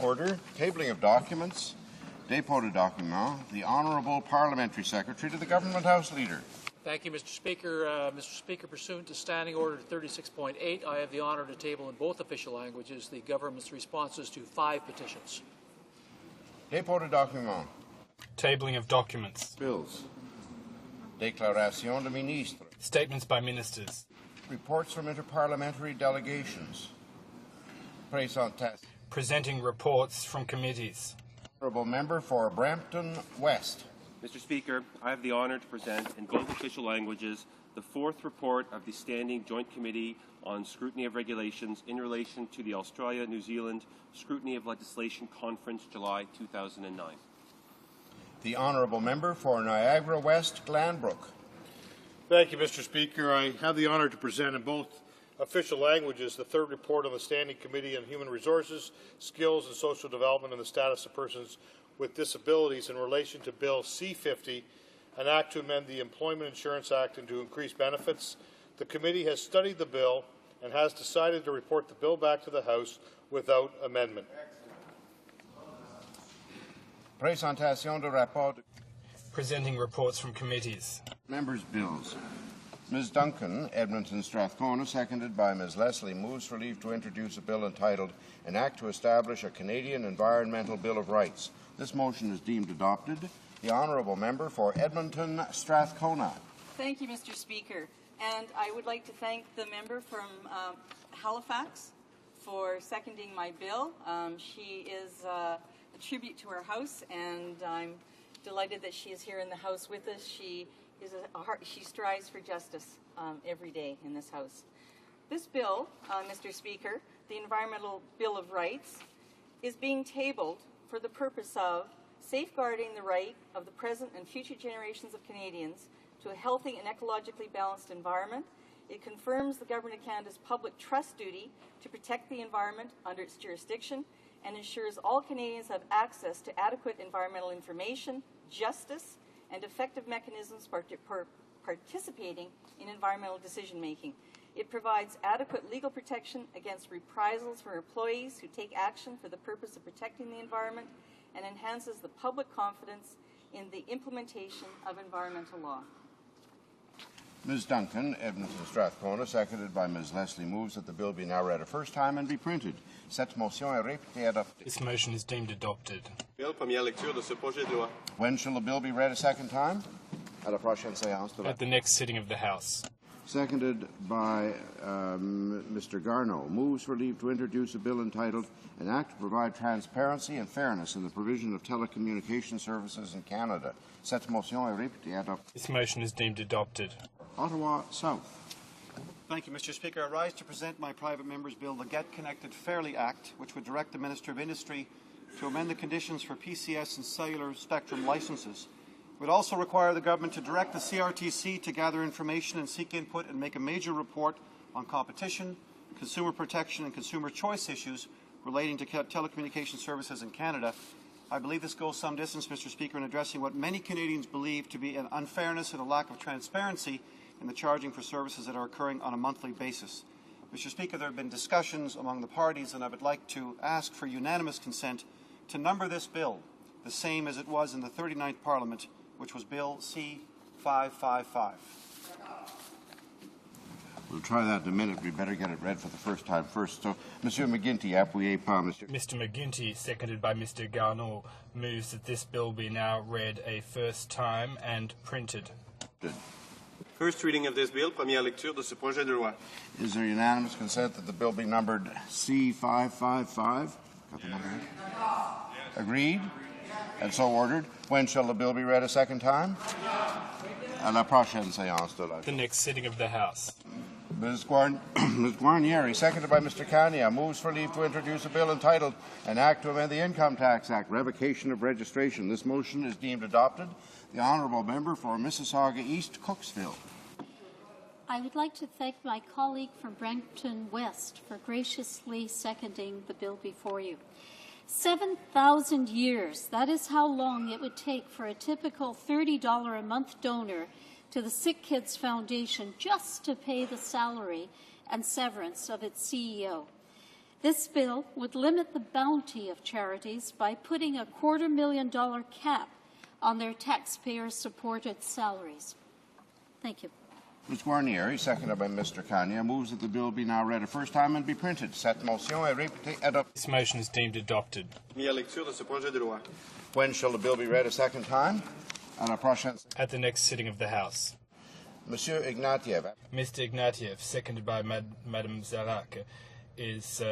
Order. Tabling of documents. Dépôt de documents. The Honourable Parliamentary Secretary to the Government House Leader. Thank you, Mr. Speaker. Mr. Speaker, pursuant to Standing Order 36.8, I have the honour to table in both official languages the government's responses to 5 petitions. Dépôt de documents. Tabling of documents. Bills. Déclaration de ministre. Statements by ministers. Reports from interparliamentary delegations. Présentation. Presenting reports from committees. Honourable Member for Brampton West. Mr. Speaker, I have the honour to present in both official languages the 4th report of the Standing Joint Committee on Scrutiny of Regulations in relation to the Australia-New Zealand Scrutiny of Legislation Conference, July 2009. The Honourable Member for Niagara West, Glanbrook. Thank you, Mr. Speaker. I have the honour to present in both official languages the 3rd report on the Standing Committee on Human Resources, Skills and Social Development and the Status of Persons with Disabilities in relation to Bill C-50, an act to amend the Employment Insurance Act and to increase benefits. The committee has studied the bill and has decided to report the bill back to the House without amendment. Présentation de rapport. Presenting reports from committees. Members' bills. Ms. Duncan, Edmonton Strathcona, seconded by Ms. Leslie, moves for leave to introduce a bill entitled An Act to Establish a Canadian Environmental Bill of Rights. This motion is deemed adopted. The Honourable Member for Edmonton Strathcona. Thank you, Mr. Speaker. And I would like to thank the member from Halifax for seconding my bill. She is a tribute to our House, and I'm delighted that she is here in the House with us. She strives for justice every day in this House. This bill, Mr. Speaker, the Environmental Bill of Rights, is being tabled for the purpose of safeguarding the right of the present and future generations of Canadians to a healthy and ecologically balanced environment. It confirms the Government of Canada's public trust duty to protect the environment under its jurisdiction and ensures all Canadians have access to adequate environmental information, justice, and effective mechanisms for participating in environmental decision-making. It provides adequate legal protection against reprisals for employees who take action for the purpose of protecting the environment and enhances the public confidence in the implementation of environmental law. Ms. Duncan, Edmonton Strathcona, seconded by Ms. Leslie, moves that the bill be now read a first time and be printed. Cette motion est répétée et adoptée. This motion is deemed adopted. Bill, première lecture de ce projet de loi. When shall the bill be read a second time? À la prochaine séance. At the next sitting of the House. Seconded by Mr. Garneau, moves for leave to introduce a bill entitled An Act to Provide Transparency and Fairness in the Provision of Telecommunication Services in Canada. Cette motion est répétée et adoptée. This motion is deemed adopted. Ottawa South. Thank you, Mr. Speaker. I rise to present my private member's bill, the Get Connected Fairly Act, which would direct the Minister of Industry to amend the conditions for PCS and cellular spectrum licenses. It would also require the government to direct the CRTC to gather information and seek input and make a major report on competition, consumer protection and consumer choice issues relating to telecommunication services in Canada. I believe this goes some distance, Mr. Speaker, in addressing what many Canadians believe to be an unfairness and a lack of transparency in the charging for services that are occurring on a monthly basis. Mr. Speaker, there have been discussions among the parties, and I would like to ask for unanimous consent to number this bill the same as it was in the 39th Parliament, which was Bill C-555. We'll try that in a minute. We better get it read for the first time first. So, Monsieur McGuinty, appuyé par Mr. McGuinty, seconded by Mr. Garneau, moves that this bill be now read a first time and printed. Good. First reading of this bill, première lecture de ce projet de loi. Is there unanimous consent that the bill be numbered C-555? Got the number? Yes. Agreed? And so ordered. When shall the bill be read a second time? À la prochaine séance de la. The next sitting of the House. Ms. Guarnieri, seconded by Mr. Kania, moves for leave to introduce a bill entitled An Act to Amend the Income Tax Act, Revocation of Registration. This motion is deemed adopted. The Honourable Member for Mississauga East, Cooksville. I would like to thank my colleague from Brampton West for graciously seconding the bill before you. 7,000 years, that is how long it would take for a typical $30 a month donor to the Sick Kids Foundation just to pay the salary and severance of its CEO. This bill would limit the bounty of charities by putting a $250,000 cap on their taxpayer-supported salaries. Thank you. Ms. Guarnieri, seconded by Mr. Kanya, moves that the bill be now read a first time and be printed. Cette motion est répétée adoptée. This motion is deemed adopted. Première lecture de ce projet de loi. When shall the bill be read a second time? À la prochaine. At the next sitting of the House. Monsieur Ignatieff. Mr. Ignatieff, seconded by Madame Zarak, is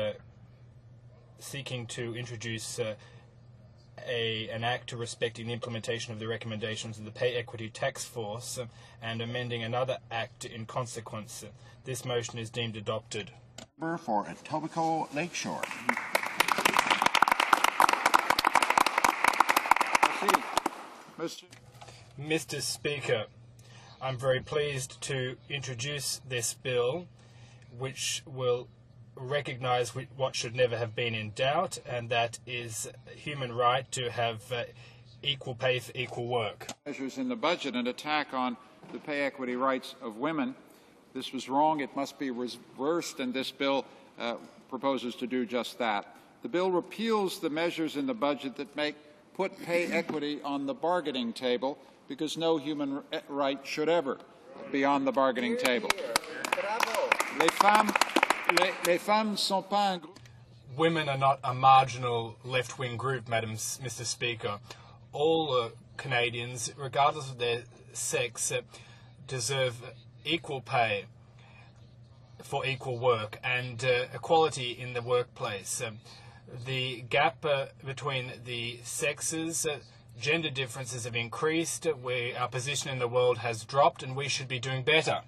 seeking to introduce an act respecting the implementation of the recommendations of the Pay Equity Task Force and amending another act in consequence. This motion is deemed adopted. For Etobicoke Lakeshore. Mr. Speaker, I'm very pleased to introduce this bill, which will recognise what should never have been in doubt, and that is a human right to have equal pay for equal work. Measures in the budget, an attack on the pay equity rights of women. This was wrong. It must be reversed, and this bill proposes to do just that. The bill repeals the measures in the budget that put pay equity on the bargaining table, because no human right should ever be on the bargaining table. Les femmes sont pas un groupe. Women are not a marginal left-wing group, Mr. Speaker. All Canadians, regardless of their sex, deserve equal pay for equal work and equality in the workplace. The gap between the sexes, gender differences have increased. Our position in the world has dropped, and we should be doing better.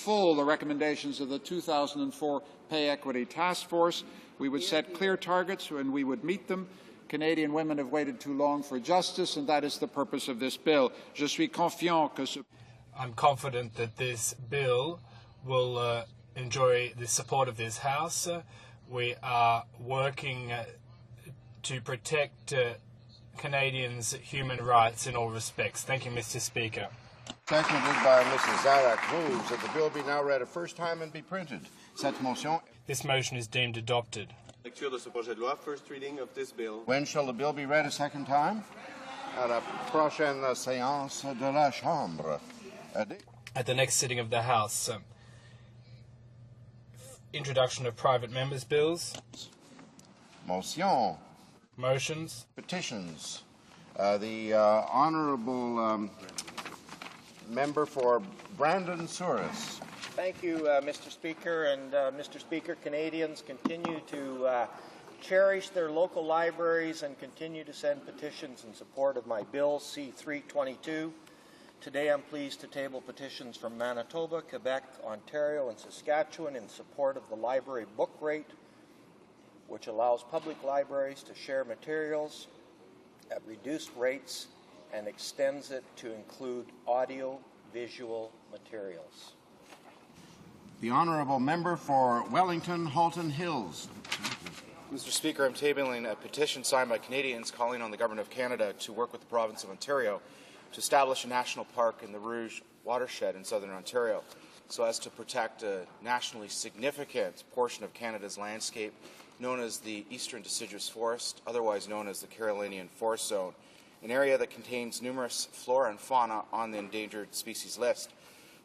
The recommendations of the 2004 Pay Equity Task Force. We would set clear targets and we would meet them. Canadian women have waited too long for justice, and that is the purpose of this bill. Je suis confiant que ce... I'm confident that this bill will enjoy the support of this House. We are working to protect Canadians' human rights in all respects. Thank you, Mr. Speaker. Seconded by Mrs. Zarak, moves that the bill be now read a first time and be printed. Cette motion. This motion is deemed adopted. Lecture de ce projet de loi, first reading of this bill. When shall the bill be read a second time? À la prochaine séance de la Chambre. At the next sitting of the House. Introduction of private members' bills. Motion. Motions. Petitions. The Honourable Member for Brandon Souris. Thank you, Mr. Speaker. And Mr. Speaker, Canadians continue to cherish their local libraries and continue to send petitions in support of my bill, C-322. Today I'm pleased to table petitions from Manitoba, Quebec, Ontario, and Saskatchewan in support of the library book rate, which allows public libraries to share materials at reduced rates and extends it to include audio-visual materials. The Honourable Member for Wellington, Halton Hills. Mr. Speaker, I'm tabling a petition signed by Canadians calling on the Government of Canada to work with the Province of Ontario to establish a national park in the Rouge watershed in southern Ontario so as to protect a nationally significant portion of Canada's landscape known as the Eastern Deciduous Forest, otherwise known as the Carolinian Forest Zone, an area that contains numerous flora and fauna on the endangered species list.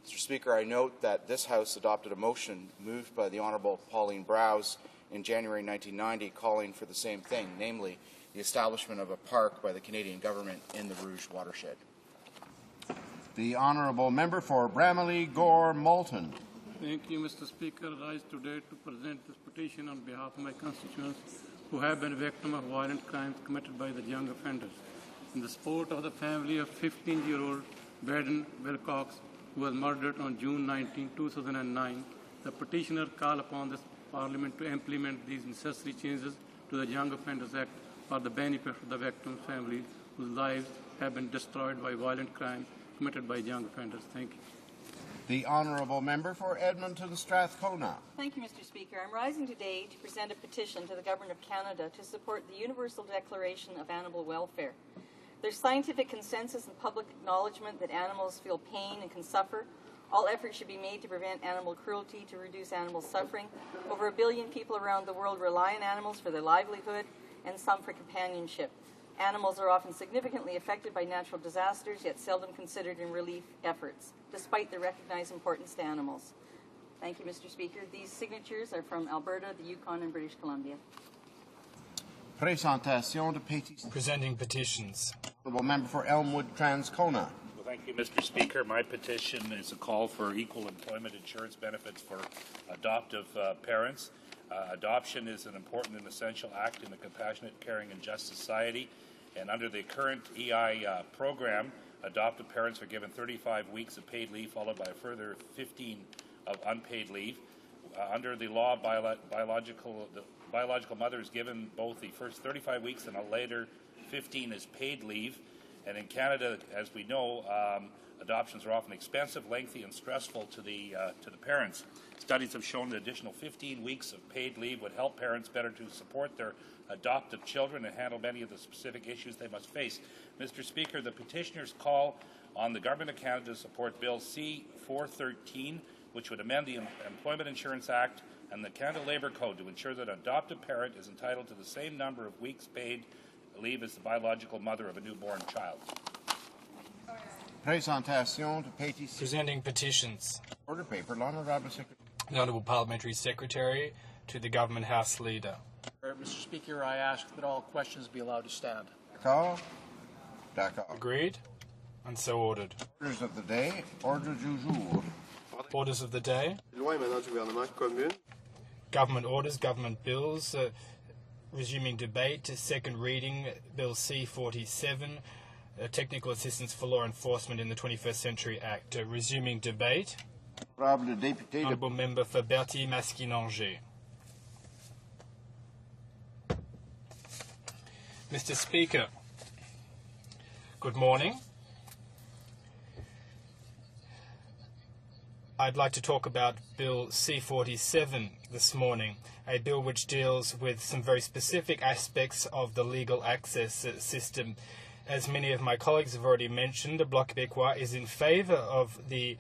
Mr. Speaker, I note that this House adopted a motion moved by the Honourable Pauline Browse in January 1990 calling for the same thing, namely the establishment of a park by the Canadian government in the Rouge watershed. The Honourable Member for Bramalea, Gore, Moulton. Thank you, Mr. Speaker. I rise today to present this petition on behalf of my constituents who have been victims of violent crimes committed by the young offenders. In the support of the family of 15-year-old Baden Wilcox, who was murdered on June 19, 2009, the petitioner called upon this Parliament to implement these necessary changes to the Young Offenders Act for the benefit of the victims' families whose lives have been destroyed by violent crimes committed by young offenders. Thank you. The Honourable Member for Edmonton, Strathcona. Thank you, Mr. Speaker. I'm rising today to present a petition to the Government of Canada to support the Universal Declaration of Animal Welfare. There's scientific consensus and public acknowledgement that animals feel pain and can suffer All efforts should be made to prevent animal cruelty, to reduce animal suffering. Over 1 billion people around the world rely on animals for their livelihood and some for companionship. Animals are often significantly affected by natural disasters, yet seldom considered in relief efforts, despite their recognized importance to animals. Thank you, Mr. Speaker. These signatures are from Alberta, the Yukon, and British Columbia. Présentation de pétitions. Presenting petitions. Honourable Member for Elmwood Transcona. Well, thank you, Mr. Speaker. My petition is a call for equal employment insurance benefits for adoptive parents. Adoption is an important and essential act in a compassionate, caring, and just society. And under the current EI program, adoptive parents are given 35 weeks of paid leave, followed by a further 15 of unpaid leave. Under the law, the biological mother is given both the first 35 weeks and a later 15 as paid leave. And in Canada, as we know, adoptions are often expensive, lengthy, and stressful to the parents. Studies have shown that additional 15 weeks of paid leave would help parents better to support their adoptive children and handle many of the specific issues they must face. Mr. Speaker, the petitioners call on the Government of Canada to support Bill C-413, which would amend the Employment Insurance Act and the Canada Labour Code to ensure that an adoptive parent is entitled to the same number of weeks paid leave as the biological mother of a newborn child. Présentation de pétitions. Presenting petitions. Order paper, l'Honourable Secretary. The Honourable Parliamentary Secretary to the Government House Leader. Mr. Speaker, I ask that all questions be allowed to stand. D'accord. D'accord. Agreed, and so ordered. Orders of the day. Ordre du jour. Orders of the day. Government orders, government bills. Resuming debate. Second reading, Bill C-47, Technical Assistance for Law Enforcement in the 21st Century Act. Resuming debate. Honourable Member for Berthier-Masquinongé. Mr. Speaker, good morning. I'd like to talk about Bill C-47 this morning, a bill which deals with some very specific aspects of the legal access system. As many of my colleagues have already mentioned, the Bloc Québécois is in favour of the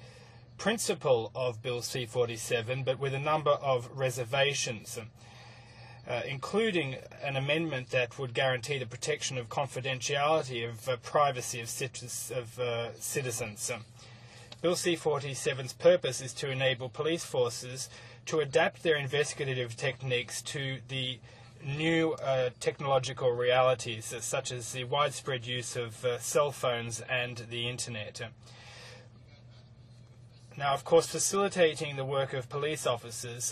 principle of Bill C-47, but with a number of reservations, including an amendment that would guarantee the protection of confidentiality of privacy of citizens. Bill C-47's purpose is to enable police forces to adapt their investigative techniques to the new technological realities, such as the widespread use of cell phones and the internet. Now, of course, facilitating the work of police officers,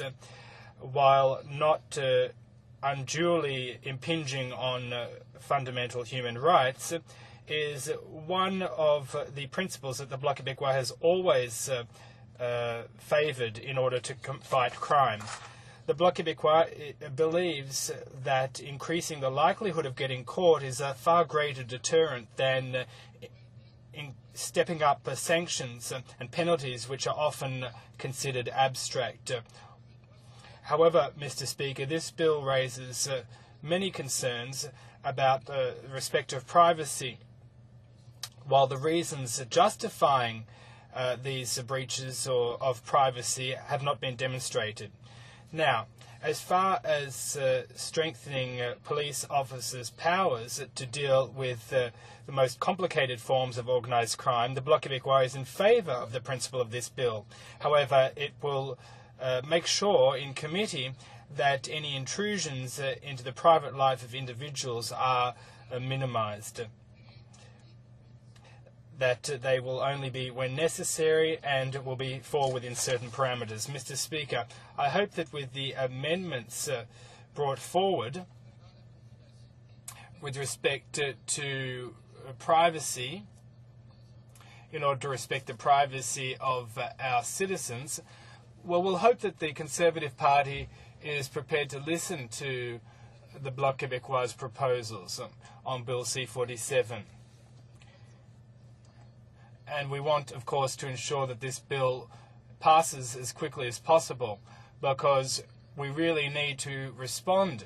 while not unduly impinging on fundamental human rights, is one of the principles that the Bloc Québécois has always favoured in order to fight crime. The Bloc Québécois believes that increasing the likelihood of getting caught is a far greater deterrent than stepping up sanctions and penalties, which are often considered abstract. However, Mr. Speaker, this bill raises many concerns about the respect of privacy. While the reasons justifying these breaches of privacy have not been demonstrated. Now, as far as strengthening police officers' powers to deal with the most complicated forms of organised crime, the Bloc Québécois is in favour of the principle of this bill. However, it will make sure in committee that any intrusions into the private life of individuals are minimised, that they will only be when necessary and will fall within certain parameters. Mr. Speaker, I hope that with the amendments brought forward with respect to privacy, in order to respect the privacy of our citizens, well, we'll hope that the Conservative Party is prepared to listen to the Bloc Québécois' proposals on Bill C-47. And we want, of course, to ensure that this bill passes as quickly as possible, because we really need to respond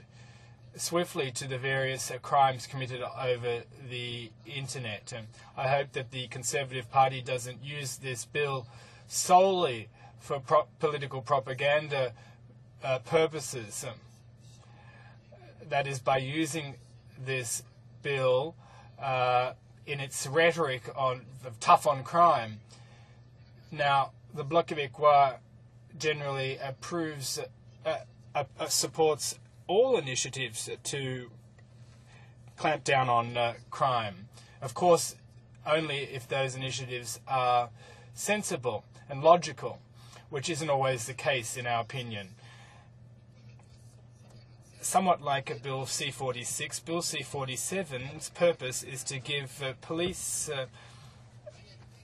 swiftly to the various crimes committed over the internet. I hope that the Conservative Party doesn't use this bill solely for political propaganda purposes. That is, by using this bill in its rhetoric of tough on crime. Now, the Bloc Québécois generally supports all initiatives to clamp down on crime. Of course, only if those initiatives are sensible and logical, which isn't always the case in our opinion. Somewhat like Bill C-46, Bill C-47's purpose is to give police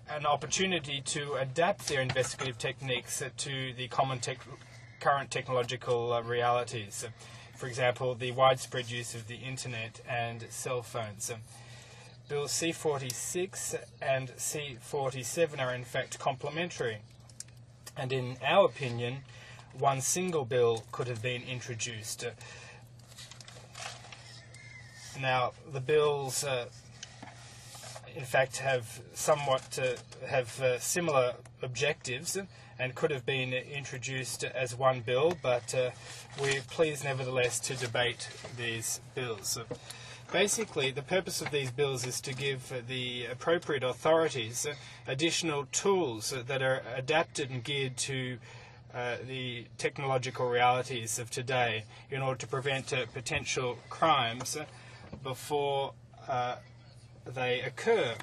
an opportunity to adapt their investigative techniques to the current technological realities. For example, the widespread use of the internet and cell phones. Bill C-46 and C-47 are in fact complementary, and in our opinion, one single bill could have been introduced. Now, the bills, in fact, have similar objectives and could have been introduced as one bill, but we're pleased nevertheless to debate these bills. Basically, the purpose of these bills is to give the appropriate authorities additional tools that are adapted and geared to the technological realities of today in order to prevent potential crimes before they occur.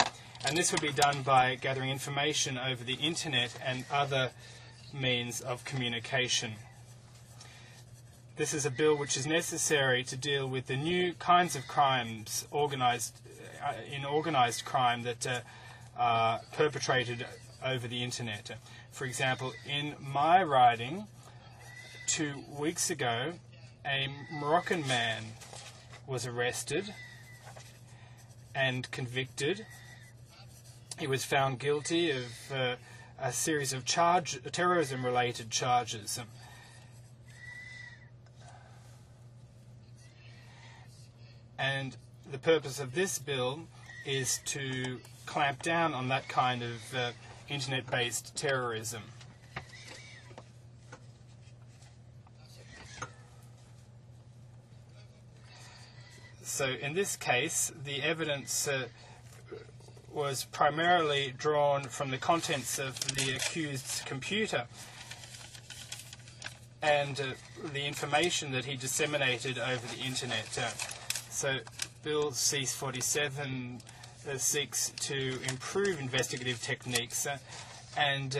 And this would be done by gathering information over the internet and other means of communication. This is a bill which is necessary to deal with the new kinds of crimes, organised crime that are perpetrated over the internet. For example, in my riding 2 weeks ago, a Moroccan man was arrested and convicted. He was found guilty of a series of terrorism-related charges. And the purpose of this bill is to clamp down on that kind of internet-based terrorism. So in this case, the evidence was primarily drawn from the contents of the accused's computer and the information that he disseminated over the internet. So Bill C-47 seeks to improve investigative techniques and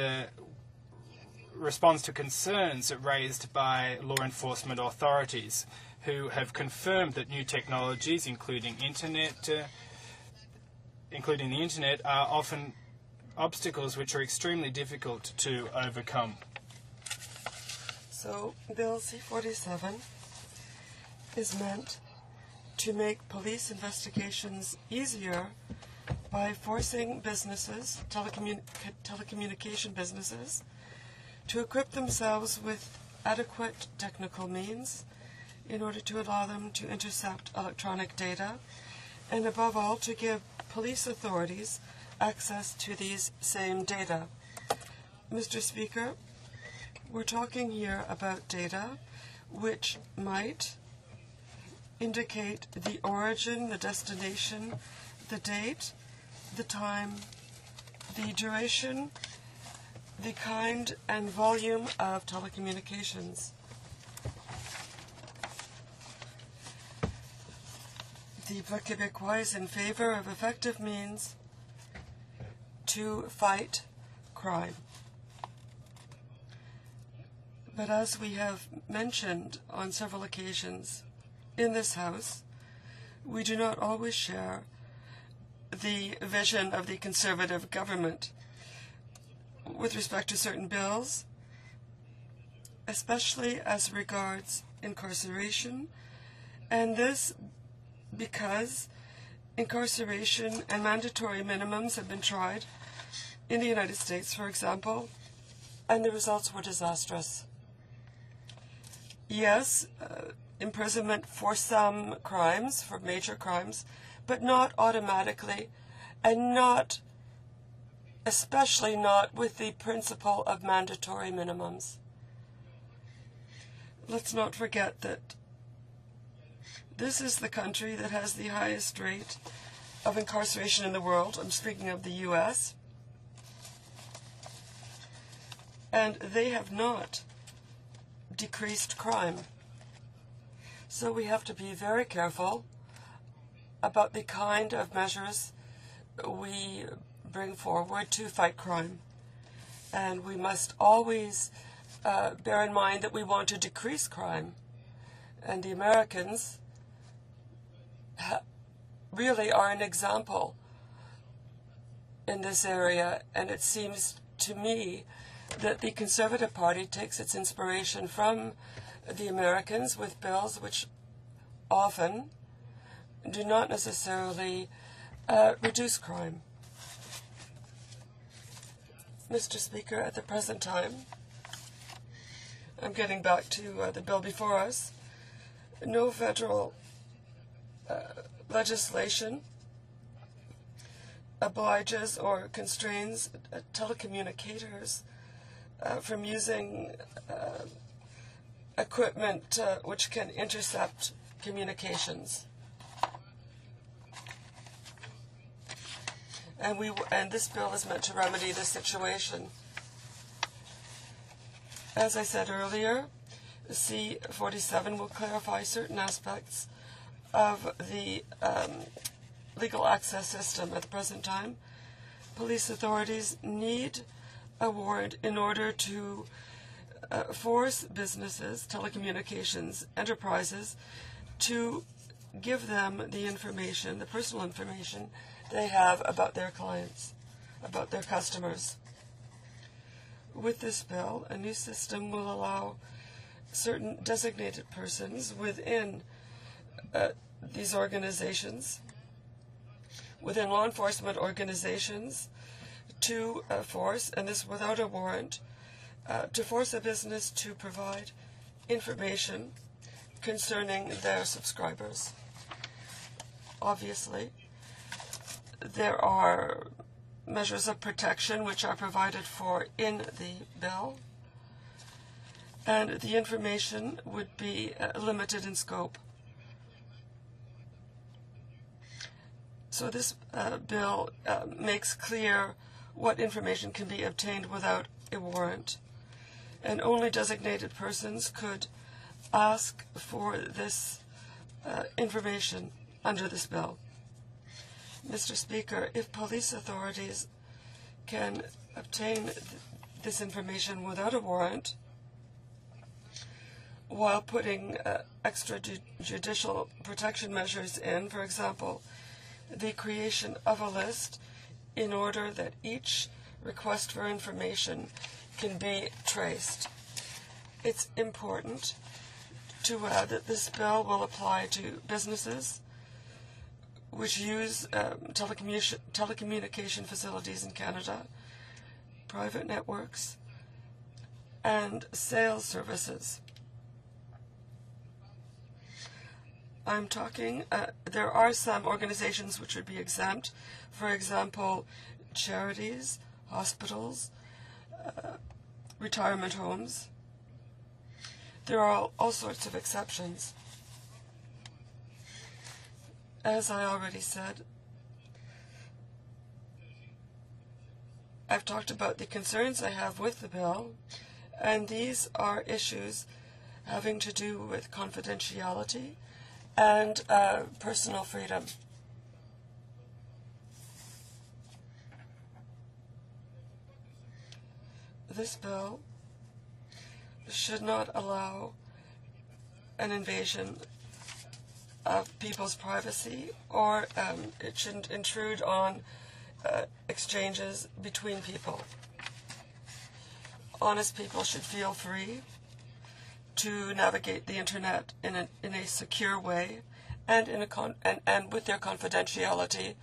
responds to concerns raised by law enforcement authorities who have confirmed that new technologies, including the internet, are often obstacles which are extremely difficult to overcome. So, Bill C-47 is meant to make police investigations easier by forcing businesses, telecommunication businesses, to equip themselves with adequate technical means in order to allow them to intercept electronic data, and above all, to give police authorities access to these same data. Mr. Speaker, we're talking here about data which might indicate the origin, the destination, the date, the time, the duration, the kind and volume of telecommunications. The Bloc Québécois is in favor of effective means to fight crime. But as we have mentioned on several occasions in this House, we do not always share the vision of the Conservative government with respect to certain bills, especially as regards incarceration, and this because incarceration and mandatory minimums have been tried in the United States, for example, and the results were disastrous. Yes, imprisonment for some crimes, for major crimes, but not automatically and not especially not with the principle of mandatory minimums. Let's not forget that this is the country that has the highest rate of incarceration in the world. I'm speaking of the U.S. And they have not decreased crime. So we have to be very careful about the kind of measures we bring forward to fight crime. And we must always bear in mind that we want to decrease crime. And the Americans really are an example in this area, and it seems to me that the Conservative Party takes its inspiration from the Americans with bills which often do not necessarily reduce crime. Mr. Speaker, at the present time, I'm getting back to the bill before us, no federal legislation obliges or constrains telecommunicators from using equipment which can intercept communications. And this bill is meant to remedy this situation. As I said earlier, C-47 will clarify certain aspects of the legal access system. At the present time, police authorities need a warrant in order to force businesses, telecommunications enterprises, to give them the information, the personal information they have about their clients, about their customers. With this bill, a new system will allow certain designated persons within these organizations, within law enforcement organizations, to force, and this without a warrant, to force a business to provide information concerning their subscribers. Obviously, there are measures of protection which are provided for in the bill, and the information would be limited in scope. So this bill makes clear what information can be obtained without a warrant, and only designated persons could ask for this information under this bill. Mr. Speaker, if police authorities can obtain this information without a warrant, while putting extrajudicial protection measures in, for example, the creation of a list in order that each request for information can be traced. It's important to add that this bill will apply to businesses which use telecommunication facilities in Canada, private networks, and sales services. I'm talking, there are some organizations which would be exempt, for example, charities, hospitals, retirement homes. There are all sorts of exceptions. As I already said, I've talked about the concerns I have with the bill, and these are issues having to do with confidentiality and personal freedom. This bill should not allow an invasion of people's privacy, or it shouldn't intrude on exchanges between people. Honest people should feel free to navigate the internet in a secure way, and and with their confidentiality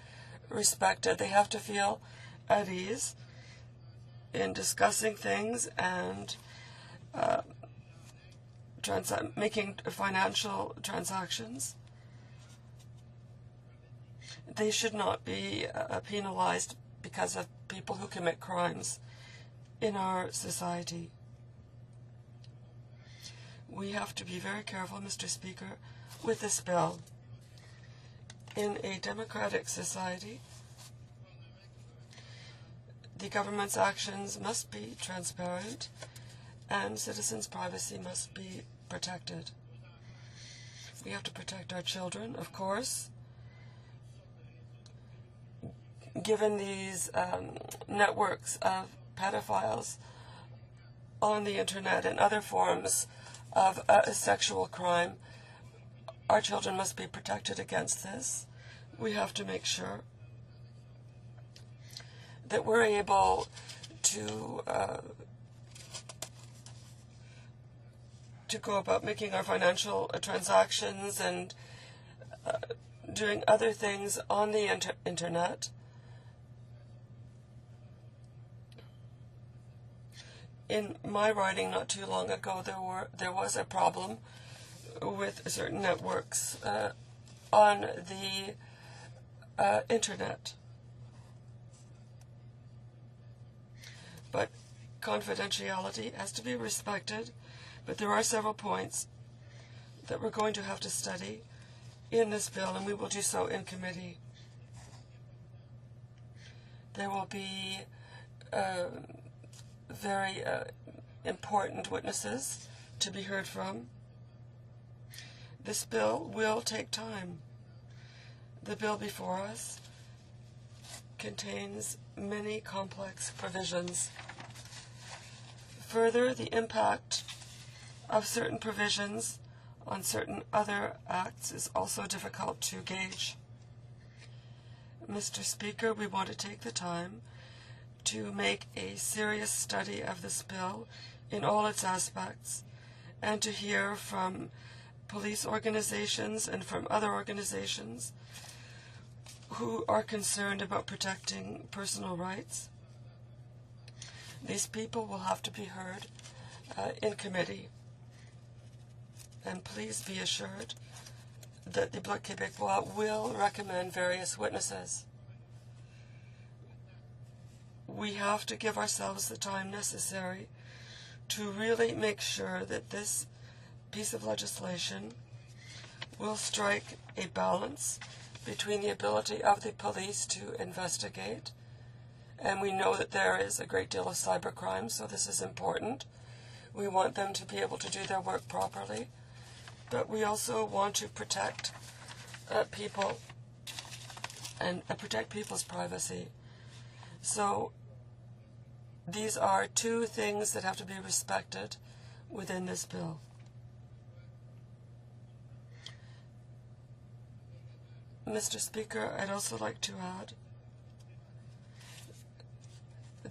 respected. They have to feel at ease in discussing things and making financial transactions. They should not be penalized because of people who commit crimes in our society. We have to be very careful, Mr. Speaker, with this bill. In a democratic society, the government's actions must be transparent and citizens' privacy must be protected. We have to protect our children, of course. Given these networks of pedophiles on the internet and other forms of sexual crime, our children must be protected against this. We have to make sure that we're able to go about making our financial transactions and doing other things on the internet. In my writing not too long ago, there was a problem with certain networks on the internet. But confidentiality has to be respected, but there are several points that we're going to have to study in this bill, and we will do so in committee. There will be very important witnesses to be heard from. This bill will take time. The bill before us contains many complex provisions. Further, the impact of certain provisions on certain other acts is also difficult to gauge. Mr. Speaker, we want to take the time to make a serious study of this bill in all its aspects and to hear from police organizations and from other organizations who are concerned about protecting personal rights. These people will have to be heard in committee. And please be assured that the Bloc Québécois will recommend various witnesses. We have to give ourselves the time necessary to really make sure that this piece of legislation will strike a balance between the ability of the police to investigate, and we know that there is a great deal of cybercrime, so this is important. We want them to be able to do their work properly, but we also want to protect people and protect people's privacy. So these are two things that have to be respected within this bill. Mr. Speaker, I'd also like to add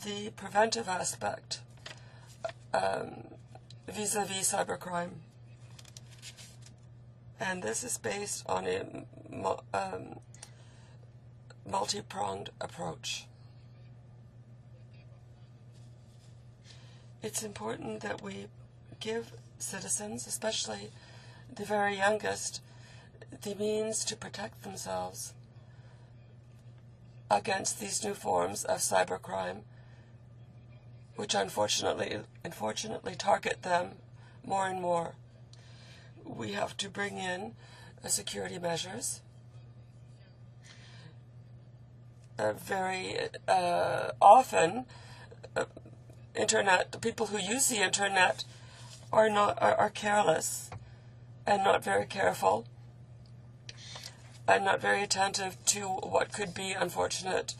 the preventive aspect vis-a-vis cybercrime. And this is based on a multi-pronged approach. It's important that we give citizens, especially the very youngest, the means to protect themselves against these new forms of cybercrime, which unfortunately target them more and more. We have to bring in security measures. Very often, the people who use the internet are careless and not very careful and not very attentive to what could be unfortunate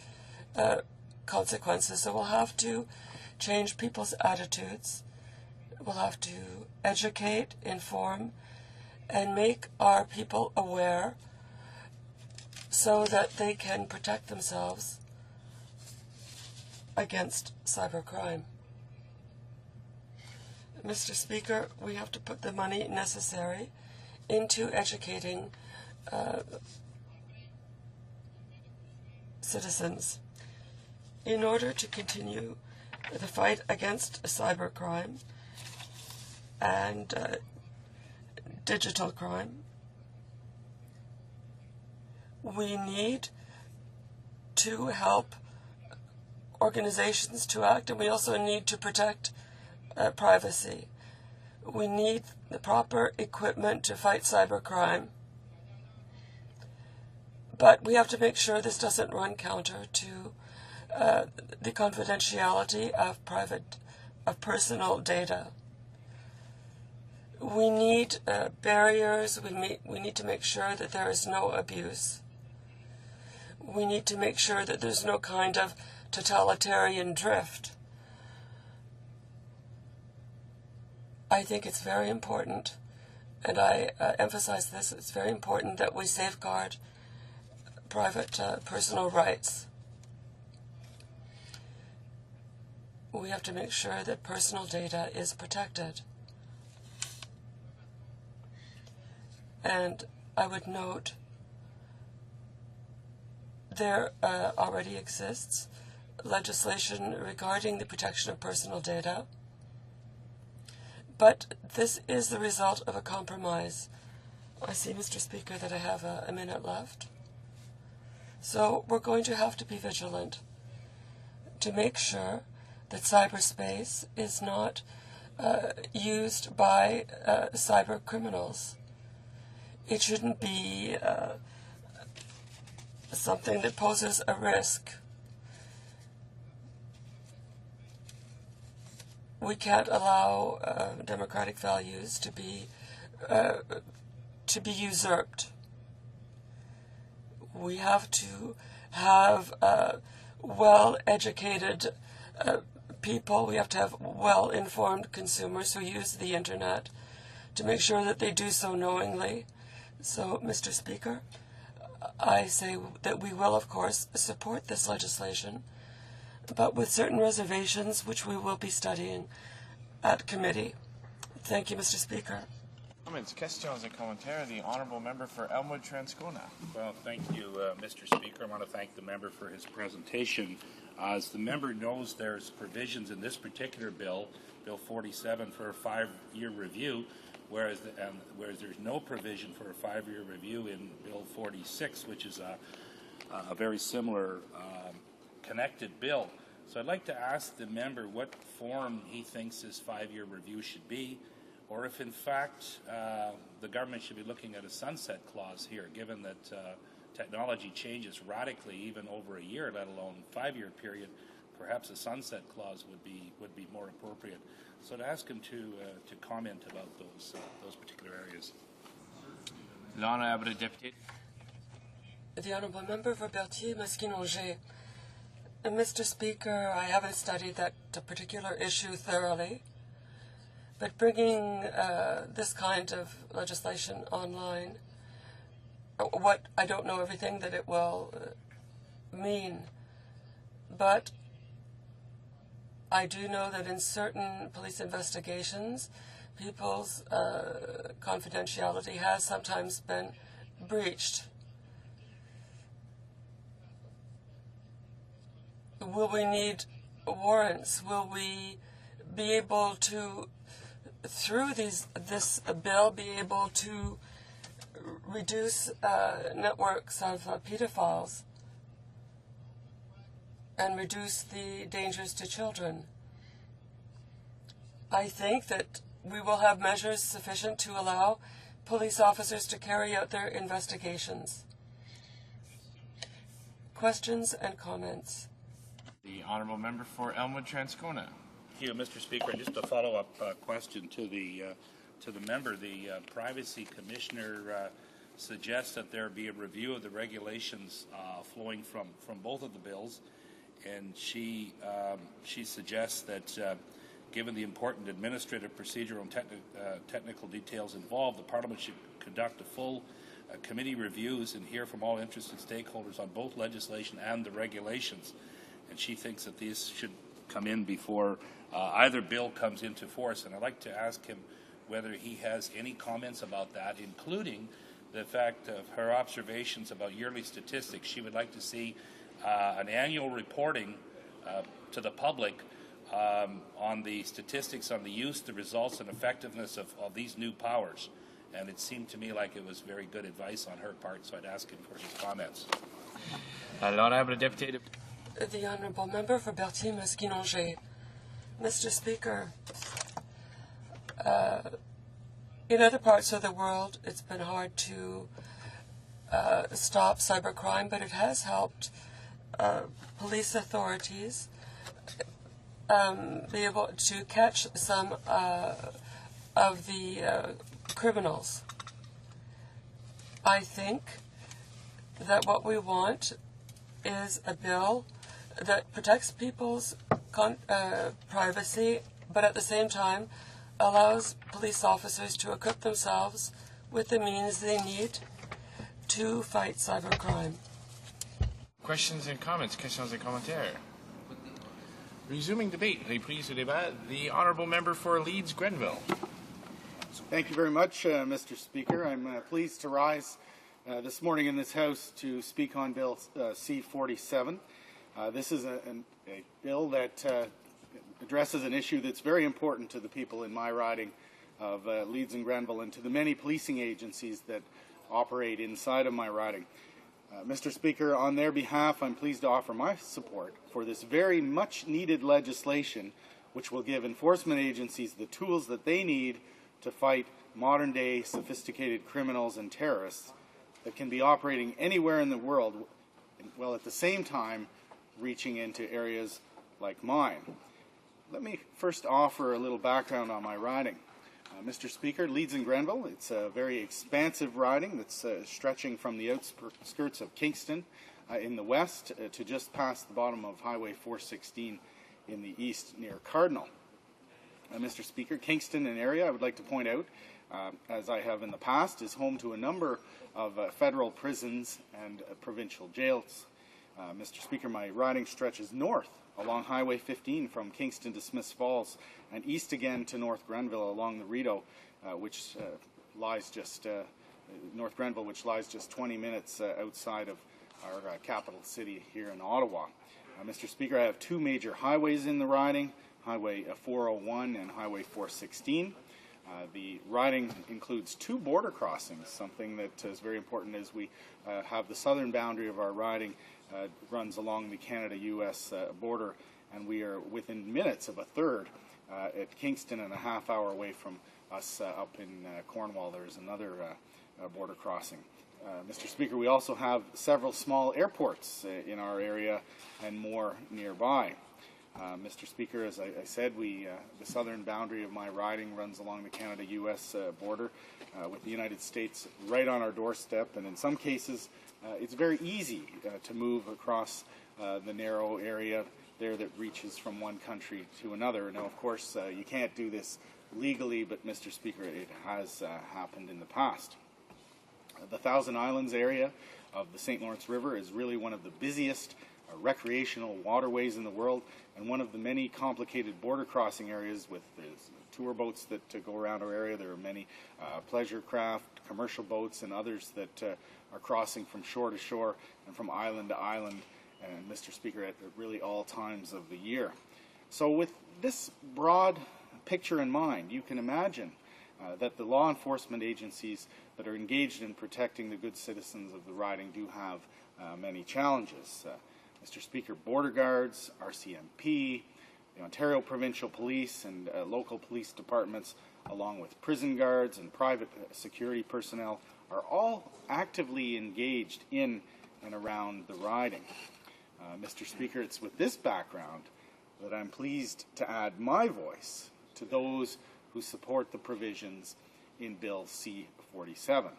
consequences. So we'll have to change people's attitudes. We'll have to educate, inform, and make our people aware so that they can protect themselves against cybercrime. Mr. Speaker, we have to put the money necessary into educating citizens in order to continue the fight against cybercrime and digital crime. We need to help organizations to act, and we also need to protect privacy. We need the proper equipment to fight cybercrime, but we have to make sure this doesn't run counter to the confidentiality of personal data. We need barriers. We need to make sure that there is no abuse. We need to make sure that there's no kind of totalitarian drift. I think it's very important, and I emphasize this, it's very important that we safeguard private personal rights. We have to make sure that personal data is protected. And I would note there already exists legislation regarding the protection of personal data, but this is the result of a compromise. I see, Mr. Speaker, that I have a minute left. So we're going to have to be vigilant to make sure that cyberspace is not used by cyber criminals. It shouldn't be something that poses a risk. We can't allow democratic values to be usurped. We have to have well-educated people. We have to have well-informed consumers who use the internet to make sure that they do so knowingly. So, Mr. Speaker, I say that we will, of course, support this legislation, but with certain reservations which we will be studying at committee. Thank you, Mr. Speaker. Comments, questions, and commentaires. The honourable member for Elmwood-Transcona. Well, thank you, Mr. Speaker. I want to thank the member for his presentation. As the member knows, there's provisions in this particular bill, Bill 47, for a 5-year review, whereas there's no provision for a 5-year review in Bill 46, which is a very similar connected bill. So I'd like to ask the member what form he thinks this 5-year review should be, or if in fact the government should be looking at a sunset clause here, given that technology changes radically even over a year, let alone 5-year period. Perhaps a sunset clause would be more appropriate. So to ask him to comment about those particular areas. L'honourable Deputy. The Honourable Member for Berthier-Masquinongé. Mr. Speaker, I haven't studied that particular issue thoroughly, but bringing this kind of legislation online, I don't know everything that it will mean, but I do know that in certain police investigations, people's confidentiality has sometimes been breached. Will we need warrants? Will we be able to, through this bill, be able to reduce networks of pedophiles and reduce the dangers to children? I think that we will have measures sufficient to allow police officers to carry out their investigations. Questions and comments? The honourable member for Elmwood-Transcona. Thank you, Mr. Speaker. Just a follow-up question to the member. The Privacy Commissioner suggests that there be a review of the regulations flowing from both of the bills, and she suggests that given the important administrative, procedural, and technical details involved, the Parliament should conduct a full committee reviews and hear from all interested stakeholders on both legislation and the regulations. And she thinks that these should come in before either bill comes into force. And I'd like to ask him whether he has any comments about that, including the fact of her observations about yearly statistics. She would like to see an annual reporting to the public on the statistics on the use, the results, and effectiveness of these new powers. And it seemed to me like it was very good advice on her part, so I'd ask him for his comments. L'honourable Deputy. the Honourable Member for Berthier-Masquinongé. Mr. Speaker, in other parts of the world, it's been hard to stop cybercrime, but it has helped police authorities be able to catch some of the criminals. I think that what we want is a bill that protects people's privacy, but at the same time allows police officers to equip themselves with the means they need to fight cybercrime. Questions and comments? Questions et commentaires? Resuming debate, reprise au débat, the Honourable Member for Leeds-Grenville. Thank you very much, Mr. Speaker. I'm pleased to rise this morning in this House to speak on Bill C-47. This is a bill that addresses an issue that's very important to the people in my riding of Leeds and Grenville and to the many policing agencies that operate inside of my riding. Mr. Speaker, on their behalf, I'm pleased to offer my support for this very much needed legislation which will give enforcement agencies the tools that they need to fight modern-day sophisticated criminals and terrorists that can be operating anywhere in the world, while at the same time reaching into areas like mine. Let me first offer a little background on my riding. Mr. Speaker, Leeds and Grenville, it's a very expansive riding that's stretching from the outskirts of Kingston in the west to just past the bottom of Highway 416 in the east near Cardinal. Mr. Speaker, Kingston, an area I would like to point out, as I have in the past, is home to a number of federal prisons and provincial jails. Mr. Speaker, my riding stretches north along Highway 15 from Kingston to Smiths Falls and east again to North Grenville along the Rideau, which lies just North Grenville, which lies just 20 minutes outside of our capital city here in Ottawa. Mr. Speaker, I have two major highways in the riding, Highway 401 and Highway 416. The riding includes two border crossings, something that is very important as we have the southern boundary of our riding runs along the Canada-U.S. border, and we are within minutes of a third at Kingston and a half hour away from us up in Cornwall. There's another border crossing. Mr. Speaker, we also have several small airports in our area and more nearby. Mr. Speaker, as I said, the southern boundary of my riding runs along the Canada-U.S. border with the United States right on our doorstep, and in some cases it's very easy to move across the narrow area there that reaches from one country to another. Now, of course, you can't do this legally, but Mr. Speaker, it has happened in the past. The Thousand Islands area of the St. Lawrence River is really one of the busiest recreational waterways in the world, and one of the many complicated border crossing areas with tour boats that go around our area. There are many pleasure craft, commercial boats, and others that are crossing from shore to shore and from island to island, and Mr. Speaker, at really all times of the year. So with this broad picture in mind, you can imagine that the law enforcement agencies that are engaged in protecting the good citizens of the riding do have many challenges. Mr. Speaker, border guards, RCMP, the Ontario Provincial Police and local police departments, along with prison guards and private security personnel, are all actively engaged in and around the riding. Mr. Speaker, it's with this background that I'm pleased to add my voice to those who support the provisions in Bill C-47.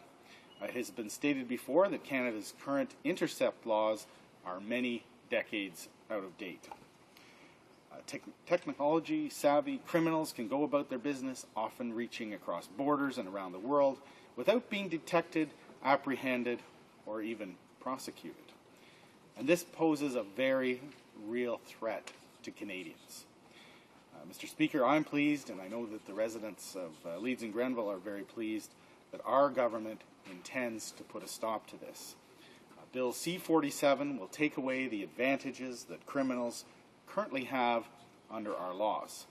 It has been stated before that Canada's current intercept laws are many decades out of date. Technology-savvy criminals can go about their business, often reaching across borders and around the world, without being detected, apprehended, or even prosecuted. And this poses a very real threat to Canadians. Mr. Speaker, I'm pleased, and I know that the residents of Leeds and Grenville are very pleased, that our government intends to put a stop to this. Bill C-47 will take away the advantages that criminals currently have under our laws.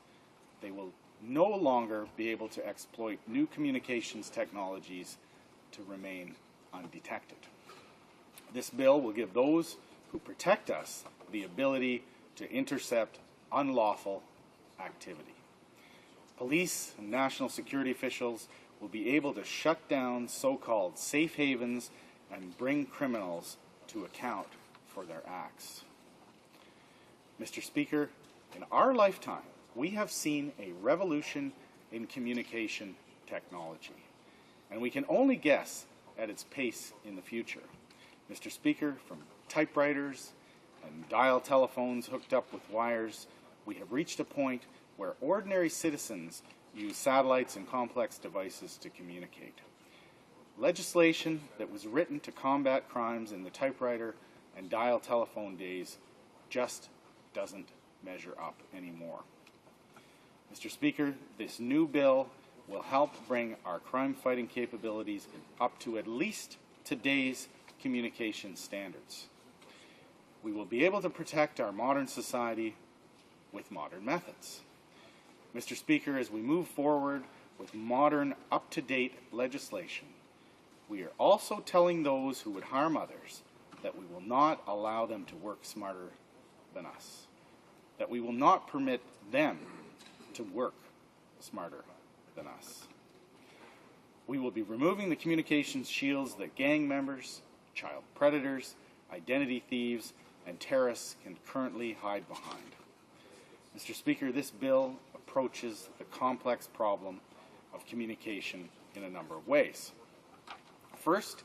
They will no longer be able to exploit new communications technologies to remain undetected. This bill will give those who protect us the ability to intercept unlawful activity. Police and national security officials will be able to shut down so-called safe havens and bring criminals to account for their acts. Mr. Speaker, in our lifetime, we have seen a revolution in communication technology, and we can only guess at its pace in the future. Mr. Speaker, from typewriters and dial telephones hooked up with wires, we have reached a point where ordinary citizens use satellites and complex devices to communicate. Legislation that was written to combat crimes in the typewriter and dial telephone days just doesn't measure up anymore. Mr. Speaker, this new bill will help bring our crime-fighting capabilities up to at least today's communication standards. We will be able to protect our modern society with modern methods. Mr. Speaker, as we move forward with modern, up-to-date legislation, we are also telling those who would harm others that we will not allow them to work smarter than us, that we will not permit them to work smarter than us. We will be removing the communications shields that gang members, child predators, identity thieves, and terrorists can currently hide behind. Mr. Speaker, this bill approaches the complex problem of communication in a number of ways. First,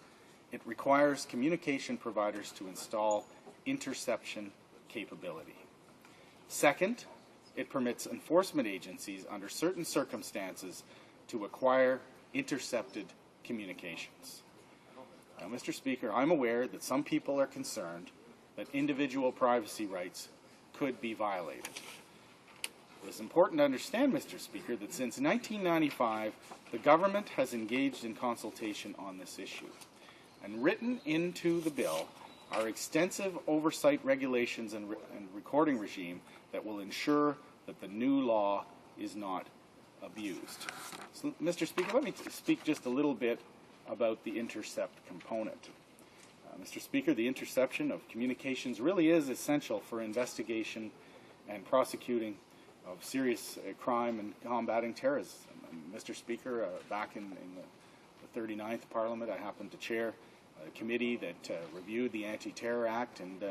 it requires communication providers to install interception capability. Second, it permits enforcement agencies under certain circumstances to acquire intercepted communications. Now, Mr. Speaker, I'm aware that some people are concerned that individual privacy rights could be violated. It is important to understand, Mr. Speaker, that since 1995, the government has engaged in consultation on this issue. And written into the bill are extensive oversight regulations and recording regime that will ensure that the new law is not abused. So, Mr. Speaker, let me speak just a little bit about the intercept component. Mr. Speaker, the interception of communications really is essential for investigation and prosecuting of serious crime and combating terrorism. Mr. Speaker, back in the 39th Parliament, I happened to chair a committee that reviewed the Anti-Terror Act, and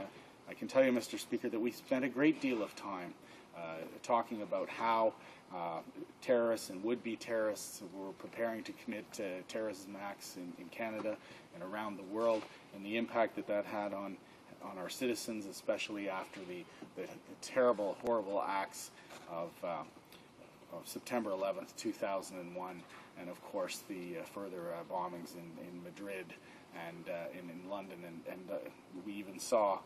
I can tell you, Mr. Speaker, that we spent a great deal of time talking about how terrorists and would-be terrorists were preparing to commit terrorism acts in Canada and around the world, and the impact that that had on our citizens, especially after the terrible, horrible acts of September 11th, 2001, and of course the further bombings in Madrid and in London, and we even saw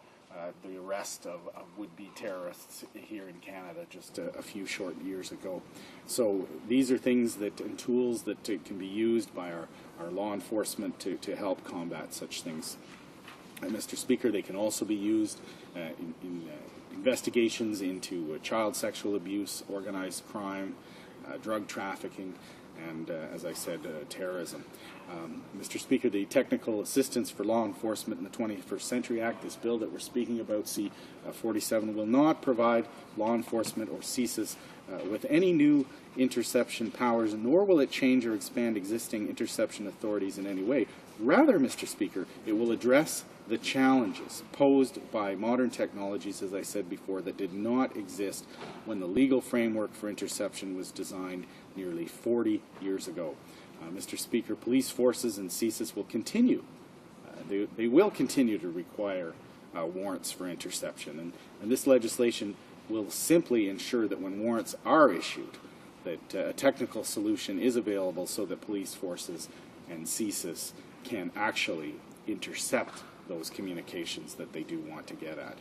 the arrest of would-be terrorists here in Canada just a few short years ago. So these are things and tools that can be used by our law enforcement to help combat such things. Mr. Speaker, they can also be used in investigations into child sexual abuse, organized crime, drug trafficking, and, as I said, terrorism. Mr. Speaker, the Technical Assistance for Law Enforcement in the 21st Century Act, this bill that we're speaking about, C-47, will not provide law enforcement or CSIS with any new interception powers, nor will it change or expand existing interception authorities in any way. Rather, Mr. Speaker, it will address the challenges posed by modern technologies, as I said before, that did not exist when the legal framework for interception was designed nearly 40 years ago. Mr. Speaker, police forces and CSIS will continue. They will continue to require warrants for interception, and this legislation will simply ensure that when warrants are issued, that a technical solution is available so that police forces and CSIS can actually intercept those communications that they do want to get at.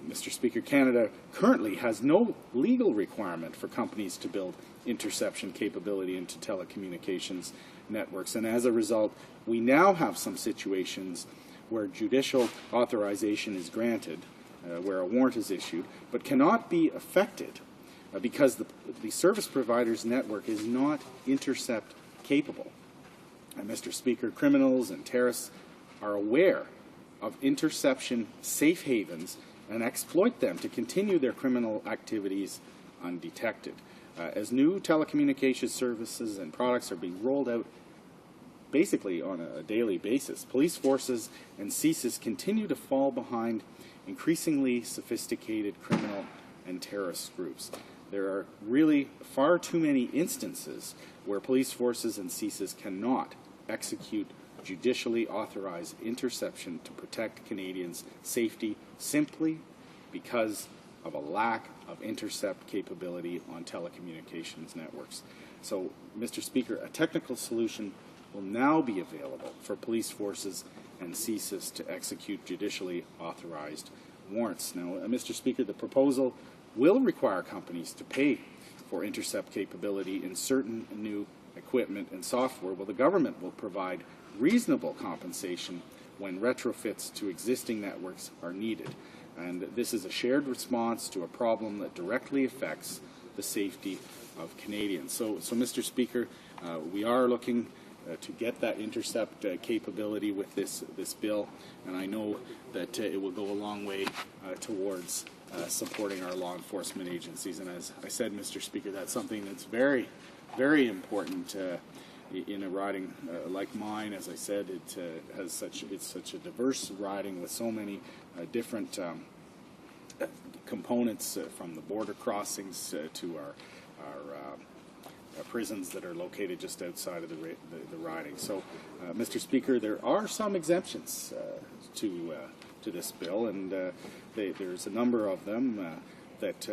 Mr. Speaker, Canada currently has no legal requirement for companies to build interception capability into telecommunications networks, and as a result, we now have some situations where judicial authorization is granted, where a warrant is issued, but cannot be effected because the service provider's network is not intercept capable. And Mr. Speaker, criminals and terrorists are aware of interception safe havens and exploit them to continue their criminal activities undetected. As new telecommunications services and products are being rolled out basically on a daily basis, police forces and CSIS continue to fall behind increasingly sophisticated criminal and terrorist groups. There are really far too many instances where police forces and CSIS cannot execute judicially authorized interception to protect Canadians' safety simply because of a lack of intercept capability on telecommunications networks. So, Mr. Speaker, a technical solution will now be available for police forces and CSIS to execute judicially authorized warrants. Now, Mr. Speaker, the proposal will require companies to pay for intercept capability in certain new equipment and software, while the government will provide reasonable compensation when retrofits to existing networks are needed. And this is a shared response to a problem that directly affects the safety of Canadians. So Mr. Speaker, we are looking to get that intercept capability with this bill, and I know that it will go a long way towards supporting our law enforcement agencies. And as I said, Mr. Speaker, that's something that's very, very important in a riding like mine. As I said, it's such a diverse riding with so many different components, from the border crossings to our prisons that are located just outside of the riding. So, Mr. Speaker, there are some exemptions to this bill, and there's a number of them that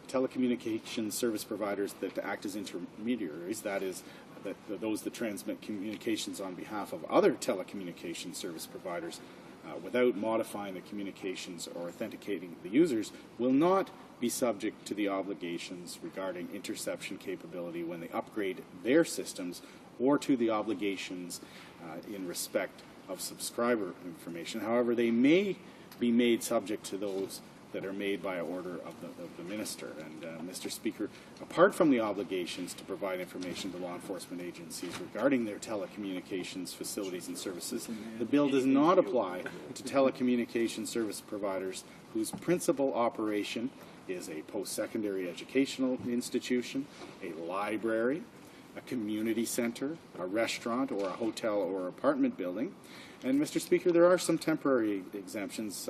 telecommunications service providers that act as intermediaries, that is, those that transmit communications on behalf of other telecommunications service providers without modifying the communications or authenticating the users, will not be subject to the obligations regarding interception capability when they upgrade their systems, or to the obligations in respect of subscriber information. However, they may be made subject to those that are made by order of the minister. And Mr. Speaker, apart from the obligations to provide information to law enforcement agencies regarding their telecommunications facilities and services, the bill does not apply to telecommunications service providers whose principal operation is a post-secondary educational institution, a library, a community center, a restaurant, or a hotel or apartment building. And, Mr. Speaker, there are some temporary exemptions,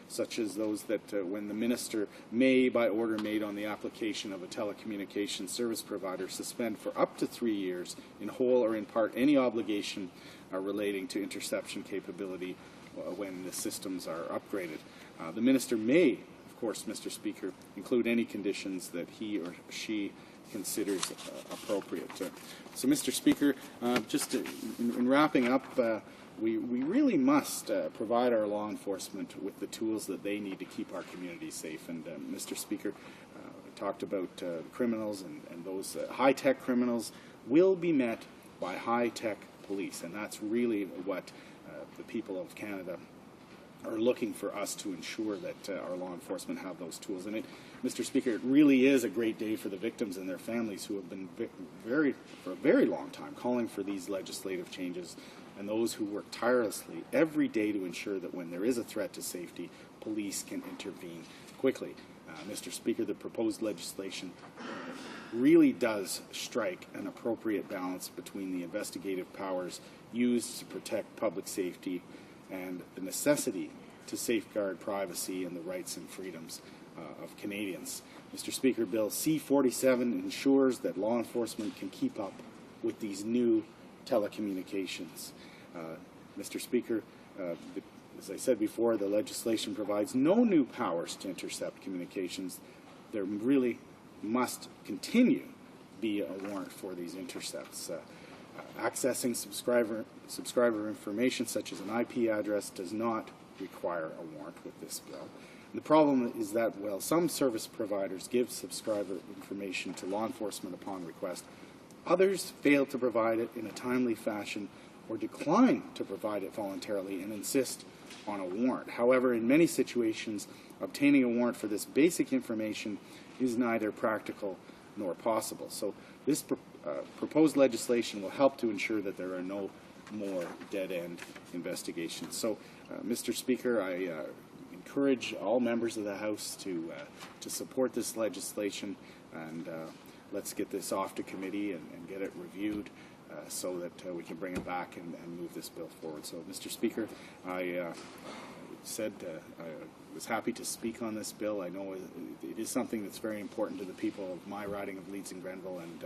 such as those that when the minister may, by order made on the application of a telecommunications service provider, suspend for up to 3 years, in whole or in part, any obligation relating to interception capability when the systems are upgraded. The minister may, of course, Mr. Speaker, include any conditions that he or she considers appropriate. So, Mr. Speaker, just in wrapping up, we really must provide our law enforcement with the tools that they need to keep our communities safe. And Mr. Speaker, talked about criminals, and those high-tech criminals will be met by high-tech police, and that's really what the people of Canada are looking for us to ensure that our law enforcement have those tools. And Mr. Speaker, it really is a great day for the victims and their families who have been for a very long time calling for these legislative changes, and those who work tirelessly every day to ensure that when there is a threat to safety, police can intervene quickly. Mr. Speaker, the proposed legislation really does strike an appropriate balance between the investigative powers used to protect public safety and the necessity to safeguard privacy and the rights and freedoms of Canadians. Mr. Speaker, Bill C-47 ensures that law enforcement can keep up with these new telecommunications. Mr. Speaker, as I said before, the legislation provides no new powers to intercept communications. There really must continue be a warrant for these intercepts. Accessing subscriber information, such as an IP address, does not require a warrant with this bill. And the problem is that while some service providers give subscriber information to law enforcement upon request, others fail to provide it in a timely fashion or decline to provide it voluntarily and insist on a warrant. However, in many situations, obtaining a warrant for this basic information is neither practical nor possible. So this proposed legislation will help to ensure that there are no more dead-end investigations. So, Mr. Speaker, I encourage all members of the House to support this legislation, and let's get this off to committee and get it reviewed so that we can bring it back and move this bill forward. So, Mr. Speaker, I said I was happy to speak on this bill. I know it is something that's very important to the people of my riding of Leeds and Grenville, and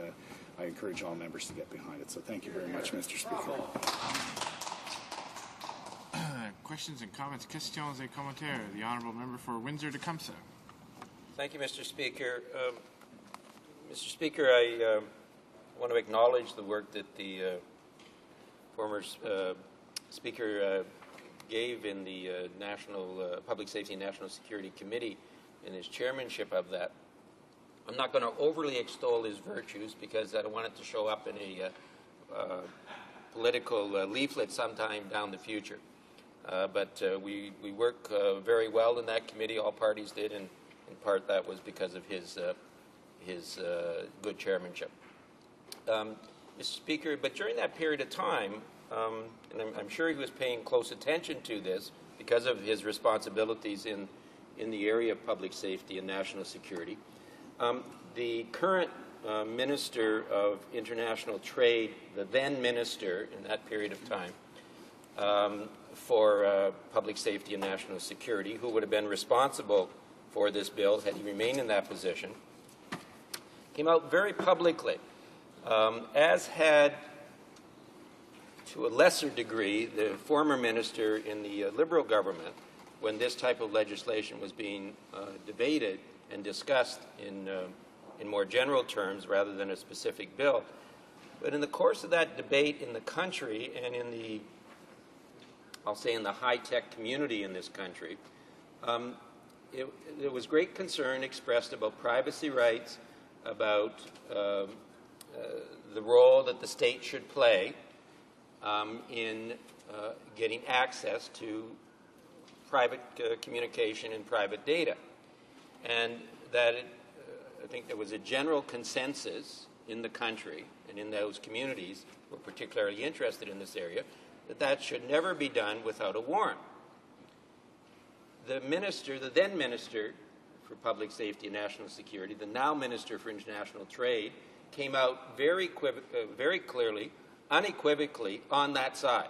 I encourage all members to get behind it. So thank you very much, Mr. Speaker. Questions and comments, questions et commentaires. The Honourable Member for Windsor-Tecumseh. Thank you, Mr. Speaker. Mr. Speaker, I want to acknowledge the work that the former Speaker gave in the National Public Safety and National Security Committee in his chairmanship of that. I'm not going to overly extol his virtues because I don't want it to show up in a political leaflet sometime down the future. But we work very well in that committee. All parties did, and in part that was because of his good chairmanship. Mr. Speaker, but during that period of time, and I'm sure he was paying close attention to this because of his responsibilities in the area of public safety and national security. The current Minister of International Trade, the then Minister in that period of time for public safety and national security, who would have been responsible for this bill had he remained in that position, came out very publicly, as had, to a lesser degree, the former minister in the Liberal government when this type of legislation was being debated and discussed in more general terms rather than a specific bill. But in the course of that debate in the country and in the, I'll say in the high-tech community in this country, there was great concern expressed about privacy rights, about the role that the state should play in getting access to private communication and private data. And that I think there was a general consensus in the country and in those communities who were particularly interested in this area that that should never be done without a warrant. The minister, the then Minister for Public Safety and National Security, the now Minister for International Trade, came out very clearly, unequivocally on that side,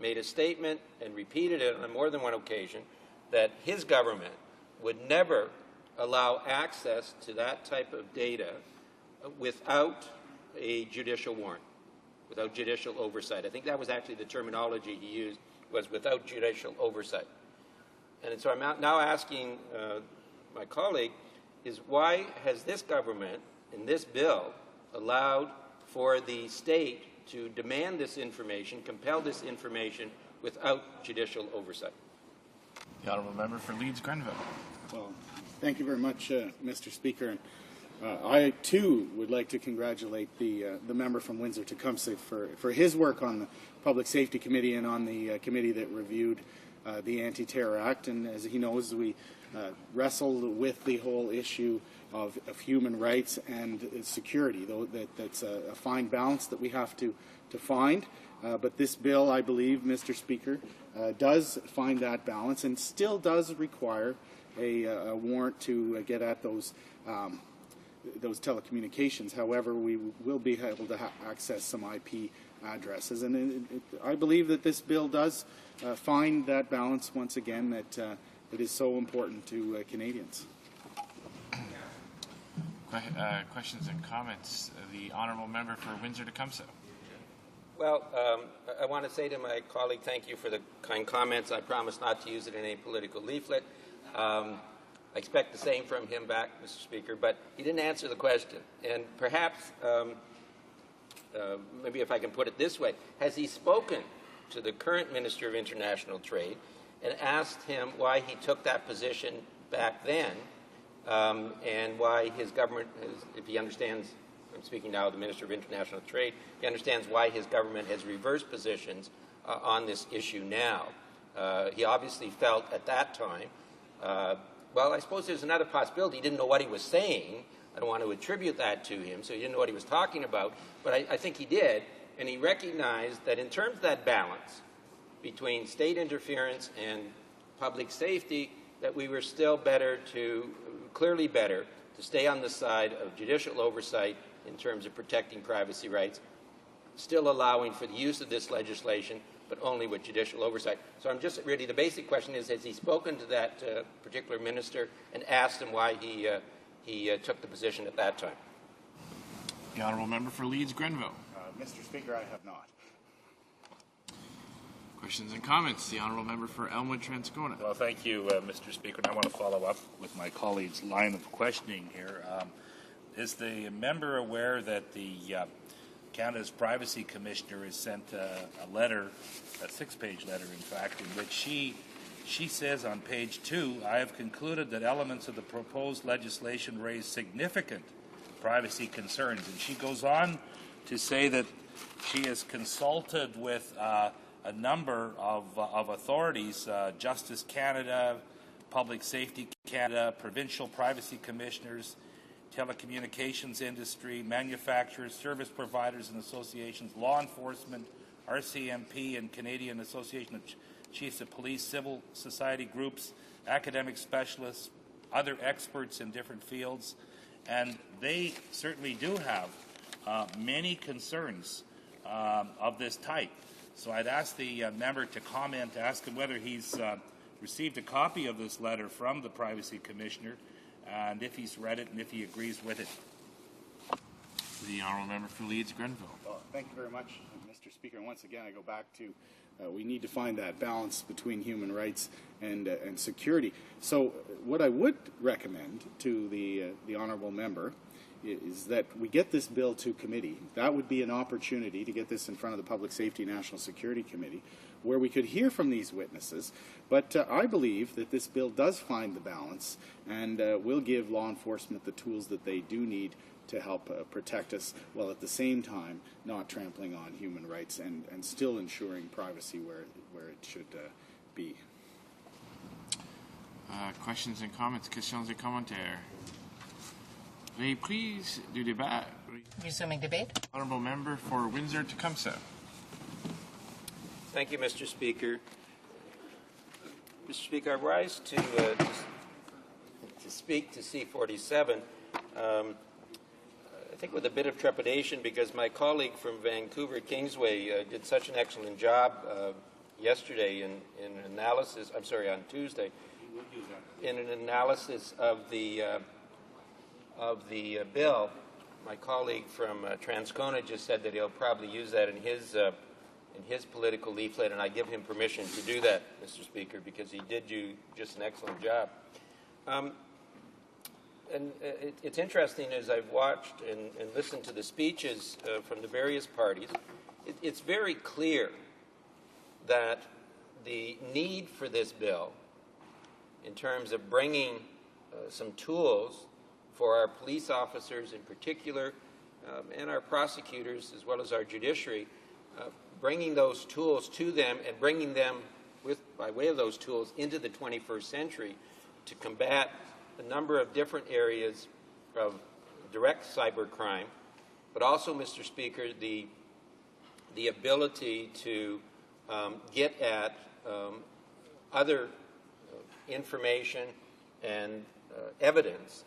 made a statement and repeated it on more than one occasion that his government would never allow access to that type of data without a judicial warrant, without judicial oversight. I think that was actually the terminology he used, was without judicial oversight. And so I'm now asking my colleague, is why has this government, in this bill, allowed for the state to demand this information, compel this information without judicial oversight? The Honourable Member for Leeds Grenville. Well, thank you very much, Mr. Speaker. I, too, would like to congratulate the member from Windsor-Tecumseh for his work on the Public Safety Committee and on the committee that reviewed the Anti-Terror Act. And as he knows, we wrestled with the whole issue of human rights and security, though that's a fine balance that we have to find. But this bill, I believe, Mr. Speaker, does find that balance and still does require a warrant to get at those telecommunications. However, we will be able to access some IP addresses, and I believe that this bill does find that balance once again that is so important to Canadians. Questions and comments. The Honourable Member for Windsor-Tecumseh. Well, I want to say to my colleague, thank you for the kind comments. I promise not to use it in a political leaflet. I expect the same from him back, Mr. Speaker, but he didn't answer the question. And perhaps, maybe if I can put it this way, has he spoken to the current Minister of International Trade and asked him why he took that position back then and why his government, if he understands, I'm speaking now of the Minister of International Trade, he understands why his government has reversed positions on this issue now. He obviously felt at that time, well, I suppose there's another possibility. He didn't know what he was saying. I don't want to attribute that to him, so he didn't know what he was talking about, but I think he did, and he recognized that in terms of that balance between state interference and public safety, that we were still clearly better to stay on the side of judicial oversight in terms of protecting privacy rights, still allowing for the use of this legislation, but only with judicial oversight. So I'm just really, the basic question is, has he spoken to that particular minister and asked him why he took the position at that time? The honourable member for Leeds Grenville. Mr. Speaker, I have not. Questions and comments. The honourable member for Elmwood Transcona. Well, thank you, Mr. Speaker. And I want to follow up with my colleague's line of questioning here. Is the member aware that the Canada's Privacy Commissioner has sent a letter, a 6-page letter, in fact, in which she says on page 2, I have concluded that elements of the proposed legislation raise significant privacy concerns. And she goes on to say that she has consulted with a number of authorities, Justice Canada, Public Safety Canada, provincial privacy commissioners, telecommunications industry, manufacturers, service providers and associations, law enforcement, RCMP and Canadian Association of Chiefs of Police, civil society groups, academic specialists, other experts in different fields, and they certainly do have many concerns of this type. So I'd ask the member to comment, ask him whether he's received a copy of this letter from the Privacy Commissioner, and if he's read it and if he agrees with it. The honourable member for Leeds Grenville. Well, thank you very much, Mr. Speaker. And once again, I go back to we need to find that balance between human rights and security. So what I would recommend to the honourable member is that we get this bill to committee. That would be an opportunity to get this in front of the Public Safety and National Security Committee, where we could hear from these witnesses. But I believe that this bill does find the balance and will give law enforcement the tools that they do need to help protect us, while at the same time not trampling on human rights and still ensuring privacy where it should be. Questions and comments. Questions et commentaires. Reprise du débat. Resuming debate. Honourable member for Windsor-Tecumseh. Thank you, Mr. Speaker. Mr. Speaker, I rise to speak to C-47. I think with a bit of trepidation, because my colleague from Vancouver, Kingsway, did such an excellent job yesterday in analysis. I'm sorry, on Tuesday, in an analysis of the bill. My colleague from Transcona just said that he'll probably use that in his political leaflet, and I give him permission to do that, Mr. Speaker, because he did do just an excellent job. And it's interesting, as I've watched and listened to the speeches from the various parties, it's very clear that the need for this bill, in terms of bringing some tools for our police officers in particular, and our prosecutors as well as our judiciary, bringing those tools to them and bringing them by way of those tools into the 21st century to combat a number of different areas of direct cybercrime, but also, Mr. Speaker, the ability to get at other information and evidence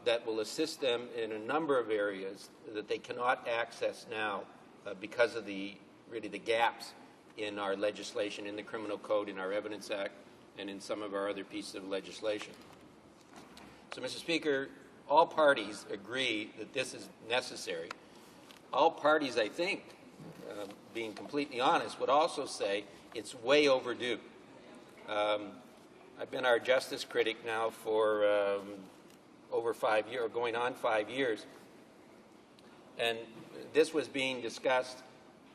that will assist them in a number of areas that they cannot access now because of the gaps in our legislation, in the Criminal Code, in our Evidence Act, and in some of our other pieces of legislation. So, Mr. Speaker, all parties agree that this is necessary. All parties, I think, being completely honest, would also say it's way overdue. I've been our justice critic now for over 5 years, or going on 5 years, and this was being discussed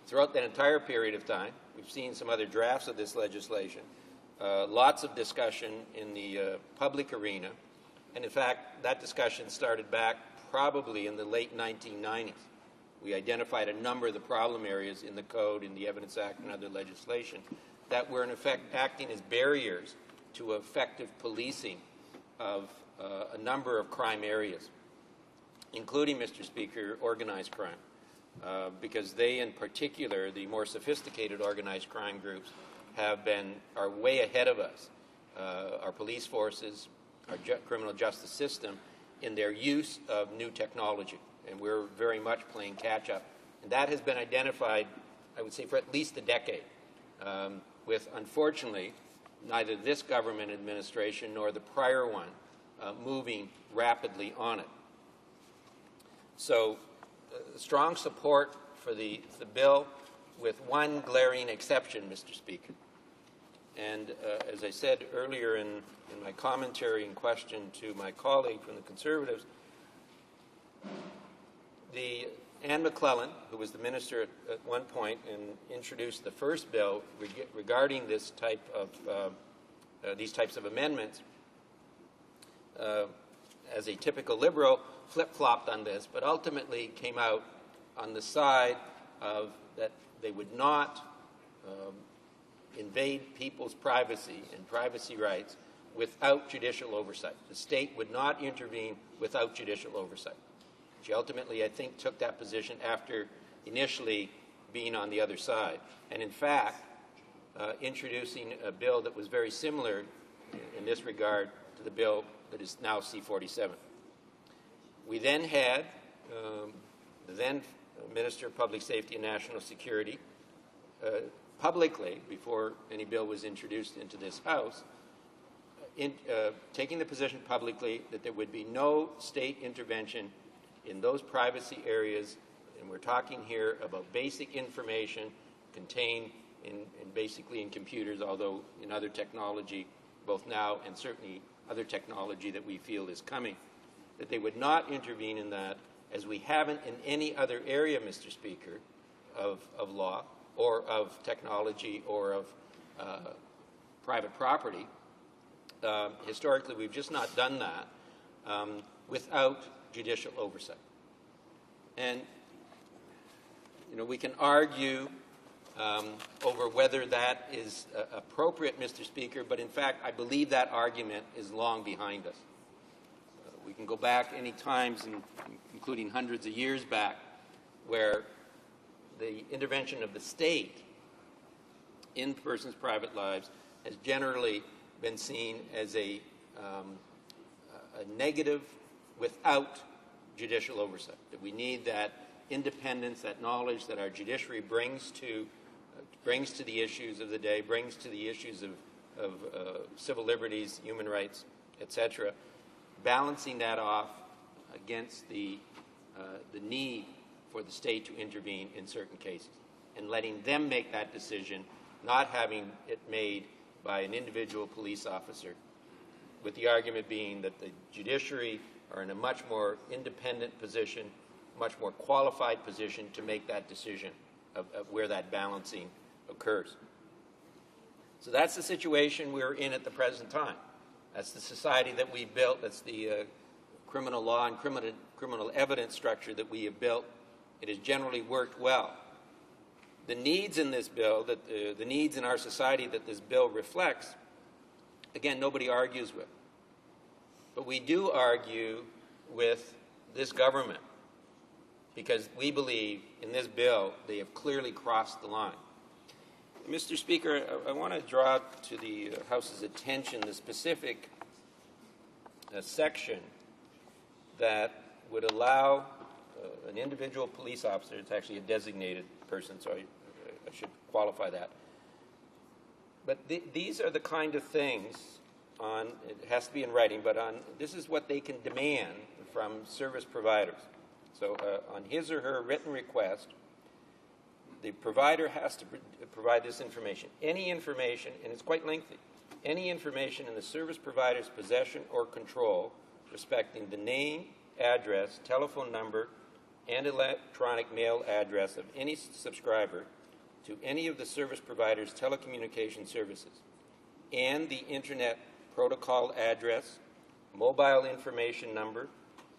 throughout that entire period of time. We've seen some other drafts of this legislation, lots of discussion in the public arena. And in fact, that discussion started back probably in the late 1990s. We identified a number of the problem areas in the Code, in the Evidence Act, and other legislation that were in effect acting as barriers to effective policing of a number of crime areas, including, Mr. Speaker, organized crime, because they, in particular, the more sophisticated organized crime groups, are way ahead of us our police forces, our criminal justice system in their use of new technology. And we're very much playing catch-up. And that has been identified, I would say, for at least a decade, with, unfortunately, neither this government administration nor the prior one moving rapidly on it. So strong support for the bill, with one glaring exception, Mr. Speaker. And as I said earlier in my commentary and question to my colleague from the Conservatives, Anne McClellan, who was the minister at one point and introduced the first bill regarding this type of these types of amendments, as a typical Liberal, flip-flopped on this, but ultimately came out on the side of that they would not invade people's privacy and privacy rights without judicial oversight. The state would not intervene without judicial oversight. She ultimately, I think, took that position after initially being on the other side. And in fact, introducing a bill that was very similar in this regard to the bill that is now C-47. We then had the then Minister of Public Safety and National Security publicly, before any bill was introduced into this House, taking the position publicly that there would be no state intervention in those privacy areas, and we're talking here about basic information contained basically in computers, although in other technology, both now and certainly other technology that we feel is coming, that they would not intervene in that, as we haven't in any other area, Mr. Speaker, of law or of technology or of private property. Historically, we've just not done that without judicial oversight. And, you know, we can argue over whether that is appropriate, Mr. Speaker, but in fact, I believe that argument is long behind us. We can go back any times, including hundreds of years back, where the intervention of the state in persons' private lives has generally been seen as a negative without judicial oversight, that we need that independence, that knowledge that our judiciary brings to the issues of the day, brings to the issues of civil liberties, human rights, etc., balancing that off against the need for the state to intervene in certain cases and letting them make that decision, not having it made by an individual police officer, with the argument being that the judiciary are in a much more independent position, much more qualified position to make that decision of where that balancing occurs. So that's the situation we're in at the present time. That's the society that we've built. That's the criminal law and criminal evidence structure that we have built. It has generally worked well. The needs in this bill, the needs in our society that this bill reflects, again, nobody argues with. But we do argue with this government because we believe in this bill they have clearly crossed the line. Mr. Speaker, I want to draw to the House's attention the specific section that would allow an individual police officer, it's actually a designated person, so I should qualify that. But these are the kind of things it has to be in writing, but this is what they can demand from service providers. So on his or her written request, the provider has to provide this information. Any information, and it's quite lengthy, any information in the service provider's possession or control respecting the name, address, telephone number, and electronic mail address of any subscriber to any of the service provider's telecommunication services, and the Internet protocol address, mobile information number,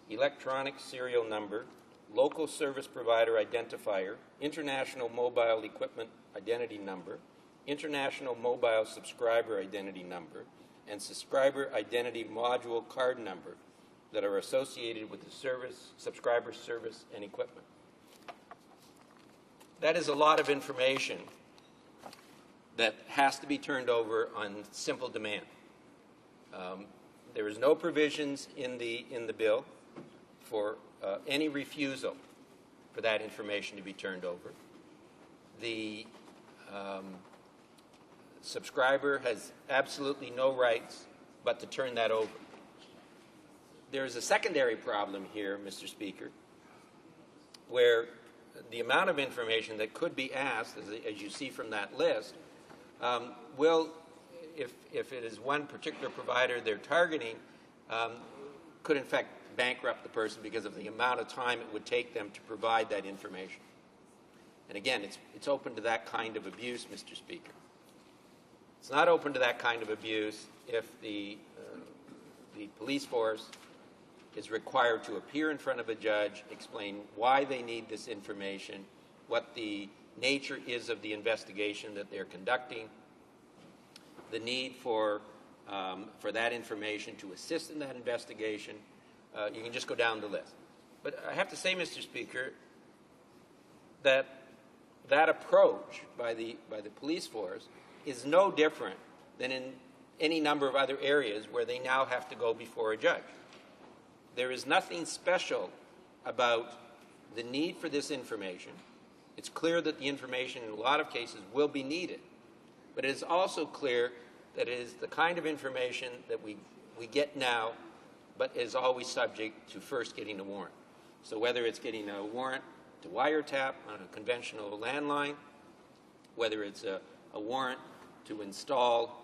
electronic serial number, local service provider identifier, international mobile equipment identity number, international mobile subscriber identity number, and subscriber identity module card number that are associated with the subscriber service and equipment. That is a lot of information that has to be turned over on simple demand. There is no provisions in the bill for any refusal for that information to be turned over. The subscriber has absolutely no rights but to turn that over. There is a secondary problem here, Mr. Speaker, where the amount of information that could be asked, as you see from that list, will, if it is one particular provider they're targeting, could in fact bankrupt the person because of the amount of time it would take them to provide that information. And again, it's open to that kind of abuse, Mr. Speaker. It's not open to that kind of abuse if the police force is required to appear in front of a judge, explain why they need this information, what the nature is of the investigation that they're conducting, the need for that information to assist in that investigation. You can just go down the list. But I have to say, Mr. Speaker, that approach by the police force is no different than in any number of other areas where they now have to go before a judge. There is nothing special about the need for this information. It's clear that the information in a lot of cases will be needed, but it is also clear that it is the kind of information that we get now, but is always subject to first getting a warrant. So whether it's getting a warrant to wiretap on a conventional landline, whether it's a warrant to install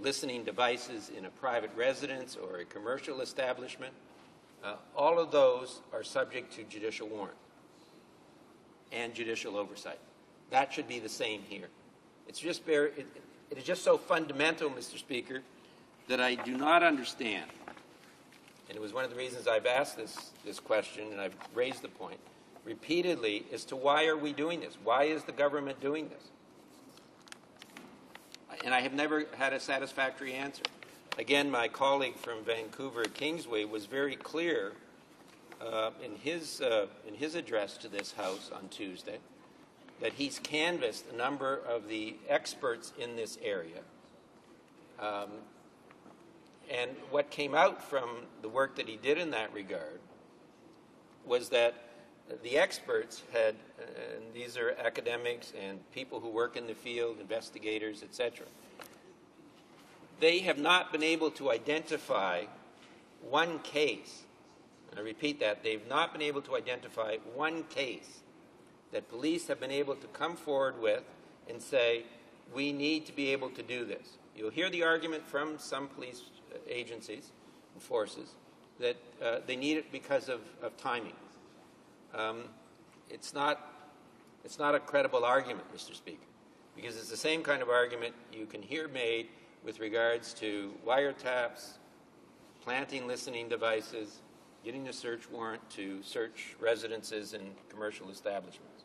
listening devices in a private residence or a commercial establishment, all of those are subject to judicial warrant and judicial oversight. That should be the same here. It's just it is just so fundamental, Mr. Speaker, that I do not understand, and it was one of the reasons I've asked this question and I've raised the point repeatedly, as to why are we doing this? Why is the government doing this? And I have never had a satisfactory answer. Again, my colleague from Vancouver at Kingsway was very clear in his address to this House on Tuesday that he's canvassed a number of the experts in this area. And what came out from the work that he did in that regard was that the experts had, and these are academics and people who work in the field, investigators, etc., they have not been able to identify one case, and I repeat that, they've not been able to identify one case that police have been able to come forward with and say, we need to be able to do this. You'll hear the argument from some police agencies and forces that they need it because of timing. It's not a credible argument, Mr. Speaker, because it's the same kind of argument you can hear made with regards to wiretaps, planting listening devices, getting a search warrant to search residences and commercial establishments.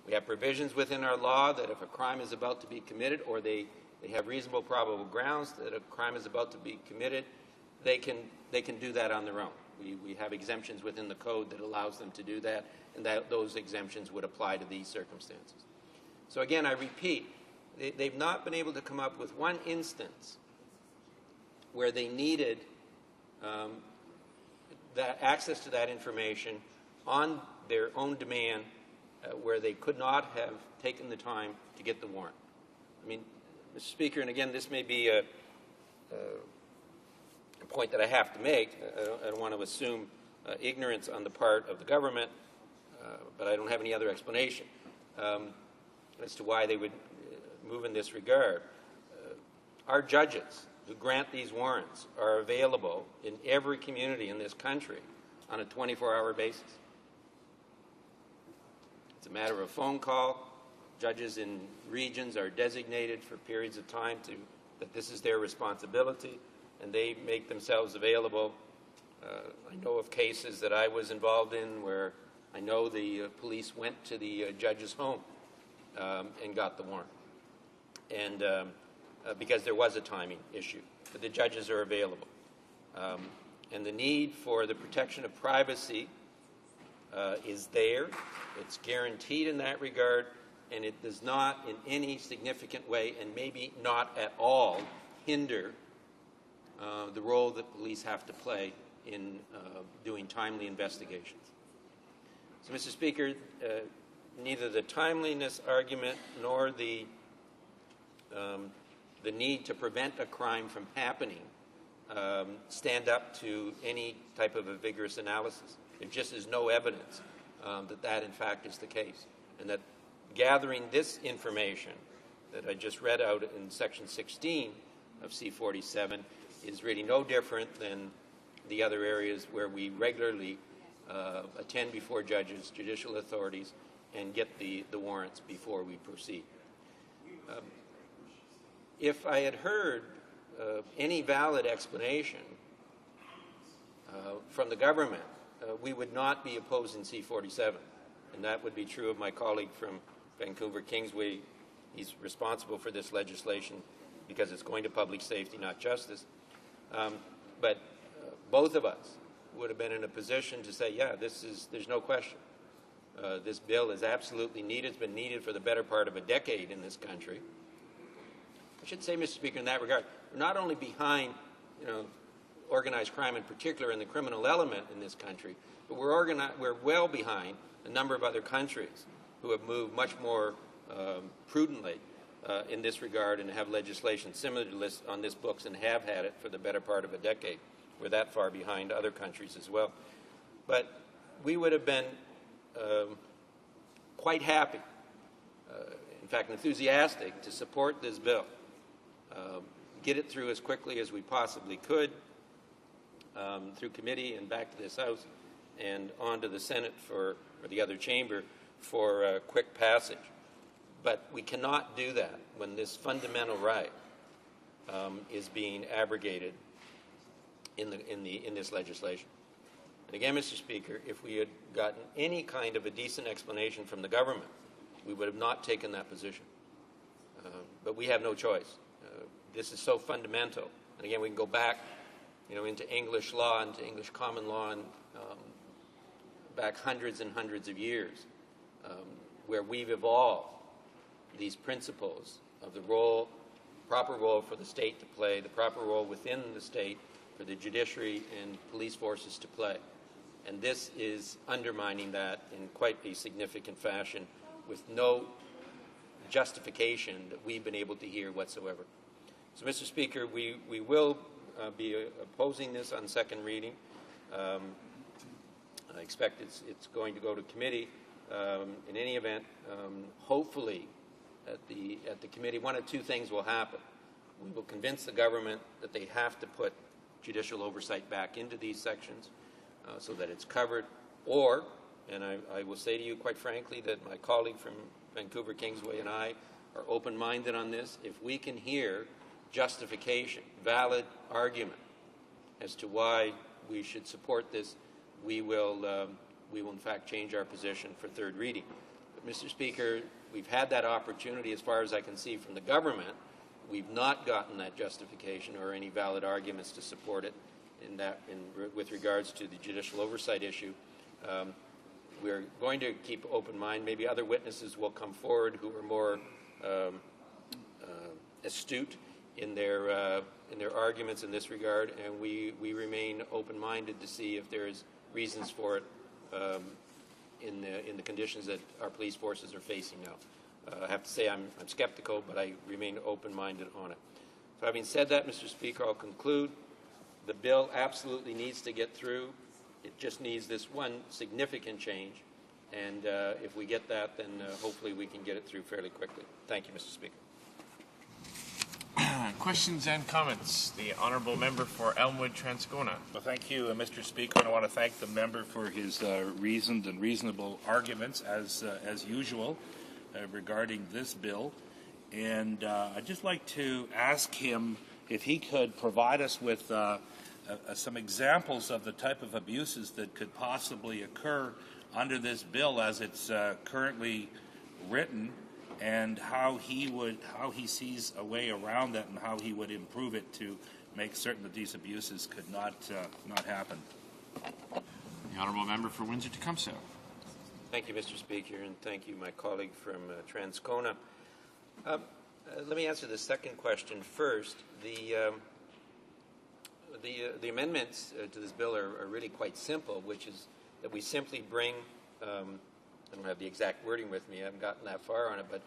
We have provisions within our law that if a crime is about to be committed, or they have reasonable probable grounds that a crime is about to be committed, they can do that on their own. We have exemptions within the code that allows them to do that, and that those exemptions would apply to these circumstances. So again, I repeat, they've not been able to come up with one instance where they needed that access to that information on their own demand, where they could not have taken the time to get the warrant. I mean, Mr. Speaker, and again, this may be a point that I have to make. I don't want to assume ignorance on the part of the government, but I don't have any other explanation as to why they would move in this regard. Our judges who grant these warrants are available in every community in this country on a 24-hour basis. It's a matter of a phone call. Judges in regions are designated for periods of time that this is their responsibility, and they make themselves available. I know of cases that I was involved in where I know the police went to the judge's home and got the warrant, and because there was a timing issue. But the judges are available. And the need for the protection of privacy is there. It's guaranteed in that regard, and it does not in any significant way, and maybe not at all, hinder the role that police have to play in doing timely investigations. So, Mr. Speaker, neither the timeliness argument nor the need to prevent a crime from happening stand up to any type of a vigorous analysis. There just is no evidence that in fact is the case, and that gathering this information that I just read out in Section 16 of C-47 is really no different than the other areas where we regularly attend before judges, judicial authorities, and get the warrants before we proceed. If I had heard any valid explanation from the government, we would not be opposing C-47, and that would be true of my colleague from Vancouver Kingsway. He's responsible for this legislation because it's going to public safety, not justice. But both of us would have been in a position to say, yeah, there's no question. This bill is absolutely needed. It's been needed for the better part of a decade in this country. I should say, Mr. Speaker, in that regard, we're not only behind, organized crime in particular in the criminal element in this country, but we're well behind a number of other countries who have moved much more prudently in this regard and have legislation similar to this on this books and have had it for the better part of a decade. We're that far behind other countries as well. But we would have been quite happy, in fact enthusiastic, to support this bill, get it through as quickly as we possibly could through committee and back to this House and on to the Senate or the other chamber for quick passage. But we cannot do that when this fundamental right is being abrogated in this legislation. And again, Mr. Speaker, if we had gotten any kind of a decent explanation from the government, we would have not taken that position. But we have no choice. This is so fundamental. And again, we can go back, into English law, into English common law, and back hundreds and hundreds of years, where we've evolved these principles of the proper role for the state to play, the proper role within the state for the judiciary and police forces to play. And this is undermining that in quite a significant fashion with no justification that we've been able to hear whatsoever. So, Mr. Speaker, we will be opposing this on second reading. I expect it's going to go to committee. In any event, hopefully at the committee, one of two things will happen. We will convince the government that they have to put judicial oversight back into these sections so that it's covered, or, and I will say to you quite frankly that my colleague from Vancouver Kingsway and I are open-minded on this. If we can hear justification, valid argument as to why we should support this, we will in fact change our position for third reading. But, Mr. Speaker, we've had that opportunity as far as I can see from the government. We've not gotten that justification or any valid arguments to support it with regards to the judicial oversight issue. We're going to keep open mind. Maybe other witnesses will come forward who are more astute in their arguments in this regard, and we remain open-minded to see if there's reasons for it in the conditions that our police forces are facing now. I have to say I'm skeptical, but I remain open-minded on it. So having said that, Mr. Speaker, I'll conclude. The bill absolutely needs to get through. It just needs this one significant change, and if we get that, then hopefully we can get it through fairly quickly. Thank you, Mr. Speaker. Questions and comments? The Honourable Member for Elmwood Transcona. Well, thank you, Mr. Speaker, and I want to thank the member for his reasoned and reasonable arguments, as usual, regarding this bill. And I'd just like to ask him if he could provide us with some examples of the type of abuses that could possibly occur under this bill as it's currently written, and how he sees a way around that and how he would improve it to make certain that these abuses could not happen. The Honourable Member for Windsor-Tecumseh. Thank you, Mr. Speaker, and thank you, my colleague from Transcona. Let me answer the second question first. the amendments to this bill are really quite simple, which is that we simply bring, I don't have the exact wording with me, I haven't gotten that far on it, but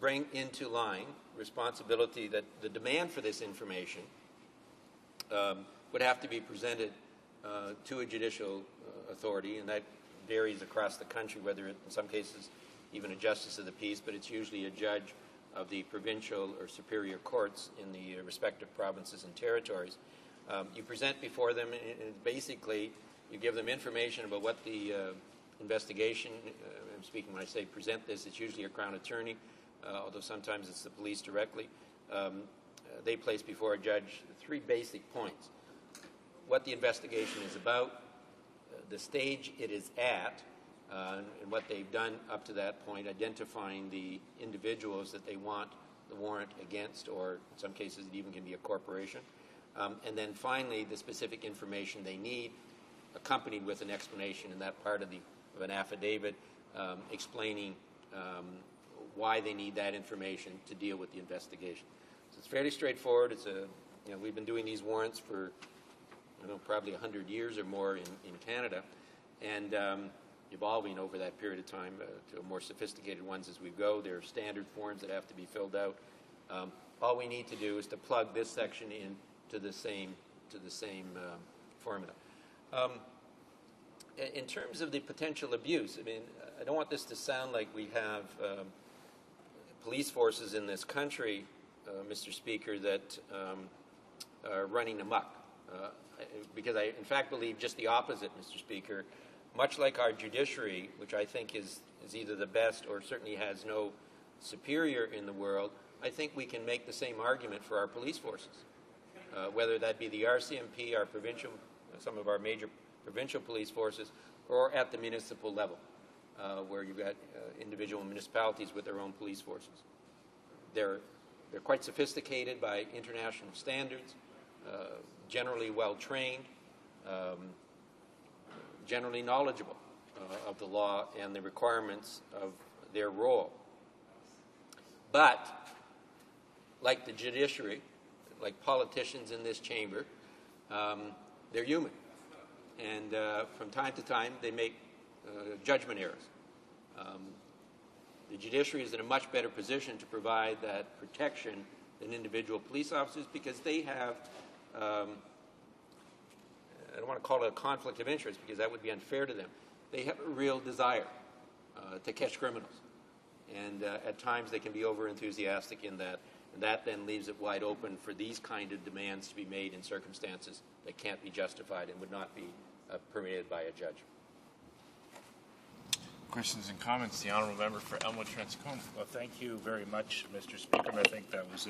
bring into line responsibility that the demand for this information would have to be presented to a judicial authority, and that varies across the country, whether in some cases even a justice of the peace, but it's usually a judge of the provincial or superior courts in the respective provinces and territories. You present before them, and basically you give them information about what the investigation, I'm speaking when I say present this, it's usually a Crown attorney, although sometimes it's the police directly. They place before a judge 3 basic points. What the investigation is about, the stage it is at, and what they've done up to that point, identifying the individuals that they want the warrant against, or in some cases it even can be a corporation. And then finally, the specific information they need, accompanied with an explanation in that part of an affidavit explaining why they need that information to deal with the investigation. So it's fairly straightforward. It's we've been doing these warrants for probably 100 years or more in Canada, and evolving over that period of time to more sophisticated ones as we go. There are standard forms that have to be filled out. All we need to do is to plug this section into the same formula. In terms of the potential abuse, I mean, I don't want this to sound like we have police forces in this country, Mr. Speaker, that are running amok. Because I, in fact, believe just the opposite, Mr. Speaker. Much like our judiciary, which I think is either the best or certainly has no superior in the world, I think we can make the same argument for our police forces, whether that be the RCMP, our provincial, some of our major provincial police forces, or at the municipal level, where you've got individual municipalities with their own police forces. They're quite sophisticated by international standards, generally well-trained, generally knowledgeable of the law and the requirements of their role. But, like the judiciary, like politicians in this chamber, they're human. And from time to time, they make judgment errors. The judiciary is in a much better position to provide that protection than individual police officers because they have I don't want to call it a conflict of interest because that would be unfair to them. They have a real desire to catch criminals. And at times they can be over-enthusiastic in that. And that then leaves it wide open for these kind of demands to be made in circumstances that can't be justified and would not be permitted by a judge. Questions and comments? The Honourable Member for Elmwood-Transcona. Well, thank you very much, Mr. Speaker. I think that was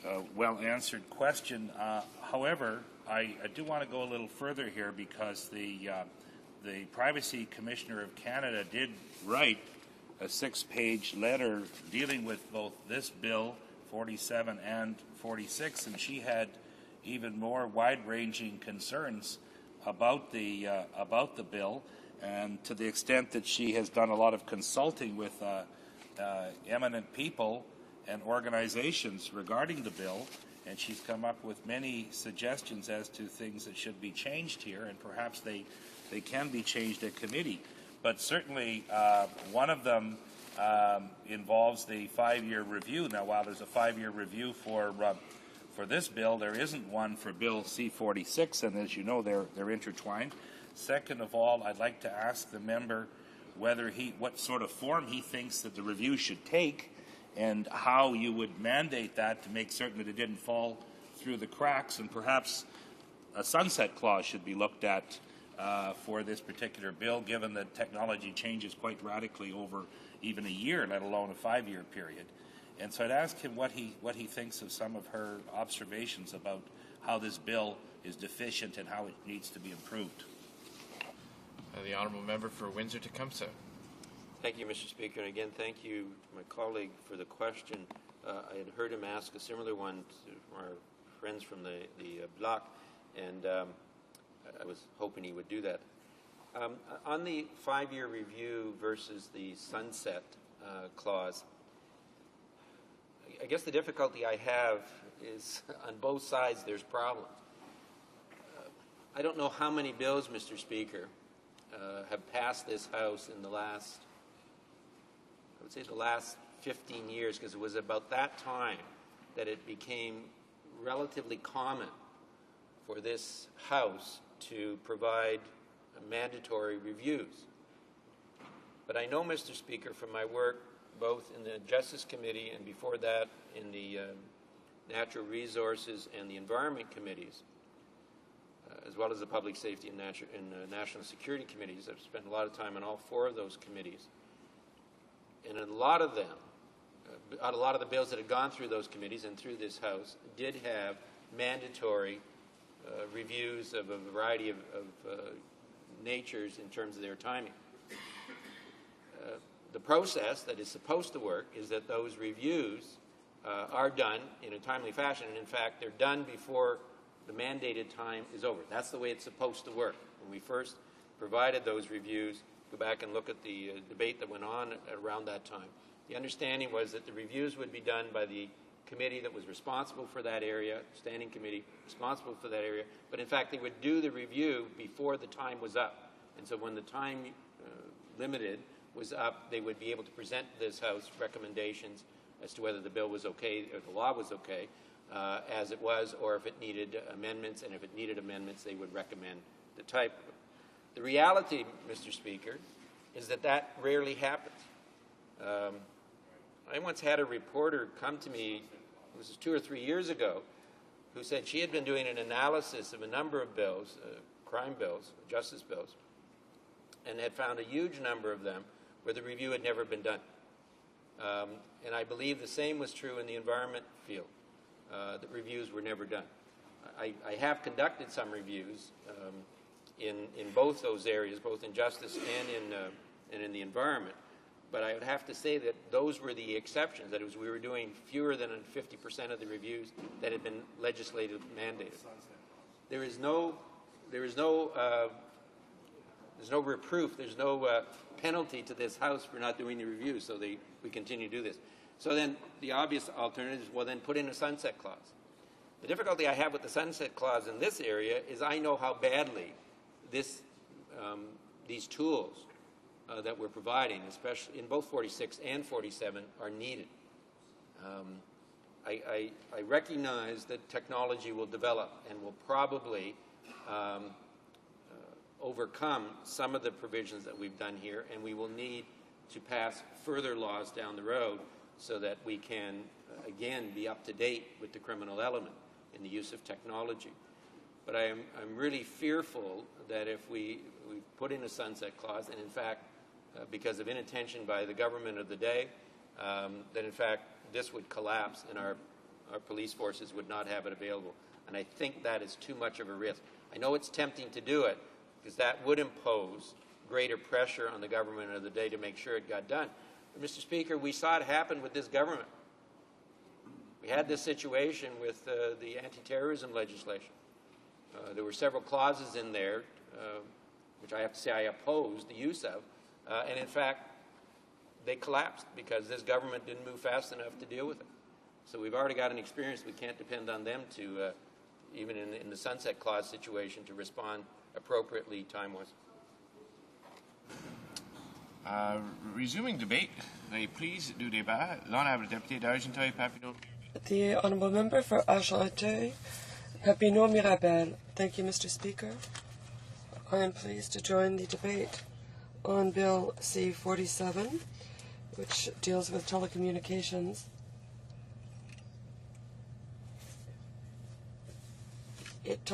a well-answered question. However, I do want to go a little further here because the Privacy Commissioner of Canada did write a 6-page letter dealing with both this bill, 47 and 46, and she had even more wide-ranging concerns about the bill, and to the extent that she has done a lot of consulting with eminent people and organizations regarding the bill, and she's come up with many suggestions as to things that should be changed here, and perhaps they can be changed at committee. But certainly one of them involves the 5-year review. Now, while there's a 5-year review for this bill, there isn't one for Bill C-46, and as you know, they're intertwined. Second of all, I'd like to ask the member what sort of form he thinks that the review should take, and how you would mandate that to make certain that it didn't fall through the cracks, and perhaps a sunset clause should be looked at for this particular bill, given that technology changes quite radically over even a year, let alone a 5-year period. And so I'd ask him what he thinks of some of her observations about how this bill is deficient and how it needs to be improved. The Honourable Member for Windsor-Tecumseh. Thank you, Mr. Speaker, and again, thank you, my colleague, for the question. I had heard him ask a similar one to our friends from the bloc, and I was hoping he would do that. On the 5-year review versus the sunset clause, I guess the difficulty I have is on both sides there's problems. I don't know how many bills, Mr. Speaker, have passed this House in the last, I would say the last 15 years, because it was about that time that it became relatively common for this House to provide mandatory reviews. But I know, Mr. Speaker, from my work both in the Justice Committee and before that in the Natural Resources and the Environment Committees, as well as the Public Safety and National Security Committees. I've spent a lot of time on all four of those committees. And a lot of them, a lot of the bills that had gone through those committees and through this House did have mandatory reviews of a variety of natures in terms of their timing. The process that is supposed to work is that those reviews are done in a timely fashion, and in fact they're done before the mandated time is over. That's the way it's supposed to work. When we first provided those reviews, go back and look at the debate that went on around that time. The understanding was that the reviews would be done by the committee that was responsible for that area, standing committee responsible for that area, but in fact they would do the review before the time was up. And so when the time limited was up, they would be able to present this House recommendations as to whether the bill was okay or the law was okay as it was, or if it needed amendments, and if it needed amendments they would recommend the type of them. The reality, Mr. Speaker, is that that rarely happens. I once had a reporter come to me, this was 2 or 3 years ago, who said she had been doing an analysis of a number of bills, crime bills, justice bills, and had found a huge number of them where the review had never been done. And I believe the same was true in the environment field, that reviews were never done. I have conducted some reviews in both those areas, both in justice and in the environment, but I would have to say that those were the exceptions. That is, we were doing fewer than 50% of the reviews that had been legislatively mandated. There's no reproof, there's no penalty to this House for not doing the reviews, so we continue to do this. So then the obvious alternative is, well, then put in a sunset clause. The difficulty I have with the sunset clause in this area is I know how badly these tools that we're providing, especially in both 46 and 47, are needed. I recognize that technology will develop and will probably overcome some of the provisions that we've done here, and we will need to pass further laws down the road so that we can, again, be up to date with the criminal element in the use of technology. But I'm really fearful that if we put in a sunset clause, and in fact, because of inattention by the government of the day, that in fact this would collapse and our police forces would not have it available. And I think that is too much of a risk. I know it's tempting to do it, because that would impose greater pressure on the government of the day to make sure it got done. But, Mr. Speaker, we saw it happen with this government. We had this situation with the anti-terrorism legislation. There were several clauses in there, which I have to say I opposed the use of, and in fact, they collapsed because this government didn't move fast enough to deal with it. So we've already got an experience. We can't depend on them to, even in the sunset clause situation, to respond appropriately time-wise. Resuming debate, the prise du débat, l'honorable député d'Argenteuil-Papineau. The honourable member for Argenteuil-Papineau-Mirabel. Thank you, Mr. Speaker. I am pleased to join the debate on Bill C-47, which deals with telecommunications. It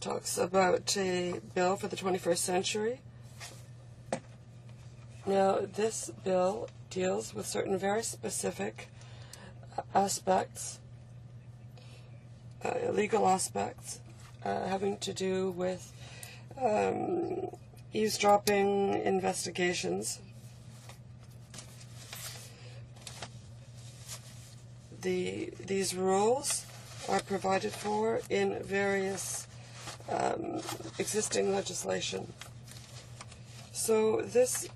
talks about a bill for the 21st century. Now, this bill deals with certain very specific aspects, legal aspects, having to do with eavesdropping investigations. These rules are provided for in various existing legislation. So this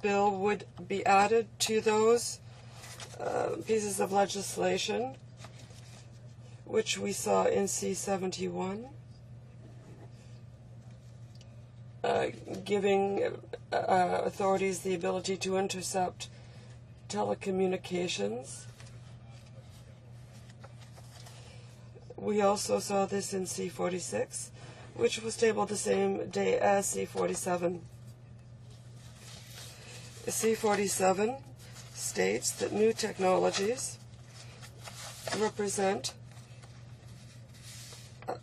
bill would be added to those pieces of legislation which we saw in C71, giving authorities the ability to intercept telecommunications. We also saw this in C46, which was tabled the same day as C47. C47 states that new technologies represent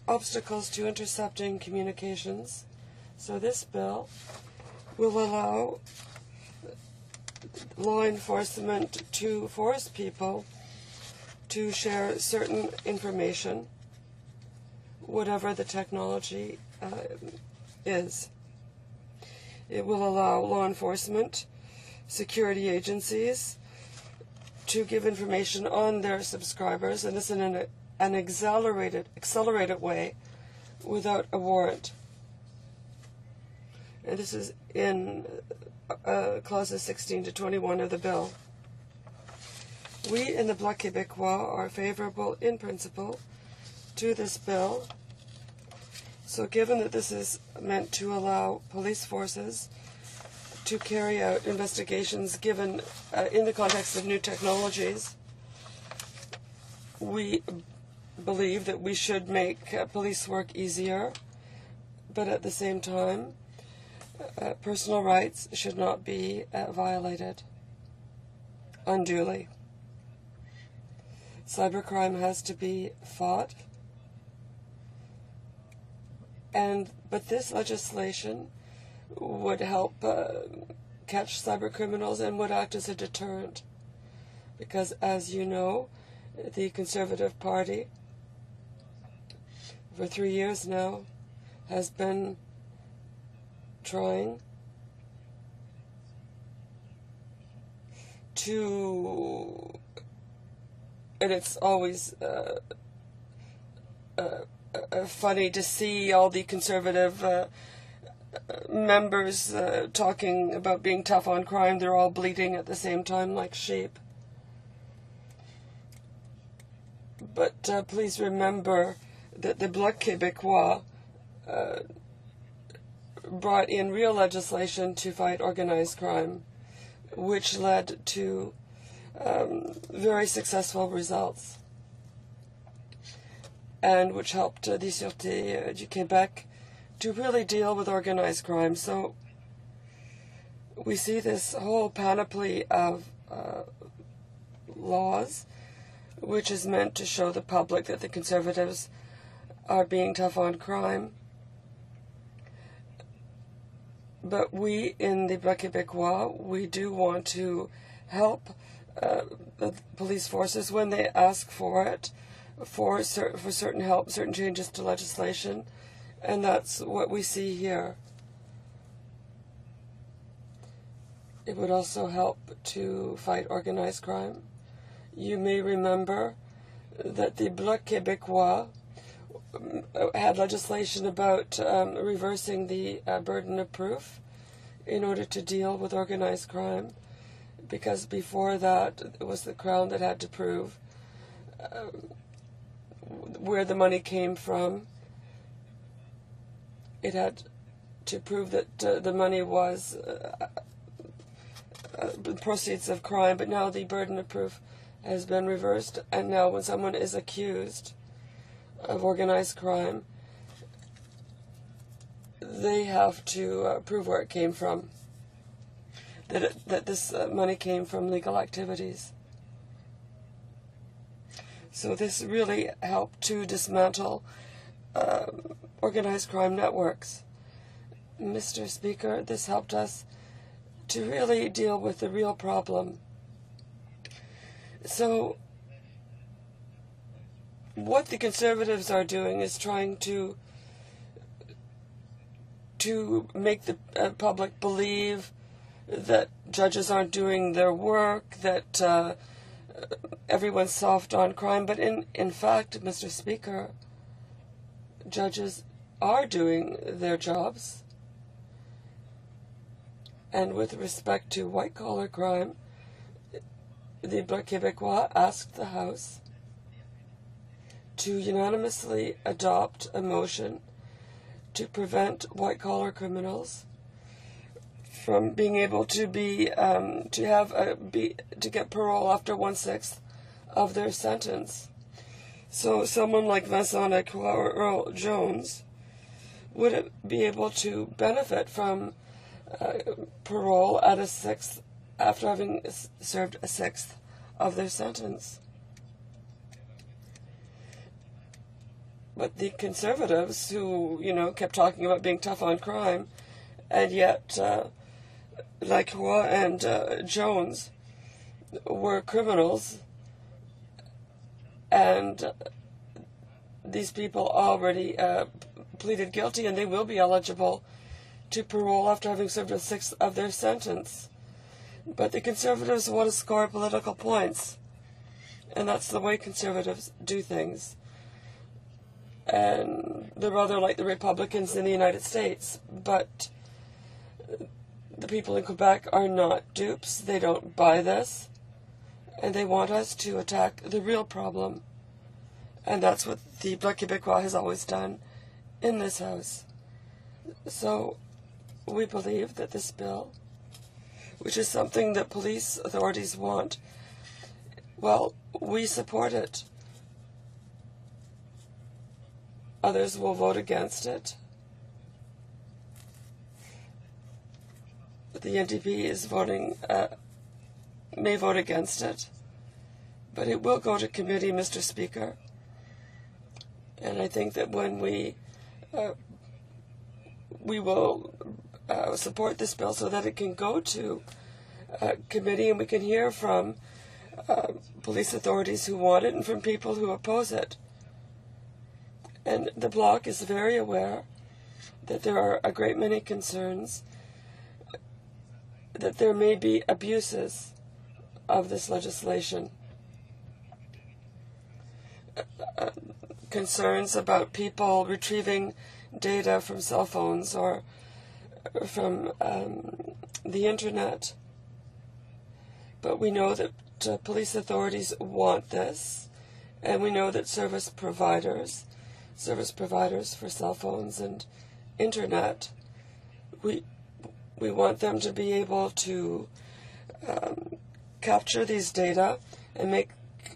obstacles to intercepting communications. So this bill will allow law enforcement to force people to share certain information, whatever the technology is. It will allow law enforcement, security agencies, to give information on their subscribers, and this in an accelerated way without a warrant. And this is in clauses 16 to 21 of the bill. We in the Bloc Québécois are favorable in principle to this bill. So given that this is meant to allow police forces to carry out investigations given in the context of new technologies, we believe that we should make police work easier, but at the same time, personal rights should not be violated unduly. Cybercrime has to be fought, but this legislation would help catch cybercriminals and would act as a deterrent, because as you know, the Conservative Party for 3 years now has been trying to, and it's always funny to see all the Conservative members talking about being tough on crime. They're all bleating at the same time like sheep. But please remember that the Bloc Québécois brought in real legislation to fight organized crime, which led to very successful results, and which helped the Sûreté du Québec to really deal with organized crime. So we see this whole panoply of laws, which is meant to show the public that the Conservatives are being tough on crime. But we in the Bloc Québécois, we do want to help the police forces when they ask for it, for certain help, certain changes to legislation, and that's what we see here. It would also help to fight organized crime. You may remember that the Bloc Québécois had legislation about reversing the burden of proof in order to deal with organized crime, because before that it was the Crown that had to prove where the money came from. It had to prove that the money was proceeds of crime, but now the burden of proof has been reversed, and now when someone is accused of organized crime, they have to prove where it came from, that this money came from legal activities. So this really helped to dismantle organized crime networks. Mr. Speaker, this helped us to really deal with the real problem. So what the Conservatives are doing is trying to make the public believe that judges aren't doing their work, that everyone's soft on crime. But in fact, Mr. Speaker, judges are doing their jobs. And with respect to white-collar crime, the Bloc Québécois asked the House to unanimously adopt a motion to prevent white-collar criminals from being able to get parole after 1/6 of their sentence. So someone like Vincent Lacroix or Earl Jones would be able to benefit from parole at a 6th after having served a 6th of their sentence. But the conservatives who, kept talking about being tough on crime, and yet Lacroix and Jones were criminals, and these people already pleaded guilty, and they will be eligible to parole after having served a 6th of their sentence. But the conservatives want to score political points, and that's the way conservatives do things. And they're rather like the Republicans in the United States, but the people in Quebec are not dupes. They don't buy this, and they want us to attack the real problem. And that's what the Bloc Québécois has always done in this House. So we believe that this bill, which is something that police authorities want, well, we support it. Others will vote against it. The NDP is may vote against it, but it will go to committee, Mr. Speaker. And I think that when we will support this bill so that it can go to committee and we can hear from police authorities who want it and from people who oppose it. And the Bloc is very aware that there are a great many concerns that there may be abuses of this legislation. Concerns about people retrieving data from cell phones or from the internet. But we know that police authorities want this, and we know that service providers for cell phones and internet, we want them to be able to capture these data and make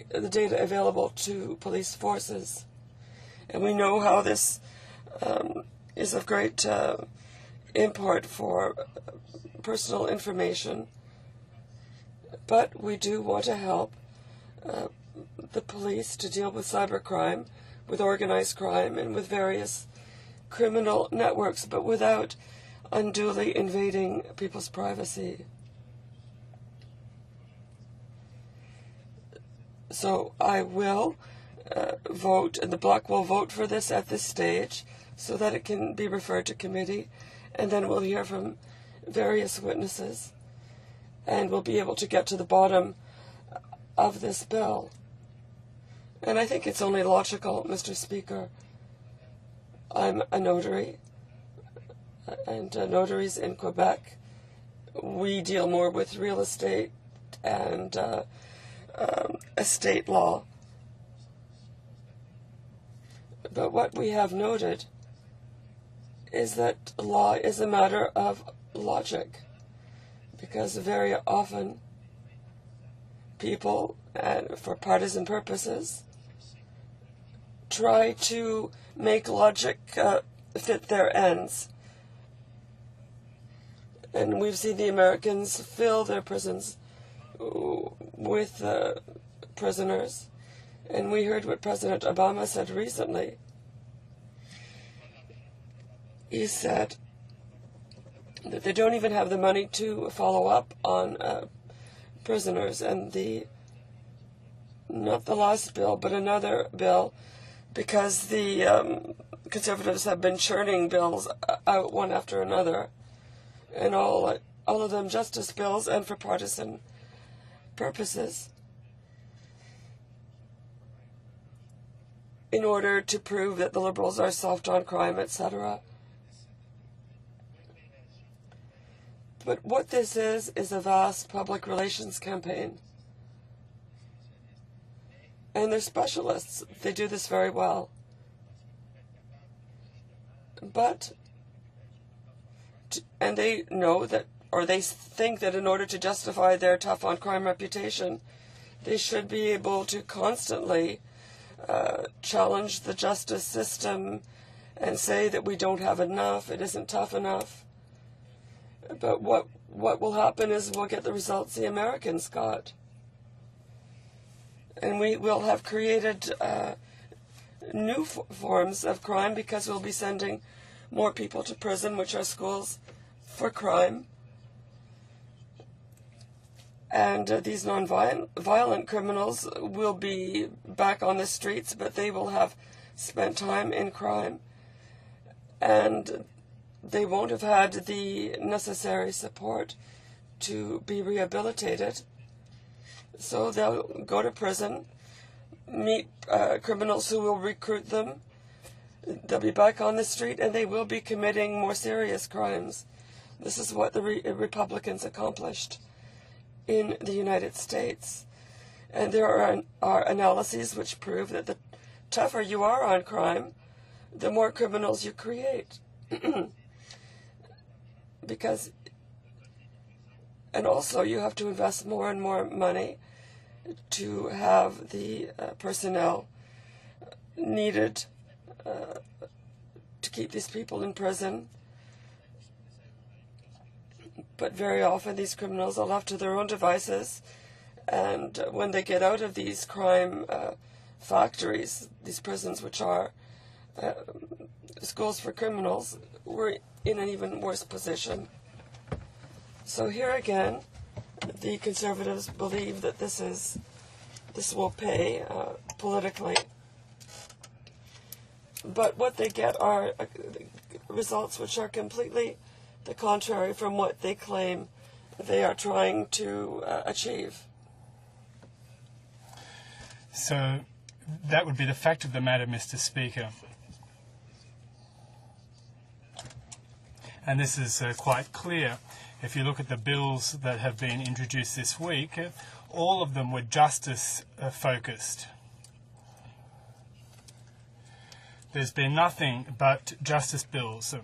the data available to police forces. And we know how this is of great import for personal information. But we do want to help the police to deal with cybercrime, with organized crime, and with various criminal networks, but without unduly invading people's privacy. So I will vote, and the Bloc will vote for this at this stage so that it can be referred to committee, and then we'll hear from various witnesses, and we'll be able to get to the bottom of this bill. And I think it's only logical, Mr. Speaker. I'm a notary, and notaries in Quebec, we deal more with real estate and estate law. But what we have noted is that law is a matter of logic, because very often people, and for partisan purposes, try to make logic fit their ends. And we've seen the Americans fill their prisons with prisoners. And we heard what President Obama said recently. He said that they don't even have the money to follow up on prisoners. And not the last bill, but another bill, because the Conservatives have been churning bills out one after another, and all of them justice bills and for partisan purposes, in order to prove that the Liberals are soft on crime, etc. But what this is a vast public relations campaign. And they're specialists. They do this very well. And they know that, or they think that in order to justify their tough on crime reputation, they should be able to constantly challenge the justice system and say that we don't have enough, it isn't tough enough. But what will happen is we'll get the results the Americans got. And we will have created new forms of crime because we'll be sending more people to prison, which are schools for crime. And these non-violent criminals will be back on the streets, but they will have spent time in crime. And they won't have had the necessary support to be rehabilitated. So they'll go to prison, meet criminals who will recruit them. They'll be back on the street, and they will be committing more serious crimes. This is what the Republicans accomplished in the United States. And there are analyses which prove that the tougher you are on crime, the more criminals you create. And also you have to invest more and more money to have the personnel needed to keep these people in prison. But very often these criminals are left to their own devices, and when they get out of these crime factories, these prisons which are schools for criminals, we're in an even worse position. So here again, the Conservatives believe that this will pay politically. But what they get are results which are completely the contrary from what they claim they are trying to achieve. So that would be the fact of the matter, Mr. Speaker. And this is quite clear. If you look at the bills that have been introduced this week, all of them were justice-focused. There's been nothing but justice bills.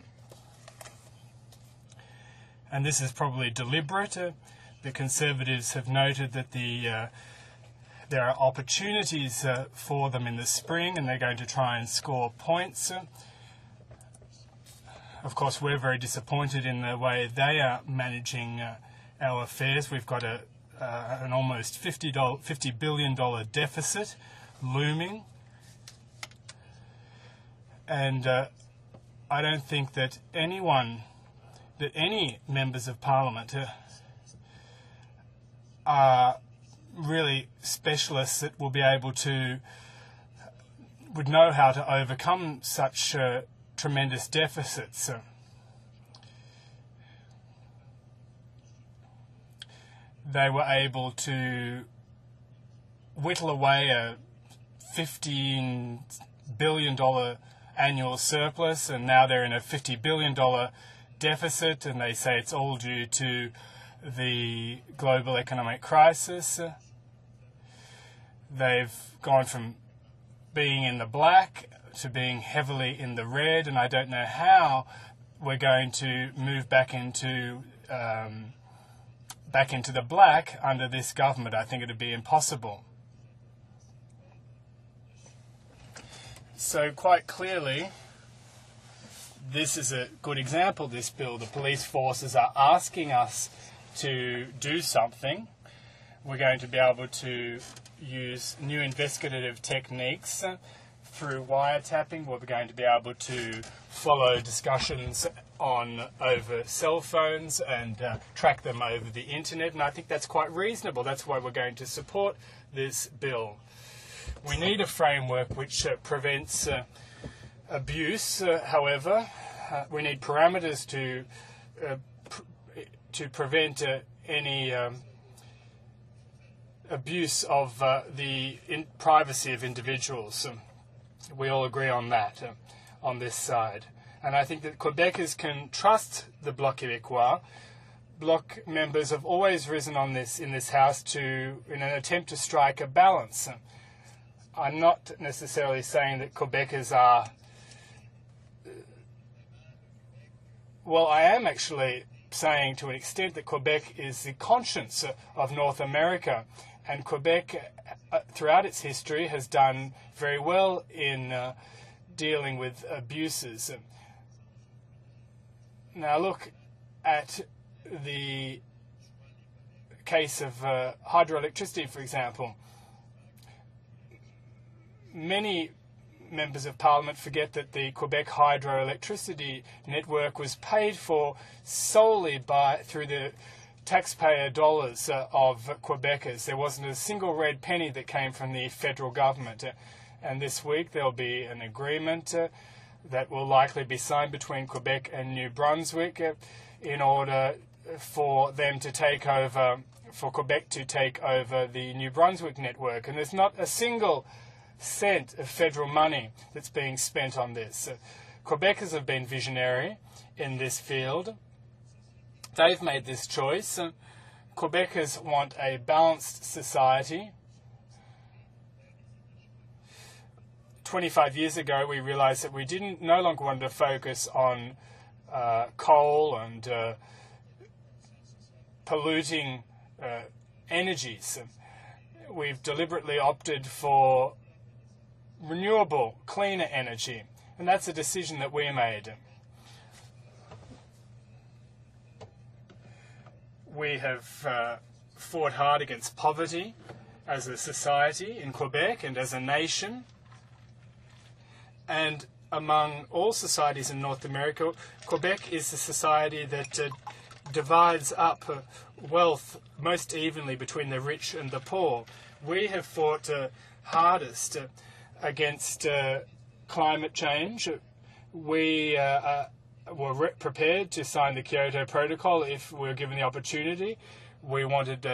And this is probably deliberate. The Conservatives have noted that there are opportunities for them in the spring, and they're going to try and score points. Of course, we're very disappointed in the way they are managing our affairs. We've got an almost $50 billion deficit looming. And I don't think that any members of Parliament are really specialists that will be able would know how to overcome such tremendous deficits. They were able to whittle away a $15 billion annual surplus, and now they're in a $50 billion deficit, and they say it's all due to the global economic crisis. They've gone from being in the black to being heavily in the red, and I don't know how we're going to move back into the black under this government. I think it would be impossible. So quite clearly, this is a good example, this bill. The police forces are asking us to do something. We're going to be able to use new investigative techniques through wiretapping. We're going to be able to follow discussions over cell phones and track them over the internet, and I think that's quite reasonable. That's why we're going to support this bill. We need a framework which prevents abuse, however. We need parameters to prevent any abuse of the privacy of individuals. We all agree on that on this side. And I think that Quebecers can trust the Bloc Québécois. Bloc members have always risen on this in this House in an attempt to strike a balance. I'm not necessarily saying that Quebecers are... Well, I am actually saying to an extent that Quebec is the conscience of North America, and Quebec, throughout its history, has done very well in dealing with abuses. Now look at the case of hydroelectricity, for example. Many members of Parliament forget that the Quebec hydroelectricity network was paid for solely through the taxpayer dollars of Quebecers. There wasn't a single red penny that came from the federal government. And this week there'll be an agreement that will likely be signed between Quebec and New Brunswick in order for them to take over, for Quebec to take over the New Brunswick network. And there's not a single cent of federal money that's being spent on this. Quebecers have been visionary in this field. They've made this choice. Quebecers want a balanced society. 25 years ago, we realized that we no longer wanted to focus on coal and polluting energies. We've deliberately opted for renewable, cleaner energy, and that's a decision that we made. We have fought hard against poverty as a society in Quebec and as a nation. And among all societies in North America, Quebec is the society that divides up wealth most evenly between the rich and the poor. We have fought hardest against climate change. We were prepared to sign the Kyoto Protocol if we were given the opportunity. We wanted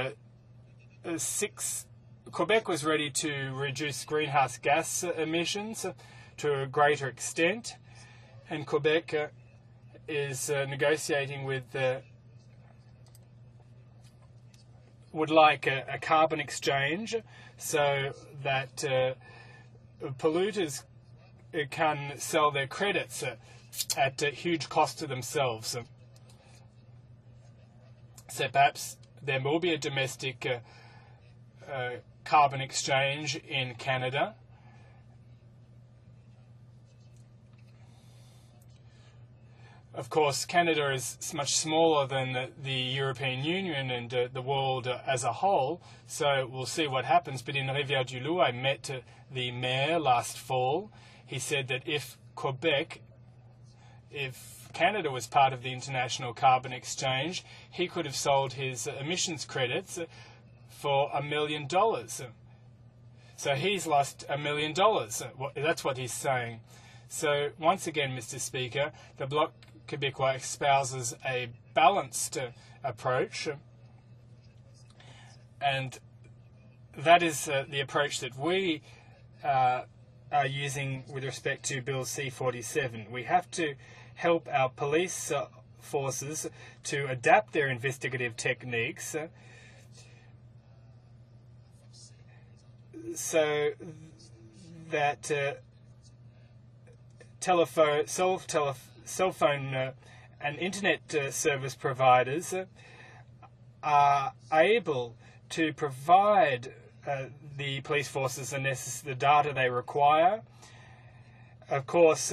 Quebec was ready to reduce greenhouse gas emissions to a greater extent, and Quebec is negotiating with would like a carbon exchange so that polluters can sell their credits at a huge cost to themselves. So perhaps there will be a domestic carbon exchange in Canada. Of course, Canada is much smaller than the European Union and the world as a whole, so we'll see what happens. But in Rivière-du-Loup, I met the mayor last fall. He said that if Canada was part of the international carbon exchange, he could have sold his emissions credits for $1 million. So he's lost $1 million. That's what he's saying. So once again, Mr. Speaker, the Bloc Québécois espouses a balanced approach, and that is the approach that we are using with respect to Bill C-47. We have to help our police forces to adapt their investigative techniques so that cell phone and internet service providers are able to provide the police forces the data they require. Of course,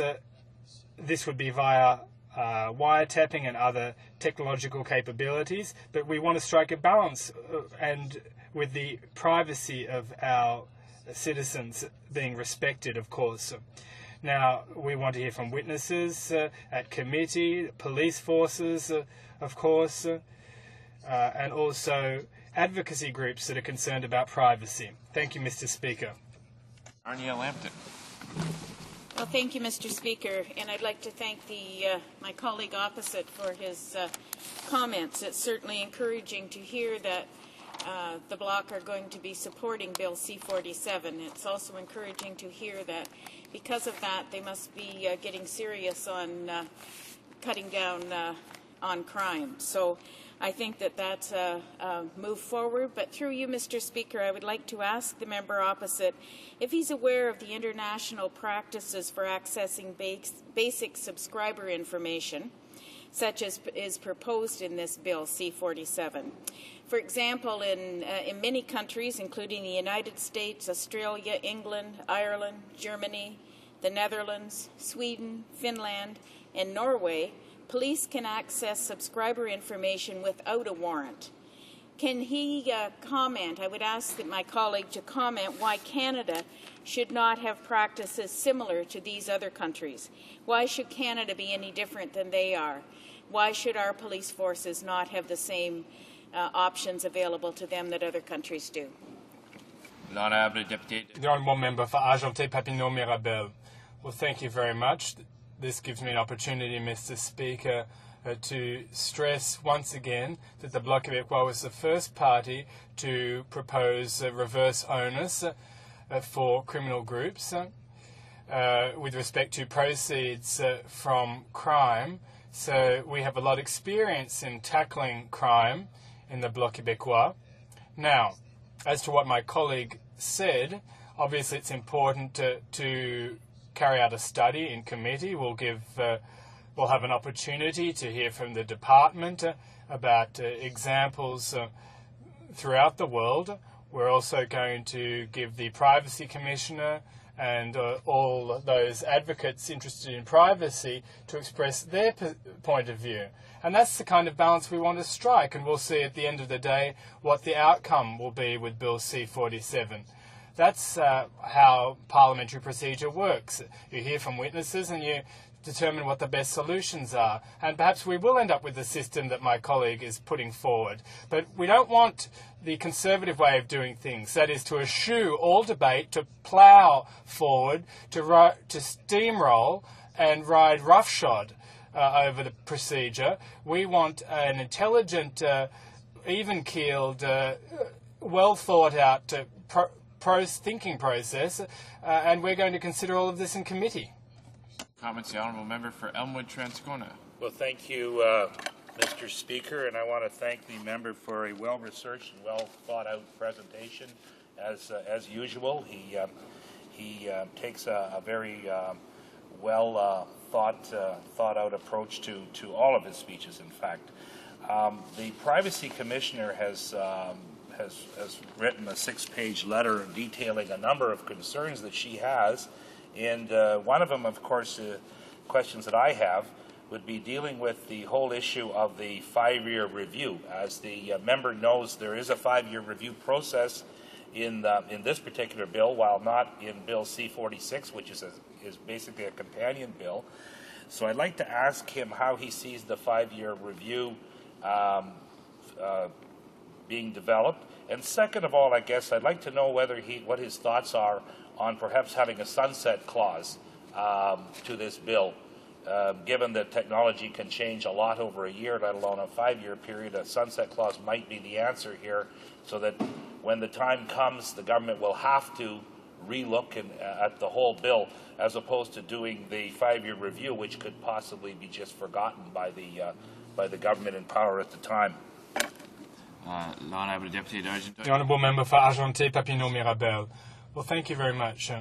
this would be via wiretapping and other technological capabilities, but we want to strike a balance and with the privacy of our citizens being respected, of course. Now, we want to hear from witnesses at committee, police forces, of course, and also advocacy groups that are concerned about privacy. Thank you, Mr. Speaker. Arnia Lampton. Well, thank you, Mr. Speaker, and I'd like to thank my colleague opposite for his comments. It's certainly encouraging to hear that the Bloc are going to be supporting Bill C-47. It's also encouraging to hear that because of that, they must be getting serious on cutting down on crime. So I think that that's a move forward. But through you, Mr. Speaker, I would like to ask the member opposite if he's aware of the international practices for accessing basic subscriber information, such as is proposed in this bill, C-47. For example, in many countries, including the United States, Australia, England, Ireland, Germany, the Netherlands, Sweden, Finland, and Norway, police can access subscriber information without a warrant. Can he comment? I would ask my colleague to comment why Canada should not have practices similar to these other countries. Why should Canada be any different than they are? Why should our police forces not have the same options available to them that other countries do? The Honourable Member for Argenté-Papineau-Mirabel. Well, thank you very much. This gives me an opportunity, Mr. Speaker, to stress once again that the Bloc Québécois was the first party to propose reverse onus for criminal groups with respect to proceeds from crime. So we have a lot of experience in tackling crime in the Bloc Québécois. Now, as to what my colleague said, obviously it's important to carry out a study in committee. We'll have an opportunity to hear from the department about examples throughout the world. We're also going to give the Privacy Commissioner and all those advocates interested in privacy to express their point of view. And that's the kind of balance we want to strike, and we'll see at the end of the day what the outcome will be with Bill C-47. That's how parliamentary procedure works. You hear from witnesses and you determine what the best solutions are. And perhaps we will end up with the system that my colleague is putting forward. But we don't want the conservative way of doing things, that is to eschew all debate, to plough forward, to steamroll and ride roughshod over the procedure. We want an intelligent, even-keeled, well-thought-out thinking process, and we're going to consider all of this in committee. Comments, the Honourable Member for Elmwood-Transcona. Well, thank you, Mr. Speaker, and I want to thank the member for a well-researched and well-thought-out presentation. As usual, he takes a very thought-out approach to all of his speeches. In fact, the Privacy Commissioner has written a 6-page letter detailing a number of concerns that she has, and one of them, of course, questions that I have would be dealing with the whole issue of the 5-year review. As the member knows, there is a 5-year review process in this particular bill, while not in Bill C-46, which is basically a companion bill. So I'd like to ask him how he sees the 5-year review being developed. And second of all, I guess I'd like to know what his thoughts are on perhaps having a sunset clause to this bill. Given that technology can change a lot over a year, let alone a 5-year period, a sunset clause might be the answer here, so that when the time comes, the government will have to relook at the whole bill, as opposed to doing the 5-year review, which could possibly be just forgotten by the government in power at the time. The Honourable Member for Argenté-Papineau-Mirabel. Well, thank you very much.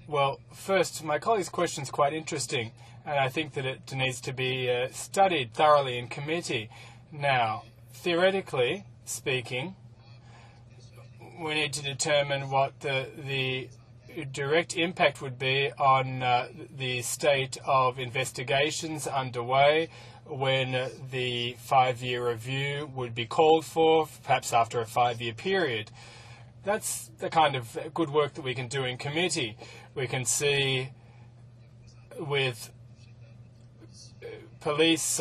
Well, first, my colleague's question is quite interesting, and I think that it needs to be studied thoroughly in committee. Now, theoretically speaking, we need to determine what the direct impact would be on the state of investigations underway when the 5-year review would be called for, perhaps after a 5-year period. That's the kind of good work that we can do in committee. We can see with police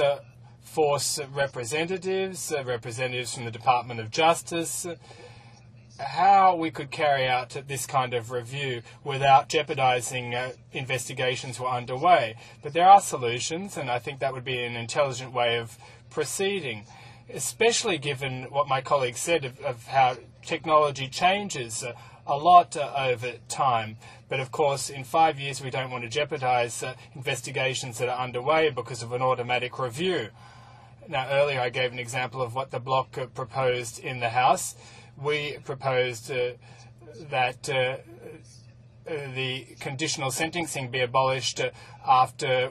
force representatives, representatives from the Department of Justice, how we could carry out this kind of review without jeopardizing investigations were underway. But there are solutions, and I think that would be an intelligent way of proceeding, especially given what my colleague said of how technology changes a lot over time. But of course, in 5 years, we don't want to jeopardize investigations that are underway because of an automatic review. Now, earlier I gave an example of what the Bloc proposed in the House. We proposed that the conditional sentencing be abolished after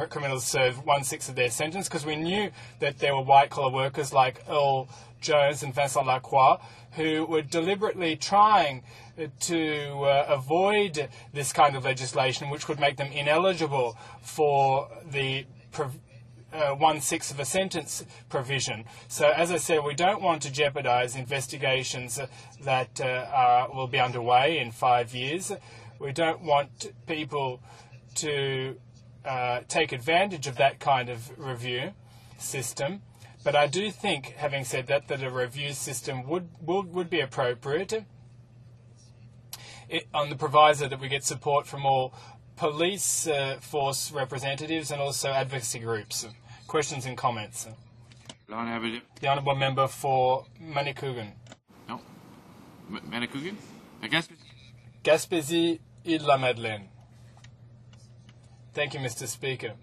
criminals serve 1/6 of their sentence, because we knew that there were white-collar workers like Earl Jones and Vincent Lacroix who were deliberately trying to avoid this kind of legislation, which would make them ineligible for the 1/6 of a sentence provision. So, as I said, we don't want to jeopardise investigations that will be underway in 5 years. We don't want people to take advantage of that kind of review system. But I do think, having said that, that a review system would be appropriate on the proviso that we get support from all police force representatives and also advocacy groups. Questions and comments? The Honourable Member for Manicouagan. No. Manicouagan? Gaspésie-Île-la-Madeleine. Thank you, Mr. Speaker.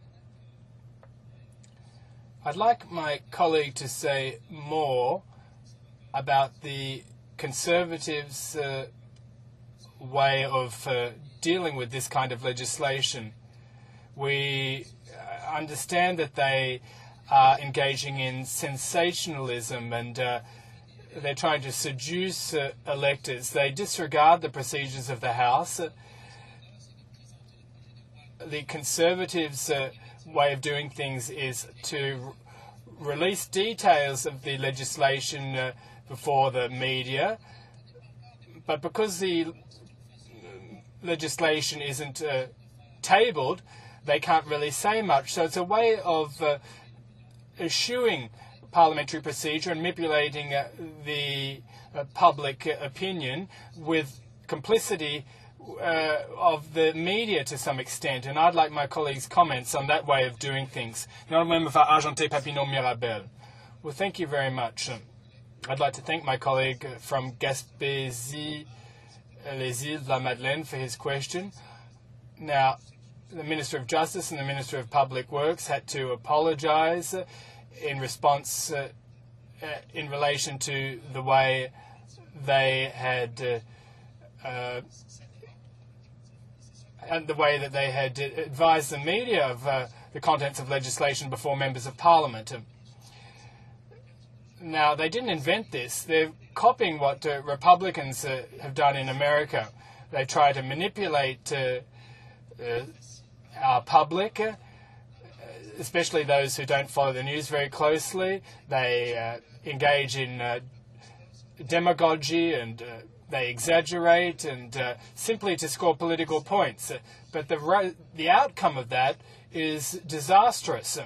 I'd like my colleague to say more about the Conservatives' way of dealing with this kind of legislation. We understand that they are engaging in sensationalism and they're trying to seduce electors. They disregard the procedures of the House. The Conservatives' way of doing things is to release details of the legislation before the media, but because the legislation isn't tabled, they can't really say much. So it's a way of eschewing parliamentary procedure and manipulating the public opinion with complicity of the media to some extent. And I'd like my colleagues' comments on that way of doing things. Now, Member for Argenté-Papineau-Mirabel. Well, thank you very much. I'd like to thank my colleague from Gaspésie-les-Îles-de-la-Madeleine for his question. Now, the Minister of Justice and the Minister of Public Works had to apologise in response in relation to the way they had and the way that they had advised the media of the contents of legislation before members of Parliament. Now, they didn't invent this. They're copying what Republicans have done in America. They try to manipulate our public, especially those who don't follow the news very closely. They engage in demagogy and they exaggerate and simply to score political points. But the outcome of that is disastrous.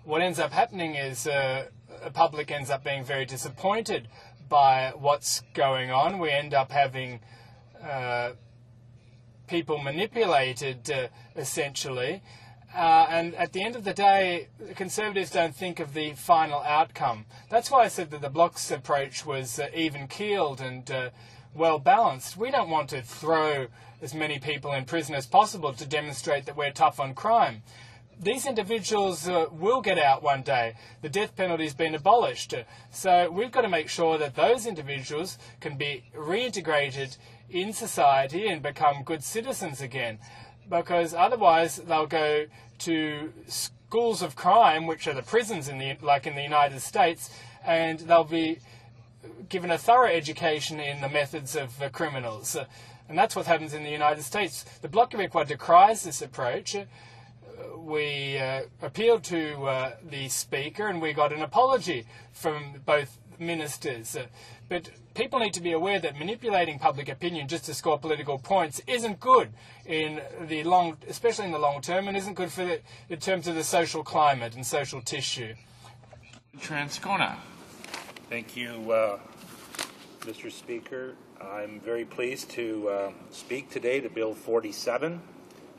What ends up happening is the public ends up being very disappointed by what's going on. We end up having people manipulated, essentially. And at the end of the day, the Conservatives don't think of the final outcome. That's why I said that the Bloc's approach was even-keeled and well-balanced. We don't want to throw as many people in prison as possible to demonstrate that we're tough on crime. These individuals will get out one day. The death penalty has been abolished. So we've got to make sure that those individuals can be reintegrated in society and become good citizens again. Because otherwise they'll go to schools of crime, which are the prisons like in the United States, and they'll be given a thorough education in the methods of criminals. And that's what happens in the United States. The Bloc Québécois decries this approach. We appealed to the Speaker and we got an apology from both ministers. But people need to be aware that manipulating public opinion just to score political points isn't good especially in the long term, and isn't good in terms of the social climate and social tissue. Transcona. Thank you, Mr. Speaker. I'm very pleased to speak today to Bill 47.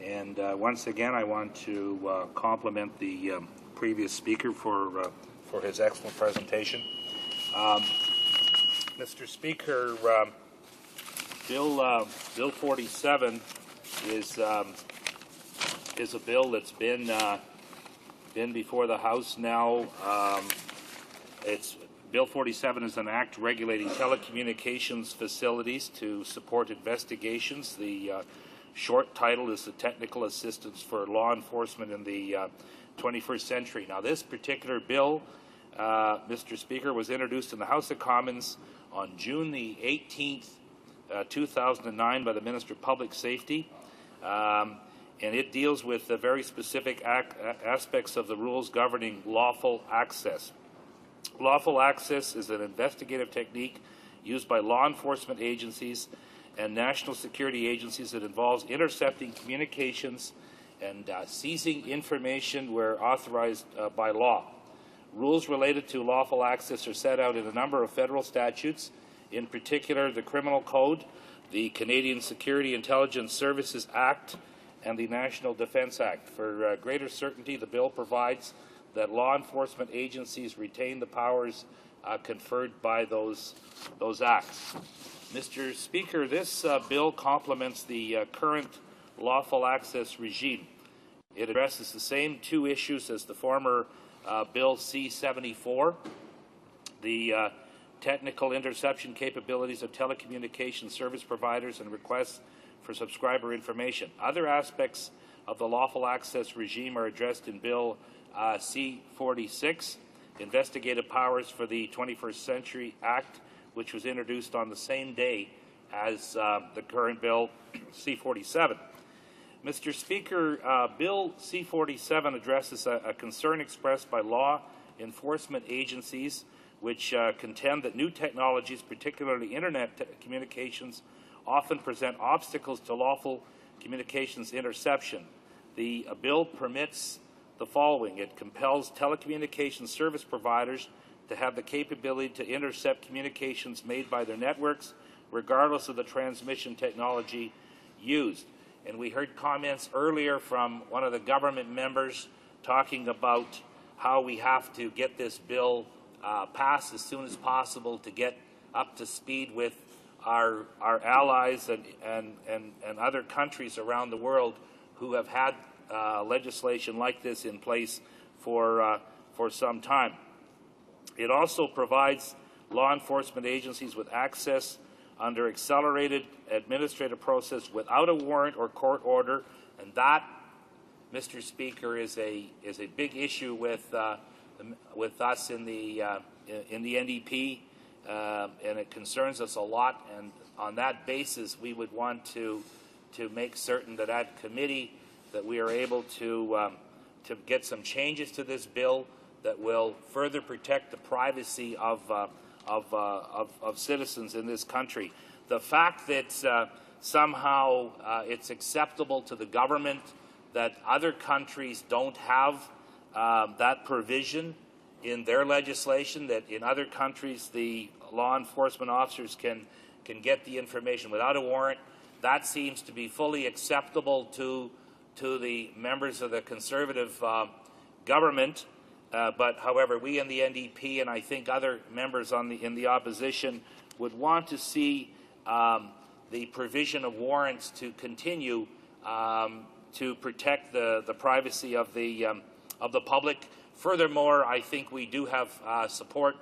And once again, I want to compliment the previous speaker for his excellent presentation. Mr. Speaker, Bill 47 is a bill that's been been before the House now. It's Bill 47 is an act regulating telecommunications facilities to support investigations. The short title is the Technical Assistance for Law Enforcement in the 21st Century. Now, this particular bill, Mr. Speaker, was introduced in the House of Commons on June the 18th, 2009 by the Minister of Public Safety. And it deals with the very specific aspects of the rules governing lawful access. Lawful access is an investigative technique used by law enforcement agencies and national security agencies that involves intercepting communications and seizing information where authorized by law. Rules related to lawful access are set out in a number of federal statutes, in particular the Criminal Code, the Canadian Security Intelligence Services Act, and the National Defence Act. For greater certainty, the bill provides that law enforcement agencies retain the powers conferred by those acts. Mr. Speaker, this bill complements the current lawful access regime. It addresses the same two issues as the former Bill C-74, the technical interception capabilities of telecommunications service providers and requests for subscriber information. Other aspects of the lawful access regime are addressed in Bill C-46, Investigative Powers for the 21st Century Act, which was introduced on the same day as the current Bill C-47. Mr. Speaker, Bill C-47 addresses a concern expressed by law enforcement agencies which contend that new technologies, particularly Internet communications, often present obstacles to lawful communications interception. The bill permits the following. It compels telecommunications service providers to have the capability to intercept communications made by their networks, regardless of the transmission technology used. And we heard comments earlier from one of the government members talking about how we have to get this bill passed as soon as possible to get up to speed with our allies and other countries around the world who have had legislation like this in place for some time. It also provides law enforcement agencies with access under accelerated administrative process without a warrant or court order, and that, Mr. Speaker, is a big issue with us in the NDP, and it concerns us a lot. And on that basis, we would want to make certain that at committee that we are able to get some changes to this bill that will further protect the privacy of citizens in this country. The fact that somehow it's acceptable to the government that other countries don't have that provision in their legislation, that in other countries the law enforcement officers can get the information without a warrant, that seems to be fully acceptable to the members of the Conservative government. But, however, we in the NDP and I think other members in the opposition would want to see the provision of warrants to continue to protect the privacy of the public. Furthermore, I think we do have support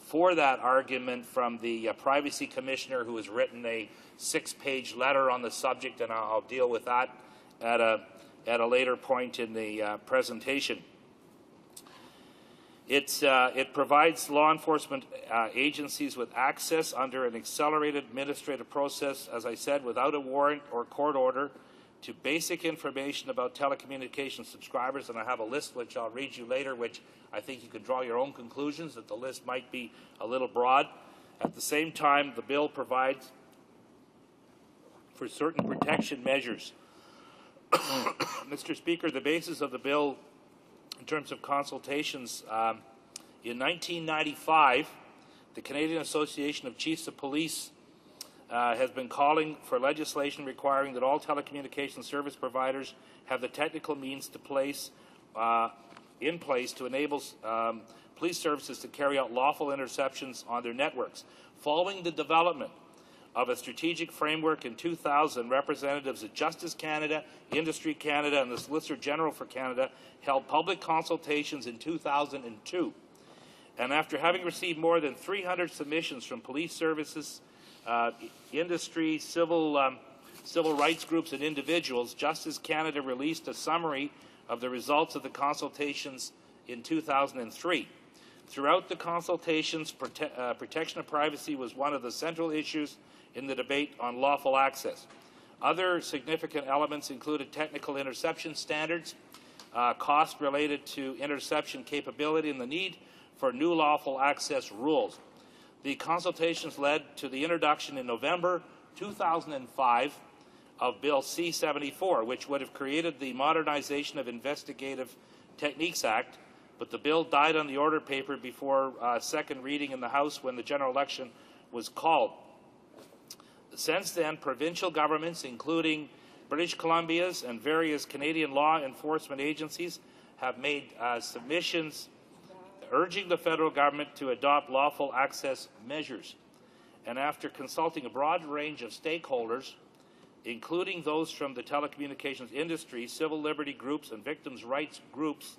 for that argument from the Privacy Commissioner, who has written a 6-page letter on the subject, and I'll deal with that at a later point in the presentation. It provides law enforcement agencies with access under an accelerated administrative process, as I said, without a warrant or court order, to basic information about telecommunications subscribers, and I have a list which I'll read you later, which I think you can draw your own conclusions that the list might be a little broad. At the same time, the bill provides for certain protection measures. Mr. Speaker, the basis of the bill in terms of consultations, in 1995, the Canadian Association of Chiefs of Police has been calling for legislation requiring that all telecommunications service providers have the technical means in place to enable police services to carry out lawful interceptions on their networks. Following the development of a strategic framework in 2000, representatives of Justice Canada, Industry Canada, and the Solicitor General for Canada held public consultations in 2002. And after having received more than 300 submissions from police services, industry, civil rights groups, and individuals, Justice Canada released a summary of the results of the consultations in 2003. Throughout the consultations, protection of privacy was one of the central issues in the debate on lawful access. Other significant elements included technical interception standards, cost related to interception capability, and the need for new lawful access rules. The consultations led to the introduction in November 2005 of Bill C-74, which would have created the Modernization of Investigative Techniques Act, but the bill died on the order paper before second reading in the House when the general election was called. Since then, provincial governments, including British Columbia's and various Canadian law enforcement agencies, have made submissions urging the federal government to adopt lawful access measures. And after consulting a broad range of stakeholders, including those from the telecommunications industry, civil liberty groups, and victims' rights groups,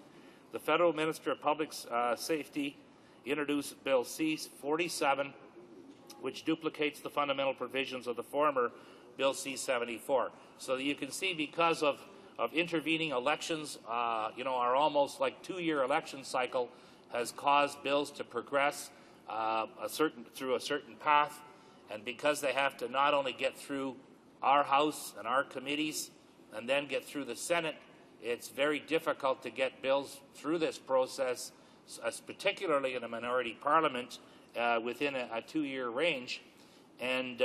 the Federal Minister of Public Safety introduced Bill C-47, which duplicates the fundamental provisions of the former Bill C-74. So that you can see, because of intervening elections, our almost like 2-year election cycle has caused bills to progress through a certain path, and because they have to not only get through our House and our committees and then get through the Senate, it's very difficult to get bills through this process, particularly in a minority parliament, within a 2-year range, and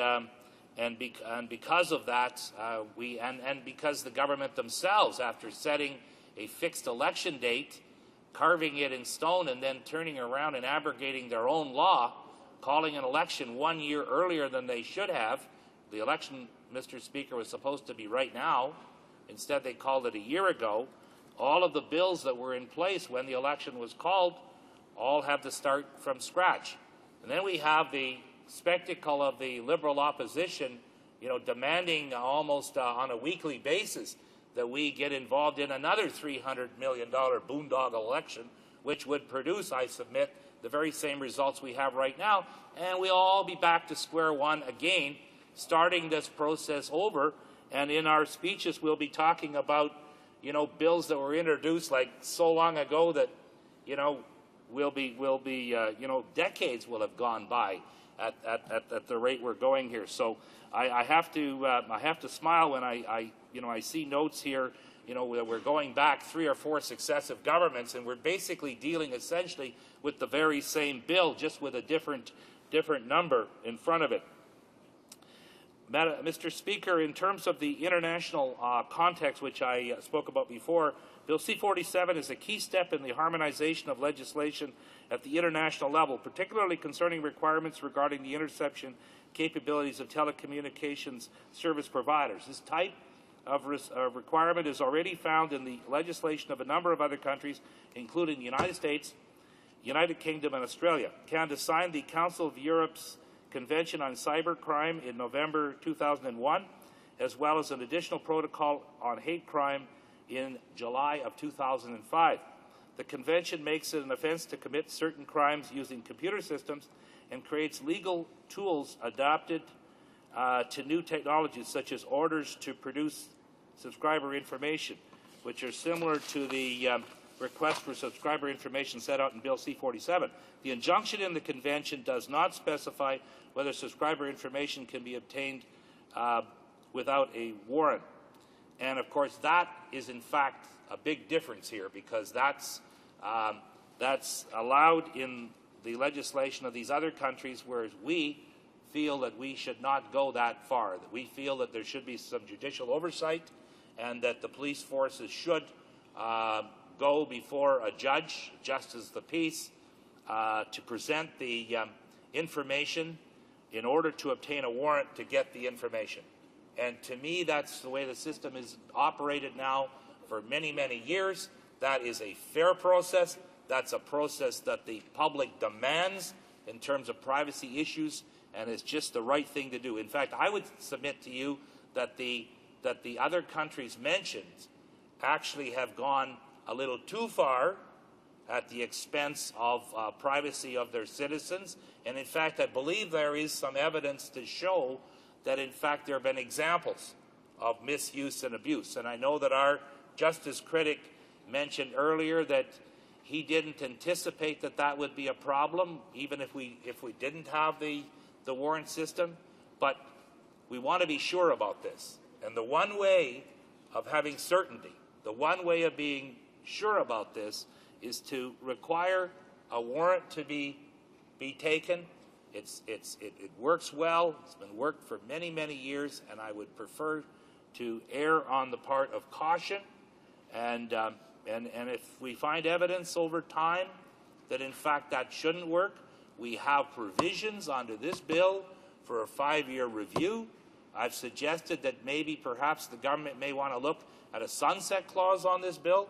because of that, and because the government themselves, after setting a fixed election date, carving it in stone, and then turning around and abrogating their own law, calling an election 1 year earlier than they should have. The election, Mr. Speaker, was supposed to be right now. Instead, they called it a year ago. All of the bills that were in place when the election was called all have to start from scratch. And then we have the spectacle of the Liberal opposition, demanding almost on a weekly basis that we get involved in another $300 million boondoggle election, which would produce, I submit, the very same results we have right now, and we'll all be back to square one again, starting this process over. And in our speeches, we'll be talking about, bills that were introduced like so long ago that, decades will have gone by at the rate we're going here. So I have to smile when I see notes here, that we're going back 3 or 4 successive governments, and we're basically dealing essentially with the very same bill, just with a different number in front of it. Mr. Speaker, in terms of the international context, which I spoke about before, Bill C-47 is a key step in the harmonization of legislation at the international level, particularly concerning requirements regarding the interception capabilities of telecommunications service providers. This type of requirement is already found in the legislation of a number of other countries, including the United States, United Kingdom, and Australia. Canada signed the Council of Europe's Convention on Cybercrime in November 2001, as well as an additional protocol on hate crime in July of 2005. The convention makes it an offense to commit certain crimes using computer systems and creates legal tools adapted to new technologies, such as orders to produce subscriber information, which are similar to the request for subscriber information set out in Bill C-47. The injunction in the convention does not specify whether subscriber information can be obtained without a warrant. And of course, that is in fact a big difference here, because that's allowed in the legislation of these other countries, whereas we feel that we should not go that far, that we feel that there should be some judicial oversight and that the police forces should go before a judge, justice of the peace, to present the information in order to obtain a warrant to get the information. And to me, that's the way the system is operated now for many, many years. That is a fair process. That's a process that the public demands in terms of privacy issues and it's just the right thing to do. In fact, I would submit to you that the other countries mentioned actually have gone a little too far at the expense of privacy of their citizens. And in fact, I believe there is some evidence to show that in fact there have been examples of misuse and abuse. And I know that our justice critic mentioned earlier that he didn't anticipate that that would be a problem, even if we didn't have the warrant system. But we want to be sure about this. And the one way of having certainty, the one way of being sure about this, is to require a warrant to be taken. It works well. It's been worked for many, many years, and I would prefer to err on the part of caution. And if we find evidence over time that in fact that shouldn't work, we have provisions under this bill for a 5-year review. I've suggested that maybe perhaps the government may want to look at a sunset clause on this bill.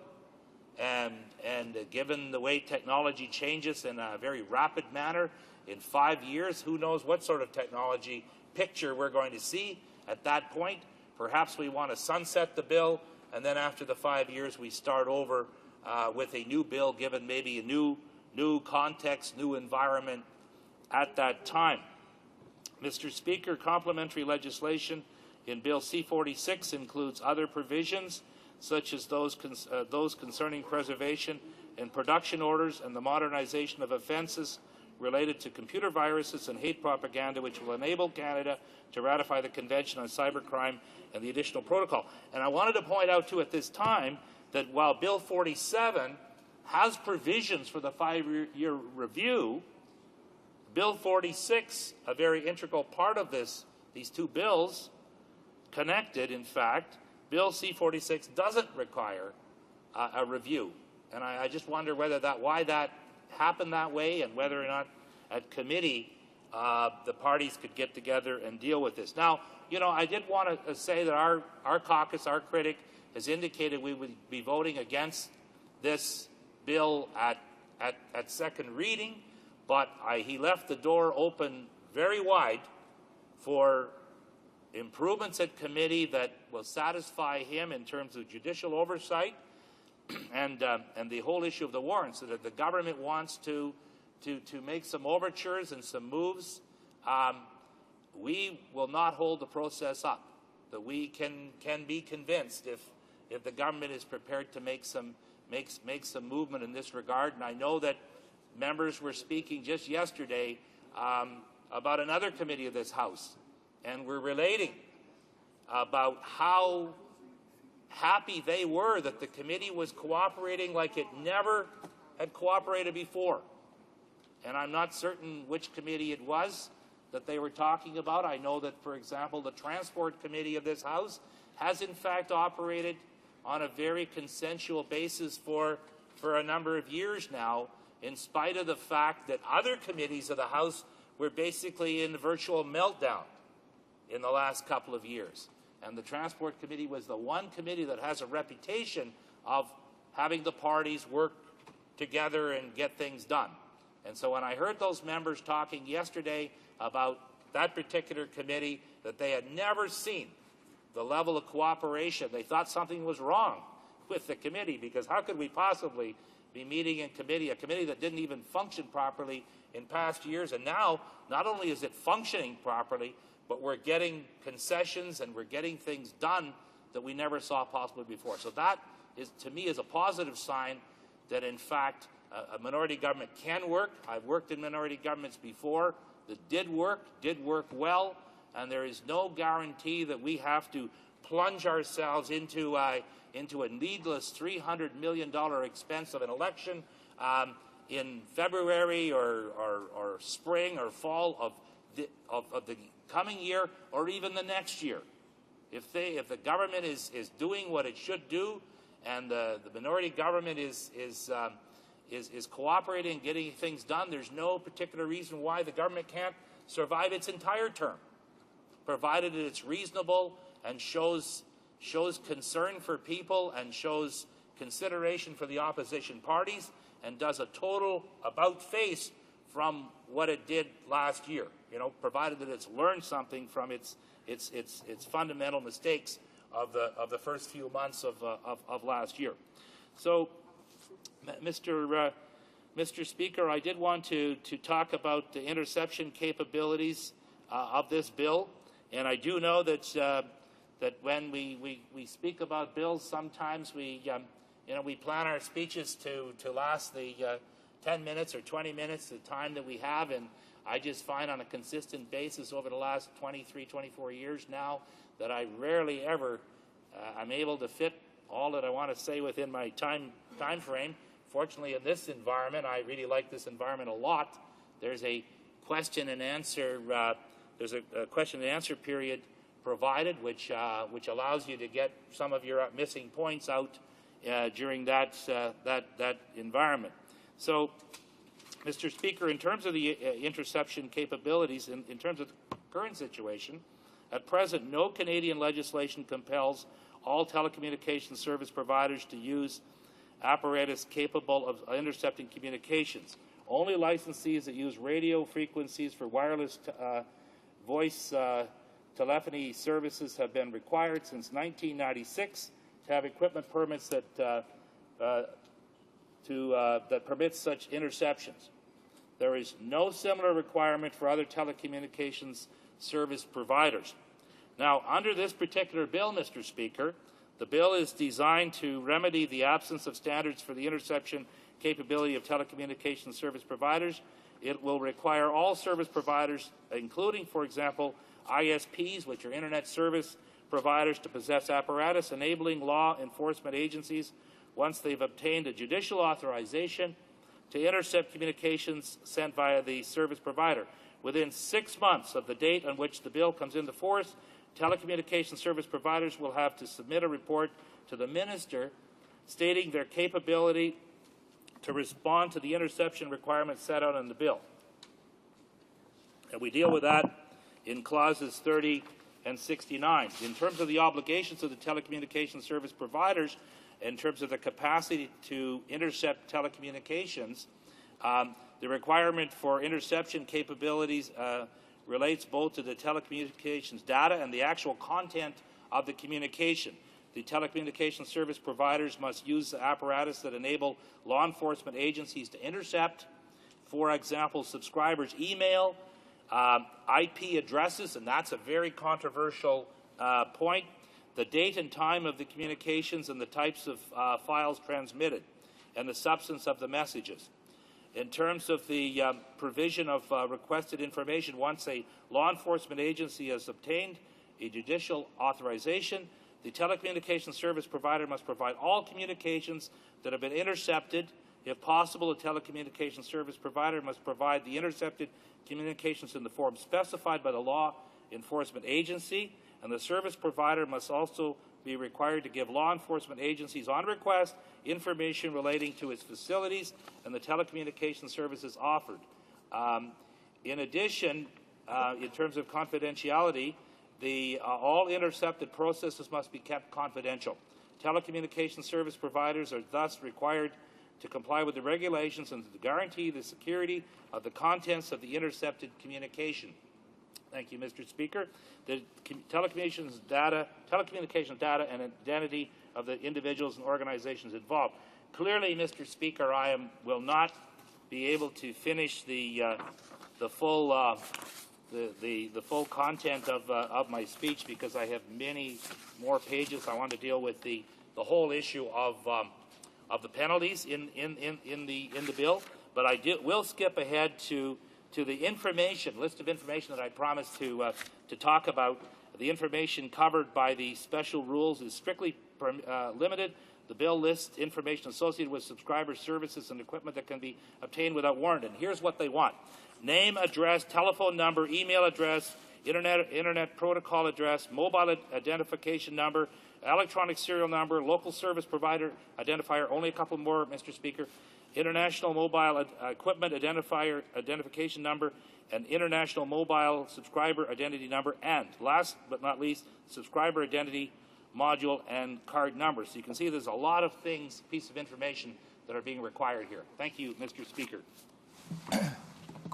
And given the way technology changes in a very rapid manner, in 5 years, who knows what sort of technology picture we're going to see at that point. Perhaps we want to sunset the bill, and then after the 5 years, we start over with a new bill, given maybe a new context, new environment at that time. Mr. Speaker, complementary legislation in Bill C-46 includes other provisions, such as those concerning preservation and production orders and the modernization of offences related to computer viruses and hate propaganda, which will enable Canada to ratify the Convention on Cybercrime and the additional protocol. And I wanted to point out, too, at this time, that while Bill 47 has provisions for the 5-year review, Bill 46, a very integral part of these two bills, connected, in fact, Bill C-46 doesn't require a review. And I just wonder why that happened that way, and whether or not at committee the parties could get together and deal with this. Now, I did want to say that our caucus, our critic, has indicated we would be voting against this bill at second reading, but he left the door open very wide for improvements at committee that will satisfy him in terms of judicial oversight and the whole issue of the warrants. So that if the government wants to make some overtures and some moves, we will not hold the process up. That we can be convinced if the government is prepared to make some movement in this regard. And I know that members were speaking just yesterday about another committee of this House, and were relating about how happy they were that the committee was cooperating like it never had cooperated before. And I'm not certain which committee it was that they were talking about. I know that, for example, the Transport Committee of this House has in fact operated on a very consensual basis for a number of years now, in spite of the fact that other committees of the House were basically in virtual meltdown in the last couple of years. And the Transport Committee was the one committee that has a reputation of having the parties work together and get things done. And so when I heard those members talking yesterday about that particular committee, that they had never seen the level of cooperation, they thought something was wrong with the committee, because how could we possibly be meeting in committee, a committee that didn't even function properly in past years, and now not only is it functioning properly, but we're getting concessions and we're getting things done that we never saw possible before. So that, to me, is a positive sign that, in fact, a minority government can work. I've worked in minority governments before that did work well, and there is no guarantee that we have to plunge ourselves into a needless $300 million expense of an election in February or spring or fall of the coming year, or even the next year. If the government is doing what it should do, and the minority government is cooperating and getting things done, there's no particular reason why the government can't survive its entire term, provided that it's reasonable and shows concern for people and shows consideration for the opposition parties and does a total about-face from what it did last year, provided that it's learned something from its fundamental mistakes of the first few months of last year. So, Mr. Speaker, I did want to talk about the interception capabilities of this bill, and I do know that when we speak about bills, sometimes we plan our speeches to last the 10 minutes or 20 minutes, the time that we have, and I just find on a consistent basis over the last 23, 24 years now that I rarely ever I'm able to fit all that I want to say within my time frame. Fortunately, in this environment, I really like this environment a lot. There's a question and answer. There's a question and answer period provided, which allows you to get some of your missing points out during that environment. So, Mr. Speaker, in terms of the interception capabilities, in terms of the current situation, at present, no Canadian legislation compels all telecommunications service providers to use apparatus capable of intercepting communications. Only licensees that use radio frequencies for wireless voice telephony services have been required since 1996 to have equipment permits that permits such interceptions. There is no similar requirement for other telecommunications service providers. Now, under this particular bill, Mr. Speaker, the bill is designed to remedy the absence of standards for the interception capability of telecommunications service providers. It will require all service providers, including, for example, ISPs, which are Internet service providers, to possess apparatus enabling law enforcement agencies, once they've obtained a judicial authorization, to intercept communications sent via the service provider. Within 6 months of the date on which the bill comes into force, telecommunications service providers will have to submit a report to the Minister stating their capability to respond to the interception requirements set out in the bill. And we deal with that in clauses 30 and 69. In terms of the obligations of the telecommunications service providers, in terms of the capacity to intercept telecommunications, the requirement for interception capabilities relates both to the telecommunications data and the actual content of the communication. The telecommunications service providers must use the apparatus that enable law enforcement agencies to intercept, for example, subscribers' email, IP addresses, and that's a very controversial point, the date and time of the communications and the types of files transmitted, and the substance of the messages. In terms of the provision of requested information, once a law enforcement agency has obtained a judicial authorization, the telecommunications service provider must provide all communications that have been intercepted. If possible, the telecommunications service provider must provide the intercepted communications in the form specified by the law enforcement agency, and the service provider must also be required to give law enforcement agencies on request information relating to its facilities and the telecommunications services offered. In addition, in terms of confidentiality, all intercepted processes must be kept confidential. Telecommunications service providers are thus required to comply with the regulations and to guarantee the security of the contents of the intercepted communication. Thank you, Mr. Speaker. The telecommunications data and identity of the individuals and organizations involved. Clearly, Mr. Speaker, will not be able to finish the full content of my speech because I have many more pages. I want to deal with the whole issue of the penalties in the bill, but I will skip ahead to the list of information that I promised to talk about. The information covered by the special rules is strictly limited. The bill lists information associated with subscriber services and equipment that can be obtained without warrant. And here's what they want: name, address, telephone number, email address, internet protocol address, mobile identification number, electronic serial number, local service provider identifier, only a couple more, Mr. Speaker, international mobile equipment identification number, and international mobile subscriber identity number, and last but not least, subscriber identity module and card number. So you can see there's a lot of pieces of information that are being required here. Thank you, Mr. Speaker.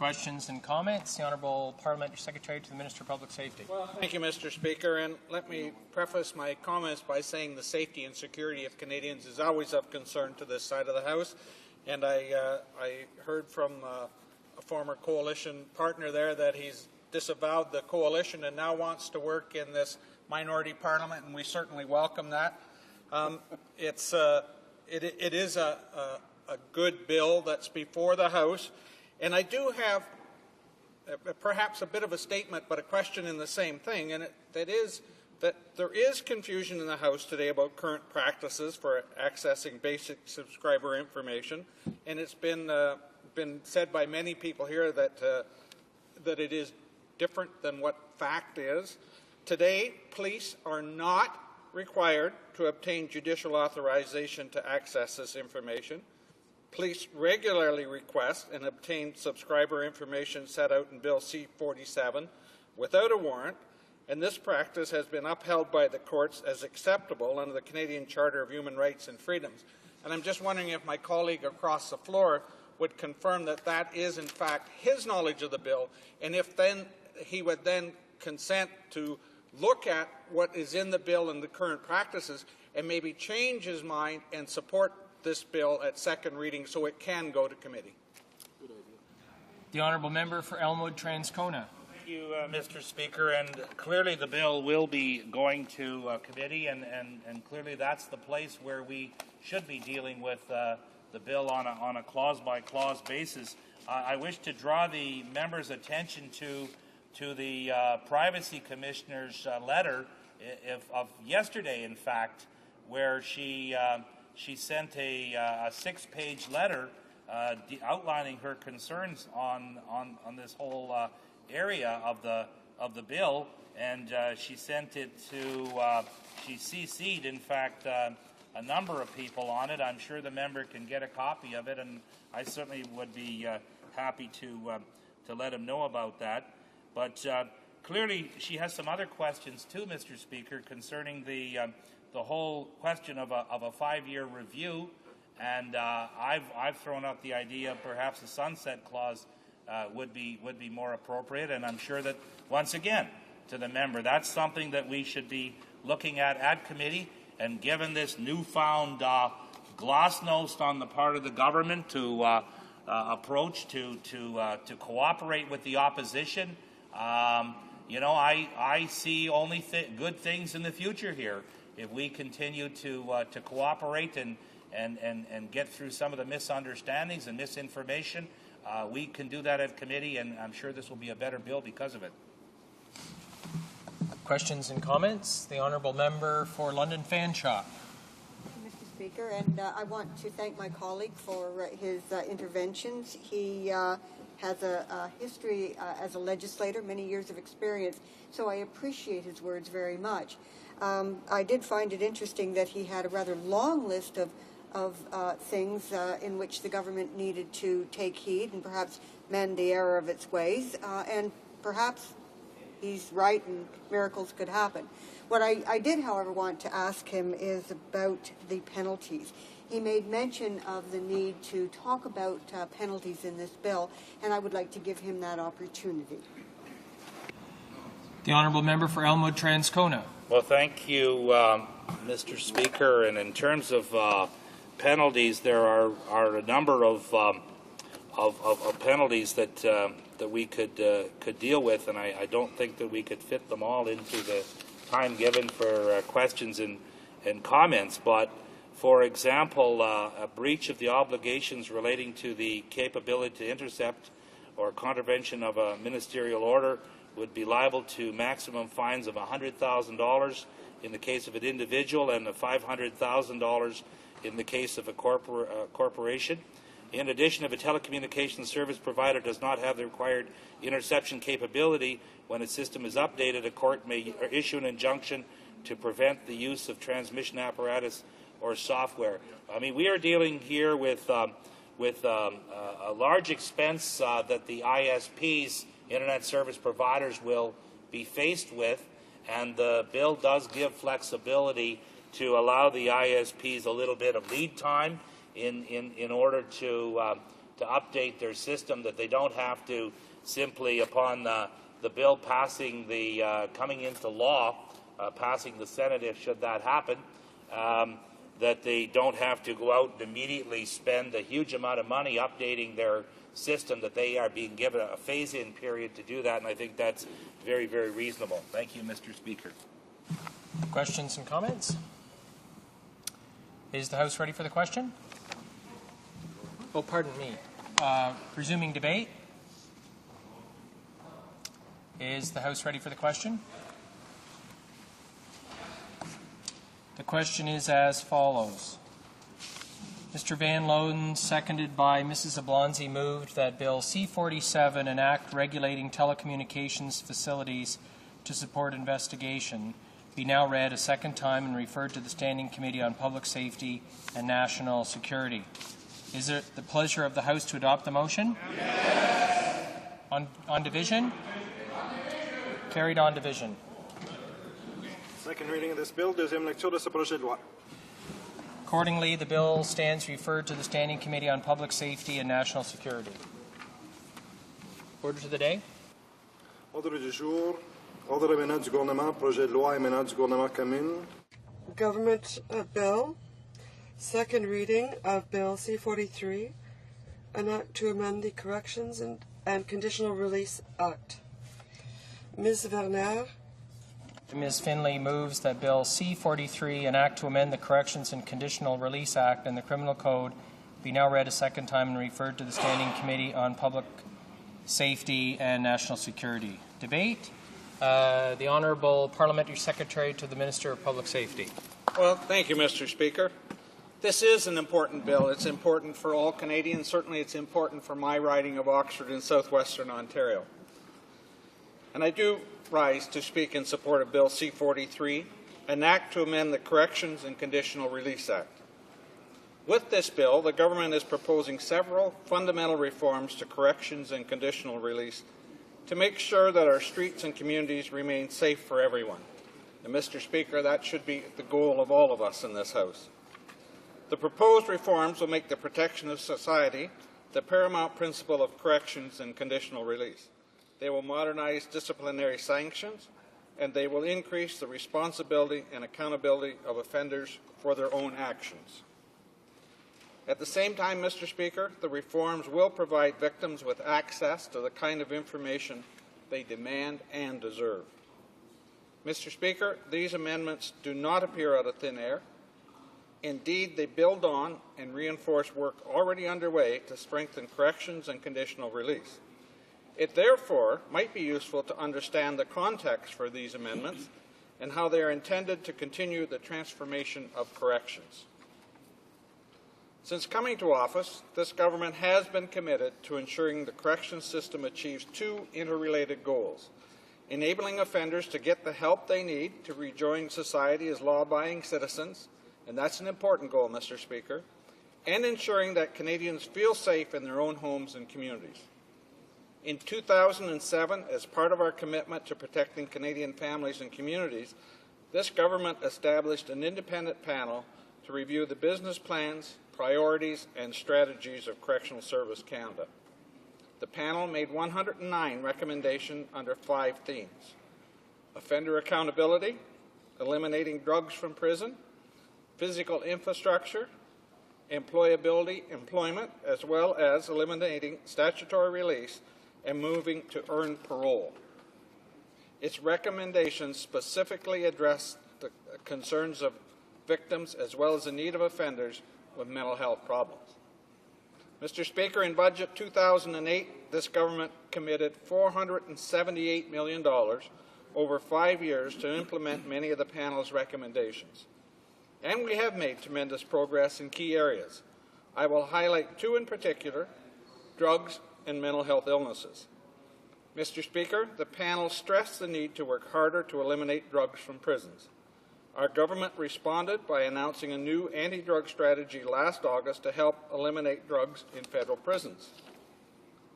Questions and comments? The Honourable Parliamentary Secretary to the Minister of Public Safety. Well, thank you, Mr. Speaker, and let me preface my comments by saying the safety and security of Canadians is always of concern to this side of the House, and I heard from a former coalition partner there that he's disavowed the coalition and now wants to work in this minority parliament, and we certainly welcome that. It is a good bill that's before the House. And I do have perhaps a bit of a statement, but a question in the same thing, and that is that there is confusion in the House today about current practices for accessing basic subscriber information, and it's been said by many people here that it is different than what fact is. Today, police are not required to obtain judicial authorization to access this information. Police regularly request and obtain subscriber information set out in Bill C-47 without a warrant, and this practice has been upheld by the courts as acceptable under the Canadian Charter of Human Rights and Freedoms. And I'm just wondering if my colleague across the floor would confirm that that is in fact his knowledge of the bill, and if then he would then consent to look at what is in the bill and the current practices and maybe change his mind and support this bill at second reading so it can go to committee. The Honourable Member for Elmwood Transcona. Thank you, Mr. Speaker. And clearly the bill will be going to committee, and clearly that's the place where we should be dealing with the bill on a clause-by-clause basis. I wish to draw the members' attention to the Privacy Commissioner's letter of yesterday, in fact, where she sent a 6-page letter outlining her concerns on this whole area of the bill, and she sent it to she CC'd, in fact, a number of people on it. I'm sure the member can get a copy of it, and I certainly would be happy to let him know about that. But clearly, she has some other questions too, Mr. Speaker, concerning the whole question of a 5-year review, and I've thrown out the idea perhaps a sunset clause would be more appropriate, and I'm sure that once again to the member that's something that we should be looking at committee. And given this newfound glasnost on the part of the government to approach to cooperate with the opposition, I see only good things in the future here. If we continue to cooperate and get through some of the misunderstandings and misinformation, we can do that at committee, and I'm sure this will be a better bill because of it. Questions and comments? The Honourable Member for London Fanshawe. Mr. Speaker, and I want to thank my colleague for his interventions. He has a history as a legislator, many years of experience, so I appreciate his words very much. I did find it interesting that he had a rather long list of things in which the government needed to take heed and perhaps mend the error of its ways, and perhaps he's right and miracles could happen. What I did, however, want to ask him is about the penalties. He made mention of the need to talk about penalties in this bill, and I would like to give him that opportunity. The Honourable Member for Elmwood Transcona. Well, thank you, Mr. Speaker. And in terms of penalties, there are a number of penalties that we could deal with, and I don't think that we could fit them all into the time given for questions and comments. But, for example, a breach of the obligations relating to the capability to intercept or contravention of a ministerial order would be liable to maximum fines of $100,000 in the case of an individual and $500,000 in the case of a corporation. In addition, if a telecommunications service provider does not have the required interception capability when a system is updated, a court may issue an injunction to prevent the use of transmission apparatus or software. I mean, we are dealing here with a large expense that the ISPs, Internet Service Providers, will be faced with, and the bill does give flexibility to allow the ISPs a little bit of lead time in order to to update their system, that they don't have to simply, upon the bill passing coming into law, passing the Senate, if should that happen, that they don't have to go out and immediately spend a huge amount of money updating their system, that they are being given a phase-in period to do that, and I think that's very, very reasonable. Thank you, Mr. Speaker. Questions and comments? Is the House ready for the question? Oh, pardon me. Resuming debate. Is the House ready for the question? The question is as follows. Mr. Van Loden, seconded by Mrs. Oblonsky, moved that Bill C-47, an act regulating telecommunications facilities to support investigation, be now read a second time and referred to the Standing Committee on Public Safety and National Security. Is it the pleasure of the House to adopt the motion? Yes. On division? Carried on division. Second reading of this bill, deuxième lecture de ce projet de loi. Accordingly, the bill stands referred to the Standing Committee on Public Safety and National Security. Order to the day. Ordre du jour, ordre émanant du gouvernement, projet de loi émanant du gouvernement commune. Government bill, second reading of Bill C-43, an act to amend the Corrections and Conditional Release Act. Ms. Werner. Ms. Finley moves that Bill C-43, an act to amend the Corrections and Conditional Release Act and the Criminal Code, be now read a second time and referred to the Standing Committee on Public Safety and National Security. Debate. The Honourable Parliamentary Secretary to the Minister of Public Safety. Well, thank you, Mr. Speaker. This is an important bill. It's important for all Canadians. Certainly it's important for my riding of Oxford in southwestern Ontario. And I do rise to speak in support of Bill C-43, an act to amend the Corrections and Conditional Release Act. With this bill, the government is proposing several fundamental reforms to corrections and conditional release to make sure that our streets and communities remain safe for everyone. And Mr. Speaker, that should be the goal of all of us in this House. The proposed reforms will make the protection of society the paramount principle of corrections and conditional release. They will modernize disciplinary sanctions, and they will increase the responsibility and accountability of offenders for their own actions. At the same time, Mr. Speaker, the reforms will provide victims with access to the kind of information they demand and deserve. Mr. Speaker, these amendments do not appear out of thin air. Indeed, they build on and reinforce work already underway to strengthen corrections and conditional release. It therefore might be useful to understand the context for these amendments and how they are intended to continue the transformation of corrections. Since coming to office, this government has been committed to ensuring the corrections system achieves two interrelated goals: enabling offenders to get the help they need to rejoin society as law-abiding citizens, and that's an important goal, Mr. Speaker, and ensuring that Canadians feel safe in their own homes and communities. In 2007, as part of our commitment to protecting Canadian families and communities, this government established an independent panel to review the business plans, priorities, and strategies of Correctional Service Canada. The panel made 109 recommendations under 5 themes: offender accountability, eliminating drugs from prison, physical infrastructure, employability, employment, as well as eliminating statutory release and moving to earned parole. Its recommendations specifically address the concerns of victims as well as the need of offenders with mental health problems. Mr. Speaker, in Budget 2008, this government committed $478 million over 5 years to implement many of the panel's recommendations. And we have made tremendous progress in key areas. I will highlight 2 in particular: drugs and mental health illnesses. Mr. Speaker, the panel stressed the need to work harder to eliminate drugs from prisons. Our government responded by announcing a new anti-drug strategy last August to help eliminate drugs in federal prisons.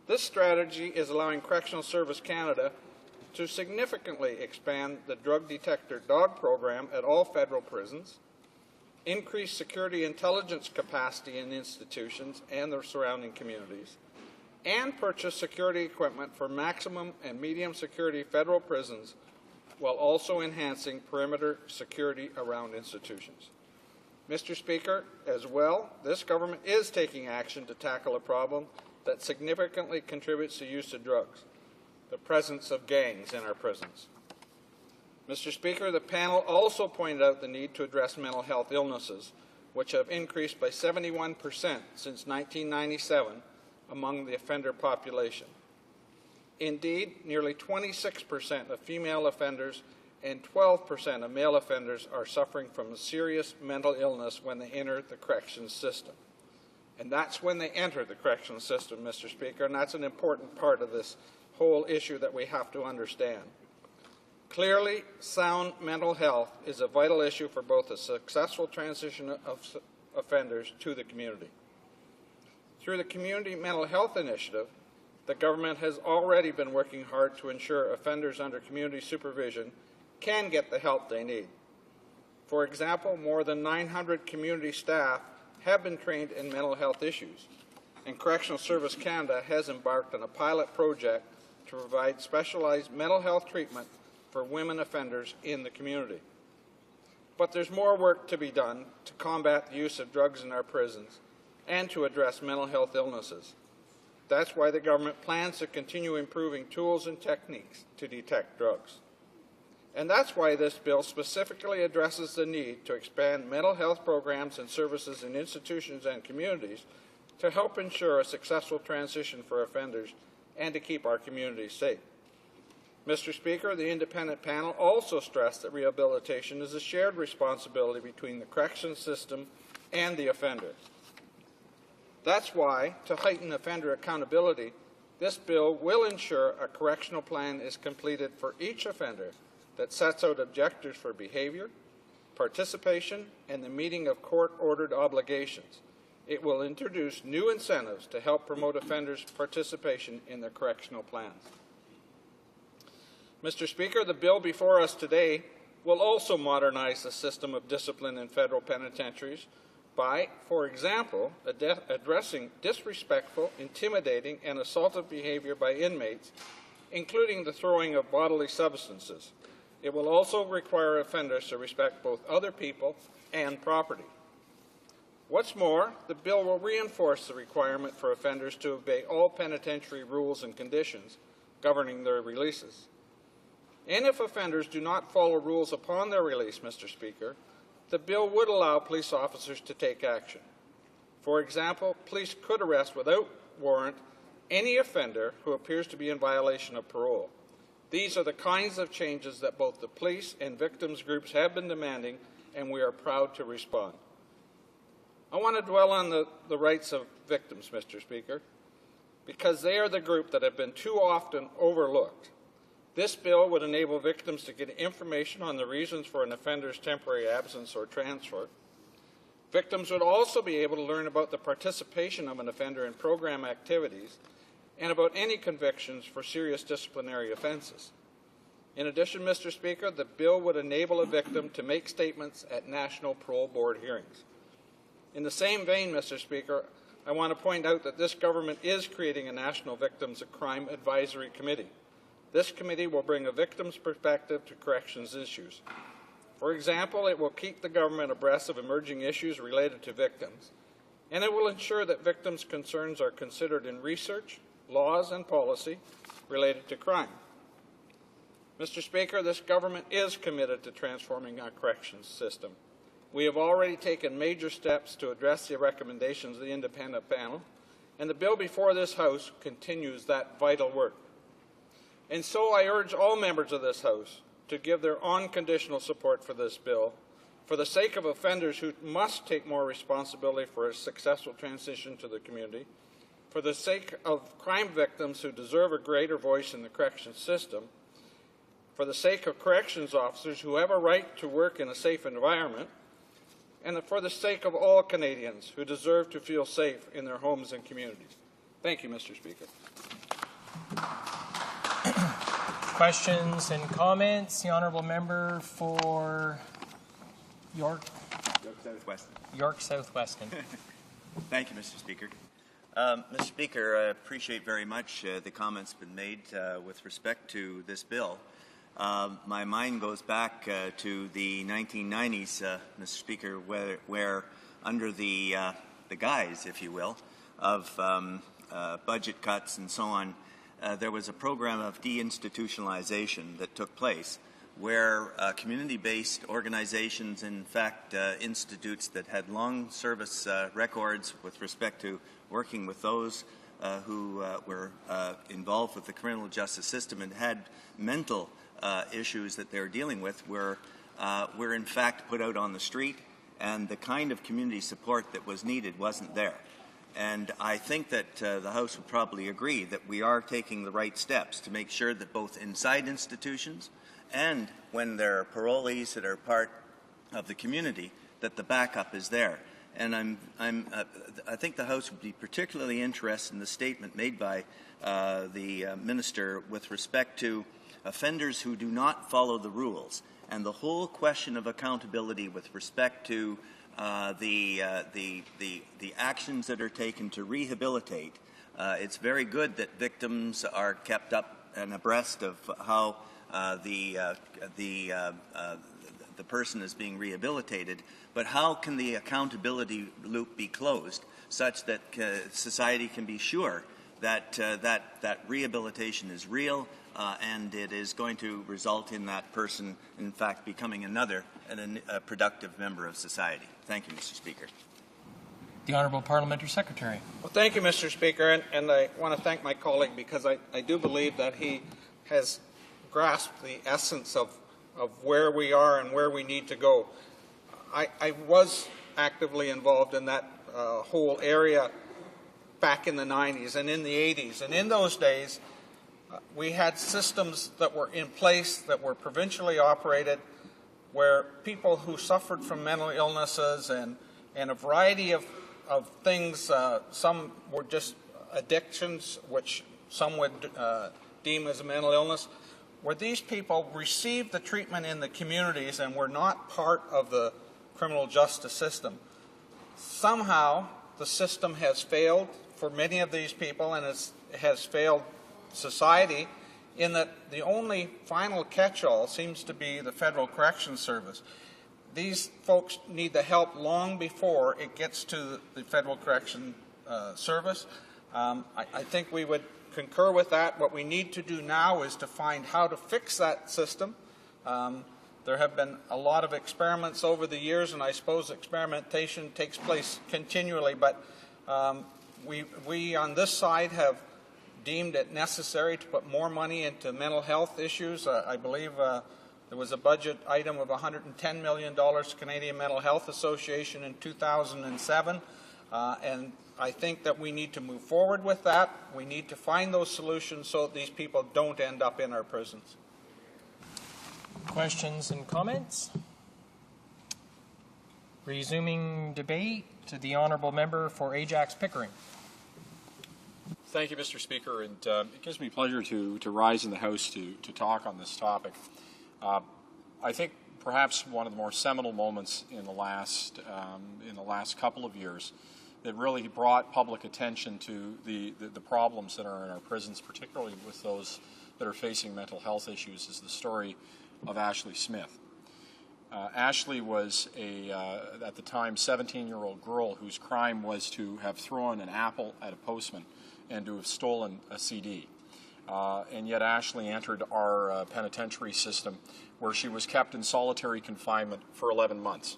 This strategy is allowing Correctional Service Canada to significantly expand the drug detector dog program at all federal prisons, increase security intelligence capacity in institutions and their surrounding communities, and purchase security equipment for maximum and medium security federal prisons while also enhancing perimeter security around institutions. Mr. Speaker, as well, this government is taking action to tackle a problem that significantly contributes to use of drugs, the presence of gangs in our prisons. Mr. Speaker, the panel also pointed out the need to address mental health illnesses, which have increased by 71% since 1997 among the offender population. Indeed, nearly 26% of female offenders and 12% of male offenders are suffering from a serious mental illness when they enter the corrections system. And that's when they enter the corrections system, Mr. Speaker, and that's an important part of this whole issue that we have to understand. Clearly, sound mental health is a vital issue for both the successful transition of offenders to the community. Through the Community Mental Health Initiative, the government has already been working hard to ensure offenders under community supervision can get the help they need. For example, more than 900 community staff have been trained in mental health issues, and Correctional Service Canada has embarked on a pilot project to provide specialized mental health treatment for women offenders in the community. But there's more work to be done to combat the use of drugs in our prisons and to address mental health illnesses. That's why the government plans to continue improving tools and techniques to detect drugs. And that's why this bill specifically addresses the need to expand mental health programs and services in institutions and communities to help ensure a successful transition for offenders and to keep our communities safe. Mr. Speaker, the independent panel also stressed that rehabilitation is a shared responsibility between the corrections system and the offender. That's why, to heighten offender accountability, this bill will ensure a correctional plan is completed for each offender that sets out objectives for behavior, participation, and the meeting of court-ordered obligations. It will introduce new incentives to help promote offenders' participation in their correctional plans. Mr. Speaker, the bill before us today will also modernize the system of discipline in federal penitentiaries by, for example, addressing disrespectful, intimidating, and assaultive behavior by inmates, including the throwing of bodily substances. It will also require offenders to respect both other people and property. What's more, the bill will reinforce the requirement for offenders to obey all penitentiary rules and conditions governing their releases. And if offenders do not follow rules upon their release, Mr. Speaker, the bill would allow police officers to take action. For example, police could arrest without warrant any offender who appears to be in violation of parole. These are the kinds of changes that both the police and victims groups have been demanding, and we are proud to respond. I want to dwell on the rights of victims, Mr. Speaker, because they are the group that have been too often overlooked. This bill would enable victims to get information on the reasons for an offender's temporary absence or transfer. Victims would also be able to learn about the participation of an offender in program activities and about any convictions for serious disciplinary offenses. In addition, Mr. Speaker, the bill would enable a victim to make statements at National Parole Board hearings. In the same vein, Mr. Speaker, I want to point out that this government is creating a National Victims of Crime Advisory Committee. This committee will bring a victim's perspective to corrections issues. For example, it will keep the government abreast of emerging issues related to victims, and it will ensure that victims' concerns are considered in research, laws, and policy related to crime. Mr. Speaker, this government is committed to transforming our corrections system. We have already taken major steps to address the recommendations of the independent panel, and the bill before this House continues that vital work. And so I urge all members of this House to give their unconditional support for this bill, for the sake of offenders who must take more responsibility for a successful transition to the community, for the sake of crime victims who deserve a greater voice in the corrections system, for the sake of corrections officers who have a right to work in a safe environment, and for the sake of all Canadians who deserve to feel safe in their homes and communities. Thank you, Mr. Speaker. Questions and comments? The Honourable Member for York. York Southwestern. Thank you, Mr. Speaker. Mr. Speaker, I appreciate very much the comments been made with respect to this bill. My mind goes back to the 1990s, Mr. Speaker, where under the guise, if you will, of budget cuts and so on, there was a program of deinstitutionalization that took place where community-based organizations, in fact institutes that had long service records with respect to working with those who were involved with the criminal justice system and had mental issues that they were dealing with were in fact put out on the street, and the kind of community support that was needed wasn't there. And I think that the House would probably agree that we are taking the right steps to make sure that both inside institutions and when there are parolees that are part of the community, that the backup is there. And I think the House would be particularly interested in the statement made by the Minister with respect to offenders who do not follow the rules, and the whole question of accountability with respect to the actions that are taken to rehabilitate. It's very good that victims are kept up and abreast of how the person is being rehabilitated, but how can the accountability loop be closed such that society can be sure that that rehabilitation is real and it is going to result in that person, in fact, becoming a productive member of society. Thank you, Mr. Speaker. The Honourable Parliamentary Secretary. Well, thank you, Mr. Speaker, and I want to thank my colleague because I do believe that he has grasped the essence of where we are and where we need to go. I was actively involved in that whole area back in the 90s and in the 80s, and in those days we had systems that were in place that were provincially operated where people who suffered from mental illnesses and a variety of things, some were just addictions, which some would deem as a mental illness, where these people received the treatment in the communities and were not part of the criminal justice system. Somehow the system has failed for many of these people, and has failed society in that the only final catch-all seems to be the Federal Corrections Service. These folks need the help long before it gets to the Federal Correction Service. I think we would concur with that. What we need to do now is to find how to fix that system. There have been a lot of experiments over the years, and I suppose experimentation takes place continually, but we on this side have deemed it necessary to put more money into mental health issues. I believe there was a budget item of $110 million to Canadian Mental Health Association in 2007, and I think that we need to move forward with that. We need to find those solutions so that these people don't end up in our prisons. Questions and comments? Resuming debate, to the Honourable Member for Ajax Pickering. Thank you, Mr. Speaker, and it gives me pleasure to rise in the House to talk on this topic. I think perhaps one of the more seminal moments in the last couple of years that really brought public attention to the problems that are in our prisons, particularly with those that are facing mental health issues, is the story of Ashley Smith. Ashley was at the time, 17-year-old girl whose crime was to have thrown an apple at a postman and to have stolen a CD. And yet Ashley entered our penitentiary system where she was kept in solitary confinement for 11 months.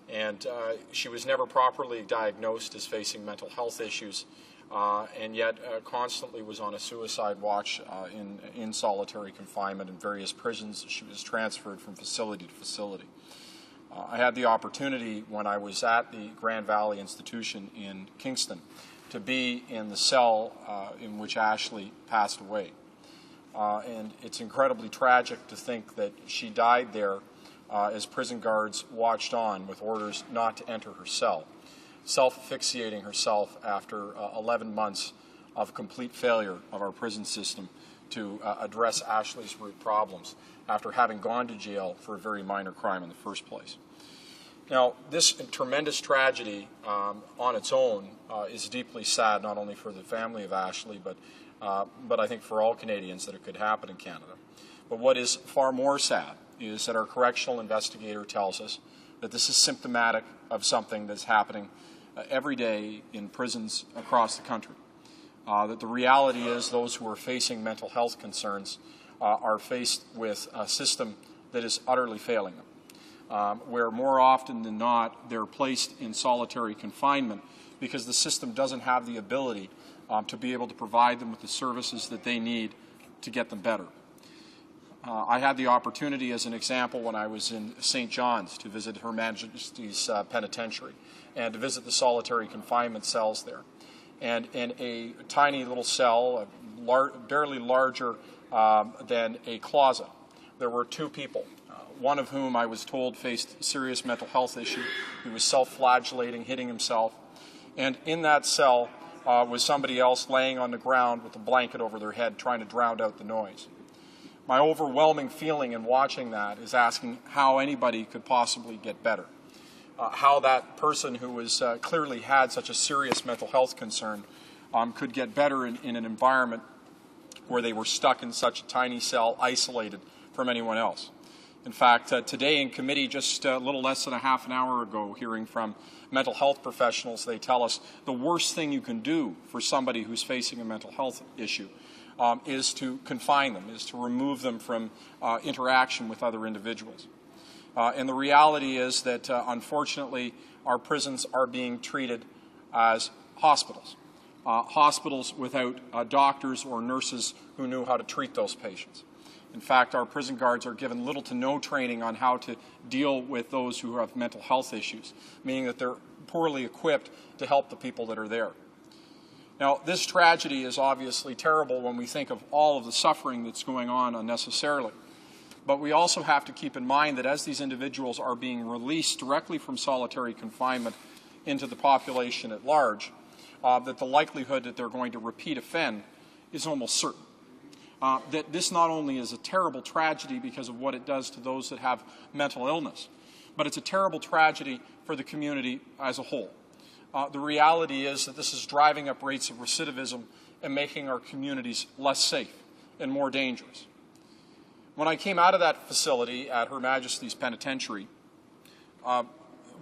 And she was never properly diagnosed as facing mental health issues, and yet constantly was on a suicide watch in solitary confinement in various prisons. She was transferred from facility to facility. I had the opportunity when I was at the Grand Valley Institution in Kingston to be in the cell in which Ashley passed away. And it's incredibly tragic to think that she died there as prison guards watched on with orders not to enter her cell, self-asphyxiating herself after 11 months of complete failure of our prison system to address Ashley's root problems after having gone to jail for a very minor crime in the first place. Now, this tremendous tragedy on its own is deeply sad, not only for the family of Ashley, but I think for all Canadians that it could happen in Canada. But what is far more sad is that our correctional investigator tells us that this is symptomatic of something that's happening every day in prisons across the country. That the reality is those who are facing mental health concerns are faced with a system that is utterly failing them, where more often than not they're placed in solitary confinement because the system doesn't have the ability to be able to provide them with the services that they need to get them better. I had the opportunity, as an example, when I was in St. John's to visit Her Majesty's Penitentiary and to visit the solitary confinement cells there. And in a tiny little cell, barely larger than a closet, there were two people, one of whom I was told faced serious mental health issue. He was self-flagellating, hitting himself. And in that cell was somebody else laying on the ground with a blanket over their head trying to drown out the noise. My overwhelming feeling in watching that is asking how anybody could possibly get better. How that person who was clearly had such a serious mental health concern could get better in an environment where they were stuck in such a tiny cell, isolated from anyone else. In fact, today in committee, just a little less than a half an hour ago, hearing from mental health professionals, they tell us the worst thing you can do for somebody who's facing a mental health issue is to confine them, is to remove them from interaction with other individuals. And the reality is that, unfortunately, our prisons are being treated as hospitals. Hospitals without doctors or nurses who knew how to treat those patients. In fact, our prison guards are given little to no training on how to deal with those who have mental health issues, meaning that they're poorly equipped to help the people that are there. Now, this tragedy is obviously terrible when we think of all of the suffering that's going on unnecessarily. But we also have to keep in mind that as these individuals are being released directly from solitary confinement into the population at large, that the likelihood that they're going to repeat offend is almost certain. That this not only is a terrible tragedy because of what it does to those that have mental illness, but it's a terrible tragedy for the community as a whole. The reality is that this is driving up rates of recidivism and making our communities less safe and more dangerous. When I came out of that facility at Her Majesty's Penitentiary,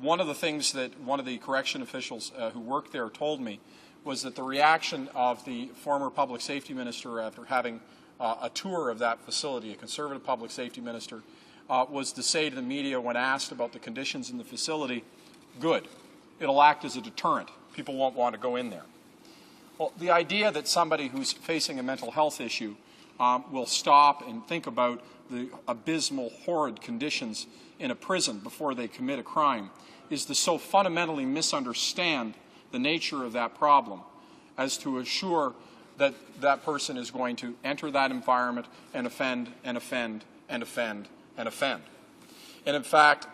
one of the things that one of the correction officials who worked there told me was that the reaction of the former public safety minister after having a tour of that facility, a conservative public safety minister, was to say to the media when asked about the conditions in the facility, good, it'll act as a deterrent. People won't want to go in there. Well, the idea that somebody who's facing a mental health issue will stop and think about the abysmal, horrid conditions in a prison before they commit a crime is to so fundamentally misunderstand the nature of that problem as to assure that that person is going to enter that environment and offend and offend and offend and offend. And in fact,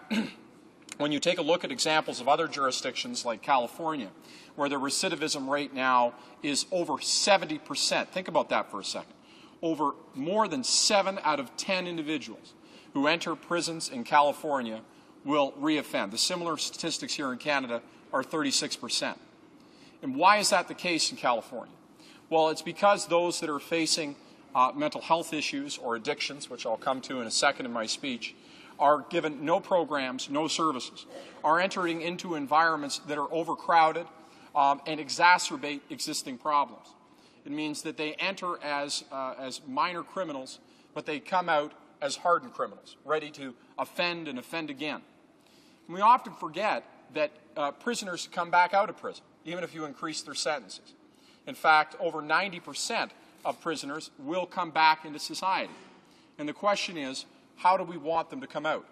when you take a look at examples of other jurisdictions like California, where the recidivism rate now is over 70%, think about that for a second. Over more than 7 out of 10 individuals who enter prisons in California will reoffend. The similar statistics here in Canada are 36%. And why is that the case in California? Well, it's because those that are facing mental health issues or addictions, which I'll come to in a second in my speech, are given no programs, no services, are entering into environments that are overcrowded and exacerbate existing problems. It means that they enter as minor criminals, but they come out as hardened criminals, ready to offend and offend again. And we often forget that prisoners come back out of prison, even if you increase their sentences. In fact, over 90% of prisoners will come back into society. And the question is, how do we want them to come out?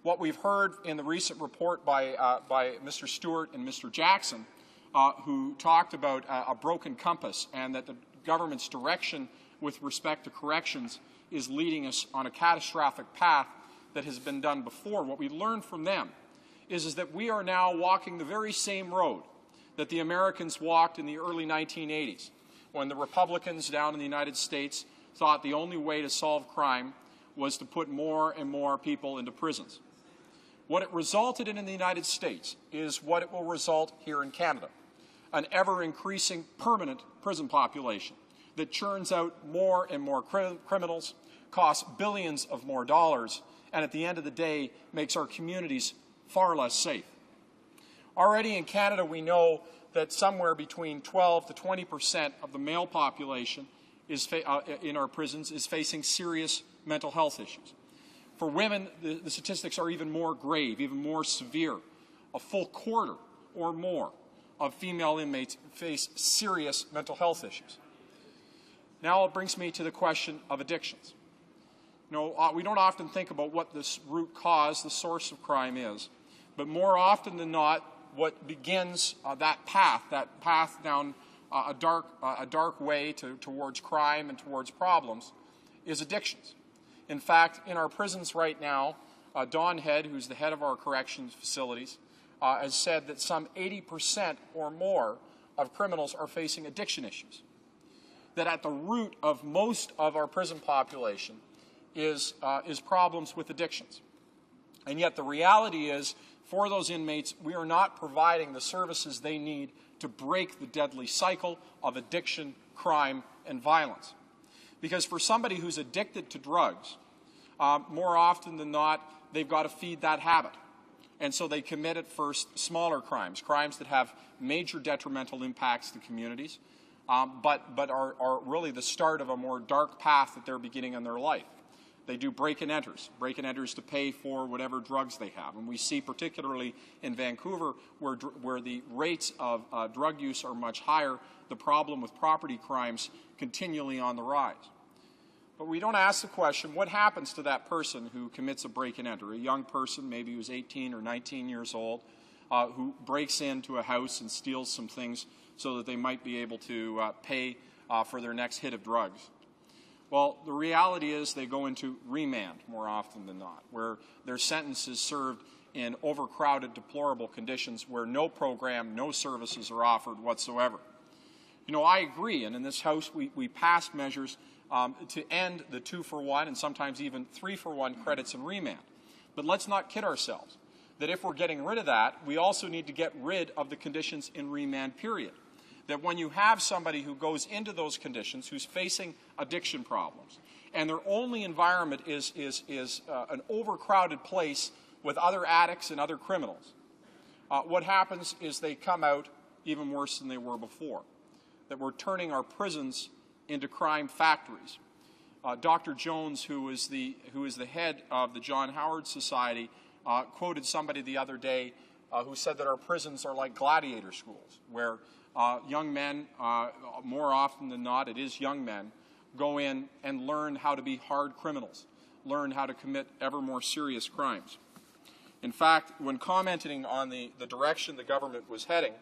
What we've heard in the recent report by Mr. Stewart and Mr. Jackson, who talked about a broken compass and that the government's direction with respect to corrections is leading us on a catastrophic path that has been done before. What we learned from them is that we are now walking the very same road that the Americans walked in the early 1980s, when the Republicans down in the United States thought the only way to solve crime was to put more and more people into prisons. What it resulted in the United States is what it will result here in Canada, an ever-increasing permanent prison population that churns out more and more criminals, costs billions of more dollars, and at the end of the day makes our communities far less safe. Already in Canada, we know that somewhere between 12 to 20% of the male population in our prisons is facing serious mental health issues. For women, the statistics are even more grave, even more severe. A full quarter or more of female inmates face serious mental health issues. Now it brings me to the question of addictions. We don't often think about what this root cause, the source of crime is, but more often than not, what begins that path down a dark way towards crime and towards problems, is addictions. In fact, in our prisons right now, Don Head, who's the head of our corrections facilities, has said that some 80% or more of criminals are facing addiction issues. That at the root of most of our prison population is problems with addictions. And yet the reality is, for those inmates, we are not providing the services they need to break the deadly cycle of addiction, crime, and violence. Because for somebody who's addicted to drugs, more often than not, they've got to feed that habit. And so they commit at first smaller crimes, crimes that have major detrimental impacts to communities, but are really the start of a more dark path that they're beginning in their life. They do break-and-enters to pay for whatever drugs they have. And we see, particularly in Vancouver, where the rates of drug use are much higher, the problem with property crimes continually on the rise. But we don't ask the question, what happens to that person who commits a break-and-enter, a young person, maybe who's 18 or 19 years old, who breaks into a house and steals some things so that they might be able to pay for their next hit of drugs? Well, the reality is they go into remand more often than not, where their sentence is served in overcrowded, deplorable conditions where no program, no services are offered whatsoever. I agree, and in this House we passed measures to end the 2-for-1 and sometimes even 3-for-1 credits in remand. But let's not kid ourselves that if we're getting rid of that, we also need to get rid of the conditions in remand, period. That when you have somebody who goes into those conditions, who's facing addiction problems, and their only environment is an overcrowded place with other addicts and other criminals, what happens is they come out even worse than they were before. That we're turning our prisons into crime factories. Dr. Jones, who is the head of the John Howard Society, quoted somebody the other day who said that our prisons are like gladiator schools, where young men, more often than not, it is young men, go in and learn how to be hard criminals, learn how to commit ever more serious crimes. In fact, when commenting on the direction the government was heading,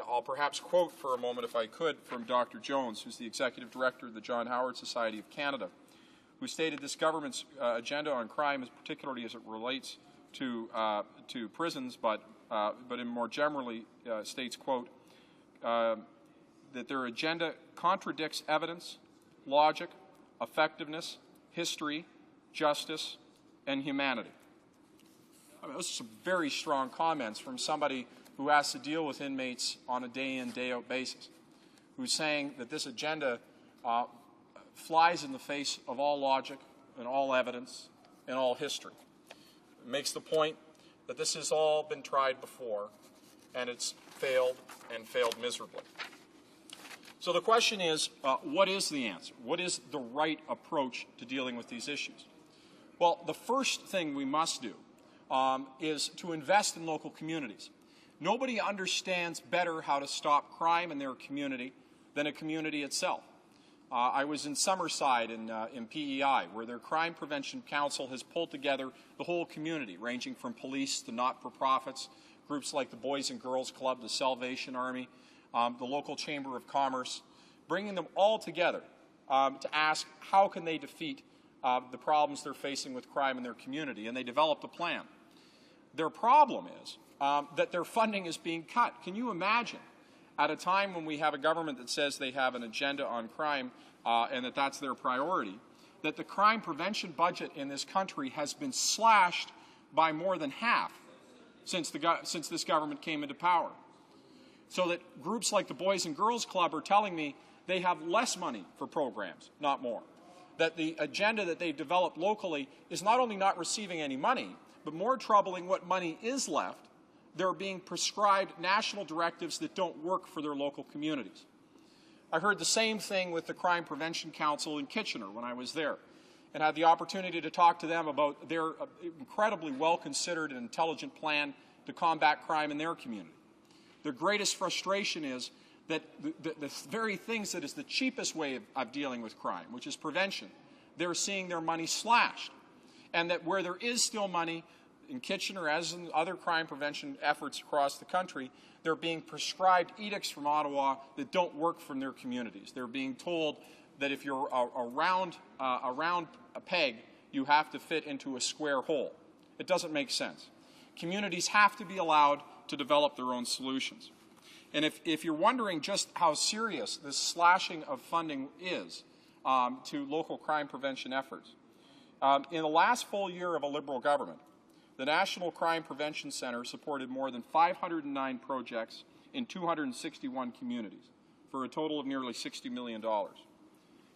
I'll perhaps quote for a moment, if I could, from Dr. Jones, who's the Executive Director of the John Howard Society of Canada, who stated this government's agenda on crime, particularly as it relates to prisons, but in more generally states, quote, that their agenda contradicts evidence, logic, effectiveness, history, justice, and humanity. Those are some very strong comments from somebody who has to deal with inmates on a day-in, day-out basis, who's saying that this agenda flies in the face of all logic and all evidence and all history. It makes the point that this has all been tried before, and it's failed and failed miserably. So the question is, what is the answer? What is the right approach to dealing with these issues? Well, the first thing we must do is to invest in local communities. Nobody understands better how to stop crime in their community than a community itself. I was in Summerside in PEI, where their Crime Prevention Council has pulled together the whole community, ranging from police to not-for-profits, groups like the Boys and Girls Club, the Salvation Army, the local Chamber of Commerce, bringing them all together to ask how can they defeat the problems they're facing with crime in their community, and they developed a plan. Their problem is that their funding is being cut. Can you imagine, at a time when we have a government that says they have an agenda on crime and that that's their priority, that the crime prevention budget in this country has been slashed by more than half since this government came into power. So that groups like the Boys and Girls Club are telling me they have less money for programs, not more. That the agenda that they've developed locally is not only not receiving any money, but more troubling, what money is left, they're being prescribed national directives that don't work for their local communities. I heard the same thing with the Crime Prevention Council in Kitchener when I was there, and had the opportunity to talk to them about their incredibly well-considered and intelligent plan to combat crime in their community. Their greatest frustration is that the very things that is the cheapest way of dealing with crime, which is prevention, they're seeing their money slashed. And that where there is still money, in Kitchener, as in other crime prevention efforts across the country, they're being prescribed edicts from Ottawa that don't work from their communities. They're being told that if you're a round peg, you have to fit into a square hole. It doesn't make sense. Communities have to be allowed to develop their own solutions. And if you're wondering just how serious this slashing of funding is to local crime prevention efforts, in the last full year of a Liberal government, the National Crime Prevention Centre supported more than 509 projects in 261 communities for a total of nearly $60 million.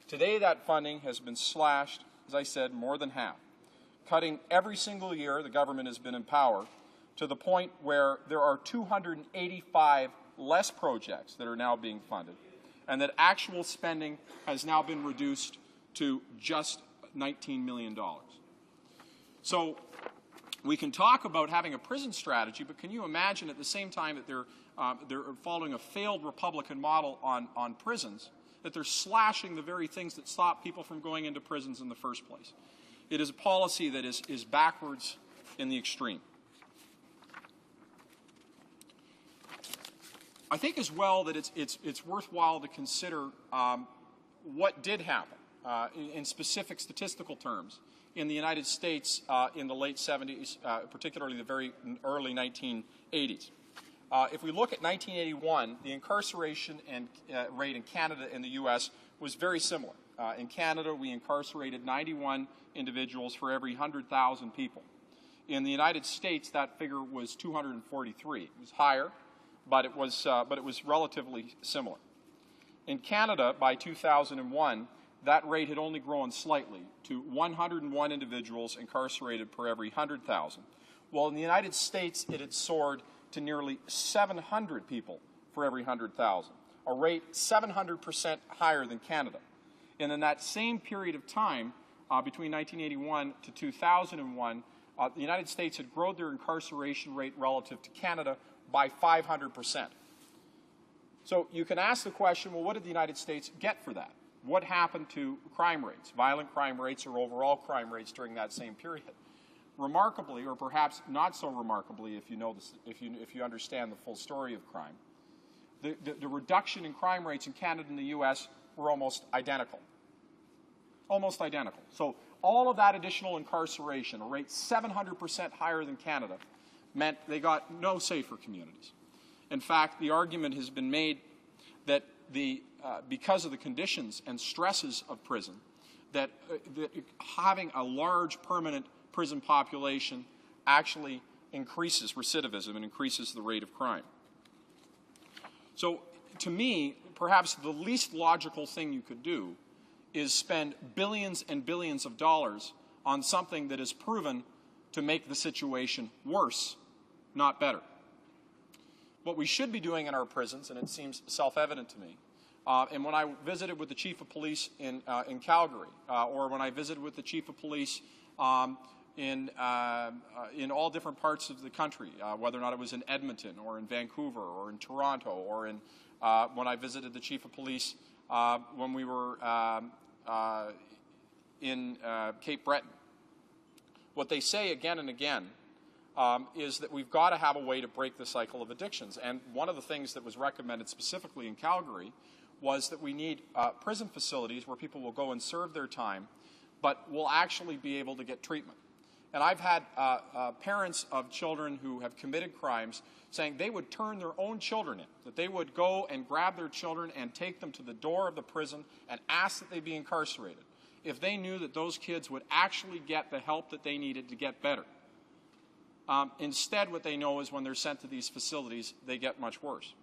Today, that funding has been slashed, as I said, more than half, cutting every single year the government has been in power to the point where there are 285 less projects that are now being funded, and that actual spending has now been reduced to just $19 million. So we can talk about having a prison strategy, but can you imagine at the same time that they're following a failed Republican model on prisons, that they're slashing the very things that stop people from going into prisons in the first place? It is a policy that is backwards in the extreme. I think as well that it's worthwhile to consider what did happen in specific statistical terms in the United States in the late 70s, particularly the very early 1980s. If we look at 1981, the incarceration rate in Canada and the U.S. was very similar. In Canada, we incarcerated 91 individuals for every 100,000 people. In the United States, that figure was 243. It was higher, but it was relatively similar. In Canada, by 2001, that rate had only grown slightly to 101 individuals incarcerated per every 100,000, while in the United States it had soared to nearly 700 people for every 100,000, a rate 700% higher than Canada. And in that same period of time, between 1981 to 2001, the United States had grown their incarceration rate relative to Canada by 500%. So you can ask the question, well, what did the United States get for that? What happened to crime rates, violent crime rates or overall crime rates during that same period? Remarkably, or perhaps not so remarkably if you know this, if you understand the full story of crime, the reduction in crime rates in Canada and the U.S. were almost identical. Almost identical. So all of that additional incarceration, a rate 700% higher than Canada, meant they got no safer communities. In fact, the argument has been made that because of the conditions and stresses of prison, that having a large permanent prison population actually increases recidivism and increases the rate of crime. So to me, perhaps the least logical thing you could do is spend billions and billions of dollars on something that is proven to make the situation worse, not better. What we should be doing in our prisons, and it seems self-evident to me, and when I visited with the chief of police in Calgary, or when I visited with the chief of police in all different parts of the country, whether or not it was in Edmonton or in Vancouver or in Toronto, or when I visited the chief of police when we were in Cape Breton, what they say again and again is that we've got to have a way to break the cycle of addictions. And one of the things that was recommended specifically in Calgary was that we need prison facilities where people will go and serve their time, but will actually be able to get treatment. And I've had parents of children who have committed crimes saying they would turn their own children in, that they would go and grab their children and take them to the door of the prison and ask that they be incarcerated if they knew that those kids would actually get the help that they needed to get better. Instead, what they know is when they're sent to these facilities, they get much worse.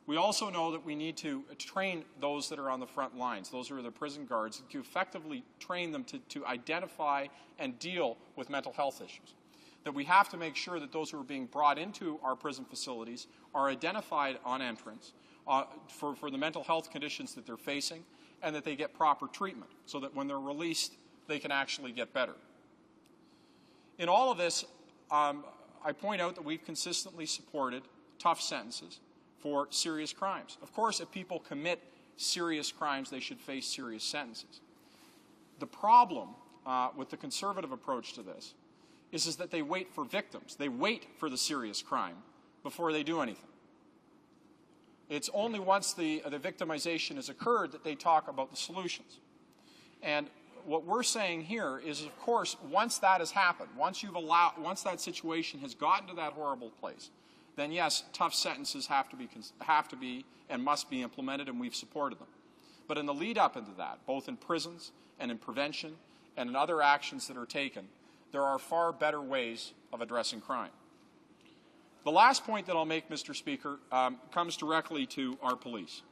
We also know that we need to train those that are on the front lines, those who are the prison guards, to effectively train them to identify and deal with mental health issues. That we have to make sure that those who are being brought into our prison facilities are identified on entrance for the mental health conditions that they're facing, and that they get proper treatment so that when they're released, they can actually get better. In all of this, I point out that we've consistently supported tough sentences for serious crimes. Of course, if people commit serious crimes, they should face serious sentences. The problem with the conservative approach to this is that they wait for victims. They wait for the serious crime before they do anything. It's only once the victimization has occurred that they talk about the solutions. And what we're saying here is, of course, once that has happened, once that situation has gotten to that horrible place, then yes, tough sentences have to be and must be implemented, and we've supported them. But in the lead up into that, both in prisons and in prevention and in other actions that are taken, there are far better ways of addressing crime. The last point that I'll make, Mr. Speaker, comes directly to our police,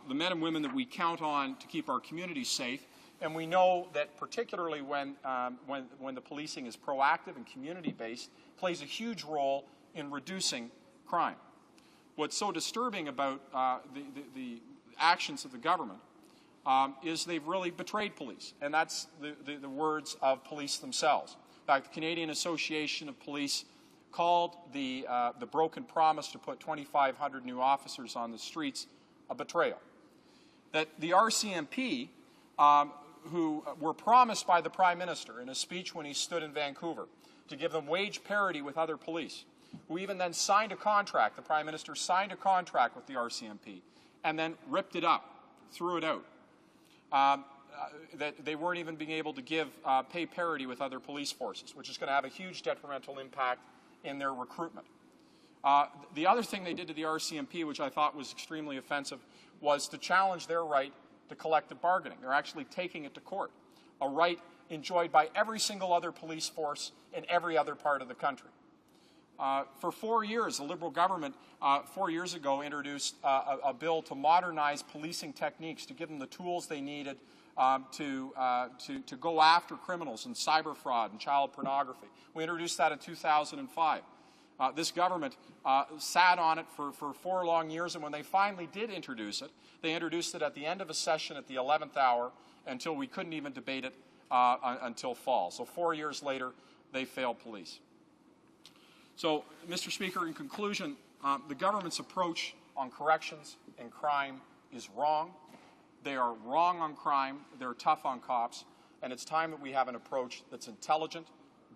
the men and women that we count on to keep our communities safe. And we know that particularly when the policing is proactive and community-based, plays a huge role in reducing crime. What's so disturbing about the actions of the government is they've really betrayed police, and that's the words of police themselves. In fact, the Canadian Association of Police called the broken promise to put 2,500 new officers on the streets a betrayal. That the RCMP, who were promised by the Prime Minister in a speech when he stood in Vancouver to give them wage parity with other police, who even then signed a contract, the Prime Minister signed a contract with the RCMP, and then ripped it up, threw it out. That they weren't even being able to give pay parity with other police forces, which is going to have a huge detrimental impact in their recruitment. The other thing they did to the RCMP, which I thought was extremely offensive, was to challenge their right to collective bargaining. They're actually taking it to court, a right enjoyed by every single other police force in every other part of the country. For 4 years, the Liberal government 4 years ago introduced a bill to modernize policing techniques, to give them the tools they needed to go after criminals in cyber fraud and child pornography. We introduced that in 2005. This government sat on it for 4 long years, and when they finally did introduce it, they introduced it at the end of a session at the 11th hour until we couldn't even debate it until fall. So 4 years later, they failed police. So, Mr. Speaker, in conclusion, the government's approach on corrections and crime is wrong. They are wrong on crime, they're tough on cops, and it's time that we have an approach that's intelligent,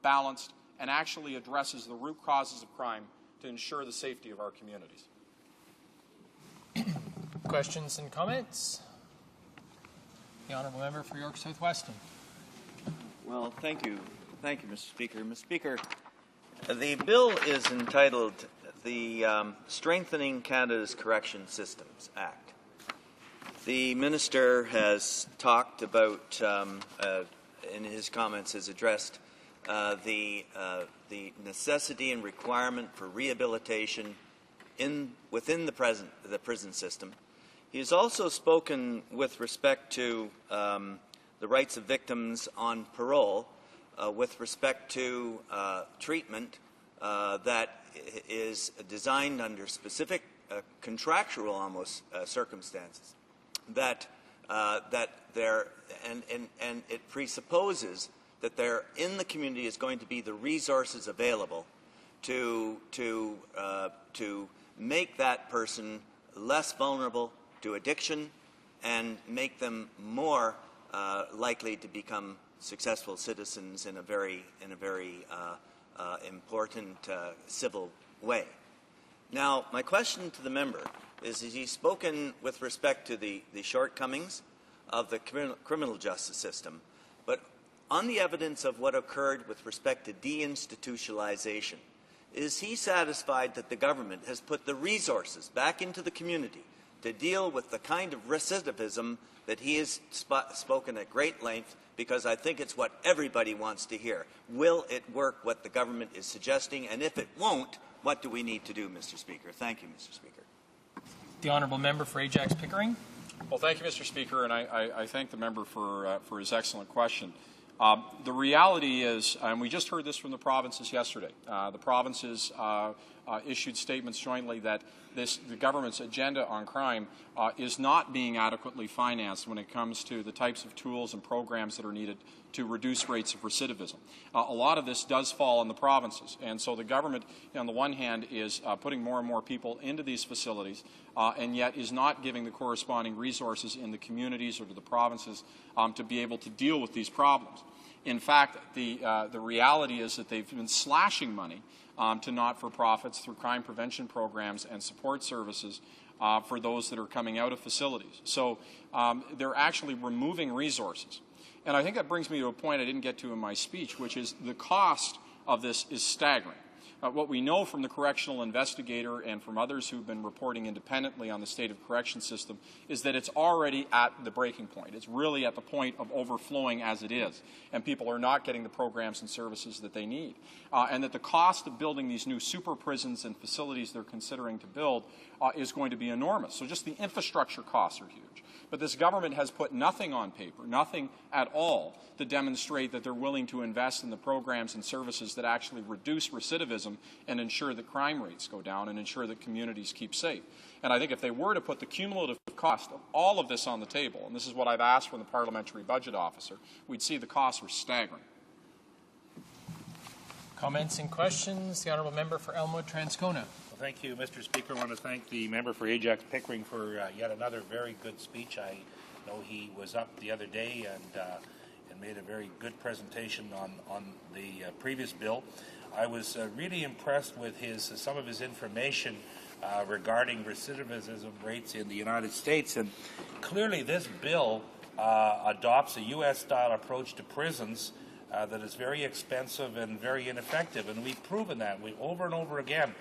balanced, and actually addresses the root causes of crime to ensure the safety of our communities. Questions and comments? The Honourable Member for York South-Weston. Well, thank you. Thank you, Mr. Speaker. Mr. Speaker, the bill is entitled the Strengthening Canada's Correction Systems Act. The Minister has talked about, in his comments, has addressed the necessity and requirement for rehabilitation within the prison system. He has also spoken with respect to the rights of victims on parole, with respect to treatment that is designed under specific contractual almost circumstances. That there and it presupposes that there in the community is going to be the resources available to make that person less vulnerable to addiction and make them more likely to become successful citizens in a very important civil way. Now, my question to the member is he's spoken with respect to the shortcomings of the criminal justice system, but on the evidence of what occurred with respect to deinstitutionalization, is he satisfied that the government has put the resources back into the community to deal with the kind of recidivism that he has spoken at great length, because I think it's what everybody wants to hear. Will it work, what the government is suggesting? And if it won't, what do we need to do, Mr. Speaker? Thank you, Mr. Speaker. The honourable member for Ajax Pickering. Well, thank you, Mr. Speaker, and I thank the member for his excellent question. The reality is, and we just heard this from the provinces yesterday, the provinces issued statements jointly that the government's agenda on crime is not being adequately financed when it comes to the types of tools and programs that are needed to reduce rates of recidivism. A lot of this does fall on the provinces, and so the government, on the one hand, is putting more and more people into these facilities, and yet is not giving the corresponding resources in the communities or to the provinces to be able to deal with these problems. In fact, the reality is that they've been slashing money to not-for-profits through crime prevention programs and support services for those that are coming out of facilities. So they're actually removing resources. And I think that brings me to a point I didn't get to in my speech, which is the cost of this is staggering. What we know from the correctional investigator and from others who've been reporting independently on the state of correction system is that it's already at the breaking point. It's really at the point of overflowing as it is, and people are not getting the programs and services that they need. And that the cost of building these new super prisons and facilities they're considering to build is going to be enormous. So just the infrastructure costs are huge. But this government has put nothing on paper, nothing at all, to demonstrate that they're willing to invest in the programs and services that actually reduce recidivism and ensure that crime rates go down and ensure that communities keep safe. And I think if they were to put the cumulative cost of all of this on the table, and this is what I've asked from the Parliamentary Budget Officer, we'd see the costs were staggering. Comments and questions? The honourable member for Elmwood Transcona. Thank you, Mr. Speaker. I want to thank the member for Ajax Pickering for yet another very good speech. I know he was up the other day and made a very good presentation on the previous bill. I was really impressed with some of his information regarding recidivism rates in the United States. And clearly this bill adopts a U.S.-style approach to prisons that is very expensive and very ineffective. And we've proven that over and over again.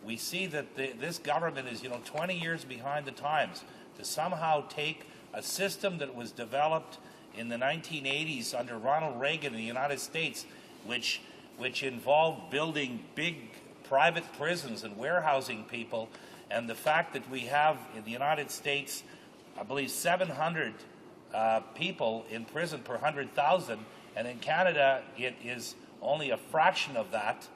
We see that this government is, 20 years behind the times to somehow take a system that was developed in the 1980s under Ronald Reagan in the United States, which involved building big private prisons and warehousing people, and the fact that we have in the United States, I believe, 700 people in prison per 100,000, and in Canada it is only a fraction of that.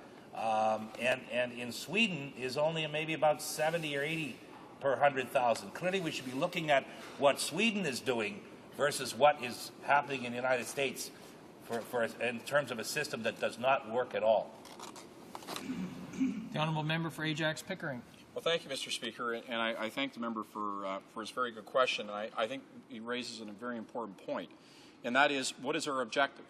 And in Sweden is only maybe about 70 or 80 per 100,000. Clearly we should be looking at what Sweden is doing versus what is happening in the United States in terms of a system that does not work at all. The honourable member for Ajax Pickering. Well, thank you, Mr. Speaker, and I thank the member for his very good question. And I think he raises a very important point, and that is, what is our objective?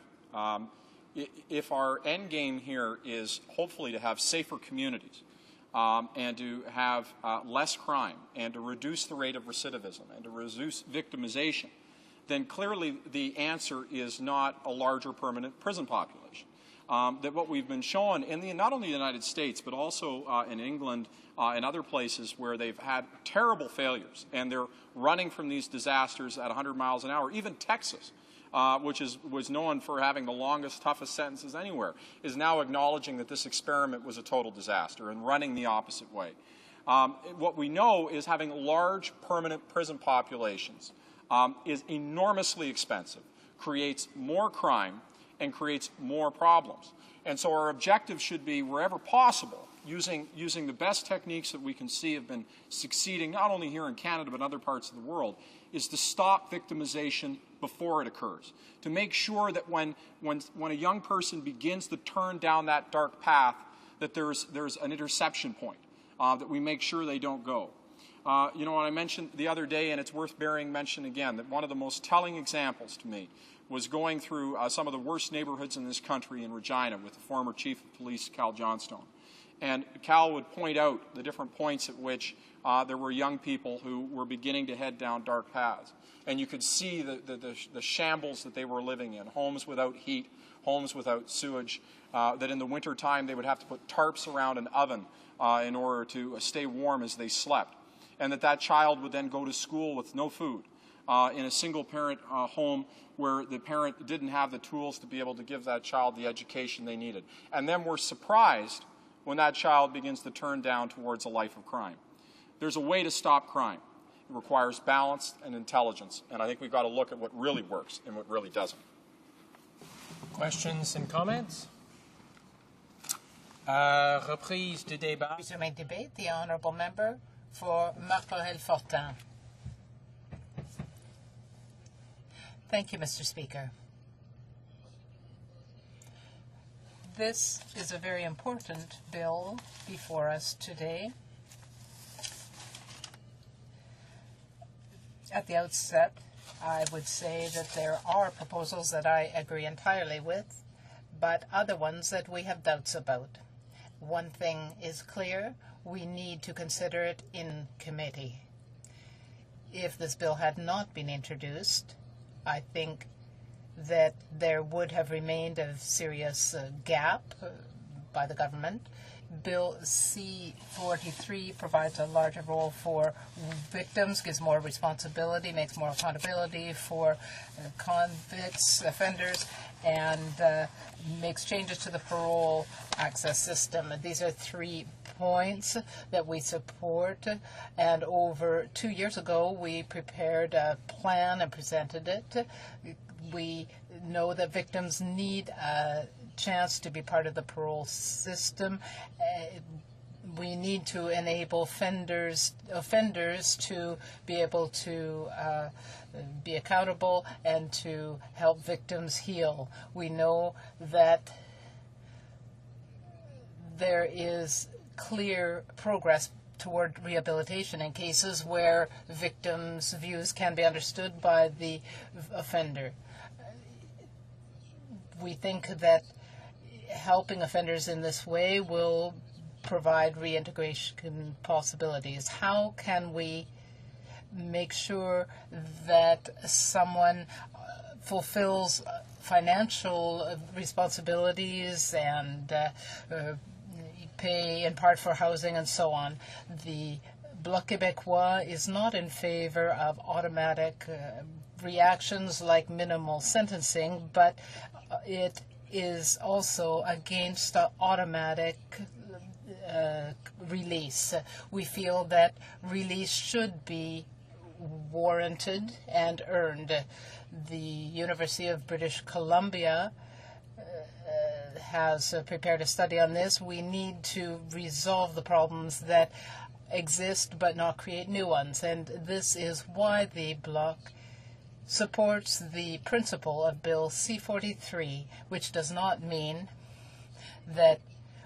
If our end game here is hopefully to have safer communities and to have less crime and to reduce the rate of recidivism and to reduce victimization, then clearly the answer is not a larger permanent prison population. That what we've been shown in not only the United States but also in England and other places where they've had terrible failures and they're running from these disasters at 100 miles an hour, even Texas, which was known for having the longest, toughest sentences anywhere, is now acknowledging that this experiment was a total disaster and running the opposite way. What we know is having large permanent prison populations is enormously expensive, creates more crime, and creates more problems. And so our objective should be, wherever possible, using the best techniques that we can see have been succeeding, not only here in Canada but in other parts of the world, is to stop victimization before it occurs, to make sure that when a young person begins to turn down that dark path, that there's an interception point, that we make sure they don't go. When I mentioned the other day, and it's worth bearing mention again, that one of the most telling examples to me was going through some of the worst neighborhoods in this country in Regina with the former Chief of Police, Cal Johnstone. And Cal would point out the different points at which there were young people who were beginning to head down dark paths. And you could see the shambles that they were living in, homes without heat, homes without sewage, that in the wintertime they would have to put tarps around an oven in order to stay warm as they slept. and that child would then go to school with no food in a single-parent home where the parent didn't have the tools to be able to give that child the education they needed. And then we're surprised when that child begins to turn down towards a life of crime. There's a way to stop crime. It requires balance and intelligence, and I think we've got to look at what really works and what really doesn't. Questions and comments? Reprise du débat. Resuming debate, the honourable member for Marc-Aurèle-Fortin. Thank you, Mr. Speaker. This is a very important bill before us today. At the outset, I would say that there are proposals that I agree entirely with, but other ones that we have doubts about. One thing is clear, we need to consider it in committee. If this bill had not been introduced, I think that there would have remained a serious gap by the government. Bill C-43 provides a larger role for victims, gives more responsibility, makes more accountability for convicts, offenders, and makes changes to the parole access system. And these are 3 points that we support. And over 2 years ago, we prepared a plan and presented it. We know that victims need a chance to be part of the parole system. We need to enable offenders to be able to be accountable and to help victims heal. We know that there is clear progress toward rehabilitation in cases where victims' views can be understood by the offender. We think that helping offenders in this way will provide reintegration possibilities. How can we make sure that someone fulfills financial responsibilities and pay in part for housing and so on? The Bloc Québécois is not in favor of automatic reactions like minimal sentencing, but it is also against the automatic release. We feel that release should be warranted and earned. The University of British Columbia has prepared a study on this. We need to resolve the problems that exist but not create new ones, and this is why the Bloc supports the principle of Bill C-43, which does not mean that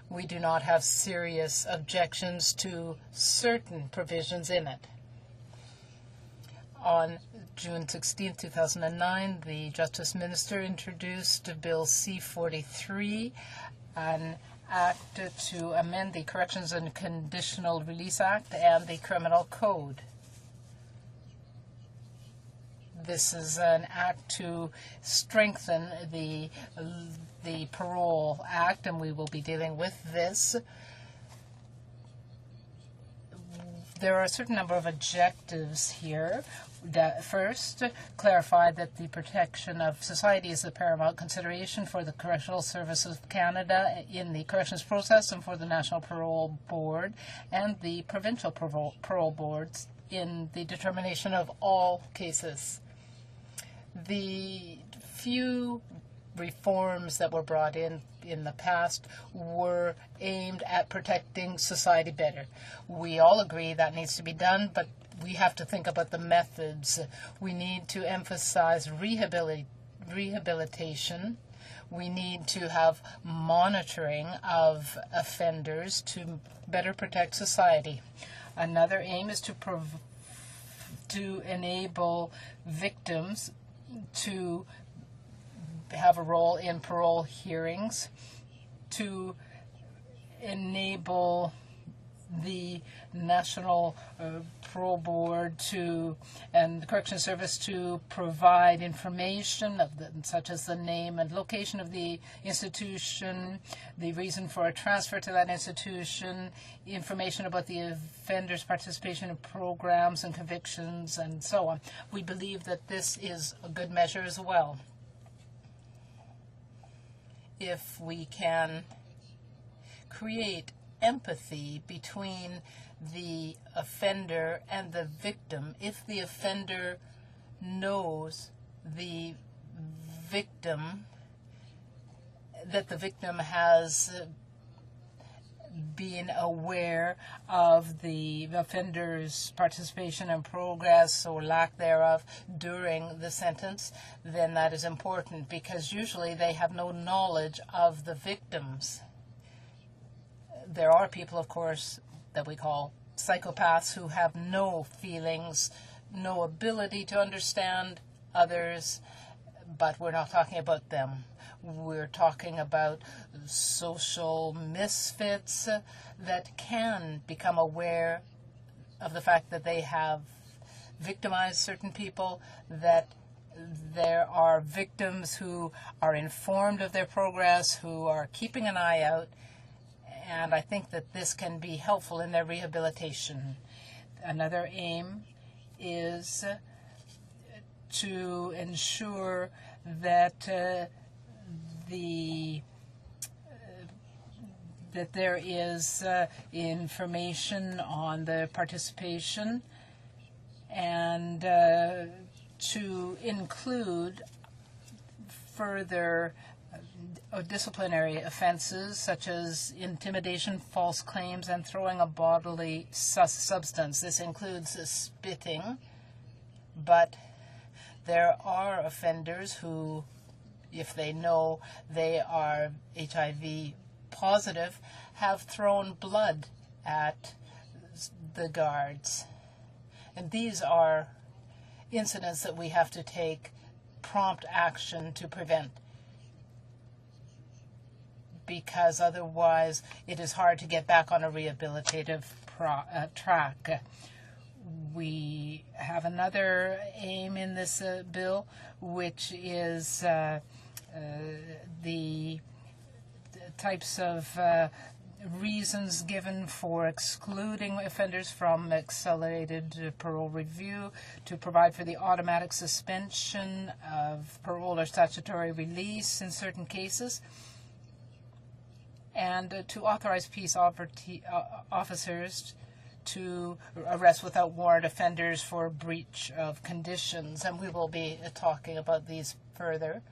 we do not have serious objections to certain provisions in it. On June 16, 2009, the Justice Minister introduced Bill C-43, an act to amend the Corrections and Conditional Release Act and the Criminal Code. This is an act to strengthen the Parole Act, and we will be dealing with this. There are a certain number of objectives here. First, clarify that the protection of society is the paramount consideration for the Correctional Services of Canada in the corrections process and for the National Parole Board and the provincial parole boards in the determination of all cases. The few reforms that were brought in the past were aimed at protecting society better. We all agree that needs to be done, but we have to think about the methods. We need to emphasize rehabilitation. We need to have monitoring of offenders to better protect society. Another aim is to enable victims to have a role in parole hearings, to enable the National Parole Board and the Correction Service to provide information such as the name and location of the institution, the reason for a transfer to that institution, information about the offender's participation in programs and convictions, and so on. We believe that this is a good measure as well. If we can create empathy between the offender and the victim, if the offender knows the victim, that the victim has been aware of the offender's participation in progress or lack thereof during the sentence, then that is important, because usually they have no knowledge of the victims. There are people, of course, that we call psychopaths who have no feelings, no ability to understand others, but we're not talking about them. We're talking about social misfits that can become aware of the fact that they have victimized certain people, that there are victims who are informed of their progress, who are keeping an eye out, and I think that this can be helpful in their rehabilitation. Another aim is to ensure that that there is information on the participation, and to include further disciplinary offenses such as intimidation, false claims, and throwing a bodily substance. This includes spitting, but there are offenders who, if they know they are HIV positive, have thrown blood at the guards. And these are incidents that we have to take prompt action to prevent, because otherwise it is hard to get back on a rehabilitative track. We have another aim in this bill, which is the types of reasons given for excluding offenders from accelerated parole review, to provide for the automatic suspension of parole or statutory release in certain cases, and to authorize peace officers to arrest without warrant offenders for breach of conditions. And we will be talking about these further.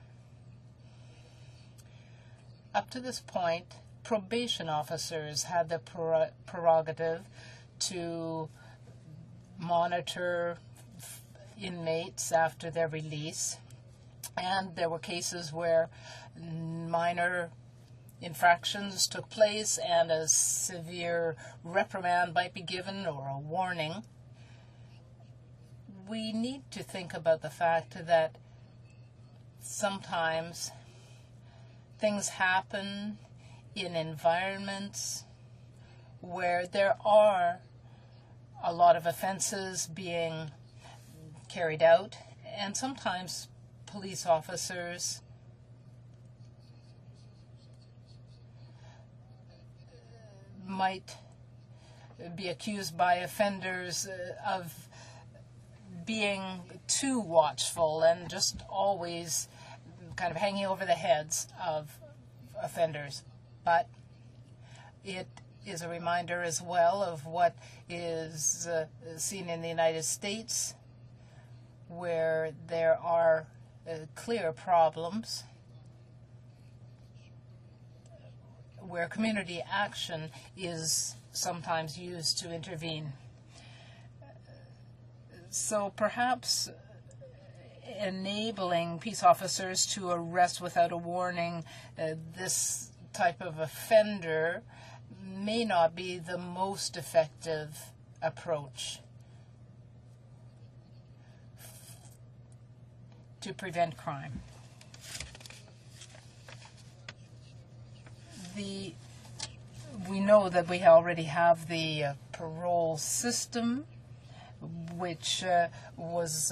Up to this point, probation officers had the prerogative to monitor inmates after their release, and there were cases where minor infractions took place and a severe reprimand might be given or a warning. We need to think about the fact that sometimes things happen in environments where there are a lot of offenses being carried out, and sometimes police officers might be accused by offenders of being too watchful and just always kind of hanging over the heads of offenders. But it is a reminder as well of what is seen in the United States, where there are clear problems, where community action is sometimes used to intervene. So perhaps enabling peace officers to arrest without a warning this type of offender may not be the most effective approach to prevent crime. we know that we already have the parole system, which was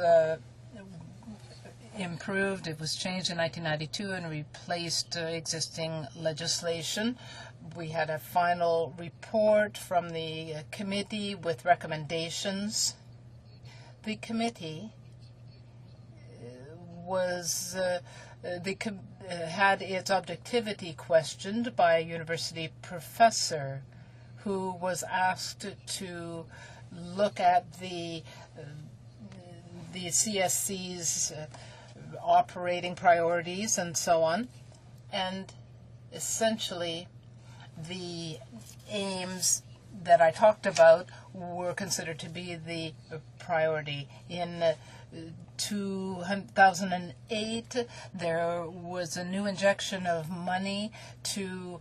improved. It was changed in 1992 and replaced existing legislation. We had a final report from the committee with recommendations. The committee was had its objectivity questioned by a university professor who was asked to look at the CSC's operating priorities and so on, and essentially the aims that I talked about were considered to be the priority. In 2008, there was a new injection of money to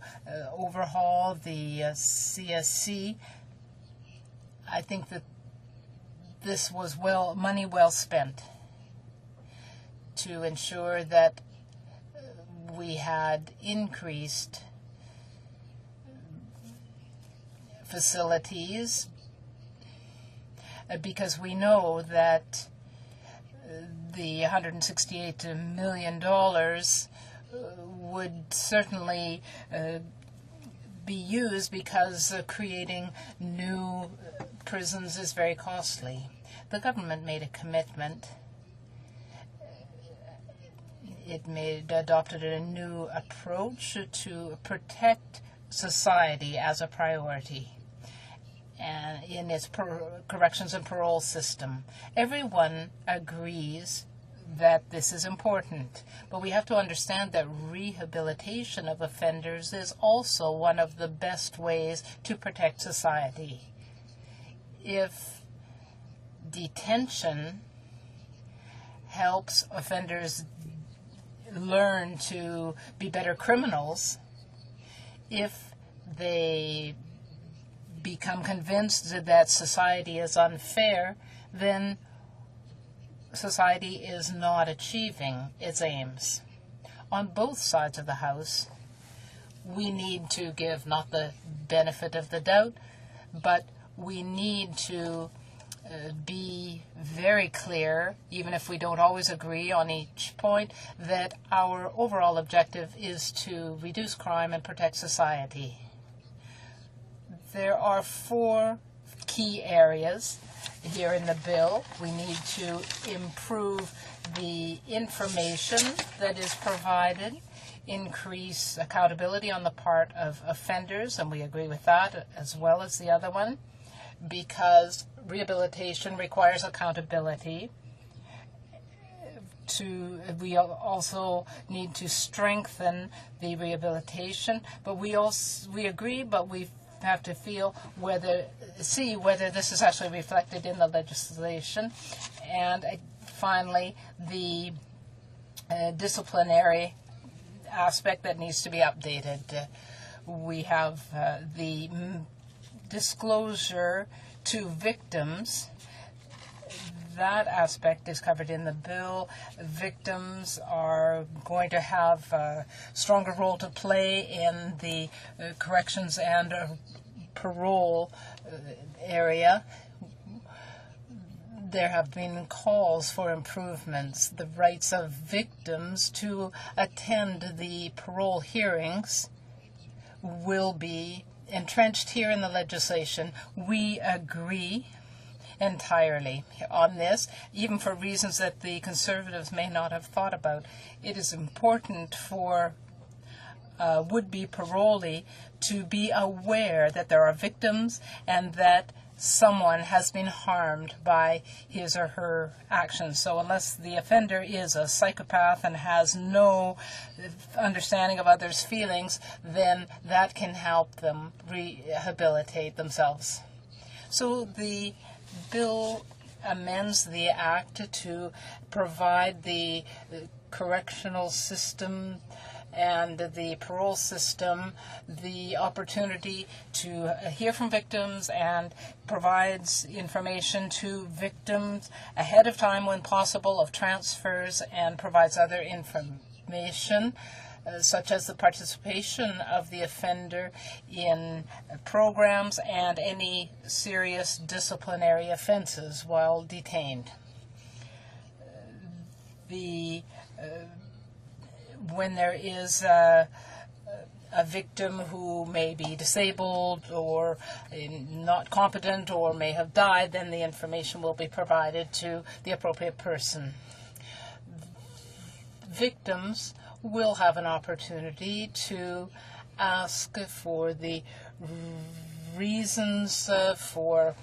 overhaul the CSC. I think that this was money well spent to ensure that we had increased facilities, because we know that the $168 million would certainly be used, because creating new prisons is very costly. The government made a commitment. It adopted a new approach to protect society as a priority and in its corrections and parole system. Everyone agrees that this is important, but we have to understand that rehabilitation of offenders is also one of the best ways to protect society. If detention helps offenders learn to be better criminals, if they become convinced that society is unfair, then society is not achieving its aims. On both sides of the House, we need to give not the benefit of the doubt, but we need to be very clear, even if we don't always agree on each point, that our overall objective is to reduce crime and protect society. There are 4 key areas here in the bill. We need to improve the information that is provided, increase accountability on the part of offenders, and we agree with that as well as the other one, because rehabilitation requires accountability. We also need to strengthen the rehabilitation, but we agree, but we have to see whether this is actually reflected in the legislation. And finally, the disciplinary aspect that needs to be updated. We have the disclosure to victims. That aspect is covered in the bill. Victims are going to have a stronger role to play in the corrections and parole area. There have been calls for improvements. The rights of victims to attend the parole hearings will be entrenched here in the legislation. We agree entirely on this, even for reasons that the Conservatives may not have thought about. It is important for would-be parolee to be aware that there are victims and that someone has been harmed by his or her actions. So unless the offender is a psychopath and has no understanding of others' feelings, then that can help them rehabilitate themselves. So the bill amends the Act to provide the correctional system and the parole system the opportunity to hear from victims and provides information to victims ahead of time when possible of transfers and provides other information. such as the participation of the offender in programs and any serious disciplinary offenses while detained. When there is a victim who may be disabled or not competent or may have died, then the information will be provided to the appropriate person. Victims will have an opportunity to ask for the reasons for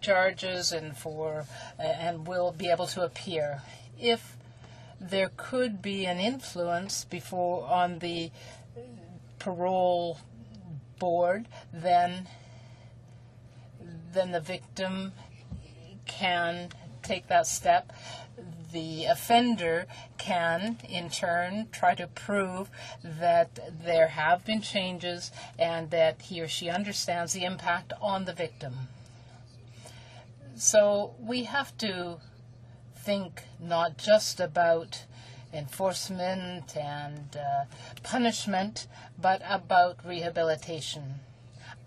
charges and will be able to appear. If there could be an influence on the parole board, then the victim can take that step. The offender can, in turn, try to prove that there have been changes and that he or she understands the impact on the victim. So we have to think not just about enforcement and punishment, but about rehabilitation.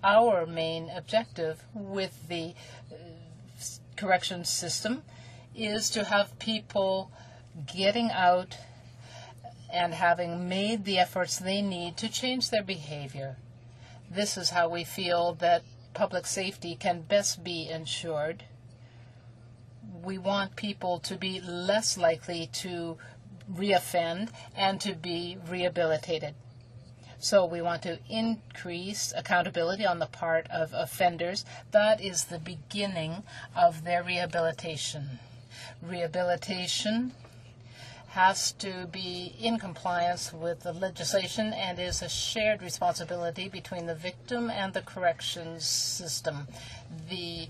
Our main objective with the corrections system is to have people getting out and having made the efforts they need to change their behavior. This is how we feel that public safety can best be ensured. We want people to be less likely to reoffend and to be rehabilitated. So we want to increase accountability on the part of offenders. That is the beginning of their rehabilitation. Rehabilitation has to be in compliance with the legislation and is a shared responsibility between the victim and the corrections system. The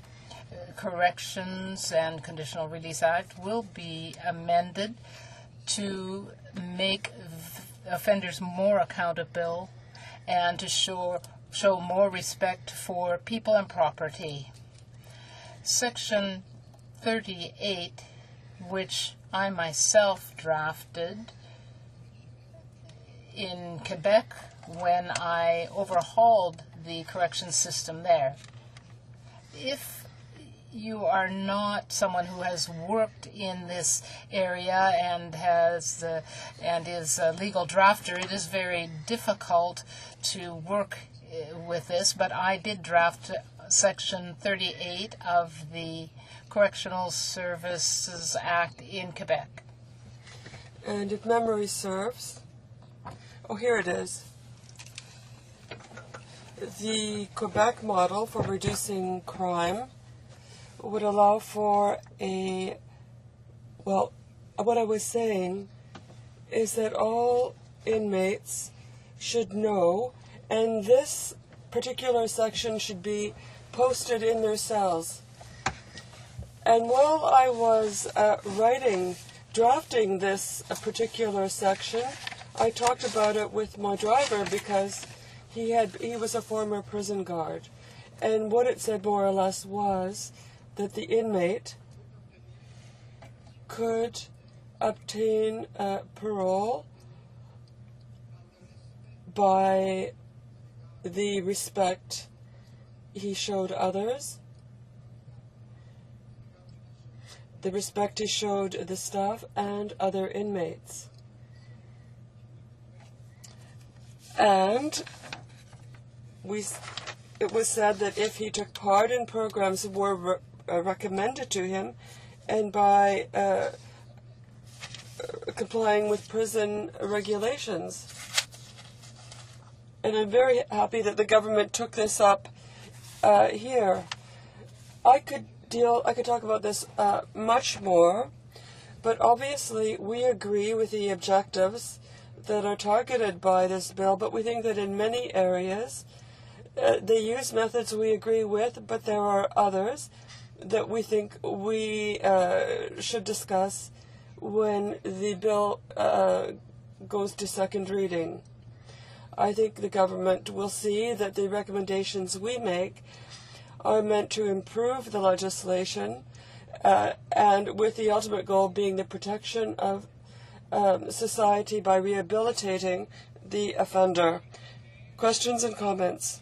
Corrections and Conditional Release Act will be amended to make offenders more accountable and to show more respect for people and property. Section 38, which I myself drafted in Quebec when I overhauled the corrections system there. If you are not someone who has worked in this area and is a legal drafter, it is very difficult to work with this, but I did draft Section 38 of the Correctional Services Act in Quebec. And if memory serves, here it is. The Quebec model for reducing crime would allow for what I was saying is that all inmates should know, and this particular section should be posted in their cells. And while I was drafting this particular section, I talked about it with my driver because he was a former prison guard. And what it said more or less was that the inmate could obtain parole by the respect he showed others, the respect he showed the staff and other inmates. And it was said that if he took part in programs that were recommended to him, and by complying with prison regulations. And I'm very happy that the government took this up here. I could talk about this much more, but obviously we agree with the objectives that are targeted by this bill, but we think that in many areas they use methods we agree with, but there are others that we think we should discuss when the bill goes to second reading. I think the government will see that the recommendations we make are meant to improve the legislation, and with the ultimate goal being the protection of society by rehabilitating the offender. Questions and comments?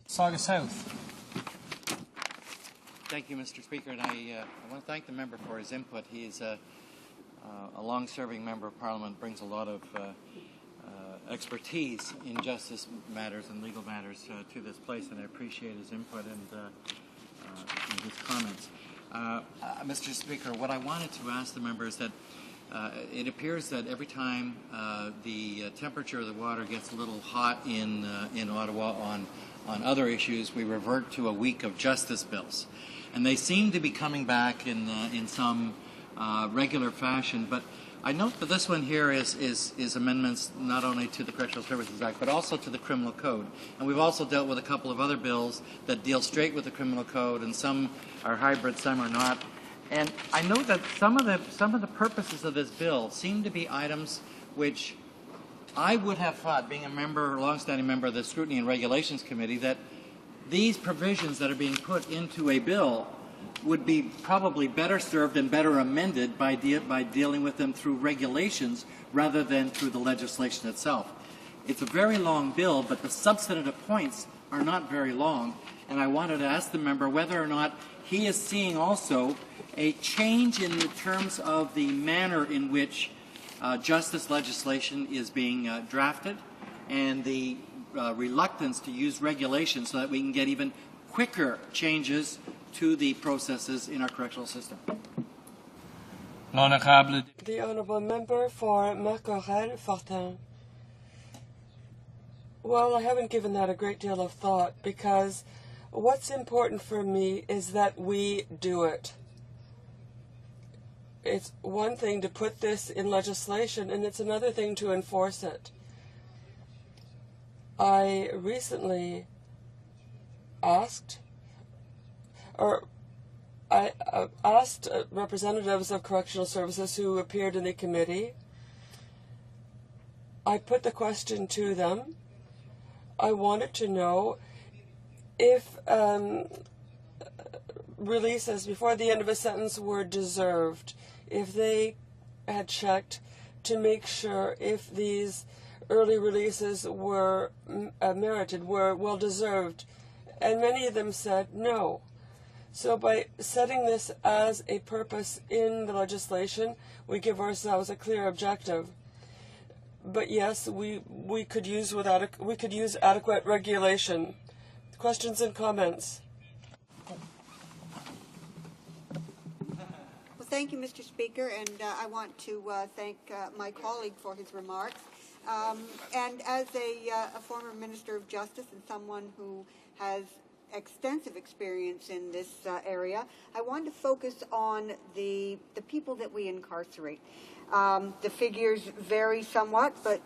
Saugus South. Thank you, Mr. Speaker, and I want to thank the member for his input. He is a long-serving member of Parliament, brings a lot of expertise in justice matters and legal matters to this place, and I appreciate his input and his comments. Mr. Speaker, what I wanted to ask the member is that it appears that every time the temperature of the water gets a little hot in Ottawa on other issues, we revert to a week of justice bills. And they seem to be coming back in some regular fashion, but I note that this one here is amendments not only to the Correctional Services Act, but also to the Criminal Code. And we've also dealt with a couple of other bills that deal straight with the Criminal Code, and some are hybrid, some are not. And I know that some of the purposes of this bill seem to be items which I would have thought, being a long-standing member of the Scrutiny and Regulations Committee, that these provisions that are being put into a bill would be probably better served and better amended by dealing with them through regulations rather than through the legislation itself. It's a very long bill, but the substantive points are not very long, and I wanted to ask the member whether or not he is seeing also a change in the terms of the manner in which justice legislation is being drafted, and the reluctance to use regulations so that we can get even quicker changes to the processes in our correctional system. The Honourable Member for Marc-Aurèle-Fortin. Well, I haven't given that a great deal of thought, because what's important for me is that we do it. It's one thing to put this in legislation, and it's another thing to enforce it. I recently asked representatives of correctional services who appeared in the committee. I put the question to them. I wanted to know if releases before the end of a sentence were deserved, if they had checked to make sure if these early releases were merited, were well-deserved, and many of them said no. So by setting this as a purpose in the legislation, we give ourselves a clear objective. But yes, we could use adequate regulation. Questions and comments? Well, thank you, Mr. Speaker, and I want to thank my colleague for his remarks. And as a former Minister of Justice and someone who has extensive experience in this area, I want to focus on the people that we incarcerate. The figures vary somewhat, but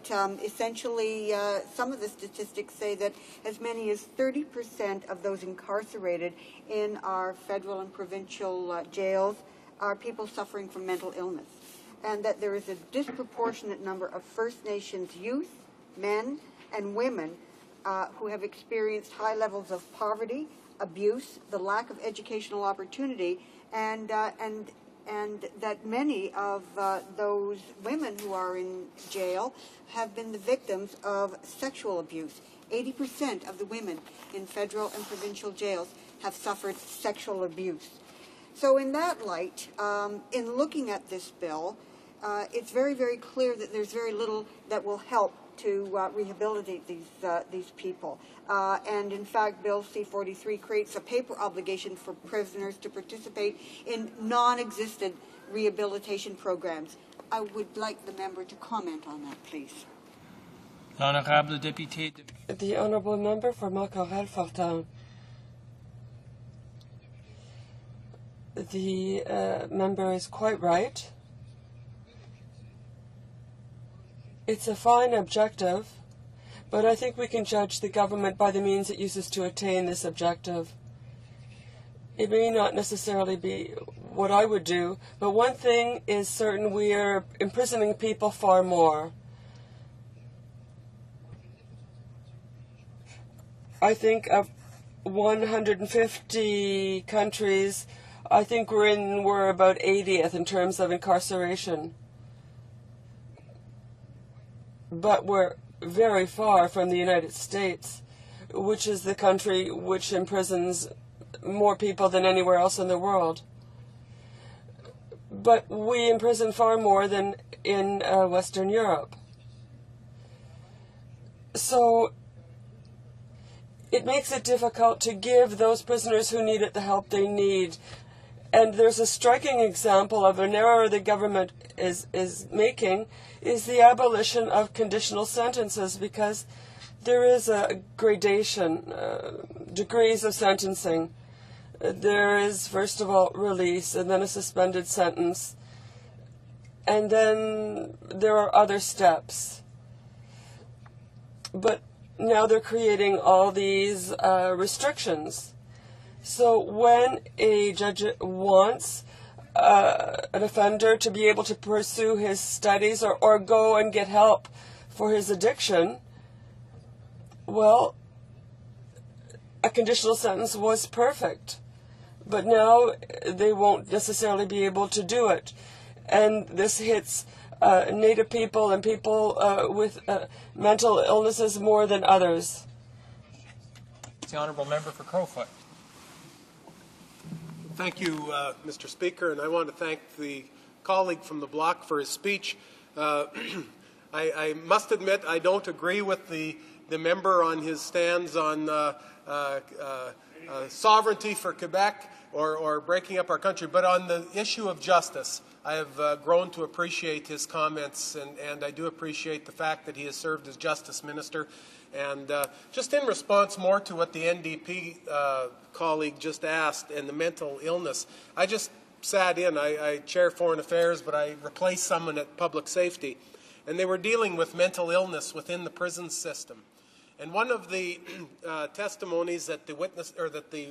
essentially some of the statistics say that as many as 30% of those incarcerated in our federal and provincial jails are people suffering from mental illness, and that there is a disproportionate number of First Nations youth, men, and women who have experienced high levels of poverty, abuse, the lack of educational opportunity, and that many of those women who are in jail have been the victims of sexual abuse. 80% of the women in federal and provincial jails have suffered sexual abuse. So in that light, in looking at this bill, it's very, very clear that there's very little that will help to rehabilitate these people. And in fact, Bill C-43 creates a paper obligation for prisoners to participate in non-existent rehabilitation programs. I would like the member to comment on that, please. The Honourable Member for Marc-Aurèle-Fortin. The member is quite right. It's a fine objective, but I think we can judge the government by the means it uses to attain this objective. It may not necessarily be what I would do, but one thing is certain: we are imprisoning people far more. I think of 150 countries, I think we're about 80th in terms of incarceration. but we're very far from the United States, which is the country which imprisons more people than anywhere else in the world. But we imprison far more than in Western Europe. So it makes it difficult to give those prisoners who need it the help they need. And there's a striking example of an error the government is making, is the abolition of conditional sentences, because there is a gradation, degrees of sentencing. There is, first of all, release, and then a suspended sentence. And then there are other steps. But now they're creating all these restrictions. So when a judge wants an offender to be able to pursue his studies or go and get help for his addiction, well, a conditional sentence was perfect. But now they won't necessarily be able to do it. And this hits Native people and people with mental illnesses more than others. The Honourable Member for Crowfoot. Thank you, Mr. Speaker, and I want to thank the colleague from the bloc for his speech. I must admit I don't agree with the member on his stands on sovereignty for Quebec or breaking up our country, but on the issue of justice, I have grown to appreciate his comments, and I do appreciate the fact that he has served as Justice Minister. And just in response more to what the NDP colleague just asked and the mental illness, I just sat in. I chair Foreign Affairs, but I replaced someone at Public Safety, and they were dealing with mental illness within the prison system. And one of the testimonies that the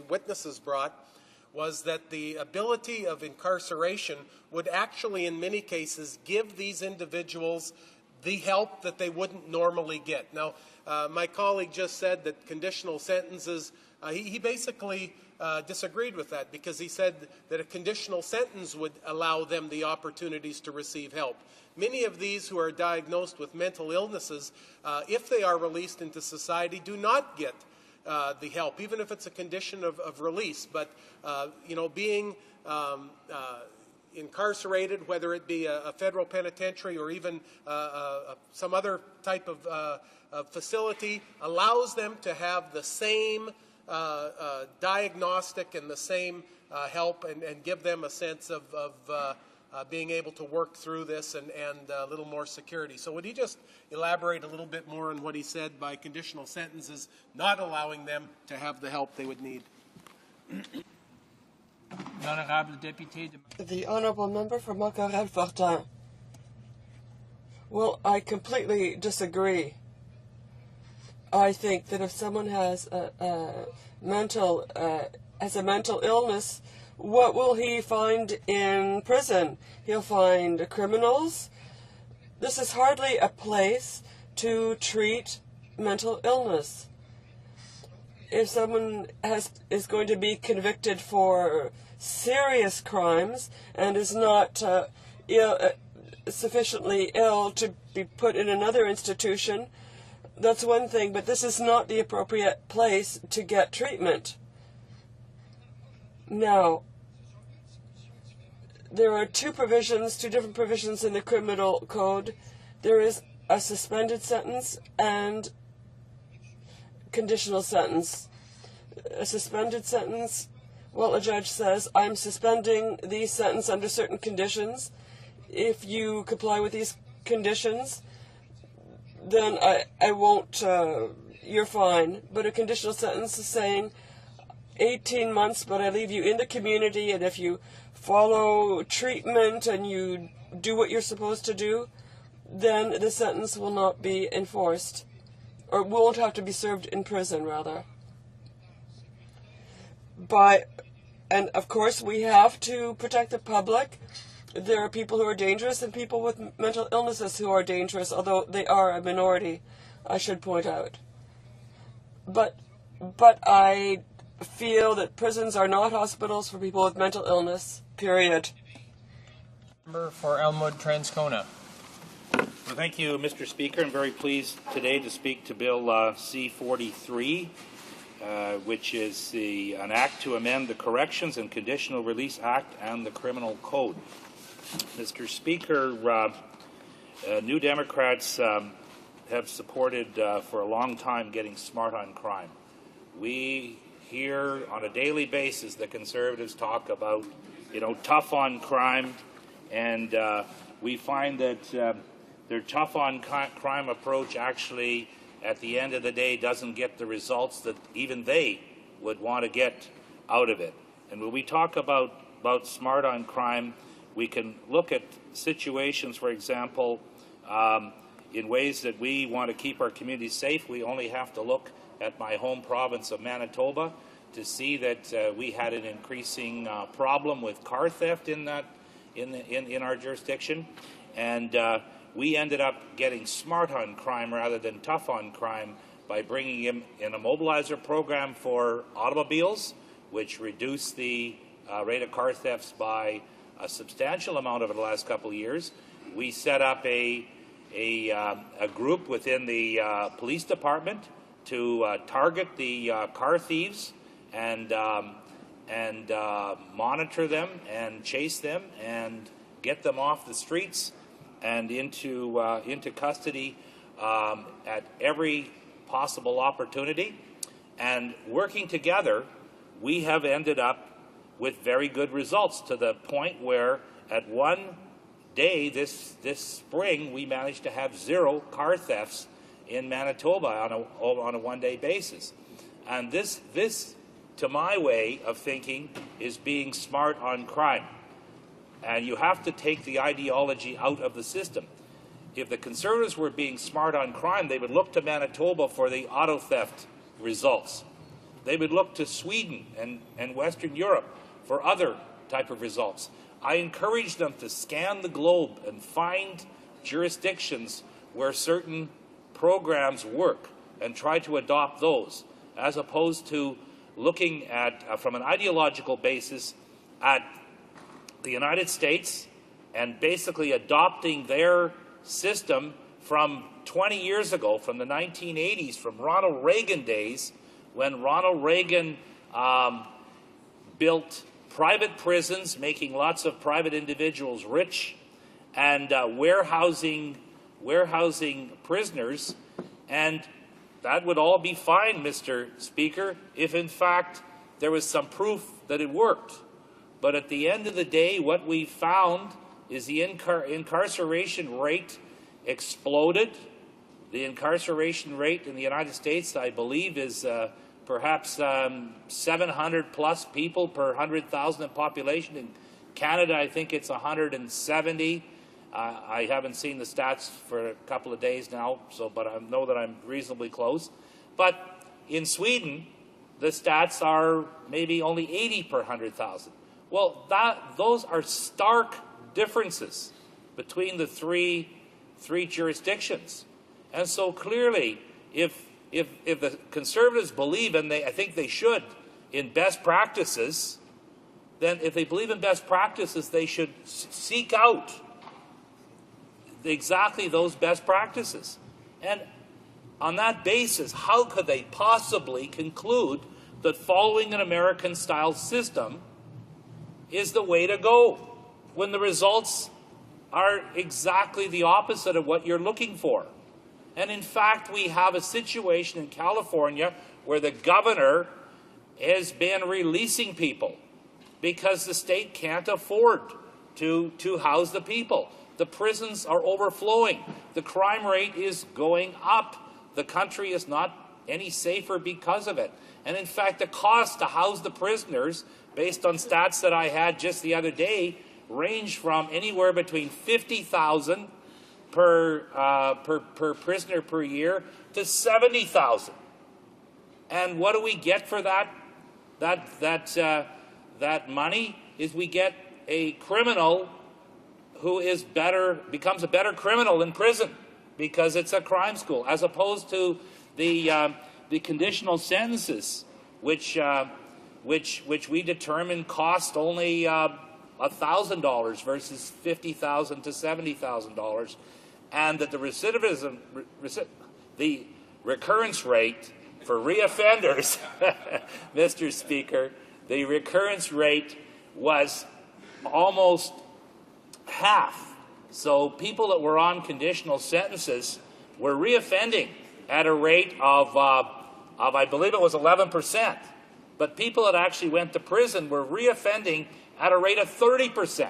witnesses brought was that the ability of incarceration would actually, in many cases, give these individuals the help that they wouldn't normally get. Now, my colleague just said that conditional sentences, he basically disagreed with that, because he said that a conditional sentence would allow them the opportunities to receive help. Many of these who are diagnosed with mental illnesses, if they are released into society, do not get the help, even if it's a condition of release. But, being incarcerated, whether it be a federal penitentiary or even some other type of facility, allows them to have the same diagnostic and the same help, and give them a sense of being able to work through this and a little more security. So would he just elaborate a little bit more on what he said by conditional sentences not allowing them to have the help they would need? The Honourable Member for Montcarrel-Fortin. Well, I completely disagree. I think that if someone has a mental illness, what will he find in prison? He'll find criminals. This is hardly a place to treat mental illness. If someone is going to be convicted for serious crimes and is not sufficiently ill to be put in another institution, that's one thing, but this is not the appropriate place to get treatment. Now, there are two different provisions in the criminal code. There is a suspended sentence and conditional sentence. A suspended sentence, well, a judge says, I'm suspending the sentence under certain conditions. If you comply with these conditions, then I won't, you're fine. But a conditional sentence is saying 18 months, but I leave you in the community, and if you follow treatment and you do what you're supposed to do, then the sentence will not be enforced, or won't have to be served in prison, rather. And of course, we have to protect the public. There are people who are dangerous and people with mental illnesses who are dangerous, although they are a minority, I should point out. But I feel that prisons are not hospitals for people with mental illness, period. Member for Elmwood Transcona. Well, thank you, Mr. Speaker. I'm very pleased today to speak to Bill C-43, which is an act to amend the Corrections and Conditional Release Act and the Criminal Code. Mr. Speaker, New Democrats have supported for a long time getting smart on crime. We hear on a daily basis the Conservatives talk about, tough on crime, and we find that their tough on crime approach actually, at the end of the day, doesn't get the results that even they would want to get out of it. And when we talk about smart on crime, we can look at situations, for example, in ways that we want to keep our communities safe. We only have to look at my home province of Manitoba to see that we had an increasing problem with car theft in our jurisdiction, and we ended up getting smart on crime rather than tough on crime by bringing in a mobilizer program for automobiles, which reduced the rate of car thefts by a substantial amount over the last couple of years. We set up a group within the police department to target the car thieves and monitor them and chase them and get them off the streets and into custody at every possible opportunity. And working together, we have ended up with very good results, to the point where at one day this spring we managed to have 0 car thefts in Manitoba on a one-day basis. And this, to my way of thinking, is being smart on crime. And you have to take the ideology out of the system. If the Conservatives were being smart on crime, they would look to Manitoba for the auto theft results. They would look to Sweden and Western Europe for other type of results. I encourage them to scan the globe and find jurisdictions where certain programs work and try to adopt those, as opposed to looking at, from an ideological basis, at the United States and basically adopting their system from 20 years ago, from the 1980s, from Ronald Reagan days, when Ronald Reagan built private prisons, making lots of private individuals rich, and warehousing prisoners. And that would all be fine, Mr. Speaker, if in fact there was some proof that it worked. But at the end of the day, what we found is the incarceration rate exploded. The incarceration rate in the United States, I believe, is perhaps 700 plus people per 100,000 in population. In Canada, I think it's 170. I haven't seen the stats for a couple of days now, but I know that I'm reasonably close. But in Sweden, the stats are maybe only 80 per 100,000. Well, those are stark differences between the three jurisdictions. And so clearly, if the Conservatives believe, and I think they should, in best practices, then if they believe in best practices, they should seek out exactly those best practices. And on that basis, how could they possibly conclude that following an American-style system is the way to go, when the results are exactly the opposite of what you're looking for? And in fact, we have a situation in California where the governor has been releasing people because the state can't afford to house the people. The prisons are overflowing. The crime rate is going up. The country is not any safer because of it. And in fact, the cost to house the prisoners, based on stats that I had just the other day, range from anywhere between $50,000 per prisoner per year to $70,000. And what do we get for that money? Is we get a criminal who becomes a better criminal in prison because it's a crime school, as opposed to the conditional sentences, which we determine cost only $1,000 versus $50,000 to $70,000. and that the the recurrence rate for reoffenders, Mr. Speaker, the recurrence rate was almost half. So people that were on conditional sentences were reoffending at a rate of I believe it was 11%. But people that actually went to prison were reoffending at a rate of 30%.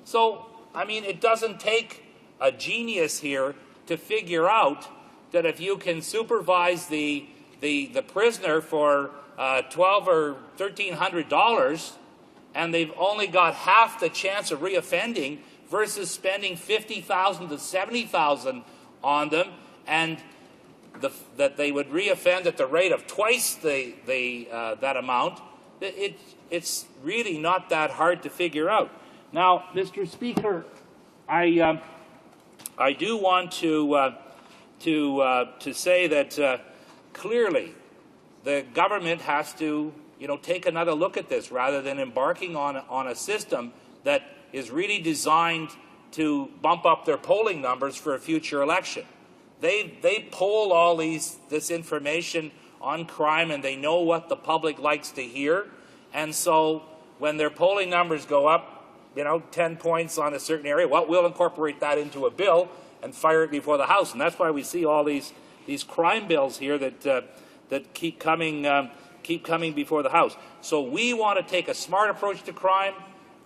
So, I mean, it doesn't take a genius here to figure out that if you can supervise the prisoner for $1,200 or $1,300 and they've only got half the chance of reoffending versus spending $50,000 to $70,000 on them, and that they would reoffend at the rate of twice that amount, it's really not that hard to figure out. Now, Mr. Speaker, I do want to say that clearly the government has to take another look at this rather than embarking on a system that is really designed to bump up their polling numbers for a future election. They poll all this information on crime, and they know what the public likes to hear. And so when their polling numbers go up, 10 points on a certain area, well, we'll incorporate that into a bill and fire it before the House. And that's why we see all these crime bills here that keep coming before the House. So we want to take a smart approach to crime,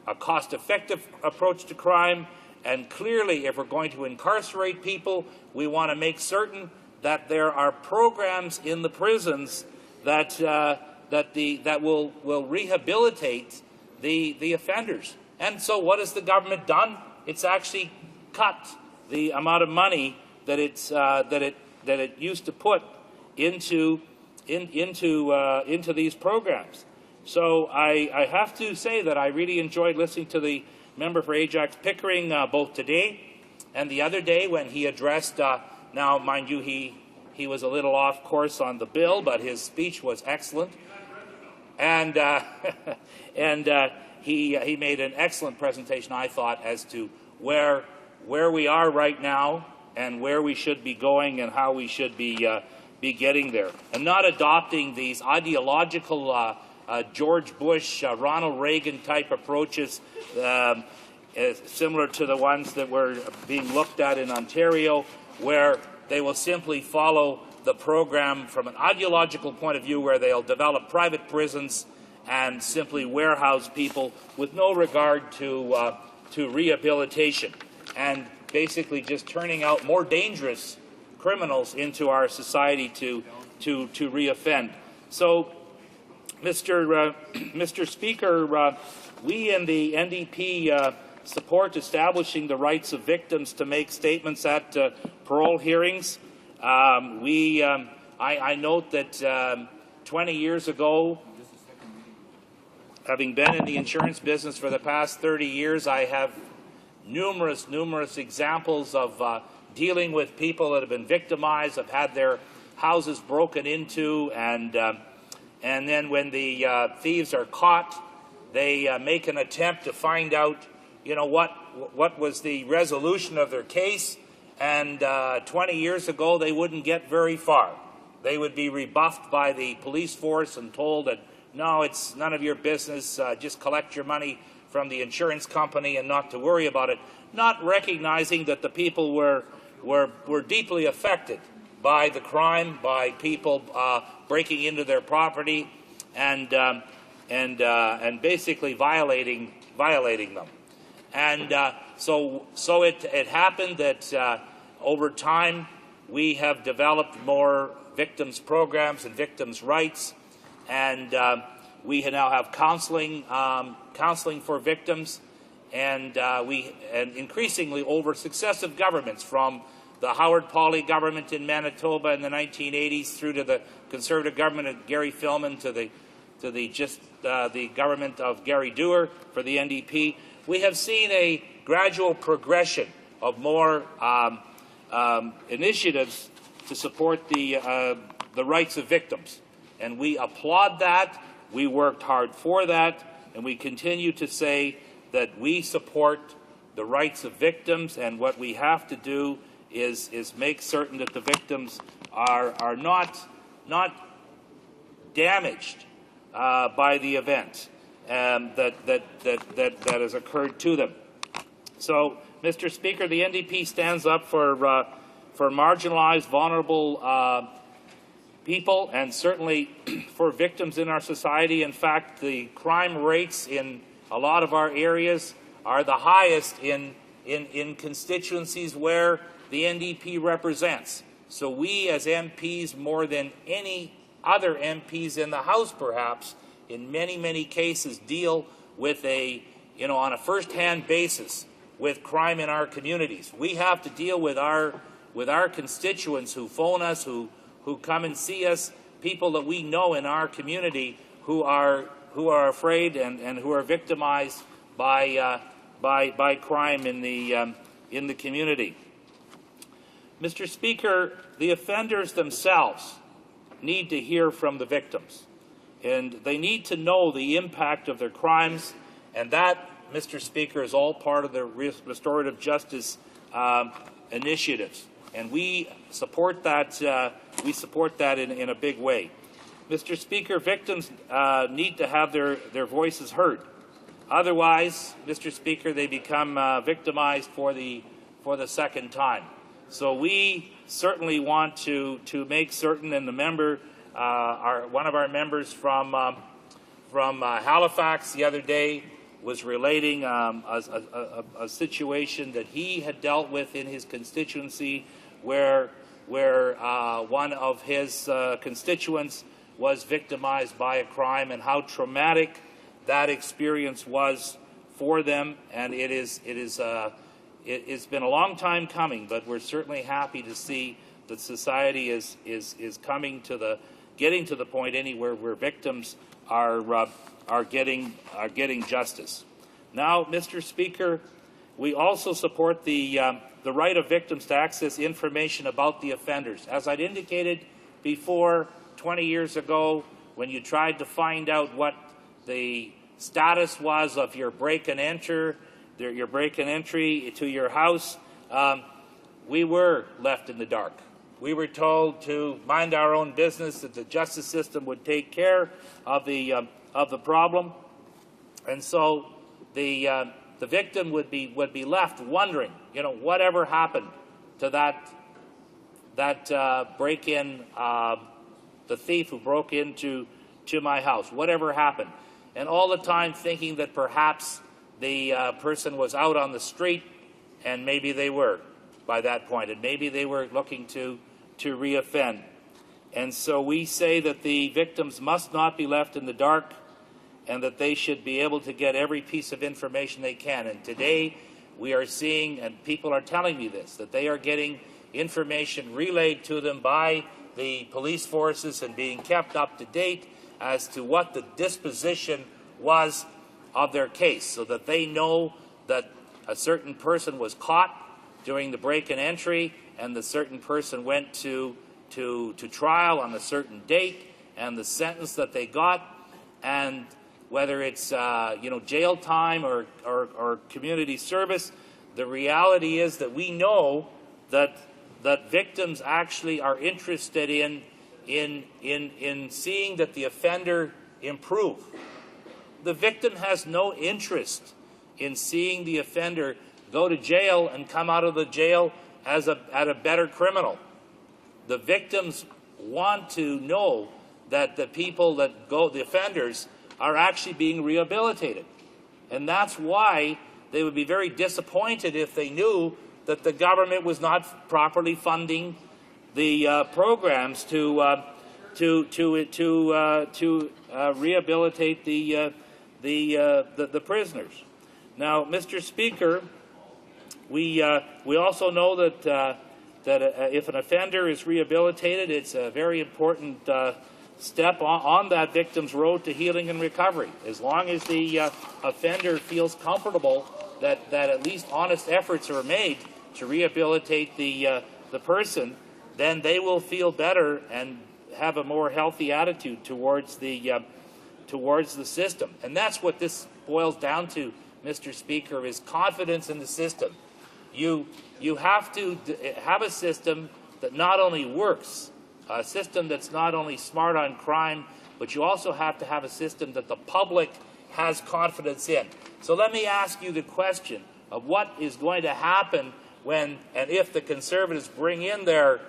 a cost-effective approach to crime, and clearly, if we're going to incarcerate people, we want to make certain that there are programs in the prisons that will rehabilitate the offenders. And so, what has the government done? It's actually cut the amount of money that it used to put into these programs. So I have to say that I really enjoyed listening to the member for Ajax Pickering both today and the other day when he addressed, now mind you, he was a little off course on the bill, but his speech was excellent. And he made an excellent presentation, I thought, as to where we are right now and where we should be going and how we should be getting there. And not adopting these ideological George Bush, Ronald Reagan type approaches similar to the ones that were being looked at in Ontario, where they will simply follow the program from an ideological point of view, where they'll develop private prisons and simply warehouse people with no regard to rehabilitation, and basically just turning out more dangerous criminals into our society to reoffend. So, Mr. Speaker, we in the NDP support establishing the rights of victims to make statements at parole hearings. I note that 20 years ago, having been in the insurance business for the past 30 years, I have numerous examples of dealing with people that have been victimized, have had their houses broken into, and then when the thieves are caught, they make an attempt to find out, what was the resolution of their case. And 20 years ago, they wouldn't get very far. They would be rebuffed by the police force and told that, no, it's none of your business, just collect your money from the insurance company and not to worry about it, not recognizing that the people were deeply affected by the crime, by people breaking into their property and basically violating them. And so it happened that over time we have developed more victims programs and victims' rights, and we now have counseling for victims, and increasingly over successive governments, from the Howard Pauley government in Manitoba in the 1980s through to the Conservative government of Gary Filmon to the government of Gary Dewar for the NDP. We have seen a gradual progression of more initiatives to support the rights of victims, and we applaud that. We worked hard for that, and we continue to say that we support the rights of victims, and what we have to do is make certain that the victims are not damaged by the event that has occurred to them. So, Mr. Speaker, the NDP stands up for marginalized, vulnerable people, and certainly for victims in our society. In fact, the crime rates in a lot of our areas are the highest in constituencies where the NDP represents. So we as MPs, more than any other MPs in the House perhaps, in many, many cases deal with on a first-hand basis with crime in our communities. We have to deal with our constituents who phone us, who come and see us, people that we know in our community who are afraid and who are victimized by crime in the community. Mr. Speaker, the offenders themselves need to hear from the victims, and they need to know the impact of their crimes, and that, Mr. Speaker, is all part of the restorative justice initiatives, and we support that. We support that in a big way. Mr. Speaker, victims need to have their voices heard. Otherwise, Mr. Speaker, they become victimized for the second time. So we certainly want to make certain, and the member, one of our members from Halifax the other day was relating a situation that he had dealt with in his constituency where one of his constituents was victimized by a crime, and how traumatic that experience was for them. And it's been a long time coming, but we're certainly happy to see that society is getting to the point anywhere where victims are getting justice. Now, Mr. Speaker, we also support the right of victims to access information about the offenders. As I'd indicated before, 20 years ago, when you tried to find out what the status was of your break-and-enter, your break-and-entry to your house, we were left in the dark. We were told to mind our own business, that the justice system would take care of the problem, and so the victim would be left wondering, whatever happened to that break-in, the thief who broke into my house, whatever happened, and all the time thinking that perhaps the person was out on the street, and maybe they were by that point, and maybe they were looking to reoffend. And so we say that the victims must not be left in the dark, and that they should be able to get every piece of information they can. And today we are seeing, and people are telling me this, that they are getting information relayed to them by the police forces and being kept up to date as to what the disposition was of their case, so that they know that a certain person was caught during the break and entry, and the certain person went to trial on a certain date, and the sentence that they got, and whether it's jail time or community service, the reality is that we know that victims actually are interested in seeing that the offender improve. The victim has no interest in seeing the offender go to jail and come out of the jail as a better criminal. The victims want to know that the people that the offenders, are actually being rehabilitated. And that's why they would be very disappointed if they knew that the government was not properly funding the programs to rehabilitate the prisoners. Now, Mr. Speaker, we also know that if an offender is rehabilitated, it's a very important step on that victim's road to healing and recovery. As long as the offender feels comfortable that at least honest efforts are made to rehabilitate the person, then they will feel better and have a more healthy attitude towards the system. And that's what this boils down to, Mr. Speaker, is confidence in the system. you have to have a system that not only works, a system that's not only smart on crime, but you also have to have a system that the public has confidence in. So let me ask you the question of what is going to happen when and if the Conservatives bring in their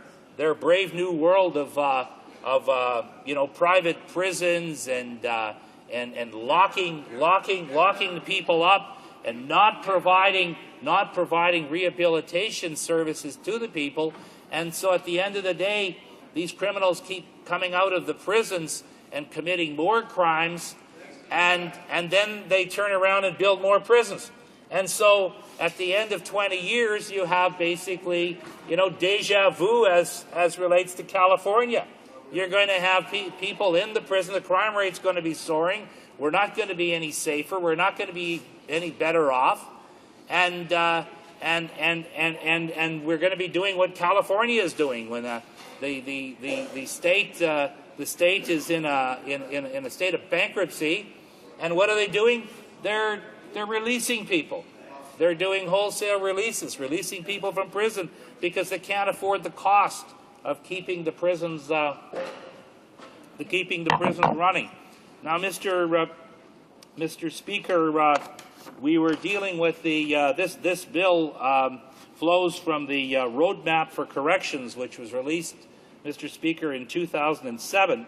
brave new world of private prisons and locking the people up and not providing rehabilitation services to the people. And so at the end of the day, these criminals keep coming out of the prisons and committing more crimes, and then they turn around and build more prisons. And so at the end of 20 years, you have basically, deja vu as relates to California. You're going to have people in the prison. The crime rate's going to be soaring. We're not going to be any safer. We're not going to be any better off. And we're going to be doing what California is doing when the state is in a state of bankruptcy. And what are they doing? They're releasing people. They're doing wholesale releases, releasing people from prison because they can't afford the cost of keeping the prisons running. Now, Mr. Speaker, we were dealing with this bill flows from the Roadmap for Corrections, which was released, Mr. Speaker, in 2007,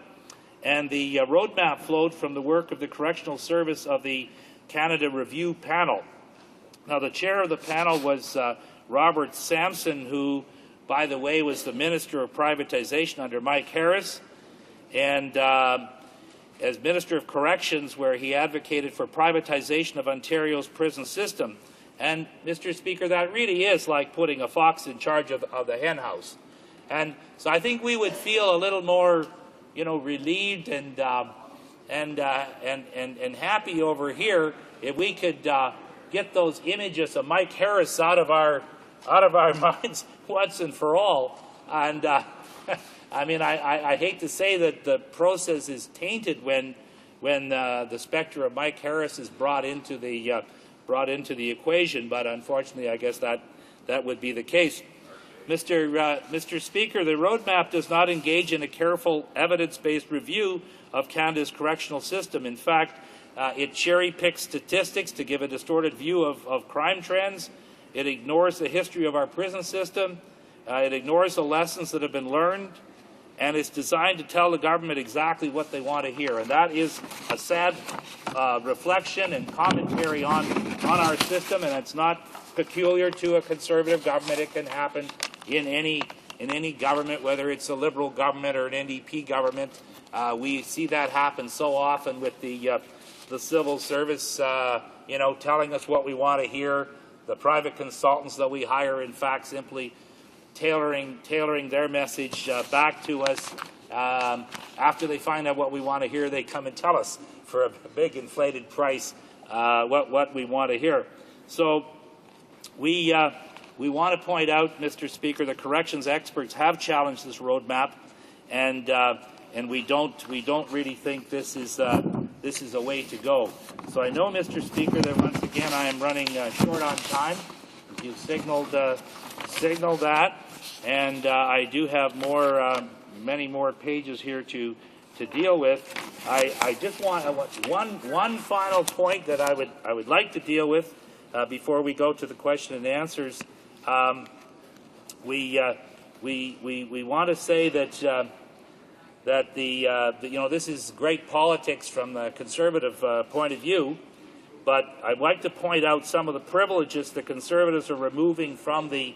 and the roadmap flowed from the work of the Correctional Service of the Canada Review Panel. Now, the chair of the panel was Robert Sampson, who, by the way, was the Minister of Privatization under Mike Harris, and as Minister of Corrections, where he advocated for privatization of Ontario's prison system. And, Mr. Speaker, that really is like putting a fox in charge of the hen house. And so I think we would feel a little more, relieved and happy over here if we could get those images of Mike Harris out of our minds once and for all. And I mean, I hate to say that the process is tainted when the specter of Mike Harris is brought into the equation, but unfortunately, I guess that would be the case. Mr. Speaker, the roadmap does not engage in a careful evidence-based review of Canada's correctional system. In fact, it cherry-picks statistics to give a distorted view of crime trends. It ignores the history of our prison system. It ignores the lessons that have been learned. And it's designed to tell the government exactly what they want to hear. And that is a sad reflection and commentary on our system, and it's not peculiar to a Conservative government. It can happen in any government, whether it's a Liberal government or an NDP government. We see that happen so often with the civil service, telling us what we want to hear. The private consultants that we hire, in fact, simply tailoring their message back to us. After they find out what we want to hear, they come and tell us for a big inflated price what we want to hear. So we want to point out, Mr. Speaker, that corrections experts have challenged this roadmap, and we don't really think this is a way to go. So I know, Mr. Speaker, that once again I am running short on time. You signaled that, and I do have many more pages here to deal with. I just want one final point that I would like to deal with before we go to the question and answers. We want to say that this is great politics from the Conservative point of view, but I'd like to point out some of the privileges the Conservatives are removing from the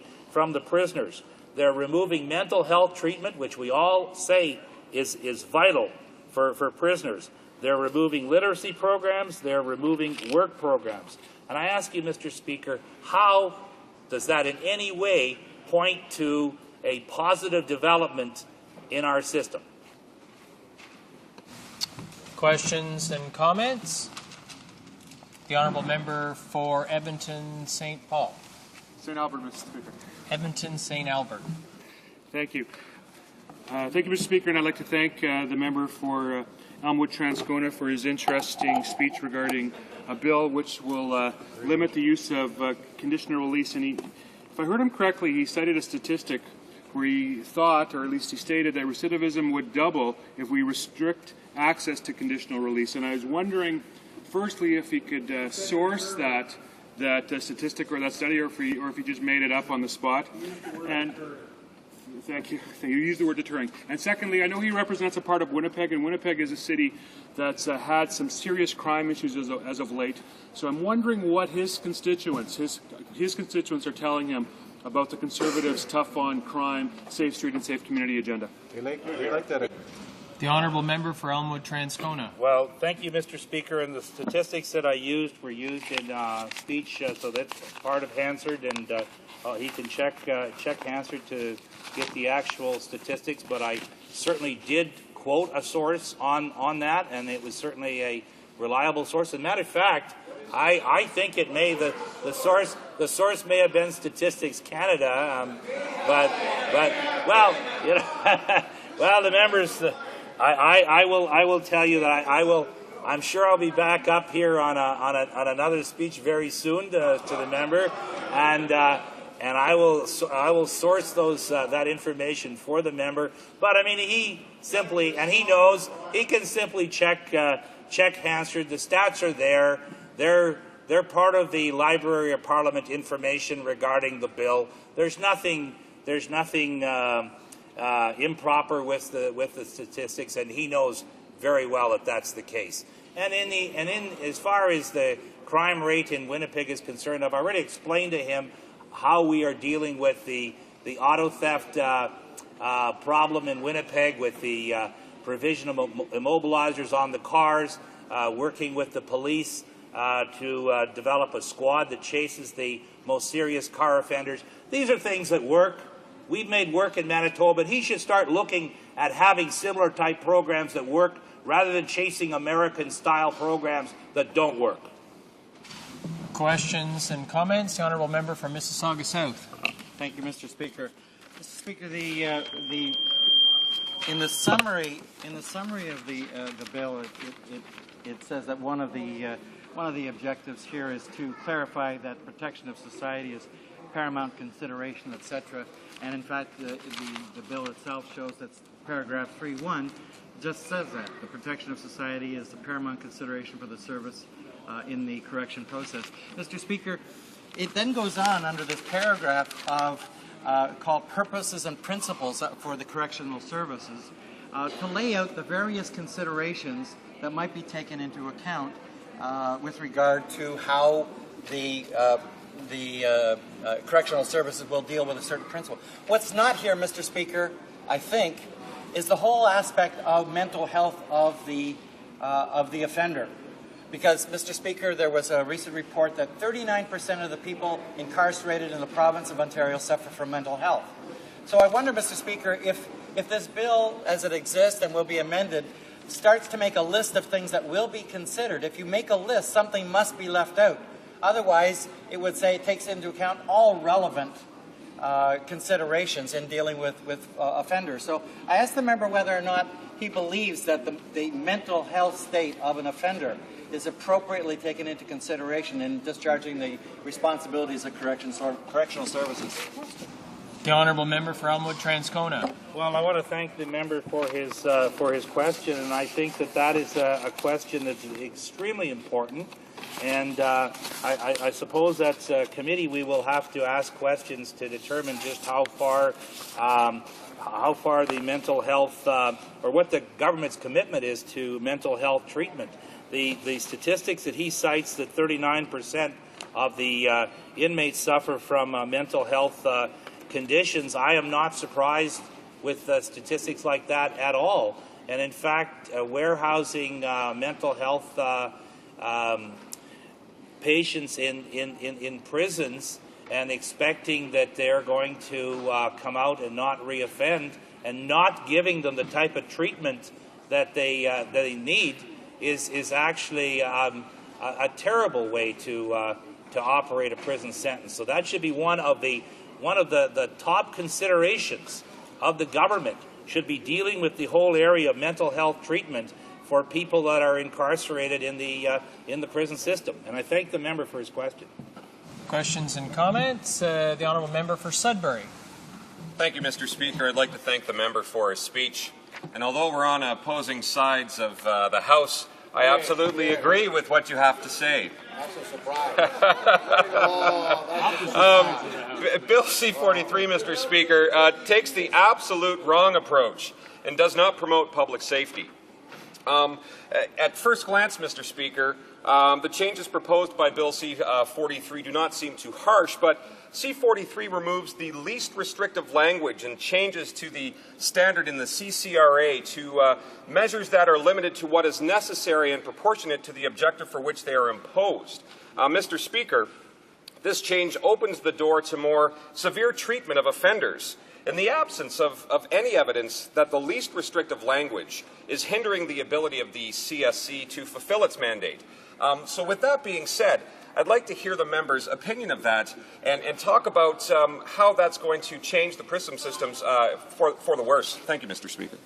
prisoners. They're removing mental health treatment, which we all say is vital for prisoners. They're removing literacy programs. They're removing work programs. And I ask you, Mr. Speaker, how does that in any way point to a positive development in our system? Questions and comments? The Honourable Member for Edmonton St. Paul. St. Albert, Mr. Speaker. Edmonton St. Albert. Thank you. Thank you, Mr. Speaker, and I'd like to thank the member for Elmwood Transcona for his interesting speech regarding a bill which will limit the use of conditional release in If I heard him correctly, he cited a statistic where he thought, or at least he stated, that recidivism would double if we restrict access to conditional release. And I was wondering, firstly, if he could source that statistic or that study, or if he just made it up on the spot. And thank you. You used the word deterring. And secondly, I know he represents a part of Winnipeg, and Winnipeg is a city that's had some serious crime issues as of late. So I'm wondering what his constituents are telling him about the Conservatives' tough on crime, safe street and safe community agenda. The honourable member for Elmwood Transcona. Well, thank you, Mr. Speaker. And the statistics that I used were used in speech, so that's part of Hansard, and he can check Hansard to get the actual statistics. But I certainly did quote a source on that, and it was certainly a reliable source. As a matter of fact, I think it may the source may have been Statistics Canada, but well, you know, well, the members. I will tell you that I'm sure I'll be back up here on another speech very soon to the member, and I will source that information for the member. But I mean, he knows he can simply check Hansard. The stats are there. They're part of the Library of Parliament information regarding the bill. There's nothing improper with the statistics, and he knows very well that that's the case. And as far as the crime rate in Winnipeg is concerned, I've already explained to him how we are dealing with the auto theft problem in Winnipeg, with the provision of immobilizers on the cars, working with the police to develop a squad that chases the most serious car offenders. These are things that work. We've made work in Manitoba, and he should start looking at having similar type programs that work rather than chasing American-style programs that don't work. Questions and comments? The honourable member for Mississauga South. Thank you, Mr. Speaker. Mr. Speaker, in the summary of the bill, it says that one of the objectives here is to clarify that protection of society is paramount consideration, etc. And in fact, the bill itself shows that paragraph 3.1 just says that the protection of society is the paramount consideration for the service in the correction process. Mr. Speaker, it then goes on under this paragraph of called Purposes and Principles for the Correctional Services to lay out the various considerations that might be taken into account with regard to how the correctional services will deal with a certain principle. What's not here, Mr. Speaker, I think, is the whole aspect of mental health of the offender. Because, Mr. Speaker, there was a recent report that 39% of the people incarcerated in the province of Ontario suffer from mental health. So I wonder, Mr. Speaker, if this bill, as it exists and will be amended, starts to make a list of things that will be considered. If you make a list, something must be left out. Otherwise, it would say it takes into account all relevant considerations in dealing with offenders. So I asked the member whether or not he believes that the mental health state of an offender is appropriately taken into consideration in discharging the responsibilities of correctional services. The honourable member for Elmwood Transcona. Well, I want to thank the member for his question, and I think that is a question that's extremely important. And I suppose that's a committee we will have to ask questions to determine just how far the mental health or what the government's commitment is to mental health treatment. The statistics that he cites, that 39% of the inmates suffer from mental health conditions, I am not surprised with statistics like that at all. And in fact, warehousing mental health patients in prisons and expecting that they're going to come out and not reoffend, and not giving them the type of treatment that they need is actually a terrible way to operate a prison sentence. So that should be one of the top considerations of the government, should be dealing with the whole area of mental health treatment for people that are incarcerated in the prison system. And I thank the member for his question. Questions and comments? The honourable member for Sudbury. Thank you, Mr. Speaker. I'd like to thank the member for his speech. And although we're on opposing sides of the House, I absolutely agree with what you have to say. That's a surprise. Bill C-43, Mr. Speaker, takes the absolute wrong approach and does not promote public safety. At first glance, Mr. Speaker, the changes proposed by Bill C-43 do not seem too harsh, but C-43 removes the least restrictive language and changes to the standard in the CCRA to measures that are limited to what is necessary and proportionate to the objective for which they are imposed. Mr. Speaker, this change opens the door to more severe treatment of offenders in the absence of any evidence that the least restrictive language is hindering the ability of the CSC to fulfill its mandate. So with that being said, I'd like to hear the member's opinion of that and talk about how that's going to change the PRISM systems for the worse. Thank you, Mr. Speaker.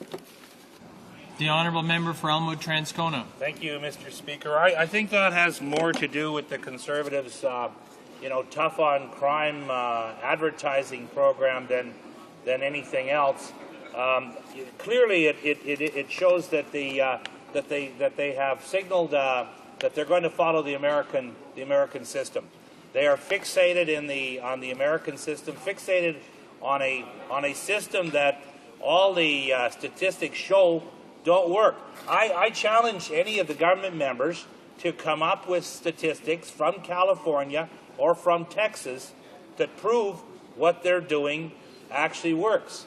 The honourable member for Elmwood Transcona. Thank you, Mr. Speaker. I think that has more to do with the Conservatives' tough on crime advertising program than anything else. Clearly, it shows that they have signaled that they're going to follow the American system. They are fixated on the American system, fixated on a system that all the statistics show don't work. I challenge any of the government members to come up with statistics from California or from Texas that prove what they're doing actually works.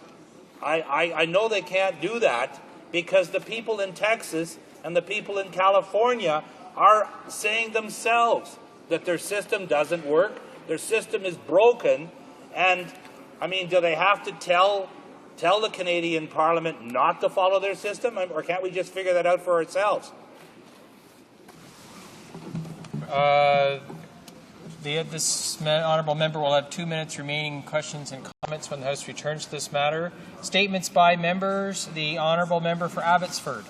I know they can't do that because the people in Texas and the people in California are saying themselves that their system doesn't work, their system is broken, and, I mean, do they have to tell the Canadian Parliament not to follow their system, or can't we just figure that out for ourselves? This honourable member will have 2 minutes remaining questions and comments when the House returns to this matter. Statements by members. The honourable member for Abbotsford.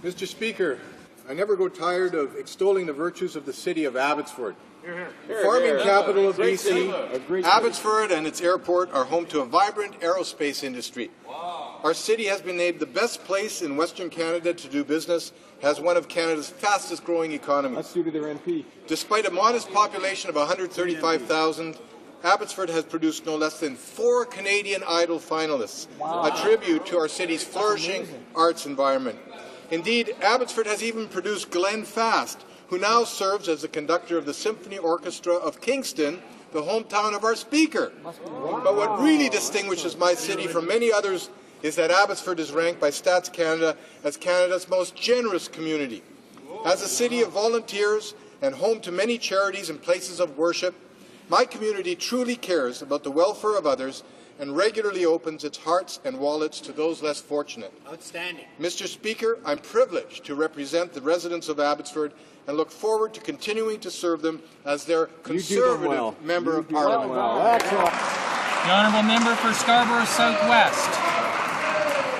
Mr. Speaker, I never go tired of extolling the virtues of the city of Abbotsford. The farming capital of BC, Abbotsford and its airport are home to a vibrant aerospace industry. Our city has been named the best place in Western Canada to do business, has one of Canada's fastest growing economies. That's due to their MP. Despite a modest population of 135,000, Abbotsford has produced no less than 4 Canadian Idol finalists, a tribute to our city's flourishing arts environment. Indeed, Abbotsford has even produced Glenn Fast, who now serves as the conductor of the Symphony Orchestra of Kingston, the hometown of our Speaker. But what really distinguishes my city from many others is that Abbotsford is ranked by Stats Canada as Canada's most generous community. As a city of volunteers and home to many charities and places of worship, my community truly cares about the welfare of others and regularly opens its hearts and wallets to those less fortunate. Outstanding. Mr. Speaker, I'm privileged to represent the residents of Abbotsford and look forward to continuing to serve them as their Conservative Member of Parliament. The honourable member for Scarborough Southwest.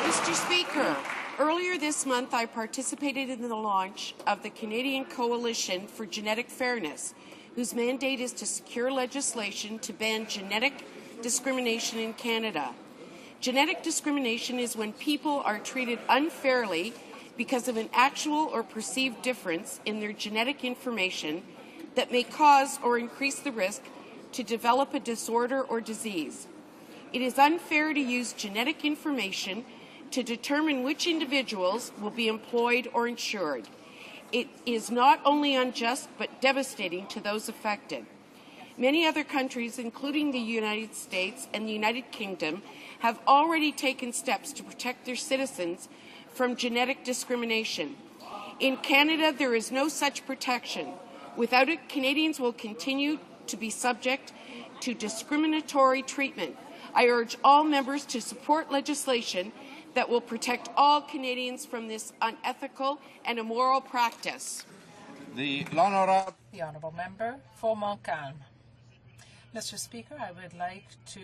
Mr. Speaker, earlier this month I participated in the launch of the Canadian Coalition for Genetic Fairness, whose mandate is to secure legislation to ban genetic discrimination in Canada. Genetic discrimination is when people are treated unfairly because of an actual or perceived difference in their genetic information that may cause or increase the risk to develop a disorder or disease. It is unfair to use genetic information to determine which individuals will be employed or insured. It is not only unjust but devastating to those affected. Many other countries, including the United States and the United Kingdom, have already taken steps to protect their citizens from genetic discrimination. In Canada, there is no such protection. Without it, Canadians will continue to be subject to discriminatory treatment. I urge all members to support legislation that will protect all Canadians from this unethical and immoral practice. The Honourable member for Montcalm. Mr. Speaker, I would like to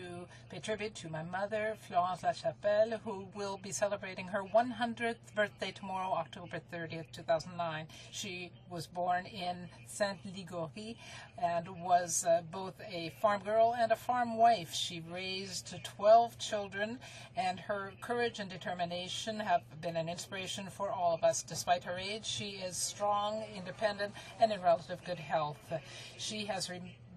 pay tribute to my mother, Florence Lachapelle, who will be celebrating her 100th birthday tomorrow, October 30th, 2009. She was born in Sainte-Ligorie and was both a farm girl and a farm wife. She raised 12 children, and her courage and determination have been an inspiration for all of us. Despite her age, she is strong, independent, and in relative good health. She has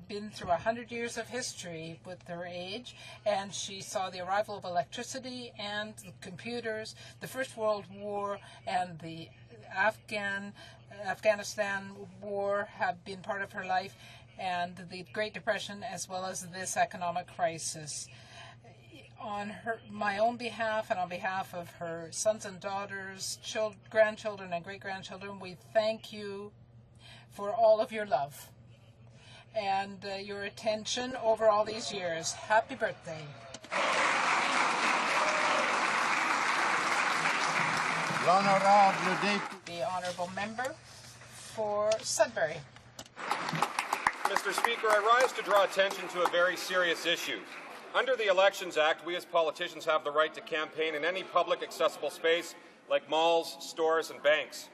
been through 100 years of history with her age, and she saw the arrival of electricity and the computers, the First World War, and the Afghanistan War have been part of her life, and the Great Depression, as well as this economic crisis. On my own behalf and on behalf of her sons and daughters, grandchildren and great-grandchildren, we thank you for all of your love and your attention over all these years. Happy birthday. The honourable member for Sudbury. Mr. Speaker, I rise to draw attention to a very serious issue. Under the Elections Act, we as politicians have the right to campaign in any public accessible space like malls, stores, and banks.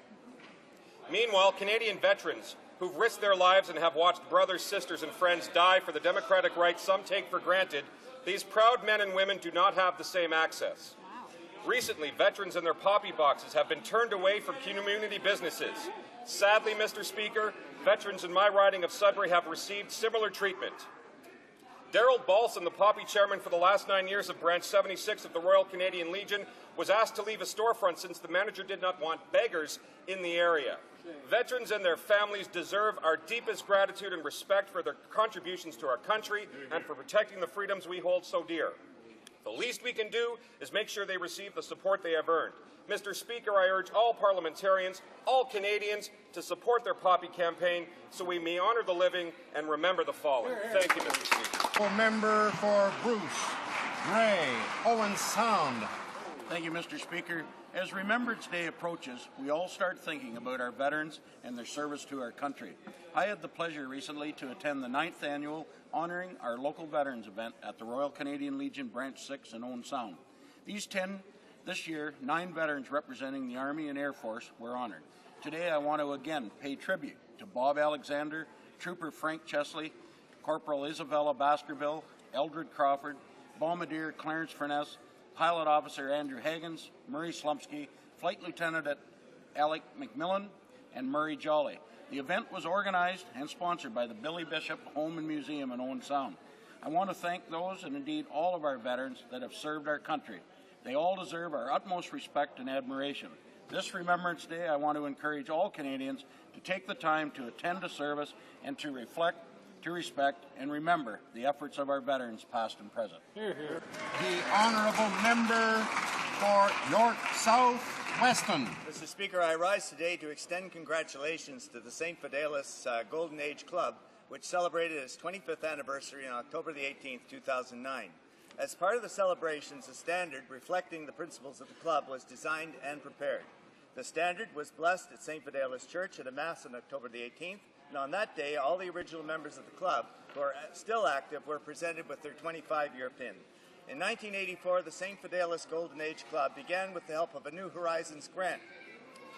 Meanwhile, Canadian veterans who've risked their lives and have watched brothers, sisters, and friends die for the democratic rights some take for granted, these proud men and women do not have the same access. Recently, veterans and their poppy boxes have been turned away from community businesses. Sadly, Mr. Speaker, veterans in my riding of Sudbury have received similar treatment. Darrell Balson, the poppy chairman for the last 9 years of Branch 76 of the Royal Canadian Legion, was asked to leave a storefront since the manager did not want beggars in the area. Veterans and their families deserve our deepest gratitude and respect for their contributions to our country and for protecting the freedoms we hold so dear. The least we can do is make sure they receive the support they have earned. Mr. Speaker, I urge all parliamentarians, all Canadians, to support their poppy campaign so we may honour the living and remember the fallen. Thank you, Mr. Speaker. Member for Bruce, Gray, Owen Sound. Thank you, Mr. Speaker. As Remembrance Day approaches, we all start thinking about our veterans and their service to our country. I had the pleasure recently to attend the 9th annual Honouring Our Local Veterans event at the Royal Canadian Legion Branch 6 in Owen Sound. This year, 9 veterans representing the Army and Air Force were honoured. Today, I want to again pay tribute to Bob Alexander, Trooper Frank Chesley, Corporal Isabella Baskerville, Eldred Crawford, Bombardier Clarence Furness, Pilot Officer Andrew Higgins, Murray Slumsky, Flight Lieutenant Alec McMillan, and Murray Jolly. The event was organized and sponsored by the Billy Bishop Home and Museum in Owen Sound. I want to thank those and indeed all of our veterans that have served our country. They all deserve our utmost respect and admiration. This Remembrance Day, I want to encourage all Canadians to take the time to attend a service and to reflect, to respect, and remember the efforts of our veterans, past and present. Hear, hear. The honourable member for York South Weston. Mr. Speaker, I rise today to extend congratulations to the St. Fidelis Golden Age Club, which celebrated its 25th anniversary on October the 18th, 2009. As part of the celebrations, a standard reflecting the principles of the club was designed and prepared. The standard was blessed at St. Fidelis Church at a Mass on October the 18th, and on that day, all the original members of the club, who are still active, were presented with their 25-year pin. In 1984, the St. Fidelis Golden Age Club began with the help of a New Horizons grant.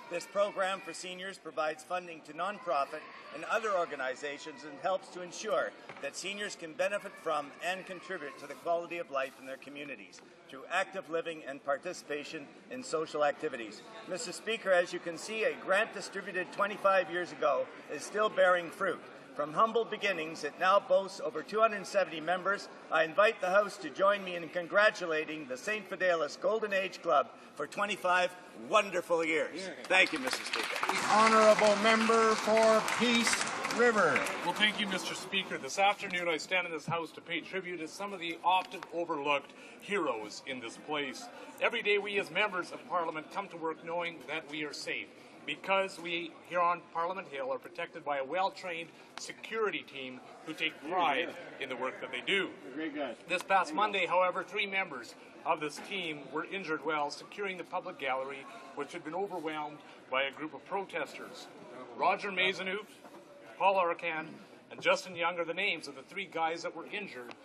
This program for seniors provides funding to nonprofit and other organizations and helps to ensure that seniors can benefit from and contribute to the quality of life in their communities through active living and participation in social activities. Mr. Speaker, as you can see, a grant distributed 25 years ago is still bearing fruit. From humble beginnings, it now boasts over 270 members. I invite the House to join me in congratulating the St. Fidelis Golden Age Club for 25 wonderful years. Thank you, Mr. Speaker. The honourable member for Peace River. Well, thank you, Mr. Speaker. This afternoon, I stand in this House to pay tribute to some of the often overlooked heroes in this place. Every day, we as members of Parliament come to work knowing that we are safe, because we here on Parliament Hill are protected by a well-trained security team who take pride in the work that they do. This past Monday, however, 3 members of this team were injured while securing the public gallery, which had been overwhelmed by a group of protesters. Roger Maisonneuve, Paul Arcan, And Justin Young are the names of the 3 guys that were injured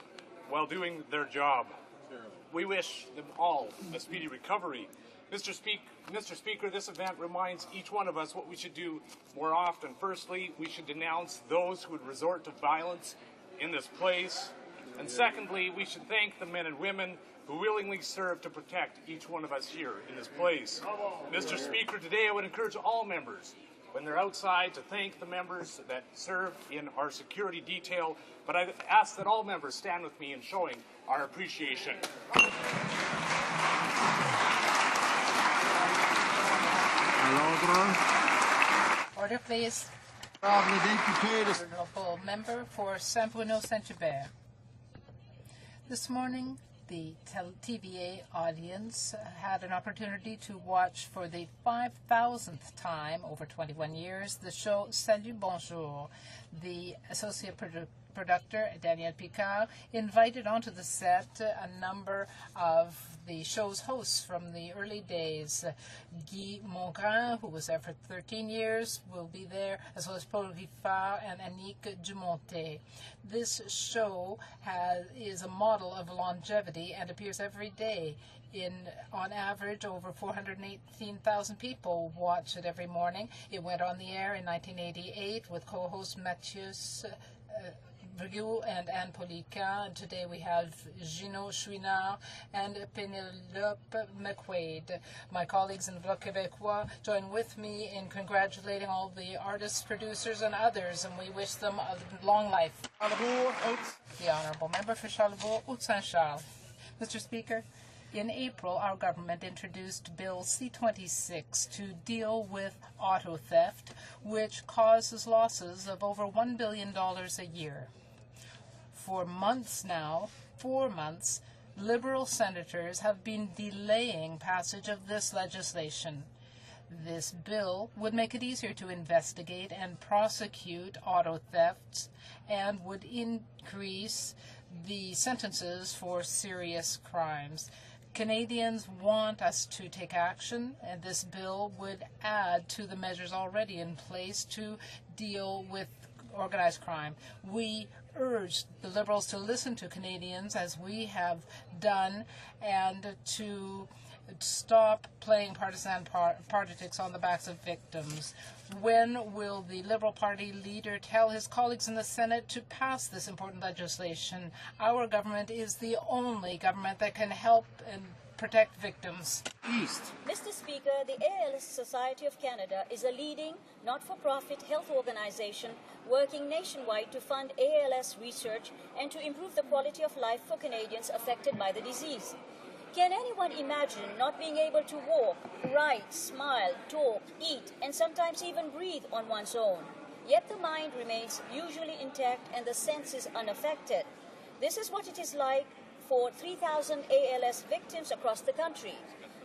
while doing their job. We wish them all a speedy recovery. Mr. Speaker, this event reminds each one of us what we should do more often. Firstly, we should denounce those who would resort to violence in this place. And secondly, we should thank the men and women who willingly serve to protect each one of us here in this place. Mr. Speaker, today I would encourage all members, when they're outside, to thank the members that serve in our security detail. But I ask that all members stand with me in showing our appreciation. Order, please. Honourable member for Saint-Bruno Saint-Hubert. This morning, the TVA audience had an opportunity to watch for the 5,000th time over 21 years the show Salut Bonjour. The associate producer, Daniel Picard, invited onto the set a number of the show's hosts from the early days. Guy Mongrain, who was there for 13 years, will be there, as well as Paul Riffard and Annick Dumontet. This show is a model of longevity and appears every day. On average, over 418,000 people watch it every morning. It went on the air in 1988 with co-host Mathias Briou and Anne Poliquin. Today we have Gino Chouinard and Penelope McQuaid. My colleagues in Bloc Québécois join with me in congratulating all the artists, producers, and others, and we wish them a long life. The Honourable Member for Charlebourg, Haute-Saint-Charles. Mr. Speaker, in April, our government introduced Bill C-26 to deal with auto theft, which causes losses of over $1 billion a year. For months now, 4 months, Liberal senators have been delaying passage of this legislation. This bill would make it easier to investigate and prosecute auto thefts and would increase the sentences for serious crimes. Canadians want us to take action, and this bill would add to the measures already in place to deal with organized crime. We urge the Liberals to listen to Canadians, as we have done, and to stop playing partisan politics on the backs of victims. When will the Liberal Party leader tell his colleagues in the Senate to pass this important legislation? Our government is the only government that can help and protect victims. East. Mr. Speaker, the ALS Society of Canada is a leading not-for-profit health organization working nationwide to fund ALS research and to improve the quality of life for Canadians affected by the disease. Can anyone imagine not being able to walk, write, smile, talk, eat, and sometimes even breathe on one's own? Yet the mind remains usually intact and the senses unaffected. This is what it is like for 3,000 ALS victims across the country.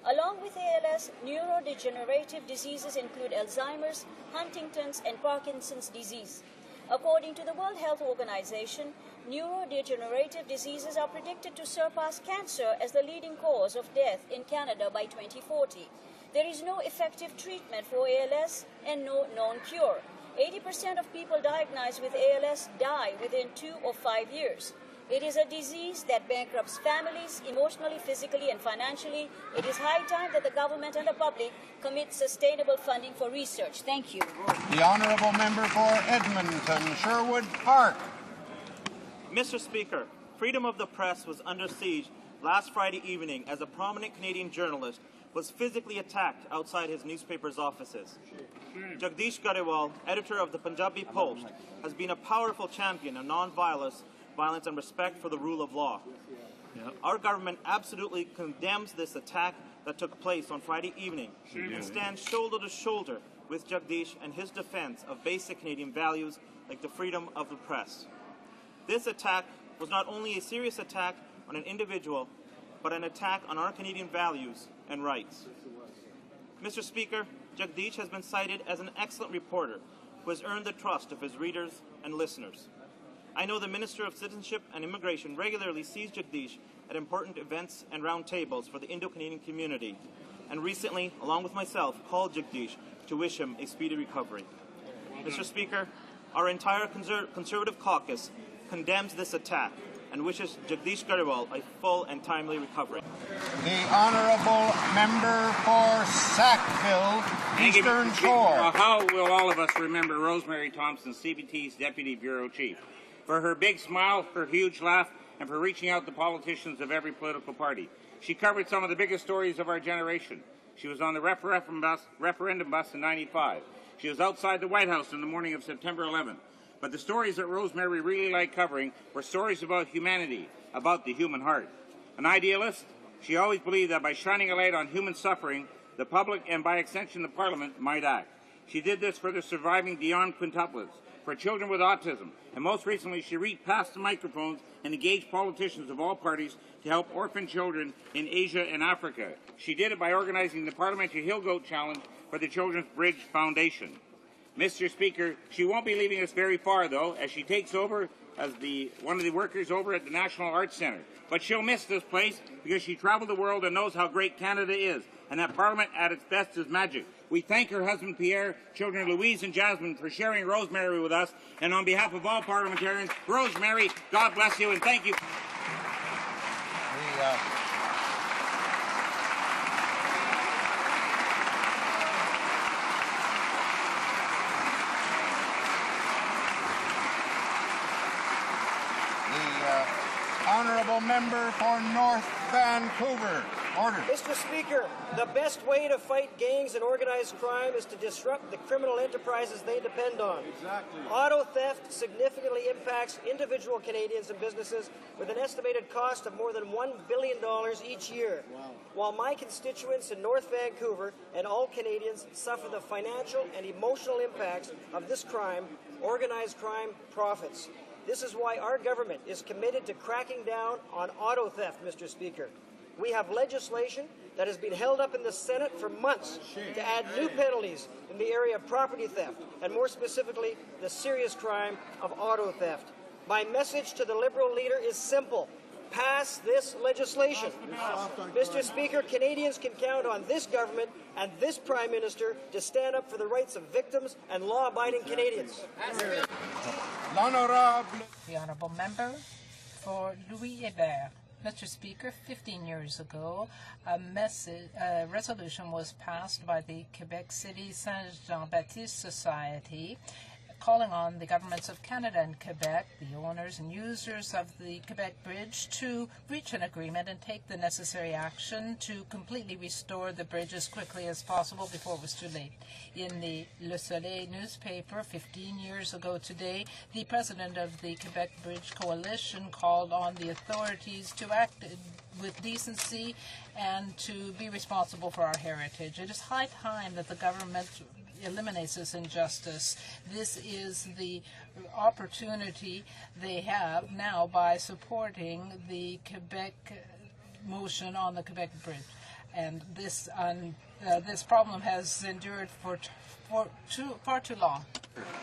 Along with ALS, neurodegenerative diseases include Alzheimer's, Huntington's, and Parkinson's disease. According to the World Health Organization, neurodegenerative diseases are predicted to surpass cancer as the leading cause of death in Canada by 2040. There is no effective treatment for ALS and no known cure. 80% of people diagnosed with ALS die within 2 or 5 years. It is a disease that bankrupts families emotionally, physically, and financially. It is high time that the government and the public commit sustainable funding for research. Thank you. The Honourable Member for Edmonton, Sherwood Park. Mr. Speaker, freedom of the press was under siege last Friday evening as a prominent Canadian journalist was physically attacked outside his newspaper's offices. Jagdish Grewal, editor of the Punjabi Post, has been a powerful champion of non-violence and respect for the rule of law. Our government absolutely condemns this attack that took place on Friday evening and stands shoulder to shoulder with Jagdish and his defense of basic Canadian values like the freedom of the press. This attack was not only a serious attack on an individual, but an attack on our Canadian values and rights. Mr. Speaker, Jagdish has been cited as an excellent reporter who has earned the trust of his readers and listeners. I know the Minister of Citizenship and Immigration regularly sees Jagdish at important events and roundtables for the Indo-Canadian community, and recently, along with myself, called Jagdish to wish him a speedy recovery. Mr. Speaker, Our entire Conservative caucus condemns this attack and wishes Jagdish Grewal a full and timely recovery. The Honourable Member for Sackville, Eastern Shore. How will all of us remember Rosemary Thompson, CBT's Deputy Bureau Chief, for her big smile, her huge laugh, and for reaching out to politicians of every political party. She covered some of the biggest stories of our generation. She was on the referendum bus in '95. She was outside the White House on the morning of September 11th. But the stories that Rosemary really liked covering were stories about humanity, about the human heart. An idealist, she always believed that by shining a light on human suffering, the public and by extension the Parliament might act. She did this for the surviving Dion quintuplets, for children with autism, and most recently she reached past the microphones and engaged politicians of all parties to help orphan children in Asia and Africa. She did it by organizing the Parliamentary Hill Goat Challenge for the Children's Bridge Foundation. Mr. Speaker, she won't be leaving us very far, though, as she takes over as one of the workers over at the National Arts Centre. But she'll miss this place because she traveled the world and knows how great Canada is, and that Parliament at its best is magic. We thank her husband Pierre, children Louise and Jasmine, for sharing Rosemary with us, and on behalf of all parliamentarians, Rosemary, God bless you and thank you. Honourable Member for North Vancouver. Order. Mr. Speaker, the best way to fight gangs and organized crime is to disrupt the criminal enterprises they depend on. Exactly. Auto theft significantly impacts individual Canadians and businesses with an estimated cost of more than $1 billion each year. Wow. While my constituents in North Vancouver and all Canadians suffer the financial and emotional impacts of this crime, organized crime profits. This is why our government is committed to cracking down on auto theft, Mr. Speaker. We have legislation that has been held up in the Senate for months to add new penalties in the area of property theft, and more specifically, the serious crime of auto theft. My message to the Liberal leader is simple. Pass this legislation. Mr. Speaker, Canadians can count on this government and this Prime Minister to stand up for the rights of victims and law-abiding Canadians. The Honourable Member for Louis-Hébert. Mr. Speaker, 15 years ago, a resolution was passed by the Quebec City Saint-Jean-Baptiste Society calling on the governments of Canada and Quebec, the owners and users of the Quebec Bridge, to reach an agreement and take the necessary action to completely restore the bridge as quickly as possible before it was too late. In the Le Soleil newspaper 15 years ago today, the president of the Quebec Bridge Coalition called on the authorities to act with decency and to be responsible for our heritage. It is high time that the government eliminates this injustice. This is the opportunity they have now by supporting the Quebec motion on the Quebec Bridge. And this problem has endured for far too long.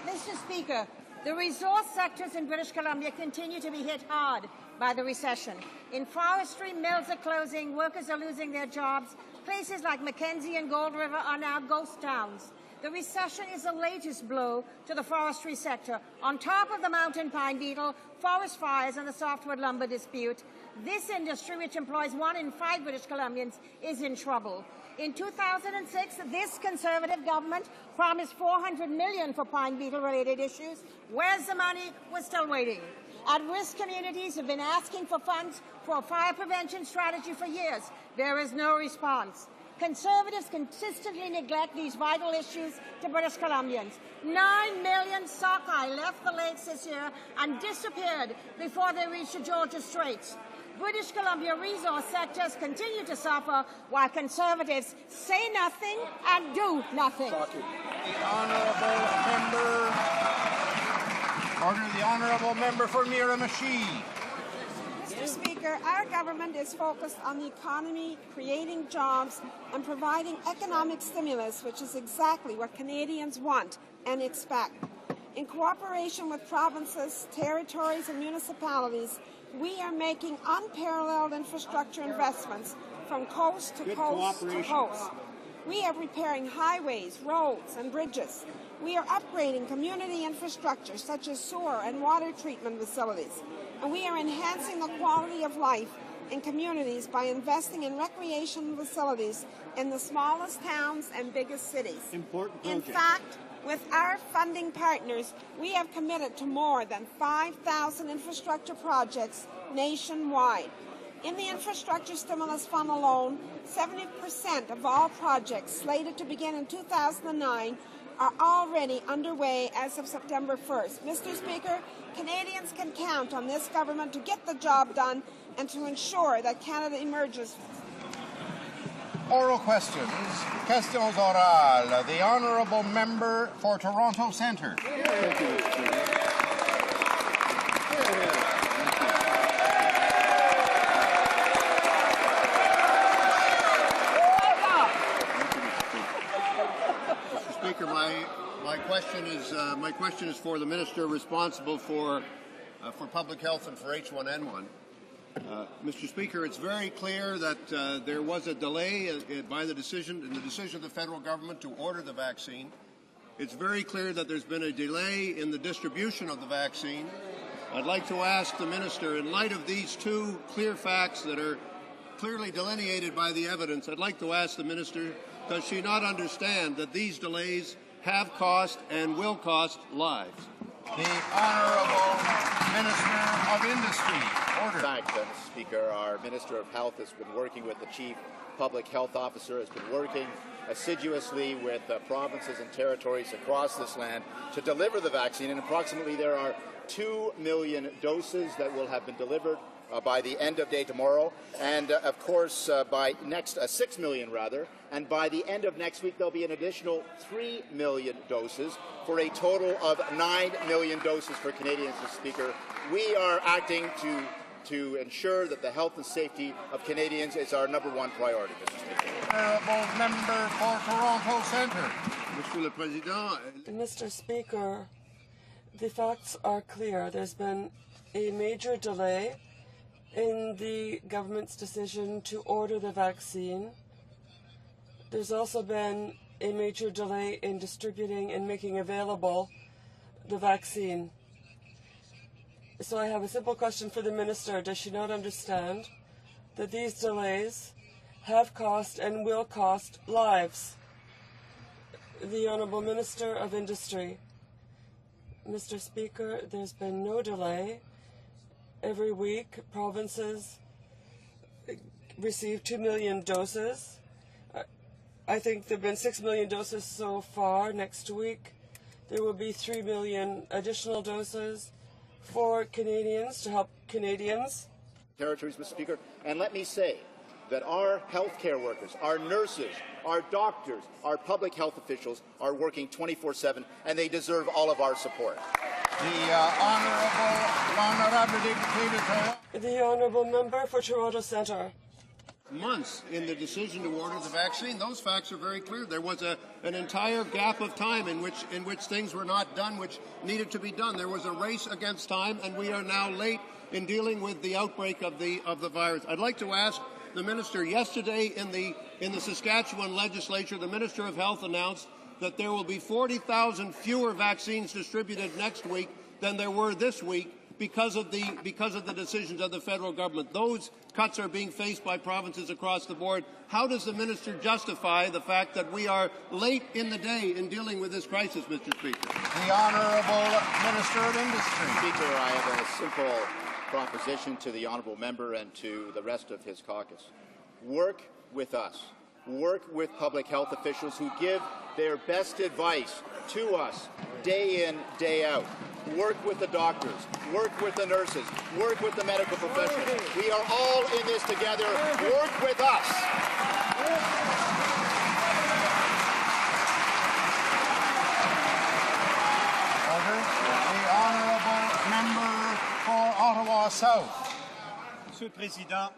Mr. Speaker, the resource sectors in British Columbia continue to be hit hard by the recession. In forestry, mills are closing, workers are losing their jobs. Places like Mackenzie and Gold River are now ghost towns. The recession is the latest blow to the forestry sector. On top of the mountain pine beetle, forest fires, and the softwood lumber dispute, this industry, which employs 1 in 5 British Columbians, is in trouble. In 2006, this Conservative government promised $400 million for pine beetle-related issues. Where's the money? We're still waiting. At-risk communities have been asking for funds for a fire prevention strategy for years. There is no response. Conservatives consistently neglect these vital issues to British Columbians. 9 million sockeye left the lakes this year and disappeared before they reached the Georgia Straits. British Columbia resource sectors continue to suffer while Conservatives say nothing and do nothing. The Honourable Member for Miramichi. Mr. Speaker, our government is focused on the economy, creating jobs, and providing economic stimulus, which is exactly what Canadians want and expect. In cooperation with provinces, territories, and municipalities, we are making unparalleled infrastructure investments from coast to coast to coast. We are repairing highways, roads, and bridges. We are upgrading community infrastructure such as sewer and water treatment facilities. And we are enhancing the quality of life in communities by investing in recreation facilities in the smallest towns and biggest cities. Important project. In fact, with our funding partners, we have committed to more than 5,000 infrastructure projects nationwide. In the Infrastructure Stimulus Fund alone, 70% of all projects slated to begin in 2009 are already underway as of September 1st. Mr. Speaker, Canadians can count on this government to get the job done and to ensure that Canada emerges. Oral questions. Questions orales. The Honourable Member for Toronto Centre. Thank you, Mr. Speaker. Mr. Speaker, my question is for the Minister responsible for Public Health and for H1N1. Mr. Speaker, it's very clear that there was a delay by the decision of the federal government to order the vaccine. It's very clear that there's been a delay in the distribution of the vaccine. I'd like to ask the Minister, in light of these two clear facts that are clearly delineated by the evidence, I'd like to ask the Minister, does she not understand that these delays have cost and will cost lives? The Honourable Minister of Industry. Order. Thanks, Mr. Speaker. Our Minister of Health has been working with the Chief Public Health Officer, has been working assiduously with provinces and territories across this land to deliver the vaccine, and approximately there are 2 million doses that will have been delivered by the end of day tomorrow, and of course by next 6 million rather, and by the end of next week there'll be an additional 3 million doses for a total of 9 million doses for Canadians, Mr. Speaker. We are acting to ensure that the health and safety of Canadians is our #1 priority, Mr. Speaker. Honourable Member for Toronto Centre. Monsieur le Président. Mr. Speaker, the facts are clear. There's been a major delay in the government's decision to order the vaccine. There's also been a major delay in distributing and making available the vaccine. So I have a simple question for the Minister. Does she not understand that these delays have cost and will cost lives? The Honourable Minister of Industry. Mr. Speaker, there's been no delay. Every week, provinces receive 2 million doses. I think there have been 6 million doses so far. Next week, there will be 3 million additional doses for Canadians, to help Canadians. Territories, Mr. Speaker, and let me say that our healthcare workers, our nurses, our doctors, our public health officials are working 24/7, and they deserve all of our support. The Honourable Member for Toronto Centre. Months in the decision to order the vaccine. Those facts are very clear. There was an entire gap of time in which things were not done, which needed to be done. There was a race against time, and we are now late in dealing with the outbreak of the virus. I'd like to ask the Minister. Yesterday in the Saskatchewan legislature, the Minister of Health announced that there will be 40,000 fewer vaccines distributed next week than there were this week because of the decisions of the federal government. Those cuts are being faced by provinces across the board. How does the Minister justify the fact that we are late in the day in dealing with this crisis, Mr. Speaker? The Honourable Minister of Industry. Speaker, I have a simple proposition to the Honourable Member and to the rest of his caucus. Work with us. Work with public health officials who give their best advice to us day in, day out. Work with the doctors, work with the nurses, work with the medical professionals. We are all in this together. Work with us. Order. The Honourable Member for Ottawa South. Monsieur le Président.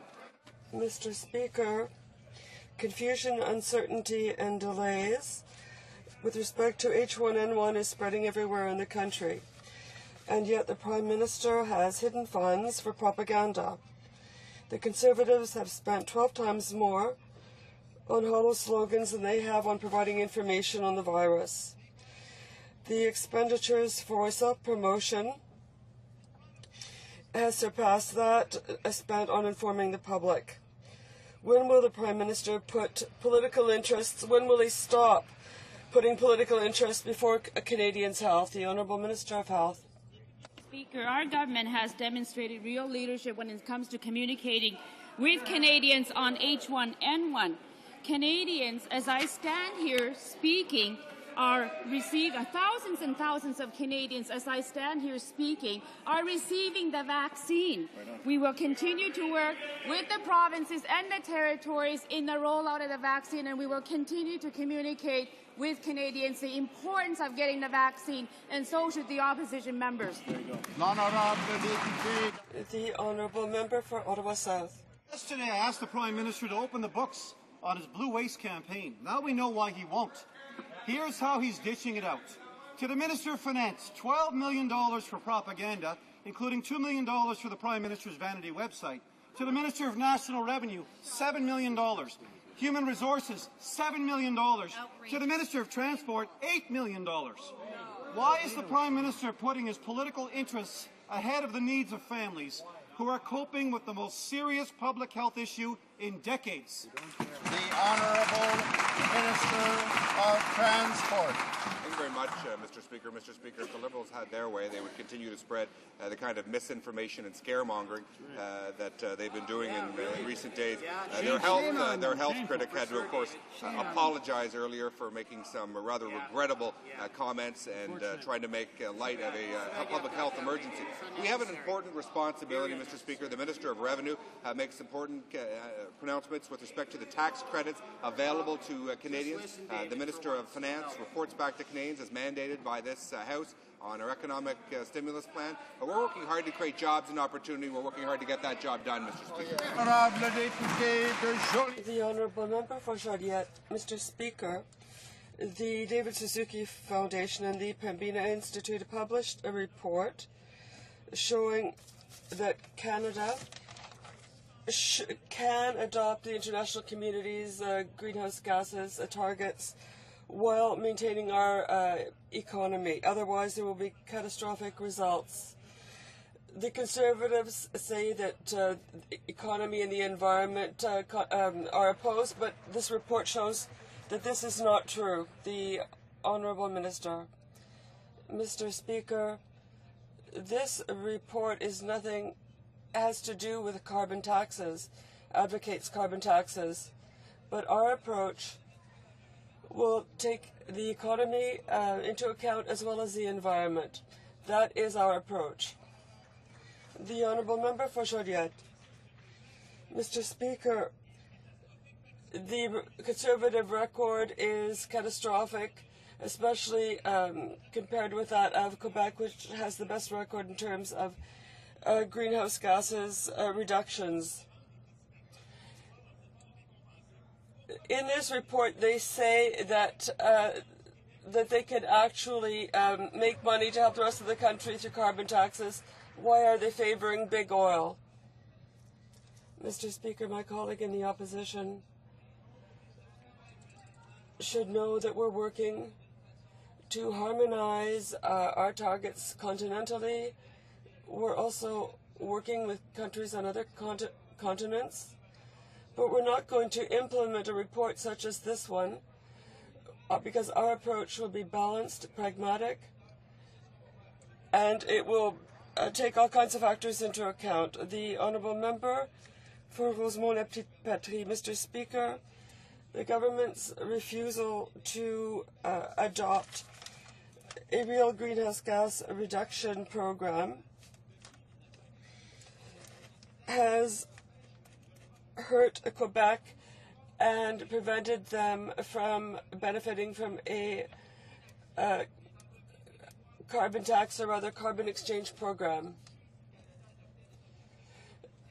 Mr. Speaker, confusion, uncertainty, and delays with respect to H1N1 is spreading everywhere in the country. And yet the Prime Minister has hidden funds for propaganda. The Conservatives have spent 12 times more on hollow slogans than they have on providing information on the virus. The expenditures for self-promotion has surpassed that spent on informing the public. When will the Prime Minister put political interests, when will he stop putting political interests before Canadians' health? The Honourable Minister of Health. Speaker, our government has demonstrated real leadership when it comes to communicating with Canadians on H1N1. Canadians, as I stand here speaking, thousands and thousands of Canadians, as I stand here speaking, are receiving the vaccine. We will continue to work with the provinces and the territories in the rollout of the vaccine, and we will continue to communicate with Canadians the importance of getting the vaccine, and so should the opposition members. The Honourable Member for Ottawa South. Yesterday I asked the Prime Minister to open the books on his Blue Waste campaign. Now we know why he won't. Here's how he's dishing it out. To the Minister of Finance, $12 million for propaganda, including $2 million for the Prime Minister's vanity website. To the Minister of National Revenue, $7 million. Human Resources, $7 million. To the Minister of Transport, $8 million. Why is the Prime Minister putting his political interests ahead of the needs of families who are coping with the most serious public health issue in decades? The Honourable Minister of Transport. Thank you very much, Mr. Speaker. Mr. Speaker, if the Liberals had their way, they would continue to spread the kind of misinformation and scaremongering that they've been doing in recent days. Their health critic had to, of course, apologize earlier for making some rather regrettable comments and trying to make light of a public health emergency. We have an important responsibility, Mr. Speaker. The Minister of Revenue makes important pronouncements with respect to the tax credits available to Canadians. The Minister of Finance reports back to Canadians as mandated by this House on our economic stimulus plan. But we're working hard to create jobs and opportunity. We're working hard to get that job done, Mr. Speaker. The Honourable Member for Joliette. Mr. Speaker, the David Suzuki Foundation and the Pembina Institute published a report showing that Canada can adopt the international community's greenhouse gases targets while maintaining our economy. Otherwise, there will be catastrophic results. The Conservatives say that the economy and the environment are opposed, but this report shows that this is not true. The Honourable Minister. Mr. Speaker, this report has to do with carbon taxes, advocates carbon taxes, but our approach will take the economy into account as well as the environment. That is our approach. The Honourable Member for Joliette. Mr. Speaker, the Conservative record is catastrophic, especially compared with that of Quebec, which has the best record in terms of greenhouse gases reductions. In this report, they say that they can actually make money to help the rest of the country through carbon taxes. Why are they favoring big oil? Mr. Speaker, my colleague in the opposition should know that we're working to harmonize our targets continentally. We're also working with countries on other continents. But we're not going to implement a report such as this one because our approach will be balanced, pragmatic, and it will take all kinds of factors into account. The Honourable Member for Rosemont-la-Petite. Mr. Speaker, the government's refusal to adopt a real greenhouse gas reduction program has hurt Quebec and prevented them from benefiting from a carbon tax or rather carbon exchange program.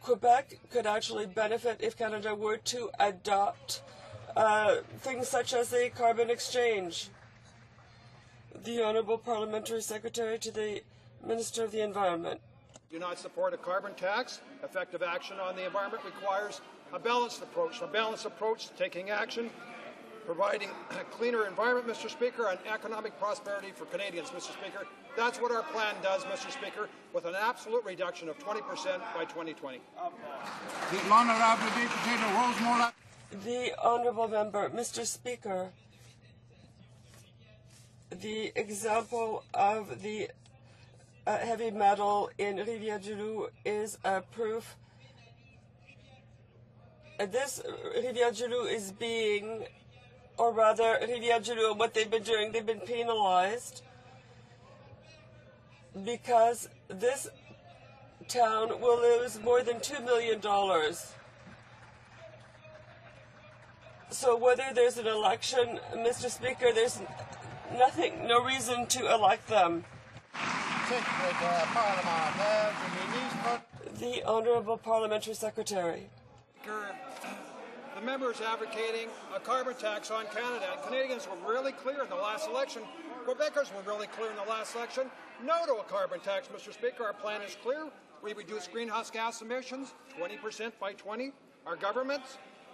Quebec could actually benefit if Canada were to adopt things such as a carbon exchange. The Honourable Parliamentary Secretary to the Minister of the Environment. Do not support a carbon tax. Effective action on the environment requires a balanced approach to taking action, providing a cleaner environment, Mr. Speaker, and economic prosperity for Canadians, Mr. Speaker. That's what our plan does, Mr. Speaker, with an absolute reduction of 20% by 2020. The Honourable Member, Mr. Speaker, the example of the heavy metal in Rivière-du-Loup is a proof. This Rivière-du-Loup is being, or rather Rivière-du-Loup, what they've been doing, they've been penalized because this town will lose more than $2 million. So whether there's an election, Mr. Speaker, there's no reason to elect them. The Honourable Parliamentary Secretary. The member is advocating a carbon tax on Canada, and Canadians were really clear in the last election. Quebecers were really clear in the last election. No to a carbon tax, Mr. Speaker. Our plan is clear. We reduce greenhouse gas emissions 20% by 20. Our government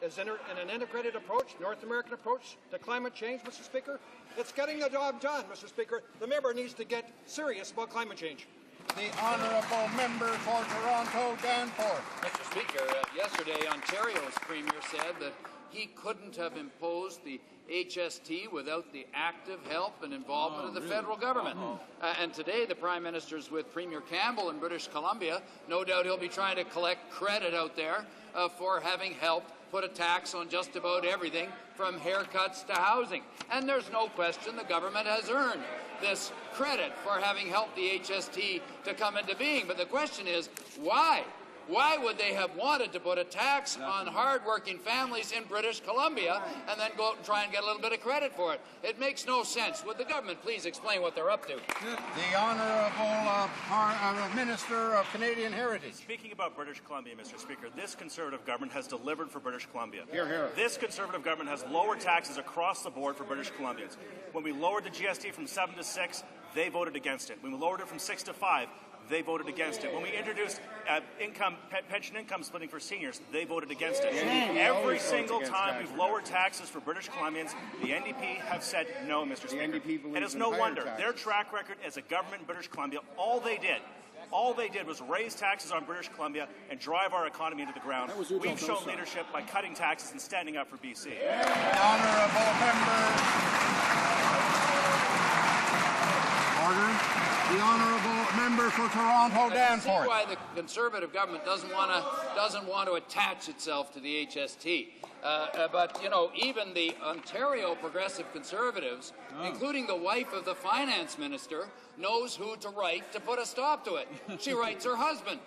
is in an integrated approach, North American approach to climate change, Mr. Speaker. It's getting the job done, Mr. Speaker. The member needs to get serious about climate change. The Honourable Member for Toronto, Danforth. Mr. Speaker, yesterday Ontario's Premier said that he couldn't have imposed the HST without the active help and involvement of the federal government. And today the Prime Minister's with Premier Campbell in British Columbia. No doubt he'll be trying to collect credit out there for having helped put a tax on just about everything from haircuts to housing. And there's no question the government has earned this credit for having helped the HST to come into being. But the question is, why? Why would they have wanted to put a tax on hard-working families in British Columbia and then go out and try and get a little bit of credit for it? It makes no sense. Would the government please explain what they're up to? The Honourable Minister of Canadian Heritage. Speaking about British Columbia, Mr. Speaker, this Conservative government has delivered for British Columbia. Hear, hear. This Conservative government has lowered taxes across the board for British Columbians. When we lowered the GST from 7 to 6, they voted against it. When we lowered it from 6 to 5, they voted against it. When we introduced pension income splitting for seniors, they voted against it. Every single time we've lowered taxes for British Columbians, the NDP have said no, Mr. Speaker. And it's no wonder. Their track record as a government in British Columbia, all they did was raise taxes on British Columbia and drive our economy into the ground. We've shown leadership by cutting taxes and standing up for BC. Honourable Member. Order. The Honourable Member for Toronto, Danforth. I see why the Conservative government doesn't want to attach itself to the HST. But, you know, even the Ontario Progressive Conservatives, including the wife of the Finance Minister, knows who to write to put a stop to it. She writes her husband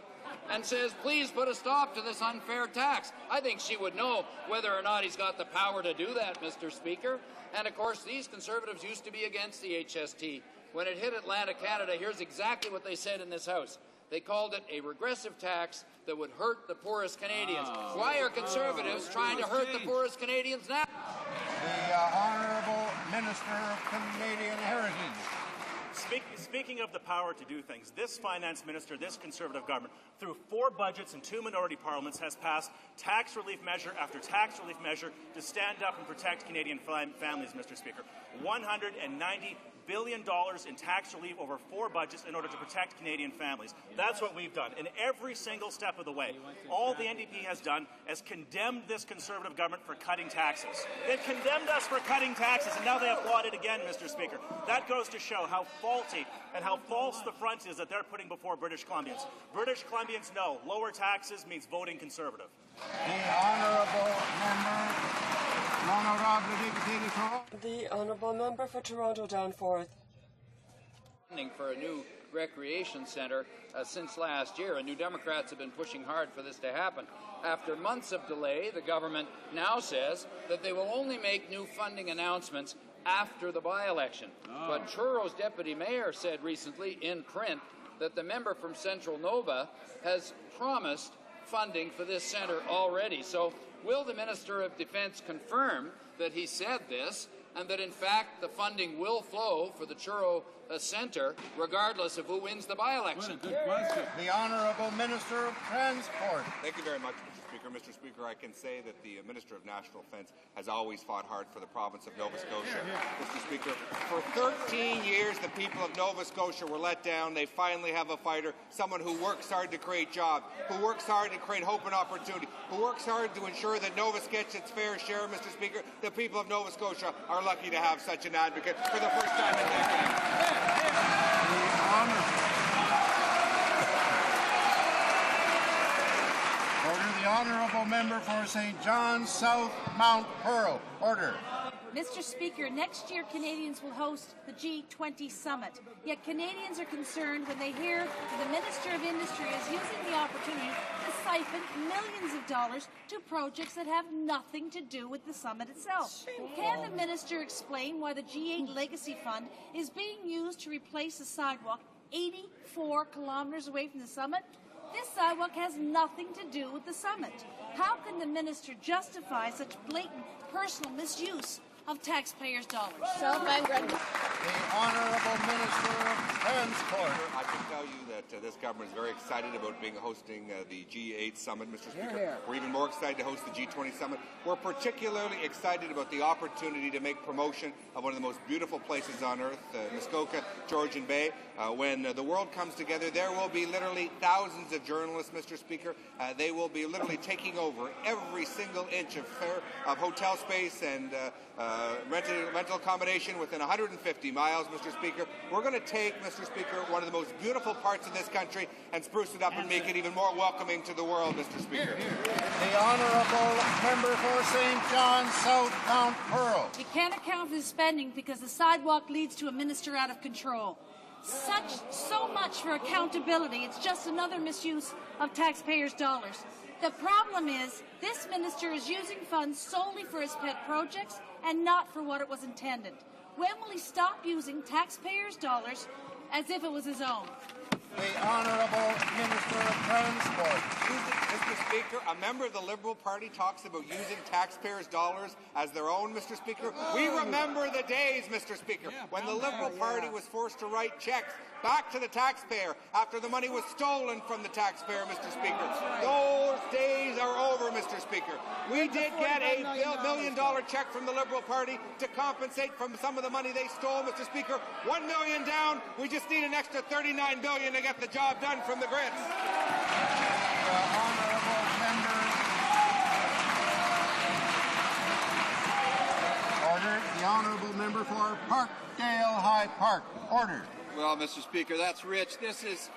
and says, please put a stop to this unfair tax. I think she would know whether or not he's got the power to do that, Mr. Speaker. And, of course, these Conservatives used to be against the HST. When it hit Atlantic Canada, here's exactly what they said in this House. They called it a regressive tax that would hurt the poorest Canadians. Why are Conservatives trying to hurt the poorest Canadians now? The Honourable Minister of Canadian Heritage. Speaking of the power to do things, this finance minister, this Conservative government, through 4 budgets and 2 minority parliaments, has passed tax relief measure after tax relief measure to stand up and protect Canadian families, Mr. Speaker. $190 billion in tax relief over 4 budgets in order to protect Canadian families. That's what we've done. In every single step of the way, all the NDP has done is condemned this Conservative government for cutting taxes. They've condemned us for cutting taxes, and now they applaud it again, Mr. Speaker. That goes to show how faulty and how false the front is that they're putting before British Columbians. British Columbians know lower taxes means voting Conservative. The Honourable Member. The Honourable Member for Toronto, Danforth. For a new recreation centre since last year, and New Democrats have been pushing hard for this to happen. After months of delay, the government now says that they will only make new funding announcements after the by-election. But Truro deputy mayor said recently in print that the member from Central Nova has promised funding for this centre already. So will the Minister of Defence confirm that he said this and that in fact the funding will flow for the Truro Centre regardless of who wins the by-election? The Honourable Minister of Transport. Thank you very much, Mr. Mr. Speaker, I can say that the Minister of National Defence has always fought hard for the province of Nova Scotia. Mr. Speaker, for 13 years the people of Nova Scotia were let down. They finally have a fighter, someone who works hard to create jobs, who works hard to create hope and opportunity, who works hard to ensure that Nova gets its fair share, Mr. Speaker. The people of Nova Scotia are lucky to have such an advocate for the first time in The honourable member for St. John's South Mount Pearl. Order. Mr. Speaker, next year Canadians will host the G20 summit. Yet Canadians are concerned when they hear that the Minister of Industry is using the opportunity to siphon millions of dollars to projects that have nothing to do with the summit itself. Can the Minister explain why the G8 Legacy Fund is being used to replace a sidewalk 84 kilometres away from the summit? This sidewalk has nothing to do with the summit. How can the Minister justify such blatant personal misuse of taxpayers' dollars? The Honourable Minister of Transport. I can tell you that this government is very excited about hosting the G8 summit, Mr. Speaker. We're even more excited to host the G20 summit. We're particularly excited about the opportunity to make promotion of one of the most beautiful places on earth, Muskoka, Georgian Bay. When the world comes together, there will be literally thousands of journalists, Mr. Speaker. They will be literally taking over every single inch of hotel space and rental accommodation within 150 miles, Mr. Speaker. We're going to take, Mr. Speaker, one of the most beautiful parts of this country and spruce it up and make it even more welcoming to the world, Mr. Speaker. The honourable member for St. John's South Mount Pearl. We can't account for the spending because the sidewalk leads to a minister out of control. So much for accountability. It's just another misuse of taxpayers' dollars. The problem is this minister is using funds solely for his pet projects and not for what it was intended. When will he stop using taxpayers' dollars as if it was his own? The Honourable Minister of Transport. Mr. Speaker, a member of the Liberal Party talks about using taxpayers' dollars as their own, Mr. Speaker. We remember the days, Mr. Speaker, when the Liberal Party was forced to write checks back to the taxpayer after the money was stolen from the taxpayer, Mr. Speaker. Those days are over, Mr. Speaker. We did get a $1 million check from the Liberal Party to compensate from some of the money they stole, Mr. Speaker. $1 million down. We just need an extra $39 billion to get the job done from the grids. Order. The honourable member for Parkdale High Park. Order. Well, Mr. Speaker, that's rich. This is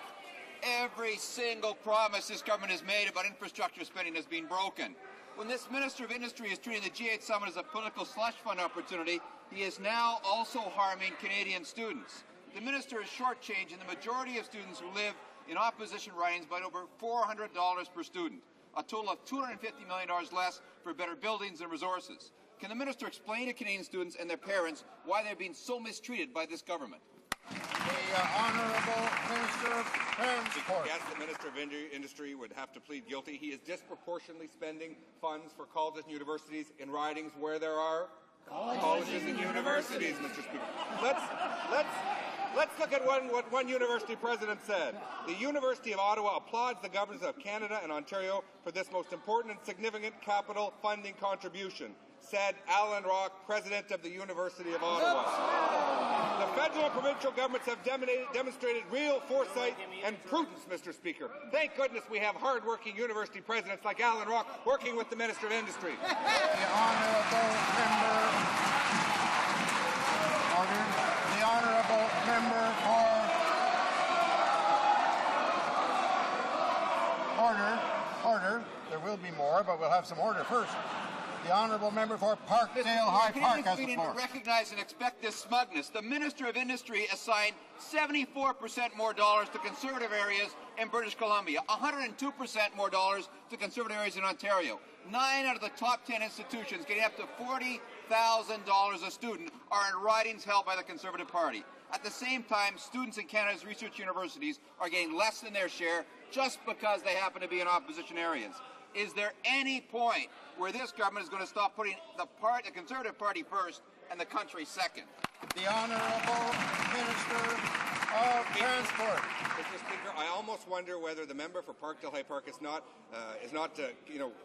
every single promise this government has made about infrastructure spending has been broken. When this Minister of Industry is treating the G8 summit as a political slush fund opportunity, he is now also harming Canadian students. The Minister is shortchanging the majority of students who live in opposition ridings by over $400 per student, a total of $250 million less for better buildings and resources. Can the Minister explain to Canadian students and their parents why they're being so mistreated by this government? The Honourable Minister of Transport. Yes, the Minister of Industry would have to plead guilty. He is disproportionately spending funds for colleges and universities in ridings where there are colleges and universities, Mr. Speaker. Let's look at what one university president said. The University of Ottawa applauds the governments of Canada and Ontario for this most important and significant capital funding contribution, said Alan Rock, president of the University of Ottawa. The federal and provincial governments have demonstrated real foresight and prudence, Mr. Speaker. Thank goodness we have hard-working university presidents like Alan Rock working with the Minister of Industry. The honourable member. Order. The honourable member for. Order. There will be more, but we'll have some order first. The honourable member for Parkdale High Park has the floor. Recognize and expect this smugness. The Minister of Industry assigned 74% more dollars to conservative areas in British Columbia, 102% more dollars to conservative areas in Ontario. 9 out of the top 10 institutions getting up to $40,000 a student are in ridings held by the Conservative Party. At the same time, students in Canada's research universities are getting less than their share just because they happen to be in opposition areas. Is there any point where this government is going to stop putting the Conservative Party first and the country second? The Honourable Minister of Transport. Mr. Speaker, I almost wonder whether the member for Parkdale High Park is not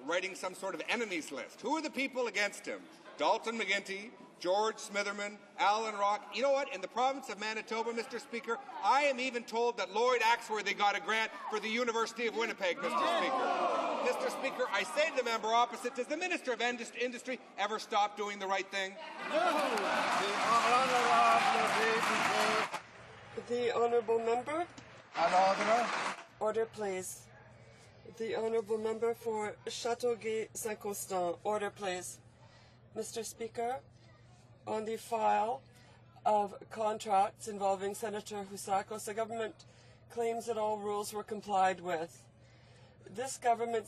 writing some sort of enemies list. Who are the people against him? Dalton McGuinty, George Smitherman, Alan Rock. You know what? In the province of Manitoba, Mr. Speaker, I am even told that Lloyd Axworthy got a grant for the University of Winnipeg, Mr. Speaker. Mr. Speaker, I say to the member opposite, does the Minister of Industry ever stop doing the right thing? The honourable member. Order, please. The honourable member for Châteauguay-Saint-Constant. Order, please. Mr. Speaker, on the file of contracts involving Senator Houssakos, the government claims that all rules were complied with. This government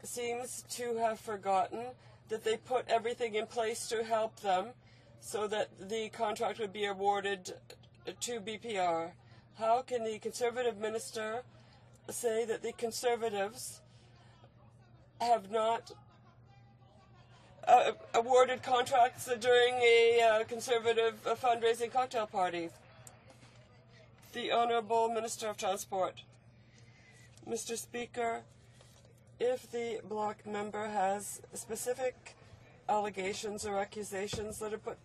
seems to have forgotten that they put everything in place to help them so that the contract would be awarded to BPR. How can the Conservative minister say that the Conservatives have not awarded contracts during a Conservative fundraising cocktail party? The Honourable Minister of Transport. Mr. Speaker, if the bloc member has specific allegations or accusations, let her put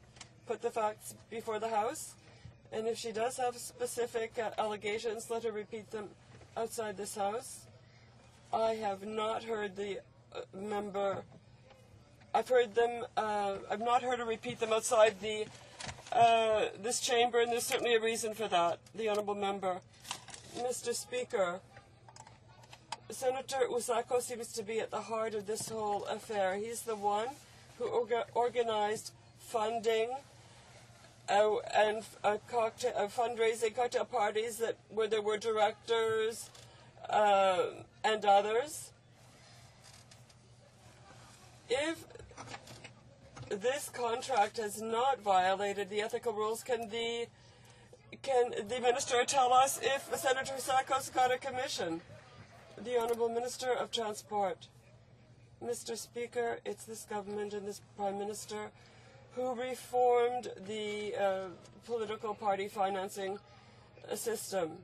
the facts before the House. And if she does have specific allegations, let her repeat them outside this House. I have not heard the member. I've heard them. I've not heard her repeat them outside the this chamber, and there's certainly a reason for that. The honourable member, Mr. Speaker, Senator Houssakos seems to be at the heart of this whole affair. He's the one who organized funding and fundraising cocktail parties where there were directors and others. If this contract has not violated the ethical rules, can the minister tell us if Senator Houssakos got a commission? The Honourable Minister of Transport. Mr. Speaker, it's this government and this Prime Minister who reformed the political party financing system.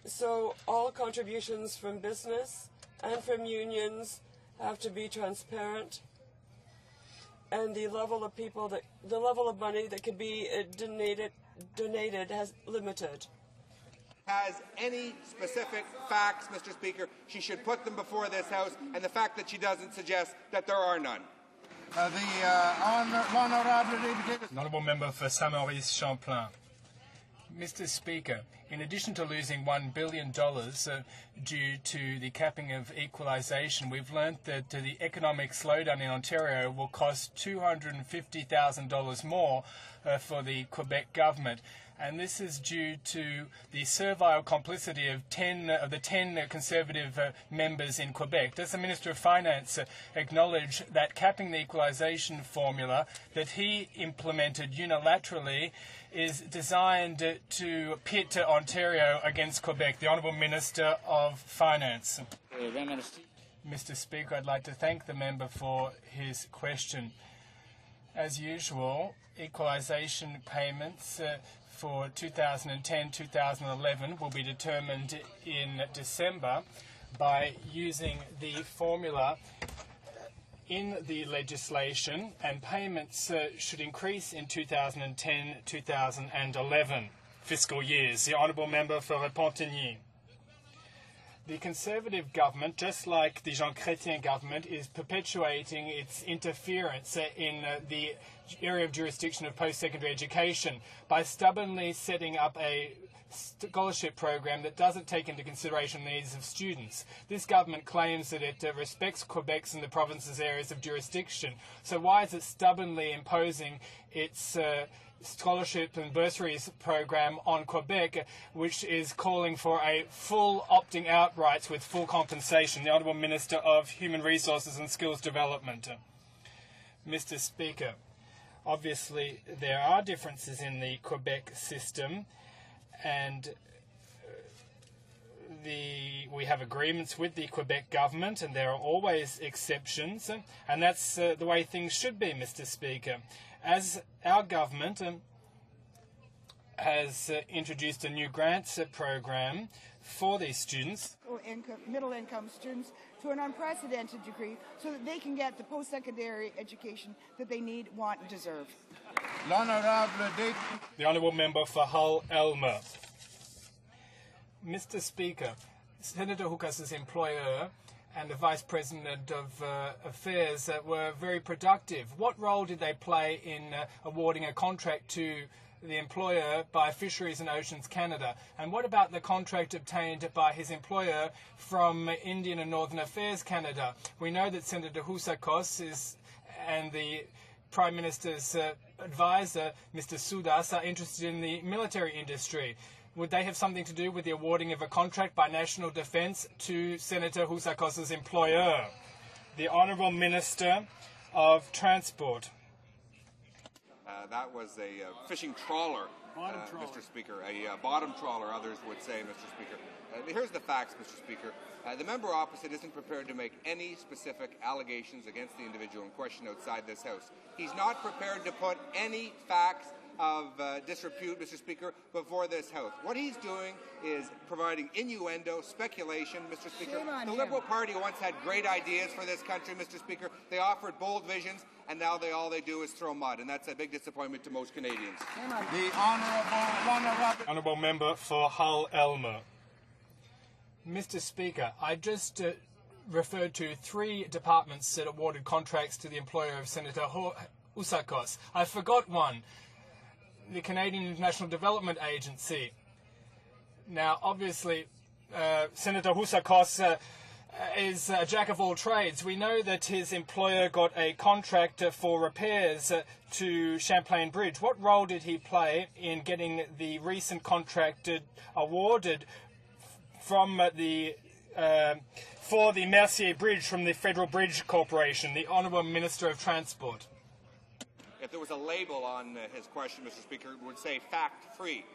So all contributions from business and from unions have to be transparent, and the level of money that can be donated has limited. Has any specific facts, Mr. Speaker, she should put them before this House, and the fact that she doesn't suggest that there are none. Honourable Member for Saint-Maurice Champlain. Mr. Speaker, in addition to losing $1 billion due to the capping of equalisation, we've learnt that the economic slowdown in Ontario will cost $250,000 more for the Quebec government. And this is due to the servile complicity of the 10 Conservative members in Quebec. Does the Minister of Finance acknowledge that capping the equalisation formula that he implemented unilaterally is designed to pit Ontario against Quebec? The Honourable Minister of Finance. Mr. Speaker, I'd like to thank the member for his question. As usual, equalisation payments for 2010-2011 will be determined in December by using the formula in the legislation, and payments should increase in 2010-2011 fiscal years. The Honourable Member for Repentigny. The Conservative government, just like the Jean Chrétien government, is perpetuating its interference in the area of jurisdiction of post-secondary education by stubbornly setting up a scholarship program that doesn't take into consideration the needs of students. This government claims that it respects Quebec's and the province's areas of jurisdiction. So why is it stubbornly imposing its scholarship and bursaries program on Quebec, which is calling for a full opting out rights with full compensation? The Honourable Minister of Human Resources and Skills Development. Mr. Speaker, obviously there are differences in the Quebec system, and we have agreements with the Quebec government, and there are always exceptions, and that's the way things should be, Mr. Speaker. As our government has introduced a new grants program for these students. Middle-income students to an unprecedented degree so that they can get the post-secondary education that they need, want, and deserve. The Honourable Member for Hull-Elmer. Mr. Speaker, Senator Hooker's employer and the Vice President of Affairs were very productive. What role did they play in awarding a contract to the employer by Fisheries and Oceans Canada? And what about the contract obtained by his employer from Indian and Northern Affairs Canada? We know that Senator HoC and the Prime Minister's advisor, Mr. Sudas, are interested in the military industry. Would they have something to do with the awarding of a contract by National Defence to Senator HoC employer? The Honourable Minister of Transport. That was a fishing trawler, Mr. Speaker, a bottom trawler, others would say, Mr. Speaker. Here's the facts, Mr. Speaker. The member opposite isn't prepared to make any specific allegations against the individual in question outside this House. He's not prepared to put any facts of disrepute, Mr. Speaker, before this House. What he's doing is providing innuendo, speculation, Mr. Speaker. The Liberal Party once had great ideas for this country, Mr. Speaker. They offered bold visions, and now all they do is throw mud, and that's a big disappointment to most Canadians. The Honourable Member for Hull-Elmer. Mr. Speaker, I just referred to 3 departments that awarded contracts to the employer of Senator Housakos. I forgot one. The Canadian International Development Agency. Now, obviously, Senator Housakos is a jack of all trades. We know that his employer got a contract for repairs to Champlain Bridge. What role did he play in getting the recent contract awarded from for the Mercier Bridge from the Federal Bridge Corporation, the Honourable Minister of Transport? If there was a label on his question, Mr. Speaker, it would say fact-free.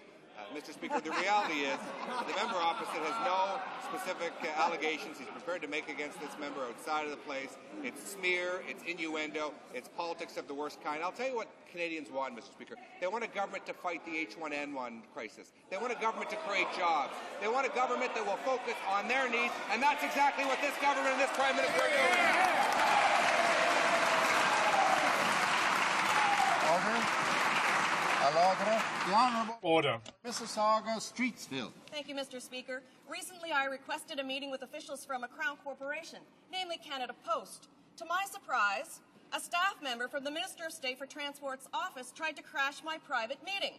Mr. Speaker, the reality is the member opposite has no specific allegations he's prepared to make against this member outside of the place. It's smear, it's innuendo, it's politics of the worst kind. I'll tell you what Canadians want, Mr. Speaker. They want a government to fight the H1N1 crisis. They want a government to create jobs. They want a government that will focus on their needs, and that's exactly what this government and this Prime Minister are doing. The Honourable Order. Mississauga, Streetsville. Thank you, Mr. Speaker. Recently, I requested a meeting with officials from a Crown corporation, namely Canada Post. To my surprise, a staff member from the Minister of State for Transport's office tried to crash my private meeting.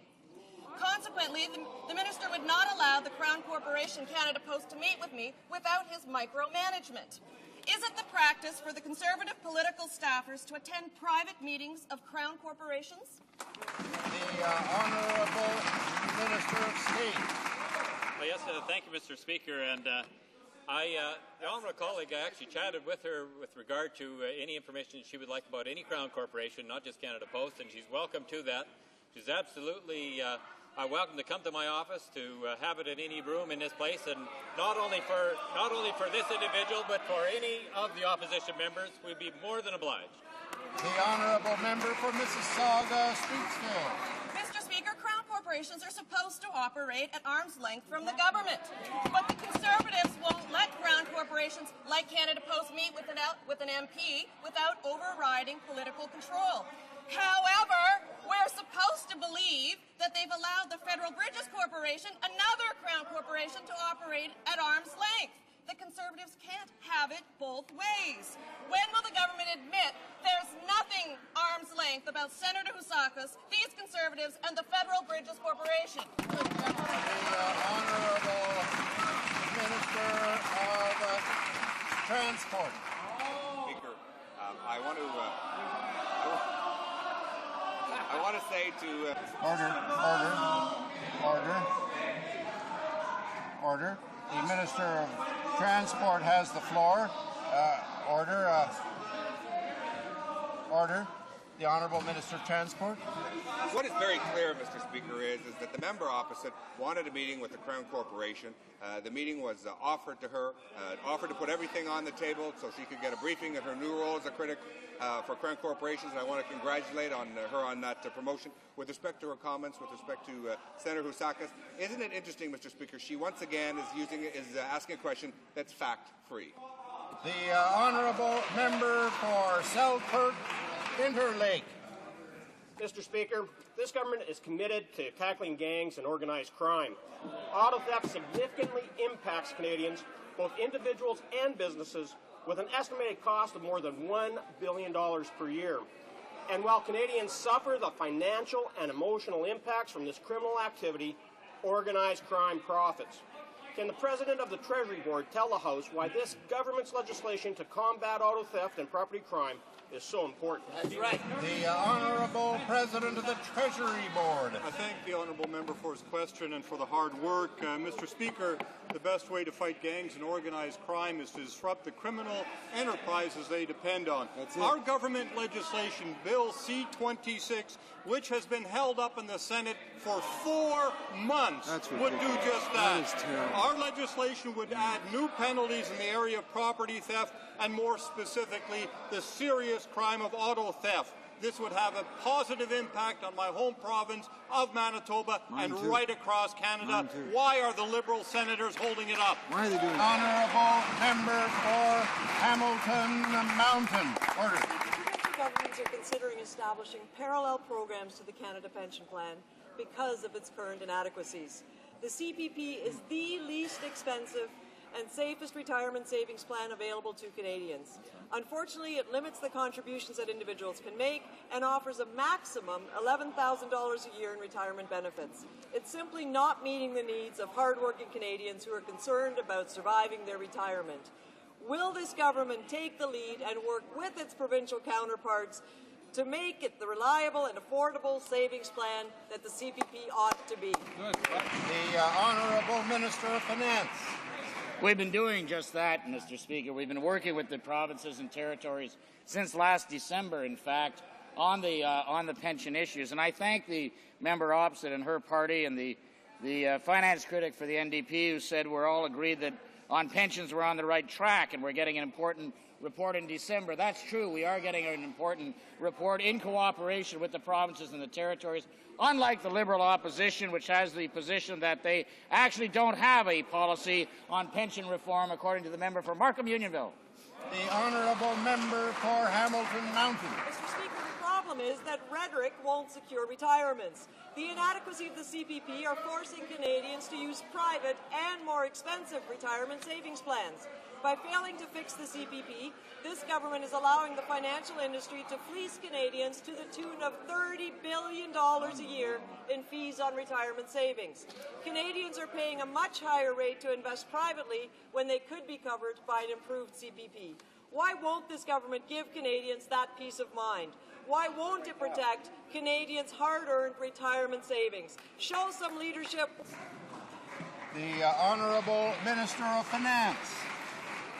Consequently, the Minister would not allow the Crown Corporation Canada Post to meet with me without his micromanagement. Is it the practice for the Conservative political staffers to attend private meetings of Crown corporations? The Honourable Minister of State. Well, yes, thank you, Mr. Speaker. And the honourable colleague, I actually chatted with her with regard to any information she would like about any Crown corporation, not just Canada Post, and she's welcome to that. She's absolutely welcome to come to my office to have it in any room in this place, and not only for this individual, but for any of the opposition members. We'd be more than obliged. The Honourable Member for Mississauga, Streetsville. Mr. Speaker, Crown corporations are supposed to operate at arm's length from the government, but the Conservatives won't let Crown corporations like Canada Post meet with an MP without overriding political control. However, we're supposed to believe that they've allowed the Federal Bridges Corporation, another Crown corporation, to operate at arm's length. The Conservatives can't have it both ways. When will the government admit there's nothing arm's length about Senator Housakos, these Conservatives, and the Federal Bridges Corporation? The Honourable Minister of Transport. Speaker, I want to say to... Order. The Minister of Transport has the floor. Order. The Honourable Minister of Transport. What is very clear, Mr. Speaker, is that the member opposite wanted a meeting with the Crown Corporation. The meeting was offered to her, offered to put everything on the table so she could get a briefing of her new role as a critic for Crown Corporations, and I want to congratulate her on that promotion. With respect to her comments, with respect to Senator Housakis, isn't it interesting, Mr. Speaker, she once again is asking a question that's fact-free. The Honourable Member for Selkirk Interlake. Mr. Speaker, this government is committed to tackling gangs and organized crime. Auto theft significantly impacts Canadians, both individuals and businesses, with an estimated cost of more than $1 billion per year. And while Canadians suffer the financial and emotional impacts from this criminal activity, organized crime profits. Can the President of the Treasury Board tell the House why this government's legislation to combat auto theft and property crime is so important? That's right. The Honourable President of the Treasury Board. I thank the Honourable Member for his question and for the hard work. Mr. Speaker, the best way to fight gangs and organized crime is to disrupt the criminal enterprises they depend on. Our government legislation, Bill C-26, which has been held up in the Senate for 4 months, would do just that. That is terrible. Our legislation would add new penalties in the area of property theft and, more specifically, the serious crime of auto theft. This would have a positive impact on my home province of Manitoba and right across Canada. Why are the Liberal senators holding it up? Why are they doing it? Honourable Member for Hamilton Mountain. Order. Governments are considering establishing parallel programs to the Canada Pension Plan because of its current inadequacies. The CPP is the least expensive and safest retirement savings plan available to Canadians. Unfortunately, it limits the contributions that individuals can make and offers a maximum $11,000 a year in retirement benefits. It's simply not meeting the needs of hardworking Canadians who are concerned about surviving their retirement. Will this government take the lead and work with its provincial counterparts to make it the reliable and affordable savings plan that the CPP ought to be? The Honourable Minister of Finance. We've been doing just that, Mr. Speaker. We've been working with the provinces and territories since last December, in fact, on the pension issues. And I thank the member opposite and her party and the finance critic for the NDP who said we're all agreed that on pensions we're on the right track and we're getting an important report in December. That's true. We are getting an important report in cooperation with the provinces and the territories, unlike the Liberal opposition, which has the position that they actually don't have a policy on pension reform, according to the member for Markham-Unionville. The Honourable Member for Hamilton Mountain. Mr. Speaker, the problem is that rhetoric won't secure retirements. The inadequacy of the CPP are forcing Canadians to use private and more expensive retirement savings plans. By failing to fix the CPP, this government is allowing the financial industry to fleece Canadians to the tune of $30 billion a year in fees on retirement savings. Canadians are paying a much higher rate to invest privately when they could be covered by an improved CPP. Why won't this government give Canadians that peace of mind? Why won't it protect Canadians' hard-earned retirement savings? Show some leadership. The Honourable Minister of Finance.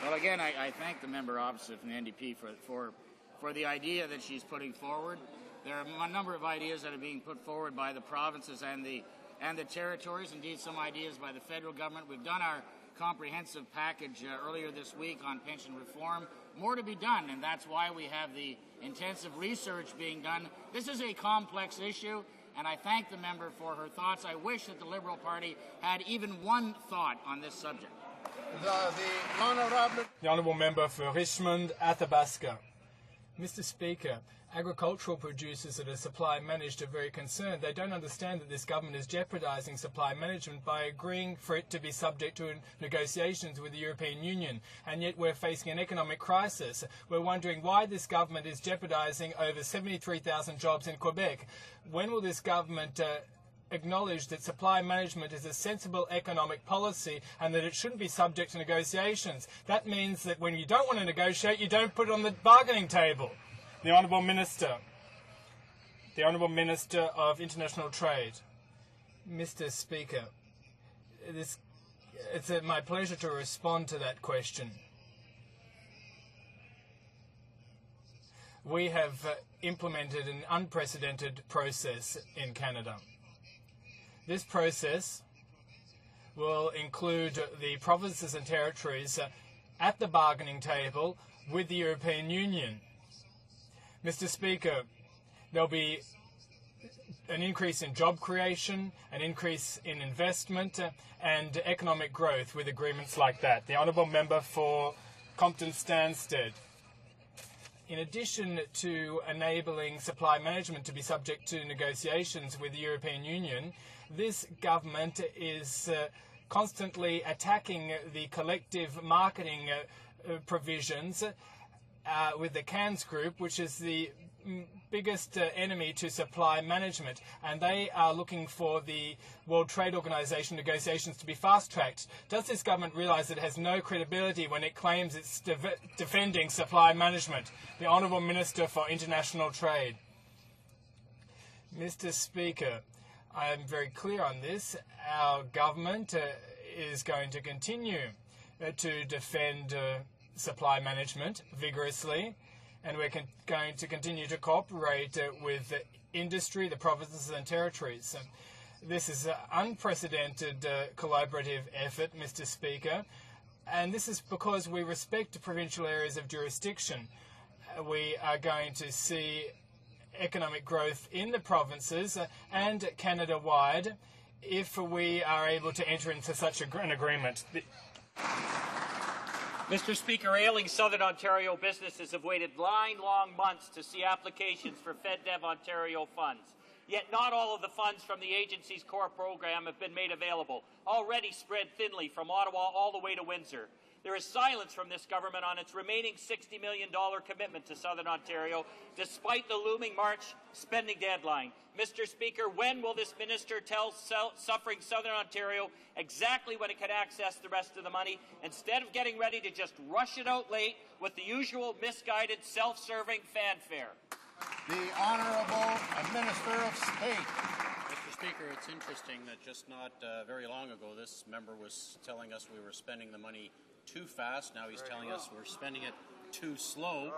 Well, again, I thank the member opposite from the NDP for the idea that she's putting forward. There are a number of ideas that are being put forward by the provinces and the territories, indeed some ideas by the federal government. We've done our comprehensive package earlier this week on pension reform. More to be done, and that's why we have the intensive research being done. This is a complex issue, and I thank the member for her thoughts. I wish that the Liberal Party had even one thought on this subject. The Honourable Member for Richmond, Athabasca. Mr. Speaker, agricultural producers that are supply managed are very concerned. They don't understand that this government is jeopardising supply management by agreeing for it to be subject to negotiations with the European Union. And yet we're facing an economic crisis. We're wondering why this government is jeopardising over 73,000 jobs in Quebec. When will this government acknowledge that supply management is a sensible economic policy and that it shouldn't be subject to negotiations? That means that when you don't want to negotiate, you don't put it on the bargaining table. The Honourable Minister. The Honourable Minister of International Trade. Mr. Speaker, it's my pleasure to respond to that question. We have implemented an unprecedented process in Canada. This process will include the provinces and territories at the bargaining table with the European Union. Mr. Speaker, there'll be an increase in job creation, an increase in investment and economic growth with agreements like that. The Honourable Member for Compton-Stanstead. In addition to enabling supply management to be subject to negotiations with the European Union, this government is constantly attacking the collective marketing provisions with the CANS Group, which is the biggest enemy to supply management, and they are looking for the World Trade Organization negotiations to be fast-tracked. Does this government realise that it has no credibility when it claims it's defending supply management? The Honourable Minister for International Trade. Mr. Speaker, I am very clear on this. Our government is going to continue to defend supply management vigorously, and we're going to continue to cooperate with industry, the provinces and territories. This is an unprecedented collaborative effort, Mr. Speaker, and this is because we respect provincial areas of jurisdiction. We are going to see economic growth in the provinces and Canada-wide if we are able to enter into such an agreement. Mr. Speaker, ailing Southern Ontario businesses have waited long months to see applications for FedDev Ontario funds. Yet not all of the funds from the agency's core program have been made available, already spread thinly from Ottawa all the way to Windsor. There is silence from this government on its remaining $60 million commitment to Southern Ontario, despite the looming March spending deadline. Mr. Speaker, when will this minister tell suffering Southern Ontario exactly when it can access the rest of the money, instead of getting ready to just rush it out late with the usual misguided, self-serving fanfare? The Honourable Minister of State. Mr. Speaker, it's interesting that just not very long ago this member was telling us we were spending the money too fast. Now he's telling us we're spending it too slow.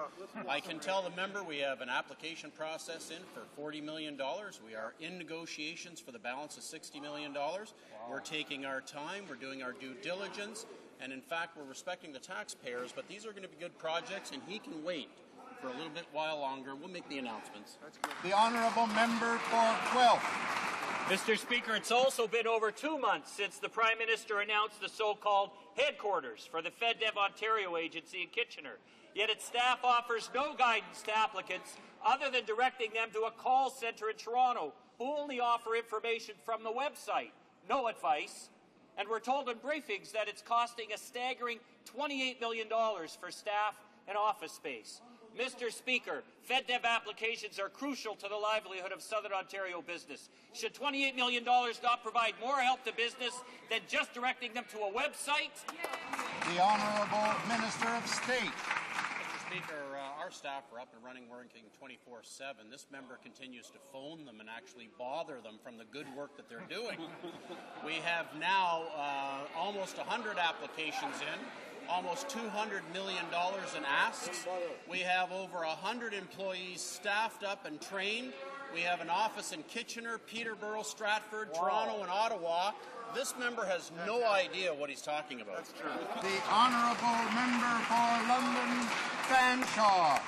I can tell the member we have an application process in for $40 million. We are in negotiations for the balance of $60 million. We're taking our time, we're doing our due diligence, and in fact we're respecting the taxpayers, but these are going to be good projects and he can wait for a little bit while longer. We'll make the announcements. The Honourable Member for Guelph. Mr. Speaker, it's also been over 2 months since the Prime Minister announced the so-called headquarters for the FedDev Ontario agency in Kitchener. Yet its staff offers no guidance to applicants other than directing them to a call centre in Toronto, who only offer information from the website, no advice. And we're told in briefings that it's costing a staggering $28 million for staff and office space. Mr. Speaker, FedDev applications are crucial to the livelihood of Southern Ontario business. Should $28 million not provide more help to business than just directing them to a website? The Honourable Minister of State. Mr. Speaker, our staff are up and running, working 24/7. This member continues to phone them and actually bother them from the good work that they're doing. We have now almost 100 applications in. Almost $200 million in asks. We have over 100 employees staffed up and trained. We have an office in Kitchener, Peterborough, Stratford, Toronto, and Ottawa. This member has no idea what he's talking about. That's true. The Honourable Member for London, Fanshawe.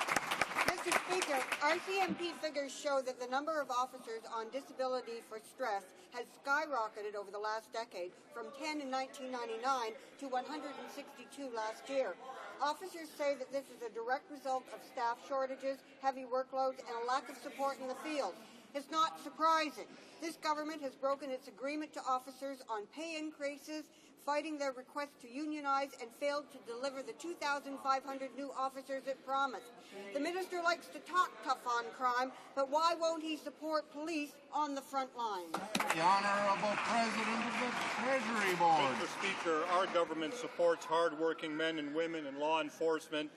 Mr. Speaker, RCMP figures show that the number of officers on disability for stress has skyrocketed over the last decade, from 10 in 1999 to 162 last year. Officers say that this is a direct result of staff shortages, heavy workloads, and a lack of support in the field. It's not surprising. This government has broken its agreement to officers on pay increases, fighting their request to unionize, and failed to deliver the 2,500 new officers it promised. The minister likes to talk tough on crime, but why won't he support police on the front lines? The Honourable President of the Treasury Board. Mr. Speaker, our government supports hard-working men and women in law enforcement.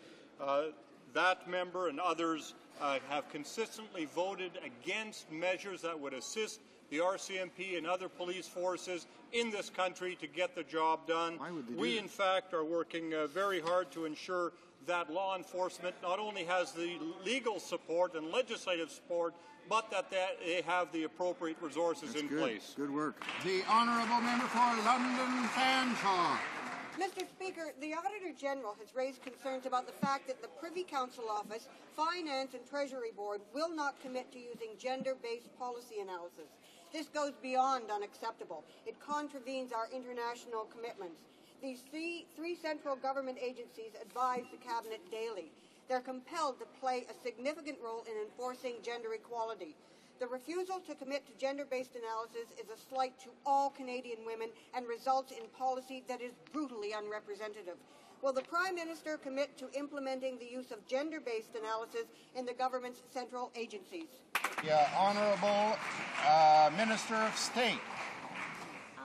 That member and others have consistently voted against measures that would assist the RCMP and other police forces in this country to get the job done. We, in fact, are working very hard to ensure that law enforcement not only has the legal support and legislative support, but that they have the appropriate resources in place. Good work. The Honourable Member for London Fanshawe. Mr. Speaker, the Auditor General has raised concerns about the fact that the Privy Council Office, Finance and Treasury Board will not commit to using gender-based policy analysis. This goes beyond unacceptable. It contravenes our international commitments. These three central government agencies advise the Cabinet daily. They're compelled to play a significant role in enforcing gender equality. The refusal to commit to gender-based analysis is a slight to all Canadian women and results in policy that is brutally unrepresentative. Will the Prime Minister commit to implementing the use of gender-based analysis in the government's central agencies? The Honourable Minister of State.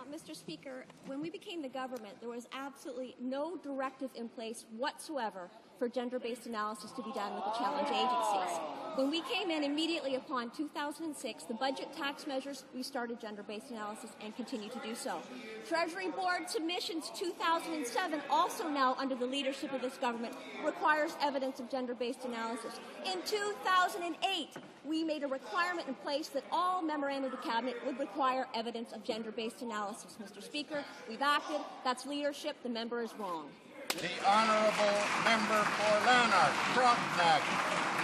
Mr. Speaker, when we became the government, there was absolutely no directive in place whatsoever for gender-based analysis to be done with the challenge agencies. When we came in immediately upon 2006, the budget tax measures, we started gender-based analysis and continue to do so. Treasury Board submissions 2007, also now under the leadership of this government, requires evidence of gender-based analysis. In 2008, we made a requirement in place that all memoranda of the Cabinet would require evidence of gender-based analysis. Mr. Speaker, we've acted. That's leadership. The member is wrong. The Honourable Member for Lanark, Frontenac,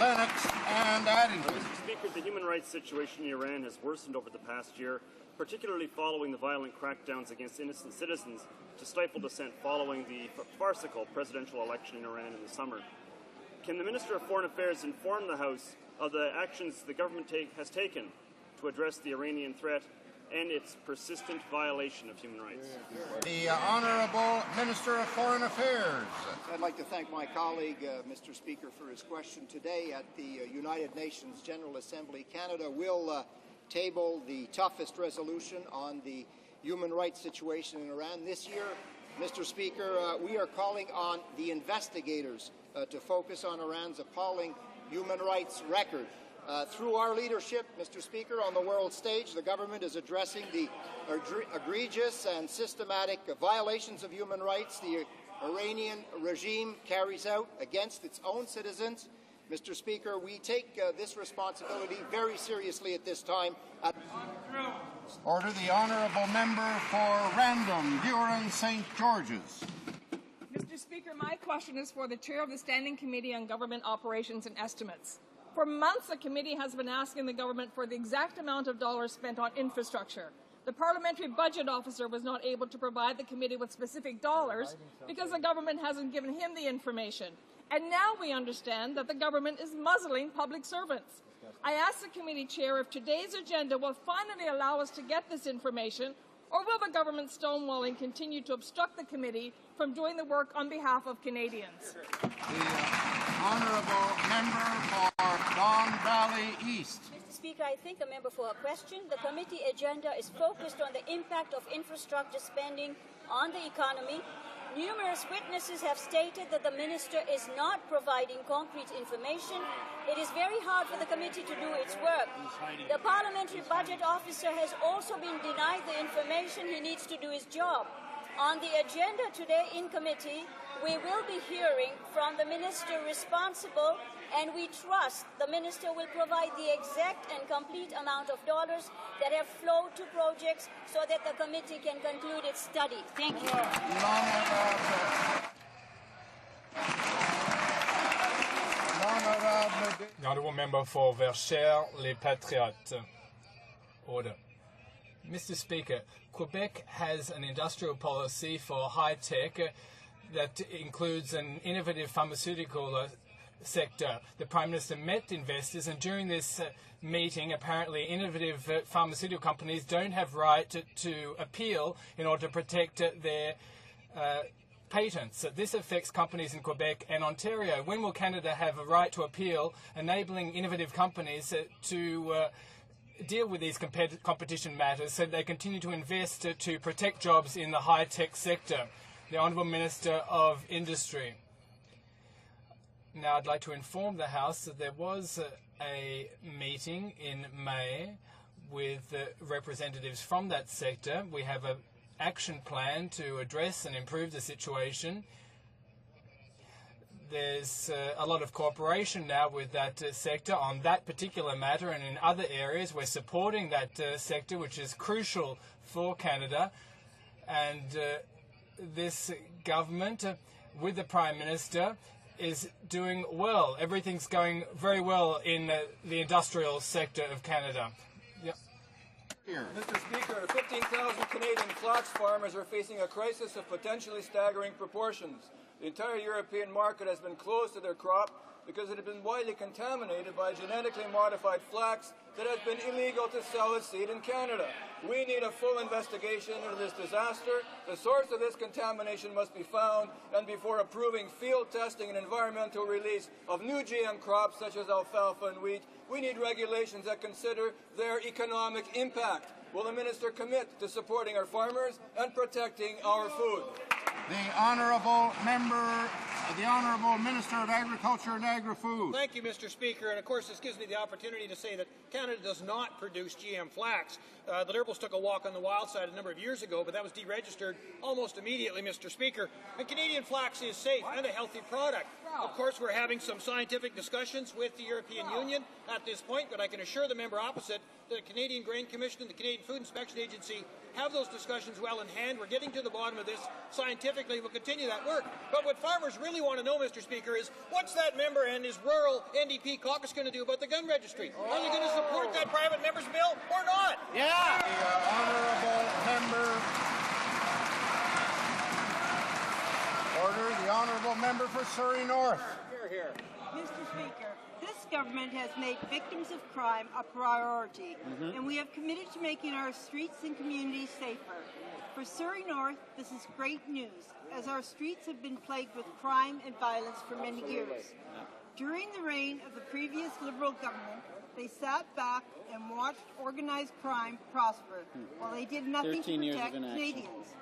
Lennox and Addington. Mr. Speaker, the human rights situation in Iran has worsened over the past year, particularly following the violent crackdowns against innocent citizens to stifle dissent following the farcical presidential election in Iran in the summer. Can the Minister of Foreign Affairs inform the House of the actions the government has taken to address the Iranian threat and its persistent violation of human rights? The Honourable Minister of Foreign Affairs. I'd like to thank my colleague, Mr. Speaker, for his question today. At the United Nations General Assembly, Canada will table the toughest resolution on the human rights situation in Iran this year. Mr. Speaker, we are calling on the investigators to focus on Iran's appalling human rights record. Through our leadership, Mr. Speaker, on the world stage, the government is addressing the egregious and systematic violations of human rights the Iranian regime carries out against its own citizens. Mr. Speaker, we take this responsibility very seriously at this time. Order the Honourable Member for Random, Buren St. George's. Mr. Speaker, my question is for the Chair of the Standing Committee on Government Operations and Estimates. For months, the committee has been asking the government for the exact amount of dollars spent on infrastructure. The Parliamentary Budget Officer was not able to provide the committee with specific dollars because the government hasn't given him the information. And now we understand that the government is muzzling public servants. I ask the committee chair if today's agenda will finally allow us to get this information, or will the government stonewalling continue to obstruct the committee from doing the work on behalf of Canadians? Honourable Member for Don Valley East. Mr. Speaker, I thank the member for her question. The committee agenda is focused on the impact of infrastructure spending on the economy. Numerous witnesses have stated that the minister is not providing concrete information. It is very hard for the committee to do its work. The Parliamentary Budget Officer has also been denied the information he needs to do his job. On the agenda today in committee, we will be hearing from the minister responsible, and we trust the minister will provide the exact and complete amount of dollars that have flowed to projects so that the committee can conclude its study. Thank you. The Honourable Member for Verchères, Les Patriotes. Order. Mr. Speaker, Quebec has an industrial policy for high-tech that includes an innovative pharmaceutical sector. The Prime Minister met investors, and during this meeting, apparently innovative pharmaceutical companies don't have right to appeal in order to protect their patents. This affects companies in Quebec and Ontario. When will Canada have a right to appeal, enabling innovative companies to deal with these competition matters so they continue to invest to protect jobs in the high-tech sector? The Honourable Minister of Industry. Now I'd like to inform the House that there was a meeting in May with representatives from that sector. We have an action plan to address and improve the situation. there's a lot of cooperation now with that sector on that particular matter, and in other areas we're supporting that sector, which is crucial for Canada. And this government, with the Prime Minister, is doing well. Everything's going very well in the industrial sector of Canada. Yep. Mr. Speaker, 15,000 Canadian flax farmers are facing a crisis of potentially staggering proportions. The entire European market has been closed to their crop because it has been widely contaminated by genetically modified flax that has been illegal to sell as seed in Canada. We need a full investigation into this disaster. The source of this contamination must be found, and before approving field testing and environmental release of new GM crops such as alfalfa and wheat, we need regulations that consider their economic impact. Will the Minister commit to supporting our farmers and protecting our food? The Honourable Minister of Agriculture and Agri-Food. Thank you, Mr. Speaker. And of course, this gives me the opportunity to say that Canada does not produce GM flax. The Liberals took a walk on the wild side a number of years ago, but that was deregistered almost immediately, Mr. Speaker. And Canadian flax is safe and a healthy product. Of course, we're having some scientific discussions with the European Union at this point, but I can assure the member opposite that the Canadian Grain Commission and the Canadian Food Inspection Agency have those discussions well in hand. We're getting to the bottom of this scientifically. We'll continue that work. But what farmers really want to know, Mr. Speaker, is what's that member and his rural NDP caucus going to do about the gun registry? Are they going to support that private member's bill or not? Yeah. The Honourable Member. Order. The Honourable Member for Surrey North. Here, here. Mr. Speaker, this government has made victims of crime a priority, and we have committed to making our streets and communities safer. For Surrey North, this is great news, as our streets have been plagued with crime and violence for many years. During the reign of the previous Liberal government, they sat back and watched organized crime prosper, while they did nothing to protect Canadians.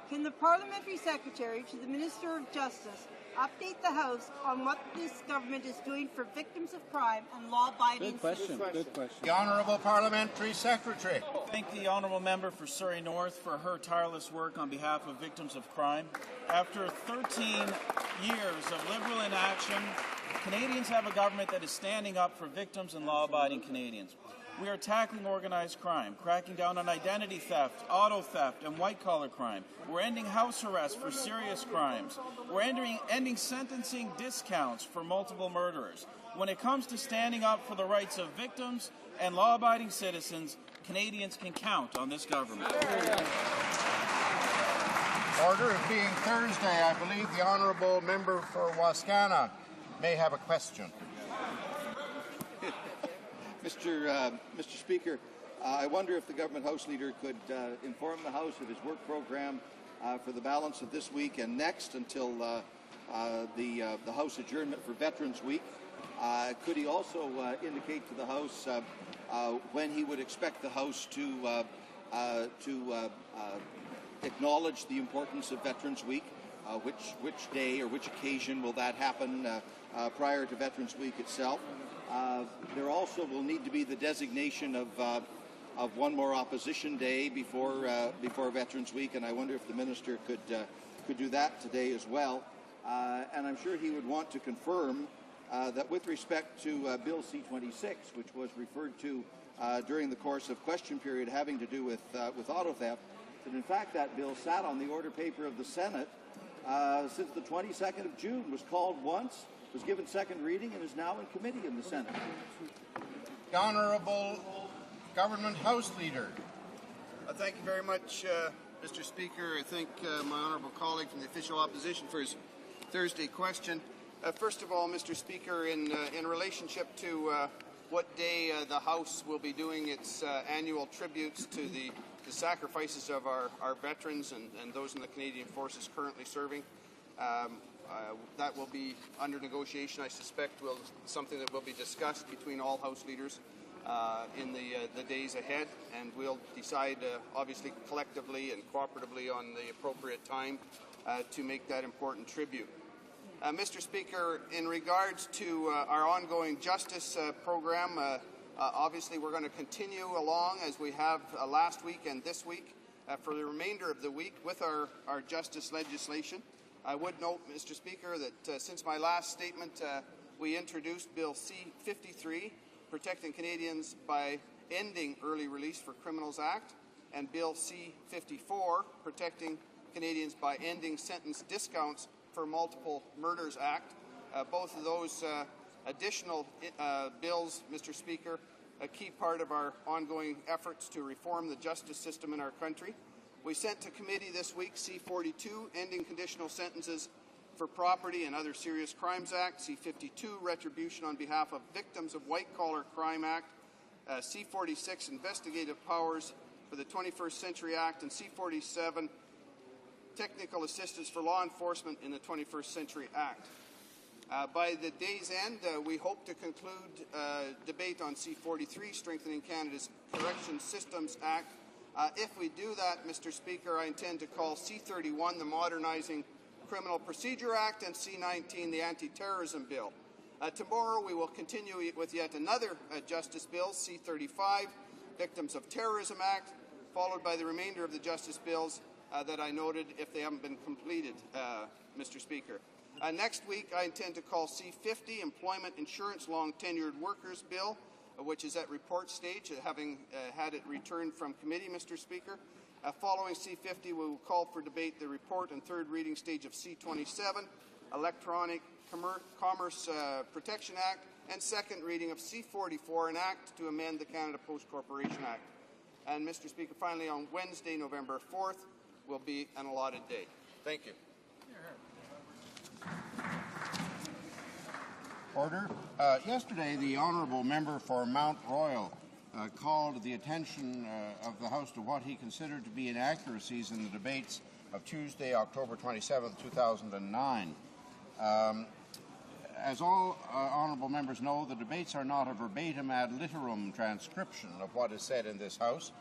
Can the Parliamentary Secretary to the Minister of Justice update the House on what this government is doing for victims of crime and law-abiding citizens? Good question. The Honourable Parliamentary Secretary. Thank the Honourable Member for Surrey North for her tireless work on behalf of victims of crime. After 13 years of Liberal inaction, Canadians have a government that is standing up for victims and law-abiding Canadians. We are tackling organized crime, cracking down on identity theft, auto theft, and white-collar crime. We're ending house arrest for serious crimes. We're ending sentencing discounts for multiple murderers. When it comes to standing up for the rights of victims and law-abiding citizens, Canadians can count on this government. Order, it being Thursday, I believe the Honourable Member for Wascana may have a question. Mr. Speaker, I wonder if the Government House Leader could inform the House of his work program for the balance of this week and next until the House adjournment for Veterans Week. Could he also indicate to the House when he would expect the House to acknowledge the importance of Veterans Week? Which day or which occasion will that happen prior to Veterans Week itself? There also will need to be the designation of one more opposition day before Veterans Week, and I wonder if the minister could do that today as well. And I'm sure he would want to confirm that with respect to Bill C-26, which was referred to during the course of question period having to do with auto theft, that in fact that bill sat on the order paper of the Senate since the 22nd of June, was called once, was given second reading, and is now in committee in the Senate. The Honourable Government House Leader. Thank you very much, Mr. Speaker. I thank my honourable colleague from the official opposition for his Thursday question. First of all, Mr. Speaker, in relationship to what day the House will be doing its annual tributes to the sacrifices of our veterans and those in the Canadian Forces currently serving, that will be under negotiation. I suspect something that will be discussed between all House leaders in the days ahead, and we'll decide obviously collectively and cooperatively on the appropriate time to make that important tribute. Mr. Speaker, in regards to our ongoing justice program, obviously we're going to continue along as we have last week and this week for the remainder of the week with our justice legislation. I would note, Mr. Speaker, that since my last statement, we introduced Bill C-53, Protecting Canadians by Ending Early Release for Criminals Act, and Bill C-54, Protecting Canadians by Ending Sentence Discounts for Multiple Murders Act. Both of those additional bills, Mr. Speaker, a key part of our ongoing efforts to reform the justice system in our country. We sent to committee this week C-42, Ending Conditional Sentences for Property and Other Serious Crimes Act, C-52, Retribution on Behalf of Victims of White-Collar Crime Act, C-46, Investigative Powers for the 21st Century Act, and C-47, Technical Assistance for Law Enforcement in the 21st Century Act. By the day's end, we hope to conclude debate on C-43, Strengthening Canada's Correction Systems Act. If we do that, Mr. Speaker, I intend to call C-31 the Modernizing Criminal Procedure Act and C-19 the Anti-Terrorism Bill. Tomorrow we will continue with yet another Justice Bill, C-35, Victims of Terrorism Act, followed by the remainder of the Justice Bills that I noted if they haven't been completed, Mr. Speaker. Next week, I intend to call C-50, Employment Insurance Long Tenured Workers Bill, which is at report stage, having had it returned from committee, Mr. Speaker. Following C-50, we will call for debate the report and third reading stage of C-27, Electronic Commerce Protection Act, and second reading of C-44, an act to amend the Canada Post Corporation Act. And, Mr. Speaker, finally, on Wednesday, November 4th, will be an allotted day. Thank you. Order. Yesterday, the honourable member for Mount Royal called the attention of the House to what he considered to be inaccuracies in the debates of Tuesday, October 27, 2009. As all honourable members know, the debates are not a verbatim ad literam transcription of what is said in this House.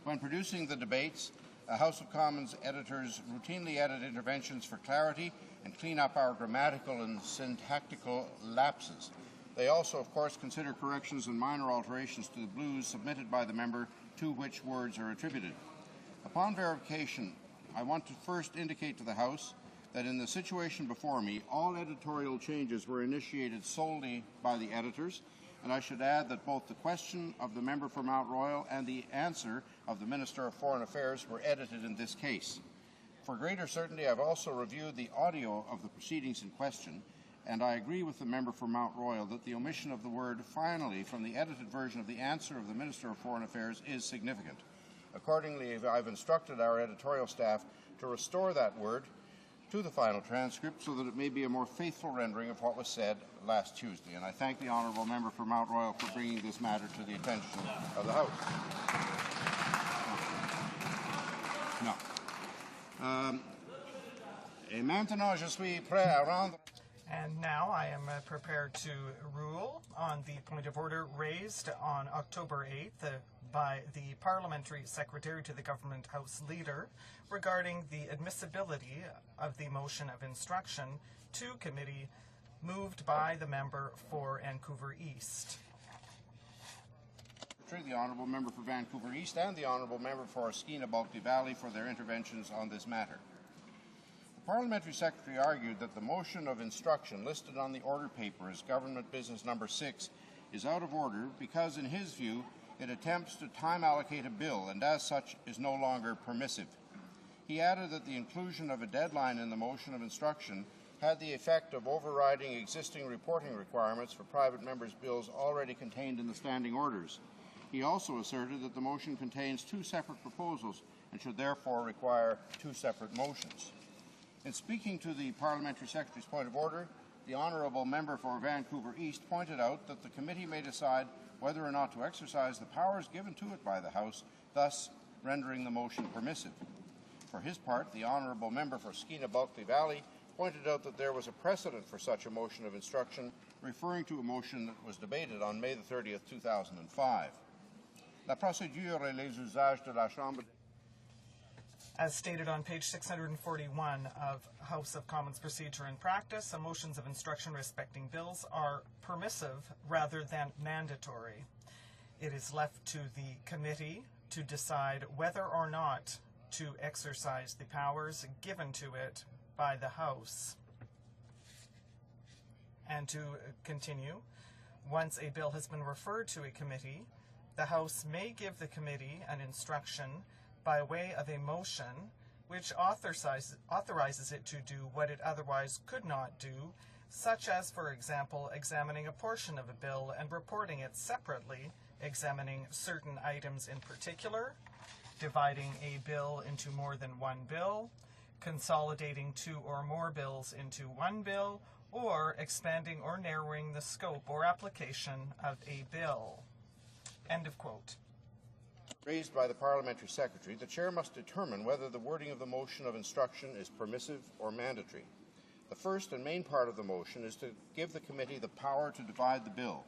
When producing the debates, House of Commons editors routinely edit interventions for clarity and clean up our grammatical and syntactical lapses. They also, of course, consider corrections and minor alterations to the blues submitted by the member to which words are attributed. Upon verification, I want to first indicate to the House that in the situation before me, all editorial changes were initiated solely by the editors, and I should add that both the question of the member for Mount Royal and the answer of the Minister of Foreign Affairs were edited in this case. For greater certainty, I've also reviewed the audio of the proceedings in question, and I agree with the member for Mount Royal that the omission of the word finally from the edited version of the answer of the Minister of Foreign Affairs is significant. Accordingly, I've instructed our editorial staff to restore that word to the final transcript so that it may be a more faithful rendering of what was said last Tuesday. And I thank the honourable member for Mount Royal for bringing this matter to the attention of the House. No. Et maintenant, je suis prêt à rendre. And now I am prepared to rule on the point of order raised on October 8th by the Parliamentary Secretary to the Government House Leader regarding the admissibility of the motion of instruction to committee moved by the member for Vancouver East. The Honourable Member for Vancouver East and the Honourable Member for Skeena-Bulkley Valley for their interventions on this matter. The Parliamentary Secretary argued that the motion of instruction listed on the order paper as Government Business Number 6 is out of order because, in his view, it attempts to time-allocate a bill and, as such, is no longer permissive. He added that the inclusion of a deadline in the motion of instruction had the effect of overriding existing reporting requirements for private members' bills already contained in the standing orders. He also asserted that the motion contains two separate proposals and should therefore require two separate motions. In speaking to the Parliamentary Secretary's point of order, the Honourable Member for Vancouver East pointed out that the committee may decide whether or not to exercise the powers given to it by the House, thus rendering the motion permissive. For his part, the Honourable Member for Skeena-Bulkley Valley pointed out that there was a precedent for such a motion of instruction, referring to a motion that was debated on May the 30th, 2005. La procédure et les usages de la Chambre. As stated on page 641 of House of Commons Procedure and Practice, motions of instruction respecting bills are permissive rather than mandatory. It is left to the committee to decide whether or not to exercise the powers given to it by the House. And to continue, once a bill has been referred to a committee, the House may give the committee an instruction by way of a motion which authorizes it to do what it otherwise could not do, such as, for example, examining a portion of a bill and reporting it separately, examining certain items in particular, dividing a bill into more than one bill, consolidating two or more bills into one bill, or expanding or narrowing the scope or application of a bill. End of quote. Raised by the Parliamentary Secretary, the Chair must determine whether the wording of the motion of instruction is permissive or mandatory. The first and main part of the motion is to give the committee the power to divide the bill.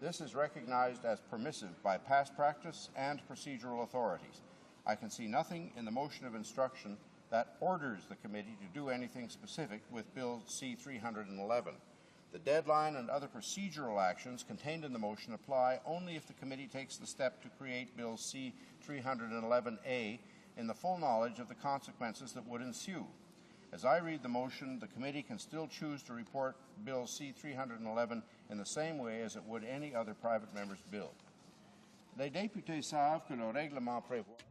This is recognized as permissive by past practice and procedural authorities. I can see nothing in the motion of instruction that orders the committee to do anything specific with Bill C-311. The deadline and other procedural actions contained in the motion apply only if the committee takes the step to create Bill C-311A in the full knowledge of the consequences that would ensue. As I read the motion, the committee can still choose to report Bill C-311 in the same way as it would any other private member's bill.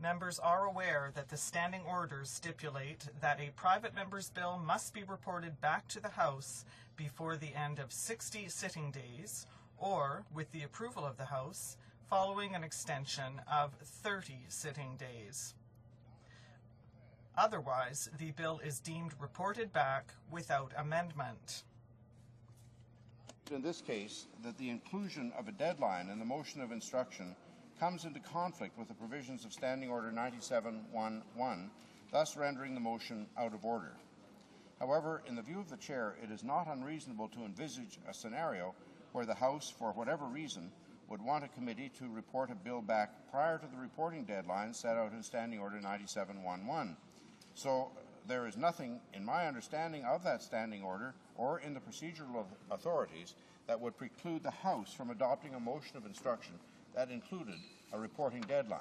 Members are aware that the standing orders stipulate that a private member's bill must be reported back to the House before the end of 60 sitting days, or, with the approval of the House, following an extension of 30 sitting days. Otherwise, the bill is deemed reported back without amendment. In this case, that the inclusion of a deadline in the motion of instruction comes into conflict with the provisions of Standing Order 97-1-1, thus rendering the motion out of order. However, in the view of the Chair, it is not unreasonable to envisage a scenario where the House, for whatever reason, would want a committee to report a bill back prior to the reporting deadline set out in Standing Order 97-1-1. So there is nothing in my understanding of that standing order or in the procedural authorities that would preclude the House from adopting a motion of instruction that included a reporting deadline.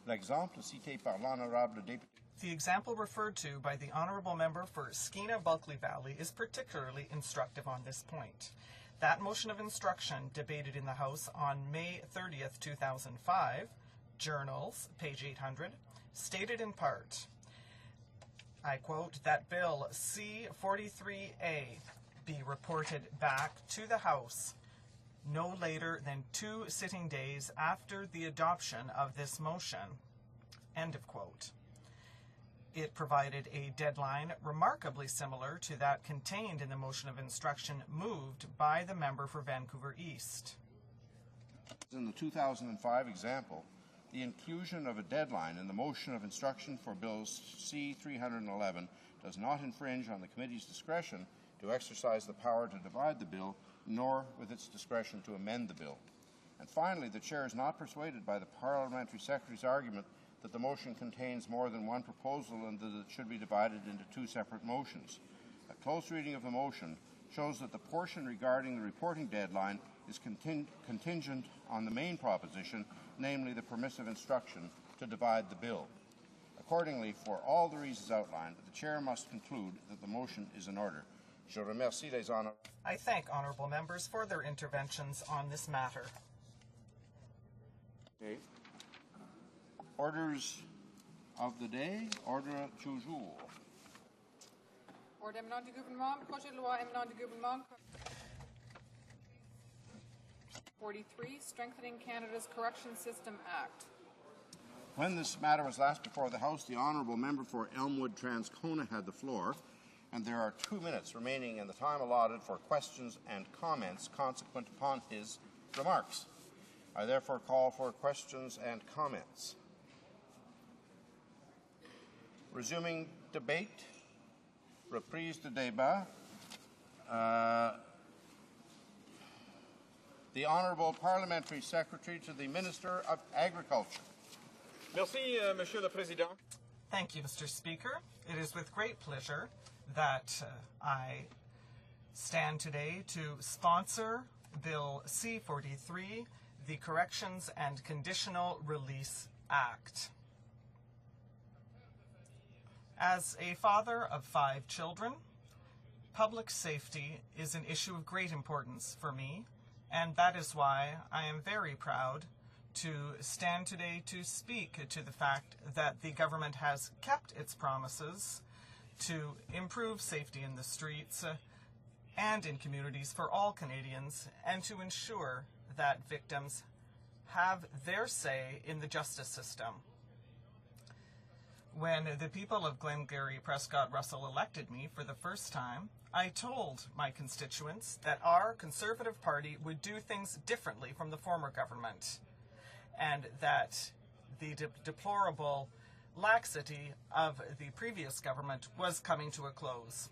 L'exemple cité par l'honorable député. The example referred to by the Honourable Member for Skeena-Bulkley Valley is particularly instructive on this point. That motion of instruction, debated in the House on May 30th, 2005, Journals, page 800, stated in part, I quote, that Bill C-43A be reported back to the House no later than 2 sitting days after the adoption of this motion, end of quote. It provided a deadline remarkably similar to that contained in the motion of instruction moved by the member for Vancouver East. In the 2005 example, the inclusion of a deadline in the motion of instruction for Bills C-311 does not infringe on the committee's discretion to exercise the power to divide the bill, nor with its discretion to amend the bill. And finally, the Chair is not persuaded by the Parliamentary Secretary's argument that the motion contains more than one proposal and that it should be divided into 2 separate motions. A close reading of the motion shows that the portion regarding the reporting deadline is contingent on the main proposition, namely the permissive instruction to divide the bill. Accordingly, for all the reasons outlined, the Chair must conclude that the motion is in order. Je remercie les honorables. I thank honourable members for their interventions on this matter. Okay. Orders of the day, ordre du jour. Ordre émanant du gouvernement, projet de loi émanant du gouvernement. 43, Strengthening Canada's Correction System Act. When this matter was last before the House, the honourable member for Elmwood-Transcona had the floor, and there are 2 minutes remaining in the time allotted for questions and comments consequent upon his remarks. I therefore call for questions and comments. Resuming debate, reprise de débat. The Honourable Parliamentary Secretary to the Minister of Agriculture. Merci, Monsieur le Président. Thank you, Mr. Speaker. It is with great pleasure that I stand today to sponsor Bill C-43, the Corrections and Conditional Release Act. As a father of 5 children, public safety is an issue of great importance for me, and that is why I am very proud to stand today to speak to the fact that the government has kept its promises to improve safety in the streets and in communities for all Canadians, and to ensure that victims have their say in the justice system. When the people of Glengarry Prescott Russell elected me for the first time, I told my constituents that our Conservative Party would do things differently from the former government, and that the deplorable laxity of the previous government was coming to a close.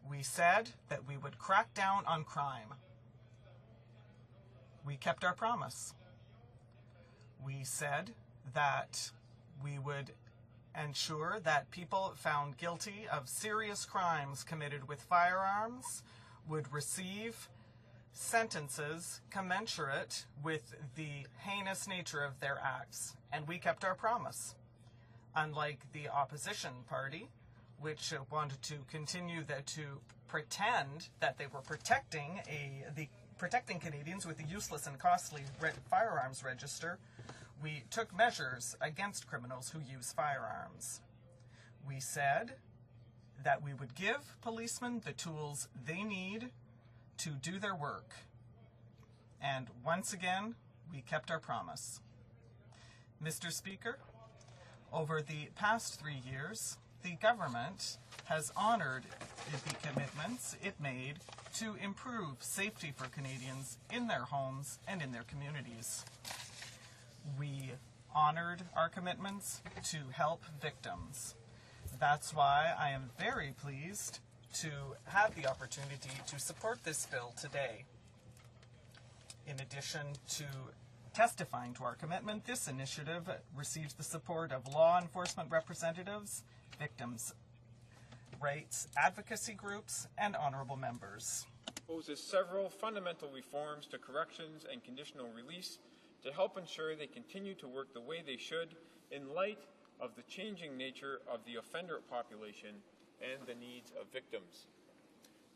We said that we would crack down on crime. We kept our promise. We said that we would ensure that people found guilty of serious crimes committed with firearms would receive sentences commensurate with the heinous nature of their acts, and we kept our promise. Unlike the opposition party, which wanted to continue to pretend that they were protecting Canadians with a useless and costly firearms register, we took measures against criminals who use firearms. We said that we would give policemen the tools they need to do their work. And once again, we kept our promise. Mr. Speaker, over the past 3 years, the government has honored the commitments it made to improve safety for Canadians in their homes and in their communities. We honored our commitments to help victims. That's why I am very pleased to have the opportunity to support this bill today. In addition to testifying to our commitment, this initiative receives the support of law enforcement representatives, victims' rights advocacy groups, and honorable members. Proposes several fundamental reforms to corrections and conditional release to help ensure they continue to work the way they should in light of the changing nature of the offender population and the needs of victims.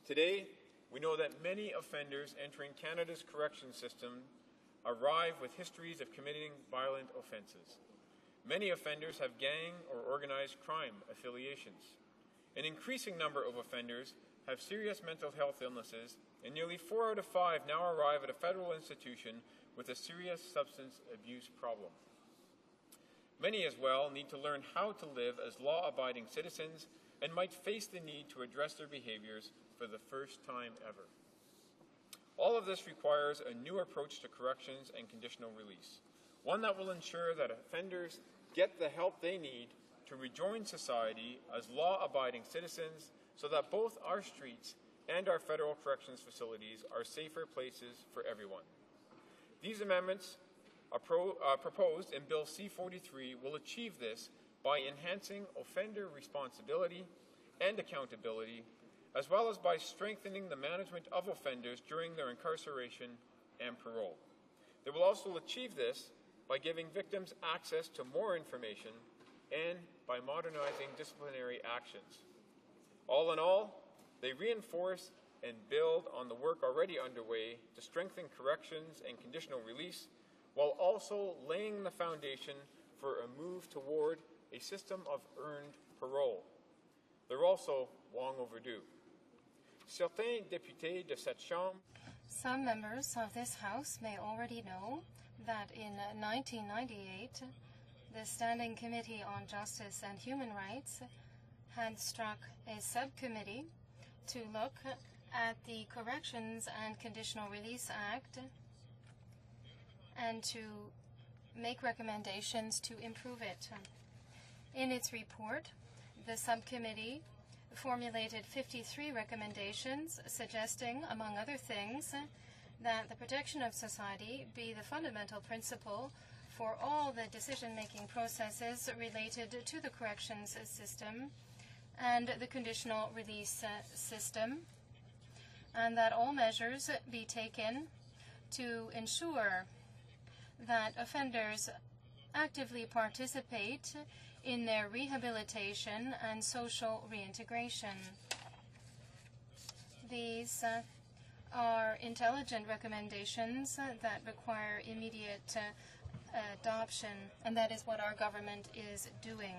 Today, we know that many offenders entering Canada's correction system arrive with histories of committing violent offences. Many offenders have gang or organized crime affiliations. An increasing number of offenders have serious mental health illnesses, and nearly 4 out of 5 now arrive at a federal institution with a serious substance abuse problem. Many as well need to learn how to live as law-abiding citizens and might face the need to address their behaviors for the first time ever. All of this requires a new approach to corrections and conditional release, one that will ensure that offenders get the help they need to rejoin society as law-abiding citizens so that both our streets and our federal corrections facilities are safer places for everyone. These amendments proposed in Bill C-43 will achieve this by enhancing offender responsibility and accountability, as well as by strengthening the management of offenders during their incarceration and parole. They will also achieve this by giving victims access to more information and by modernizing disciplinary actions. All in all, they reinforce and build on the work already underway to strengthen corrections and conditional release, while also laying the foundation for a move toward a system of earned parole. They're also long overdue. Certains députés de cette Chambre. Some members of this House may already know that in 1998, the Standing Committee on Justice and Human Rights had struck a subcommittee to look at the Corrections and Conditional Release Act and to make recommendations to improve it. In its report, the subcommittee formulated 53 recommendations suggesting, among other things, that the protection of society be the fundamental principle for all the decision-making processes related to the corrections system and the conditional release system, and that all measures be taken to ensure that offenders actively participate in their rehabilitation and social reintegration. These are intelligent recommendations that require immediate adoption, and that is what our government is doing.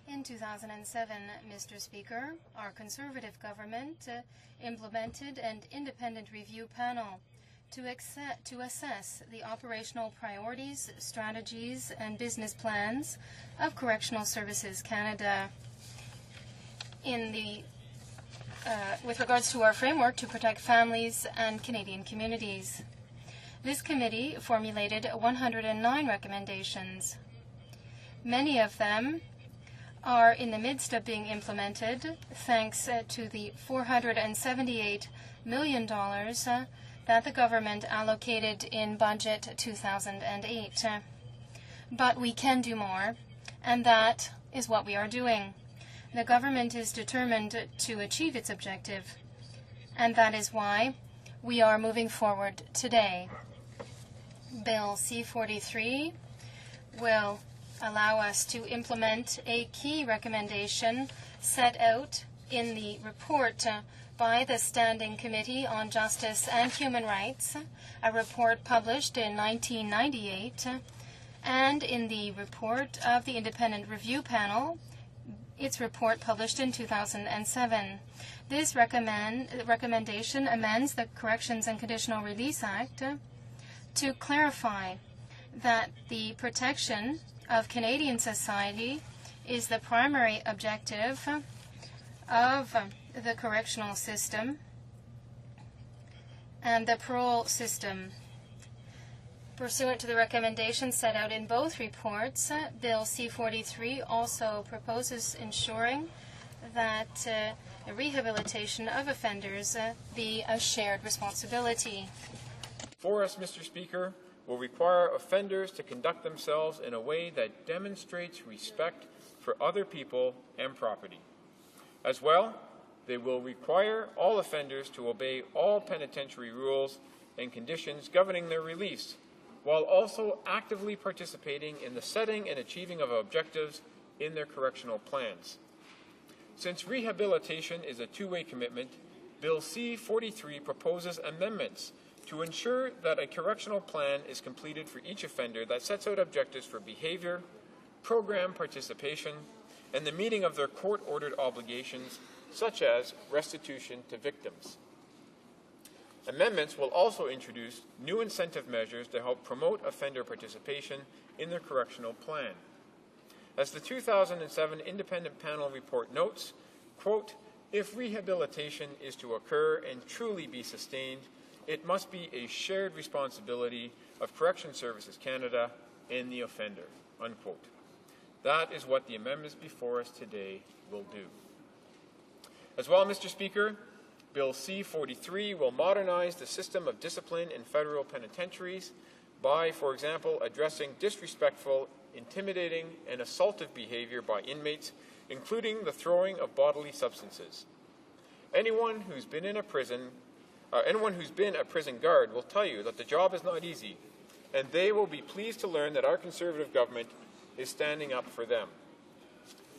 In 2007, Mr. Speaker, our Conservative government implemented an independent review panel to assess the operational priorities, strategies, and business plans of Correctional Services Canada with regards to our framework to protect families and Canadian communities. This committee formulated 109 recommendations. Many of them are in the midst of being implemented thanks to the $478 million that the government allocated in Budget 2008. But we can do more, and that is what we are doing. The government is determined to achieve its objective, and that is why we are moving forward today. Bill C-43 will allow us to implement a key recommendation set out in the report by the Standing Committee on Justice and Human Rights, a report published in 1998, and in the report of the Independent Review Panel, its report published in 2007. This recommendation amends the Corrections and Conditional Release Act to clarify that the protection of Canadian society is the primary objective of the correctional system and the parole system. Pursuant to the recommendations set out in both reports, Bill C-43 also proposes ensuring that the rehabilitation of offenders be a shared responsibility. For us, Mr. Speaker, will require offenders to conduct themselves in a way that demonstrates respect for other people and property. As well, they will require all offenders to obey all penitentiary rules and conditions governing their release, while also actively participating in the setting and achieving of objectives in their correctional plans. Since rehabilitation is a two-way commitment, Bill C-43 proposes amendments to ensure that a correctional plan is completed for each offender that sets out objectives for behavior, program participation, and the meeting of their court-ordered obligations, such as restitution to victims. Amendments will also introduce new incentive measures to help promote offender participation in their correctional plan. As the 2007 Independent Panel report notes, quote, "If rehabilitation is to occur and truly be sustained, it must be a shared responsibility of Corrections Services Canada and the offender," unquote. That is what the amendments before us today will do. As well, Mr. Speaker, Bill C-43 will modernize the system of discipline in federal penitentiaries by, for example, addressing disrespectful, intimidating, and assaultive behavior by inmates, including the throwing of bodily substances. Anyone who's been a prison guard will tell you that the job is not easy, and they will be pleased to learn that our Conservative government is standing up for them.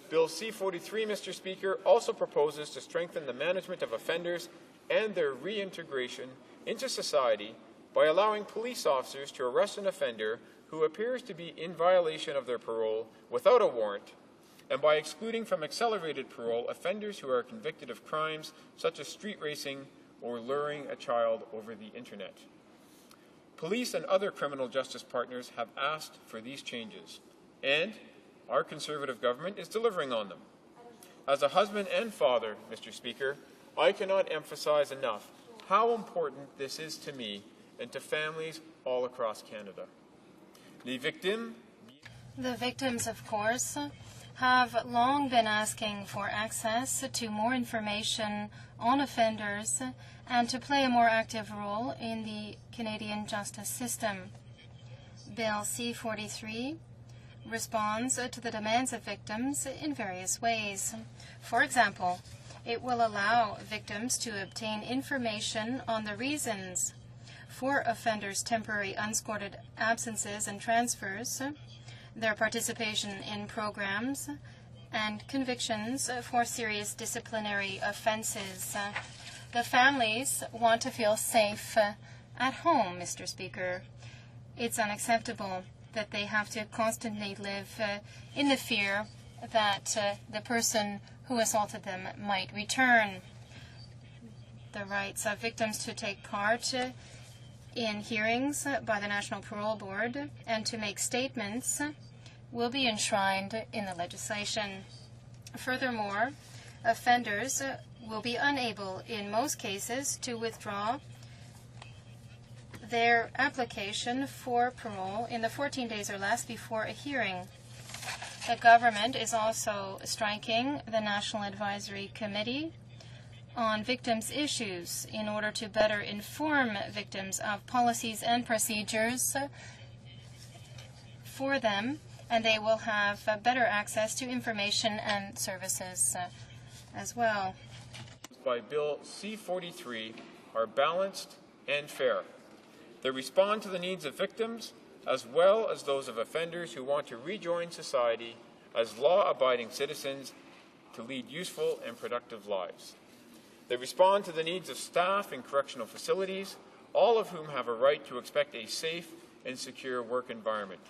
Bill C-43, Mr. Speaker, also proposes to strengthen the management of offenders and their reintegration into society by allowing police officers to arrest an offender who appears to be in violation of their parole without a warrant, and by excluding from accelerated parole offenders who are convicted of crimes such as street racing or luring a child over the internet. Police and other criminal justice partners have asked for these changes, and our Conservative government is delivering on them. As a husband and father, Mr. Speaker, I cannot emphasize enough how important this is to me and to families all across Canada. The victims, of course, have long been asking for access to more information on offenders and to play a more active role in the Canadian justice system. Bill C-43 responds to the demands of victims in various ways. For example, it will allow victims to obtain information on the reasons for offenders' temporary unsupported absences and transfers, their participation in programs, and convictions for serious disciplinary offenses. The families want to feel safe at home, Mr. Speaker. It's unacceptable that they have to constantly live in the fear that the person who assaulted them might return. The rights of victims to take part in hearings by the National Parole Board and to make statements will be enshrined in the legislation. Furthermore, offenders will be unable, in most cases, to withdraw their application for parole in the 14 days or less before a hearing. The government is also striking the National Advisory Committee on Victims' Issues in order to better inform victims of policies and procedures for them, and they will have better access to information and services as well. By Bill C-43 are balanced and fair. They respond to the needs of victims as well as those of offenders who want to rejoin society as law-abiding citizens to lead useful and productive lives. They respond to the needs of staff in correctional facilities, all of whom have a right to expect a safe and secure work environment.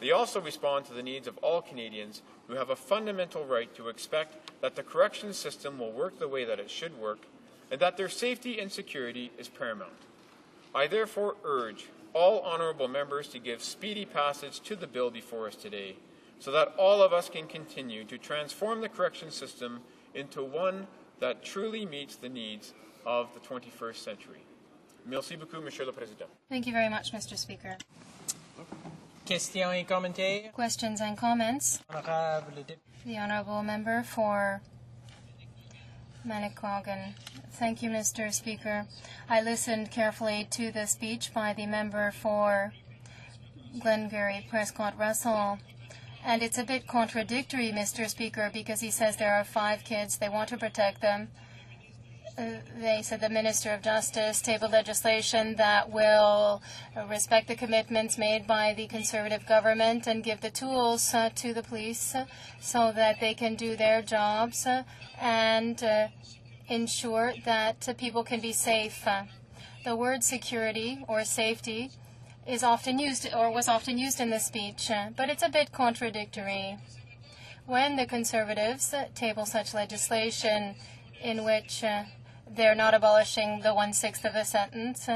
They also respond to the needs of all Canadians who have a fundamental right to expect that the corrections system will work the way that it should work and that their safety and security is paramount. I therefore urge all honourable members to give speedy passage to the bill before us today so that all of us can continue to transform the correction system into one that truly meets the needs of the 21st century. Merci beaucoup, Monsieur le Président. Thank you very much, Mr. Speaker. Questions et commentaires. Questions and comments? The Honourable Member for Manicouagan. Thank you, Mr. Speaker. I listened carefully to the speech by the member for Glengarry Prescott Russell, and it's a bit contradictory, Mr. Speaker, because he says there are 5 kids, they want to protect them. They said the Minister of Justice tabled legislation that will respect the commitments made by the Conservative government and give the tools to the police so that they can do their jobs and ensure that people can be safe. The word security or safety is often used or was often used in the speech, but it's a bit contradictory. When the Conservatives table such legislation in which they're not abolishing the 1/6 of a sentence,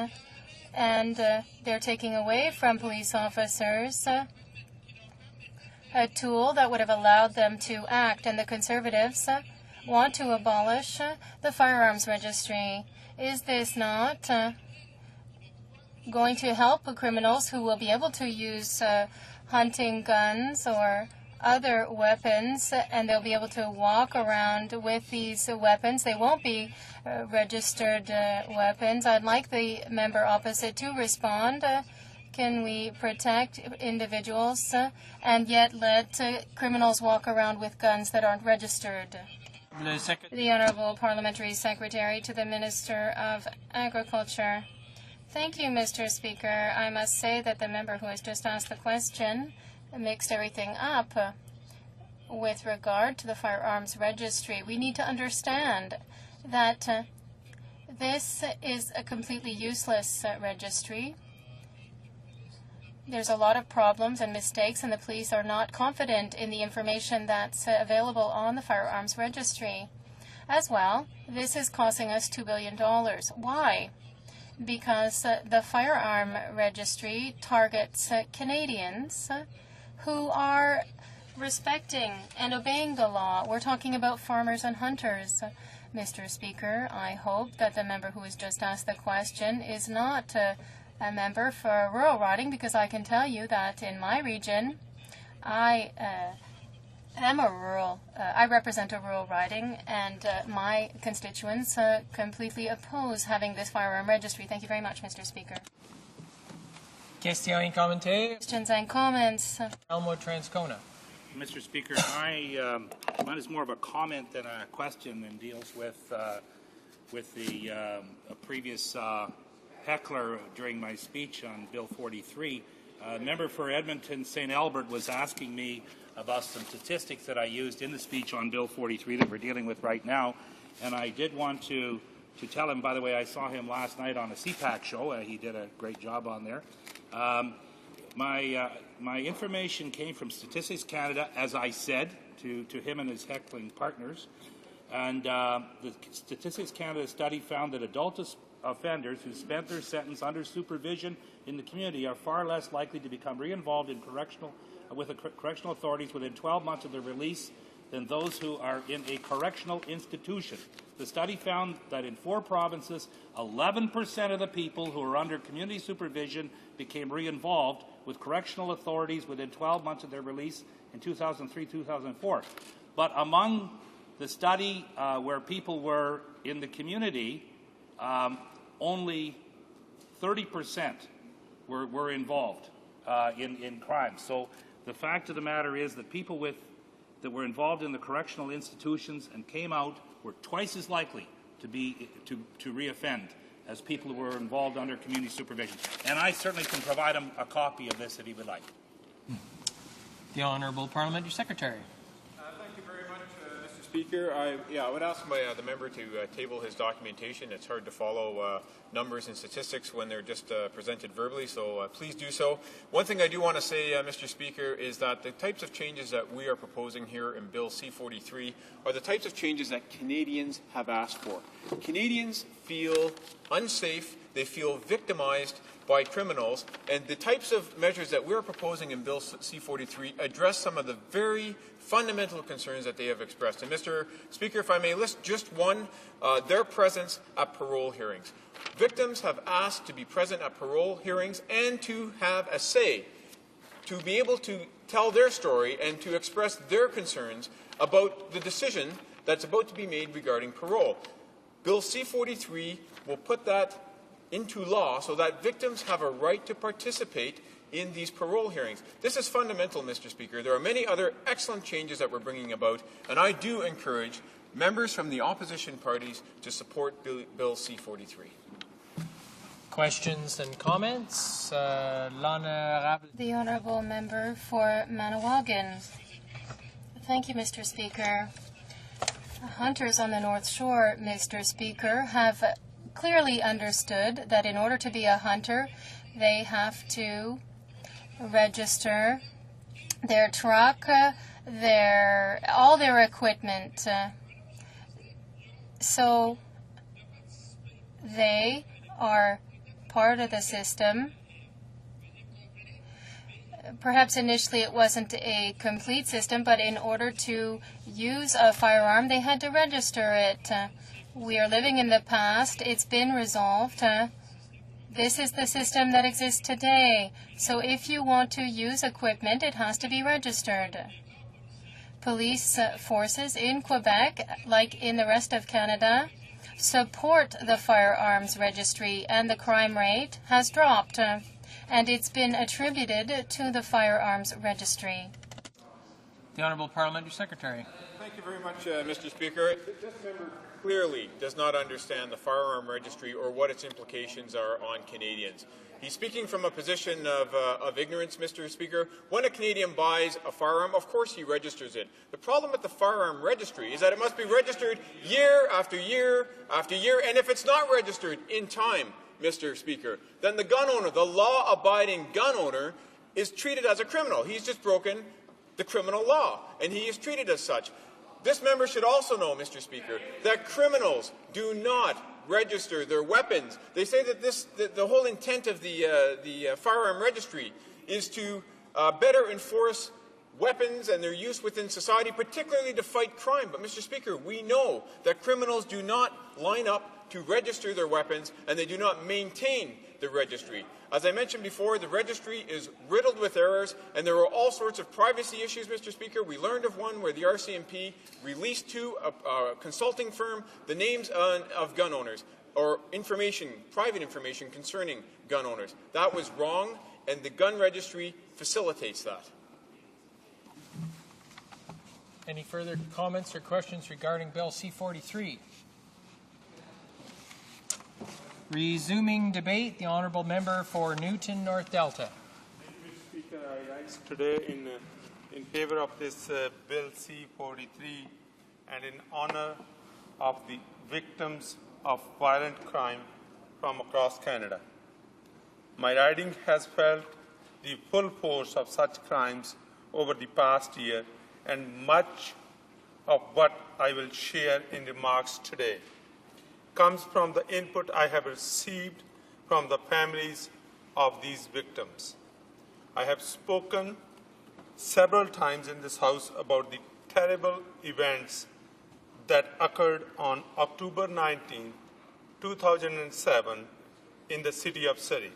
and they're taking away from police officers a tool that would have allowed them to act, and the Conservatives want to abolish the firearms registry. Is this not going to help criminals who will be able to use hunting guns or other weapons, and they'll be able to walk around with these weapons? They won't be registered weapons. I'd like the member opposite to respond. Can we protect individuals and yet let criminals walk around with guns that aren't registered? The Honourable Parliamentary Secretary to the Minister of Agriculture. Thank you, Mr. Speaker. I must say that the member who has just asked the question mixed everything up with regard to the firearms registry. We need to understand that this is a completely useless registry. There's a lot of problems and mistakes, and the police are not confident in the information that's available on the firearms registry. As well, this is costing us $2 billion. Why? Because the firearm registry targets Canadians who are respecting and obeying the law. We're talking about farmers and hunters. Mr. Speaker, I hope that the member who has just asked the question is not a member for rural riding, because I can tell you that in my region, I represent a rural riding, and my constituents completely oppose having this firearm registry. Thank you very much, Mr. Speaker. Questions et commentaires. Questions and comments. Elmo Transcona. Mr. Speaker, mine is more of a comment than a question, and deals with the previous heckler during my speech on Bill 43. member for Edmonton St. Albert was asking me about some statistics that I used in the speech on Bill 43 that we're dealing with right now, and I did want to tell him, by the way, I saw him last night on a CPAC show. He did a great job on there. My information came from Statistics Canada, as I said, to him and his heckling partners. And the Statistics Canada study found that adult offenders who spent their sentence under supervision in the community are far less likely to become re-involved in correctional authorities within 12 months of their release than those who are in a correctional institution. The study found that in 4 provinces, 11% of the people who are under community supervision became re-involved with correctional authorities within 12 months of their release in 2003-2004. But among the study where people were in the community, only 30% were involved in crime. So the fact of the matter is that people that were involved in the correctional institutions and came out were twice as likely to reoffend as people who were involved under community supervision. And I certainly can provide him a copy of this if he would like. The Honourable Parliamentary Secretary. Thank you very much, Mr. Speaker. I would ask the member to table his documentation. It's hard to follow numbers and statistics when they're just presented verbally, so please do so. One thing I do want to say, Mr. Speaker, is that the types of changes that we are proposing here in Bill C-43 are the types of changes that Canadians have asked for. Canadians feel unsafe, they feel victimized by criminals, and the types of measures that we're proposing in Bill C-43 address some of the very fundamental concerns that they have expressed. And Mr. Speaker, if I may list just one, their presence at parole hearings. Victims have asked to be present at parole hearings and to have a say, to be able to tell their story and to express their concerns about the decision that's about to be made regarding parole. Bill C-43 will put that into law so that victims have a right to participate in these parole hearings. This is fundamental, Mr. Speaker. There are many other excellent changes that we're bringing about, and I do encourage members from the opposition parties to support Bill C-43. Questions and comments? The Honourable Member for Manawagan. Thank you, Mr. Speaker. Hunters on the North Shore, Mr. Speaker, have clearly understood that in order to be a hunter, they have to register their truck, all their equipment. So they are part of the system. Perhaps initially it wasn't a complete system, but in order to use a firearm, they had to register it. We are living in the past. It's been resolved. This is the system that exists today. So if you want to use equipment, it has to be registered. Police forces in Quebec, like in the rest of Canada, support the firearms registry, and the crime rate has dropped, and it's been attributed to the firearms registry. The Honourable Parliamentary Secretary. Thank you very much, Mr. Speaker. This member clearly does not understand the firearm registry or what its implications are on Canadians. He's speaking from a position of ignorance, Mr. Speaker. When a Canadian buys a firearm, of course he registers it. The problem with the firearm registry is that it must be registered year after year after year, and if it's not registered in time, Mr. Speaker, then the gun owner, the law-abiding gun owner, is treated as a criminal. He's just broken the criminal law, and he is treated as such. This member should also know, Mr. Speaker, that criminals do not register their weapons. They say that the whole intent of the firearm registry is to better enforce weapons and their use within society, particularly to fight crime. But, Mr. Speaker, we know that criminals do not line up to register their weapons, and they do not maintain the registry. As I mentioned before, the registry is riddled with errors, and there are all sorts of privacy issues, Mr. Speaker. We learned of one where the RCMP released to a consulting firm the names of gun owners, or private information concerning gun owners. That was wrong, and the gun registry facilitates that. Any further comments or questions regarding Bill C-43? Resuming debate, the Honourable Member for Newton North Delta. Thank you, Mr. rise today in favor of this Bill C-43 and in honor of the victims of violent crime from across Canada. My riding has felt the full force of such crimes over the past year, and much of what I will share in remarks today comes from the input I have received from the families of these victims. I have spoken several times in this House about the terrible events that occurred on October 19, 2007 in the city of Surrey.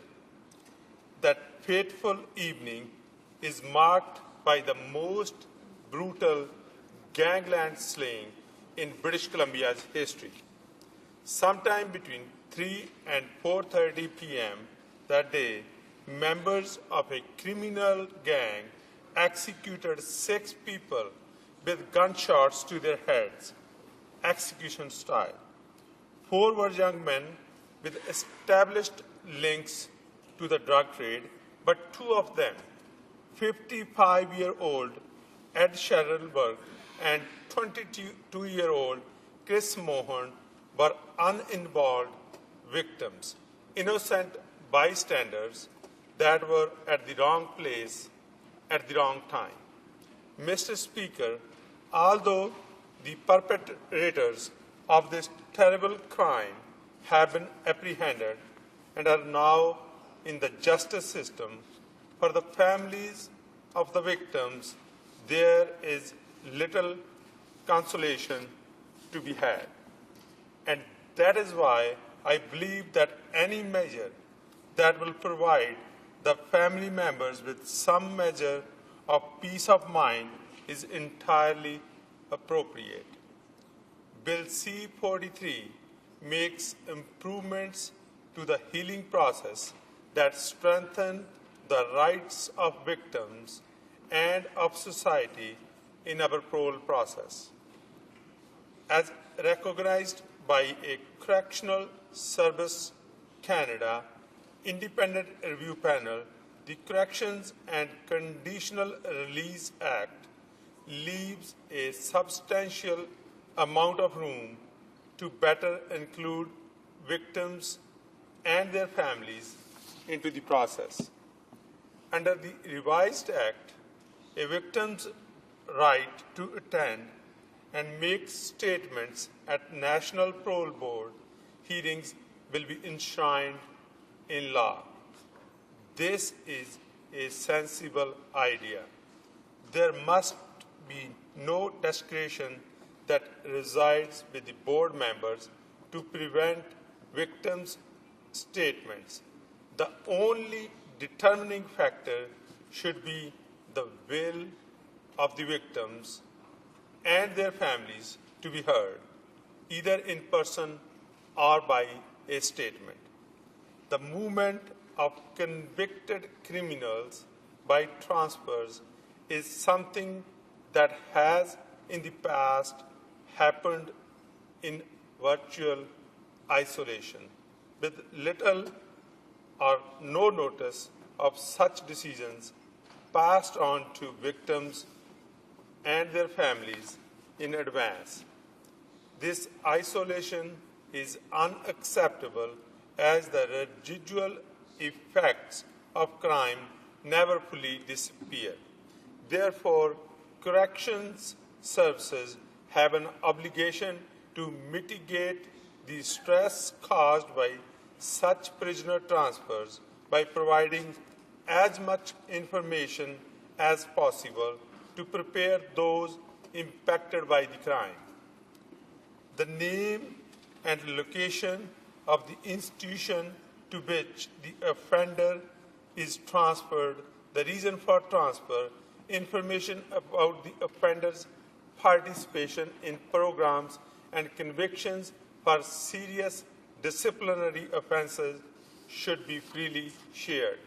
That fateful evening is marked by the most brutal gangland slaying in British Columbia's history. Sometime between 3 and 4:30 p.m. that day, members of a criminal gang executed 6 people with gunshots to their heads, execution style. 4 were young men with established links to the drug trade, but 2 of them, 55-year-old Ed Sherrilberg and 22-year-old Chris Mohan, were uninvolved victims, innocent bystanders that were at the wrong place at the wrong time. Mr. Speaker, although the perpetrators of this terrible crime have been apprehended and are now in the justice system, for the families of the victims, there is little consolation to be had. And that is why I believe that any measure that will provide the family members with some measure of peace of mind is entirely appropriate. Bill C-43 makes improvements to the healing process that strengthen the rights of victims and of society in our parole process. As recognized by a Correctional Service Canada independent review panel, the Corrections and Conditional Release Act leaves a substantial amount of room to better include victims and their families into the process. Under the revised Act, a victim's right to attend and make statements at National Parole Board hearings will be enshrined in law. This is a sensible idea. There must be no discretion that resides with the board members to prevent victims' statements. The only determining factor should be the will of the victims and their families to be heard, either in person or by a statement. The movement of convicted criminals by transfers is something that has in the past happened in virtual isolation, with little or no notice of such decisions passed on to victims and their families in advance. This isolation is unacceptable, as the residual effects of crime never fully disappear. Therefore, corrections services have an obligation to mitigate the stress caused by such prisoner transfers by providing as much information as possible to prepare those impacted by the crime. The name and location of the institution to which the offender is transferred, the reason for transfer, information about the offender's participation in programs and convictions for serious disciplinary offenses should be freely shared.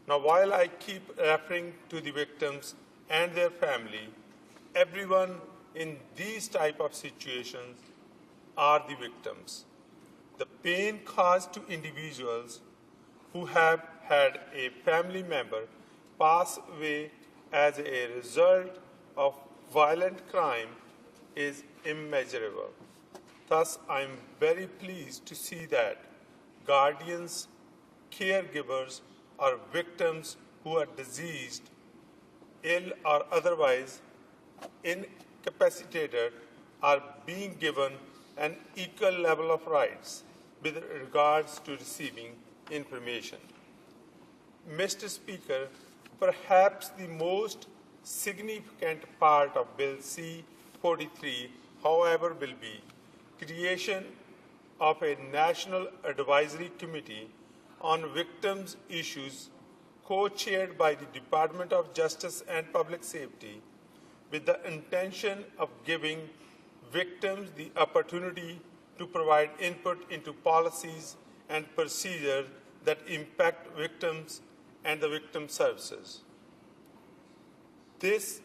Now, while I keep referring to the victims and their family, everyone in these type of situations are the victims. The pain caused to individuals who have had a family member pass away as a result of violent crime is immeasurable. Thus, I am very pleased to see that guardians, caregivers, or victims who are diseased, ill, or otherwise incapacitated are being given an equal level of rights with regards to receiving information. Mr. Speaker, perhaps the most significant part of Bill C-43, however, will be creation of a National Advisory Committee on Victims' Issues co-chaired by the Department of Justice and Public Safety with the intention of giving victims the opportunity to provide input into policies and procedures that impact victims and the victim services. This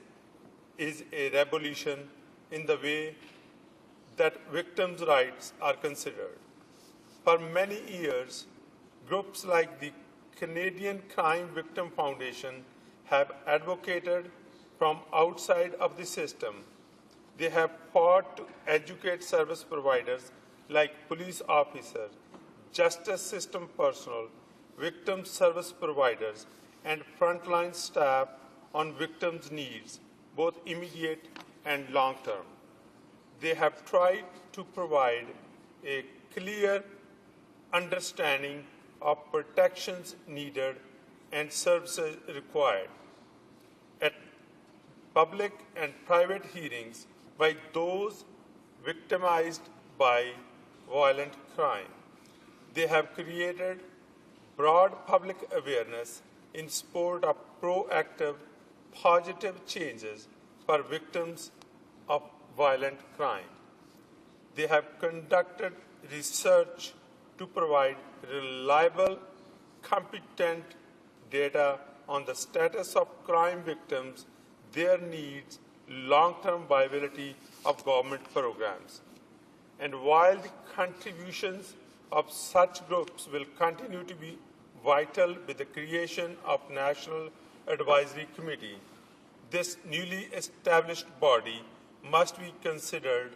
is a revolution in the way that victims' rights are considered. For many years, groups like the Canadian Crime Victim Foundation have advocated from outside of the system. They have fought to educate service providers like police officers, justice system personnel, victim service providers, and frontline staff on victims' needs, both immediate and long-term. They have tried to provide a clear understanding of protections needed and services required. At public and private hearings by those victimized by violent crime, they have created broad public awareness in support of proactive, positive changes for victims of violent crime. They have conducted research to provide reliable, competent data on the status of crime victims, their needs, long-term viability of government programs. And while the contributions of such groups will continue to be vital with the creation of National Advisory Committee, this newly established body must be considered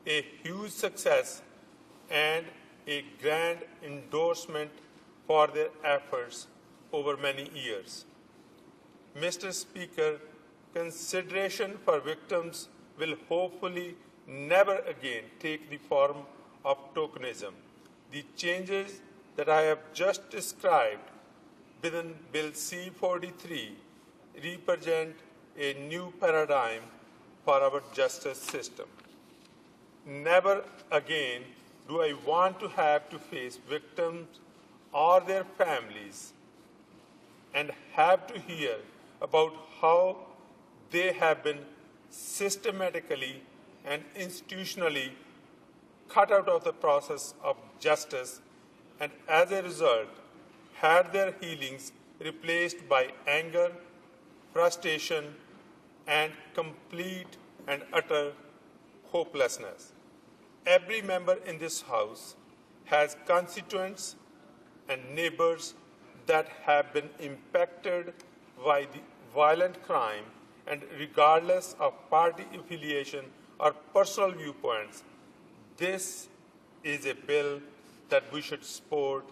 a huge success and a grand endorsement for their efforts over many years. Mr. Speaker, consideration for victims will hopefully never again take the form of tokenism. The changes that I have just described within Bill C-43 represent a new paradigm for our justice system. Never again do I want to have to face victims or their families and have to hear about how they have been systematically and institutionally cut out of the process of justice and as a result had their healings replaced by anger, frustration, and complete and utter hopelessness. Every member in this House has constituents and neighbors that have been impacted by the violent crime, and regardless of party affiliation or personal viewpoints, this is a bill that we should support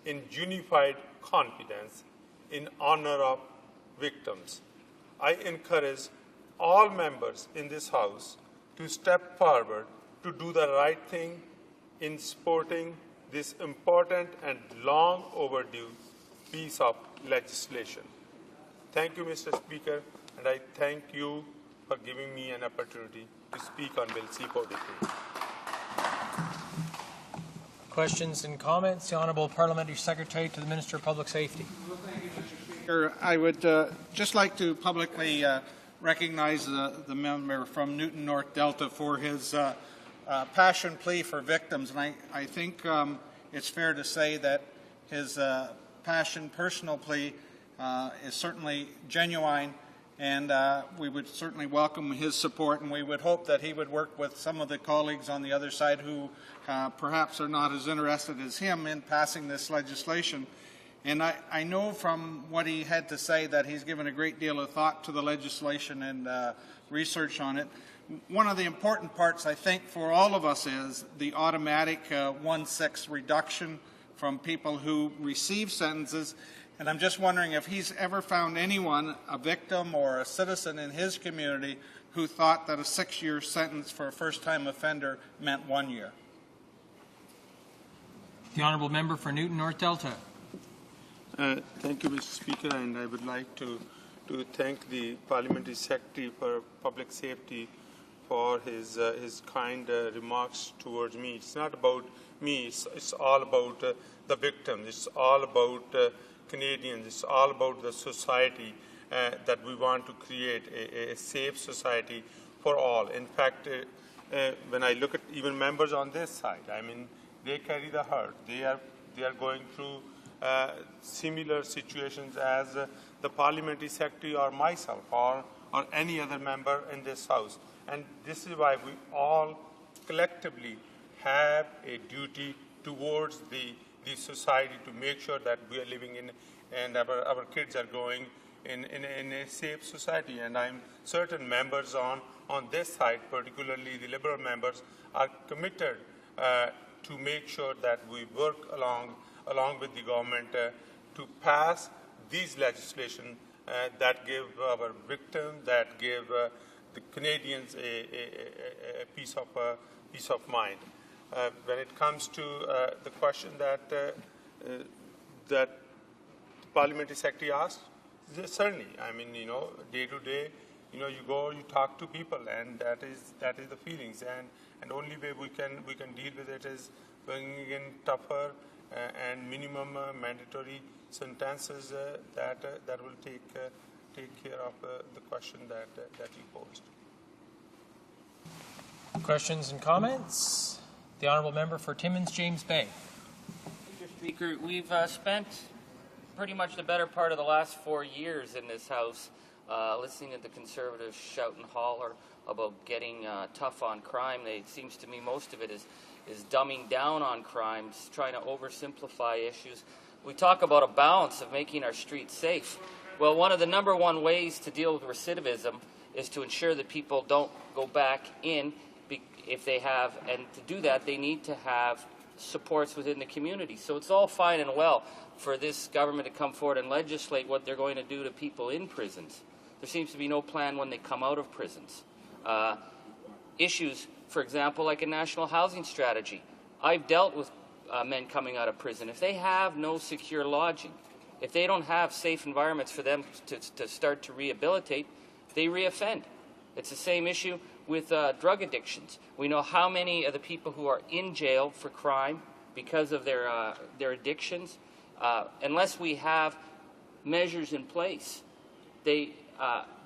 in unified confidence in honor of victims. I encourage all members in this House to step forward to do the right thing in supporting this important and long overdue piece of legislation. Thank you, Mr. Speaker, and I thank you for giving me an opportunity to speak on Bill C-43. Questions and comments? The Honourable Parliamentary Secretary to the Minister of Public Safety. Well, thank you, Mr. Speaker. I would just like to publicly recognize the member from Newton North Delta for his passion plea for victims. And I think it's fair to say that his personal plea is certainly genuine, and we would certainly welcome his support, and we would hope that he would work with some of the colleagues on the other side who perhaps are not as interested as him in passing this legislation. And I know from what he had to say that he's given a great deal of thought to the legislation and research on it. One of the important parts, I think, for all of us is the automatic 1/6 reduction from people who receive sentences. And I'm just wondering if he's ever found anyone, a victim or a citizen in his community, who thought that a 6-year sentence for a first-time offender meant 1 year. The Honourable Member for Newton North Delta. Thank you, Mr. Speaker, and I would like to thank the Parliamentary Secretary for Public Safety for his kind remarks towards me. It's not about me, it's all about the victims, it's all about Canadians, it's all about the society that we want to create, a safe society for all. In fact, when I look at even members on this side, I mean, they carry the hurt. They are going through similar situations as the Parliamentary Secretary or myself or any other member in this House. And this is why we all collectively have a duty towards the society to make sure that we are living in and our kids are going in a safe society. And I'm certain members on this side, particularly the Liberal members, are committed to make sure that we work along with the government to pass these legislation that give our victims, that give the Canadians a peace of mind. When it comes to the question that the Parliamentary Secretary asked, certainly, I mean, day to day, you go, you talk to people, and that is the feelings, and only way we can deal with it is bringing in tougher and minimum mandatory sentences that will take care of the question that you posed. Questions and comments? The Honourable Member for Timmins, James Bay. Mr. Speaker, we've spent pretty much the better part of the last 4 years in this House listening to the Conservatives shout and holler about getting tough on crime. It seems to me most of it is dumbing down on crimes, trying to oversimplify issues. We talk about a balance of making our streets safe. Well, one of the number one ways to deal with recidivism is to ensure that people don't go back in if they have, and to do that they need to have supports within the community. So it's all fine and well for this government to come forward and legislate what they're going to do to people in prisons. There seems to be no plan when they come out of prisons. Issues, for example, like a national housing strategy. I've dealt with men coming out of prison. If they have no secure lodging, if they don't have safe environments for them to start to rehabilitate, they reoffend. It's the same issue with drug addictions. We know how many of the people who are in jail for crime because of their addictions, unless we have measures in place, they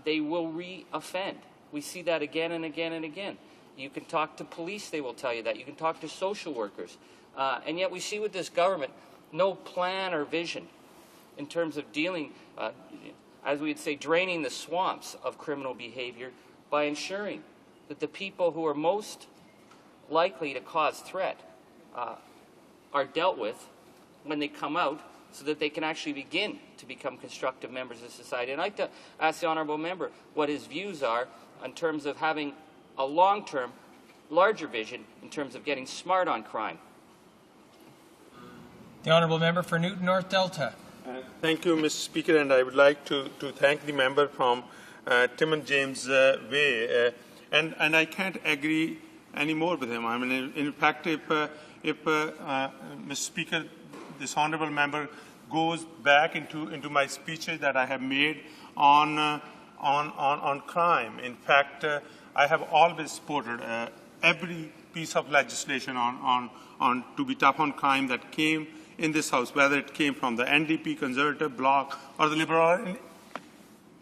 will reoffend. We see that again and again and again. You can talk to police, they will tell you that. You can talk to social workers. And yet we see with this government no plan or vision in terms of dealing, as we would say, draining the swamps of criminal behavior by ensuring that the people who are most likely to cause threat are dealt with when they come out so that they can actually begin to become constructive members of society. And I'd like to ask the Honourable Member what his views are in terms of having a long-term, larger vision in terms of getting smart on crime. The Honourable Member for Newton North Delta. Thank you, Mr. Speaker, and I would like to thank the member from Timmins James Way, and I can't agree any more with him. I mean, in fact, if Mr. Speaker, this honourable member goes back into my speeches that I have made on crime, in fact, I have always supported every piece of legislation on to be tough on crime that came in this House, whether it came from the NDP, Conservative Bloc, or the Liberal.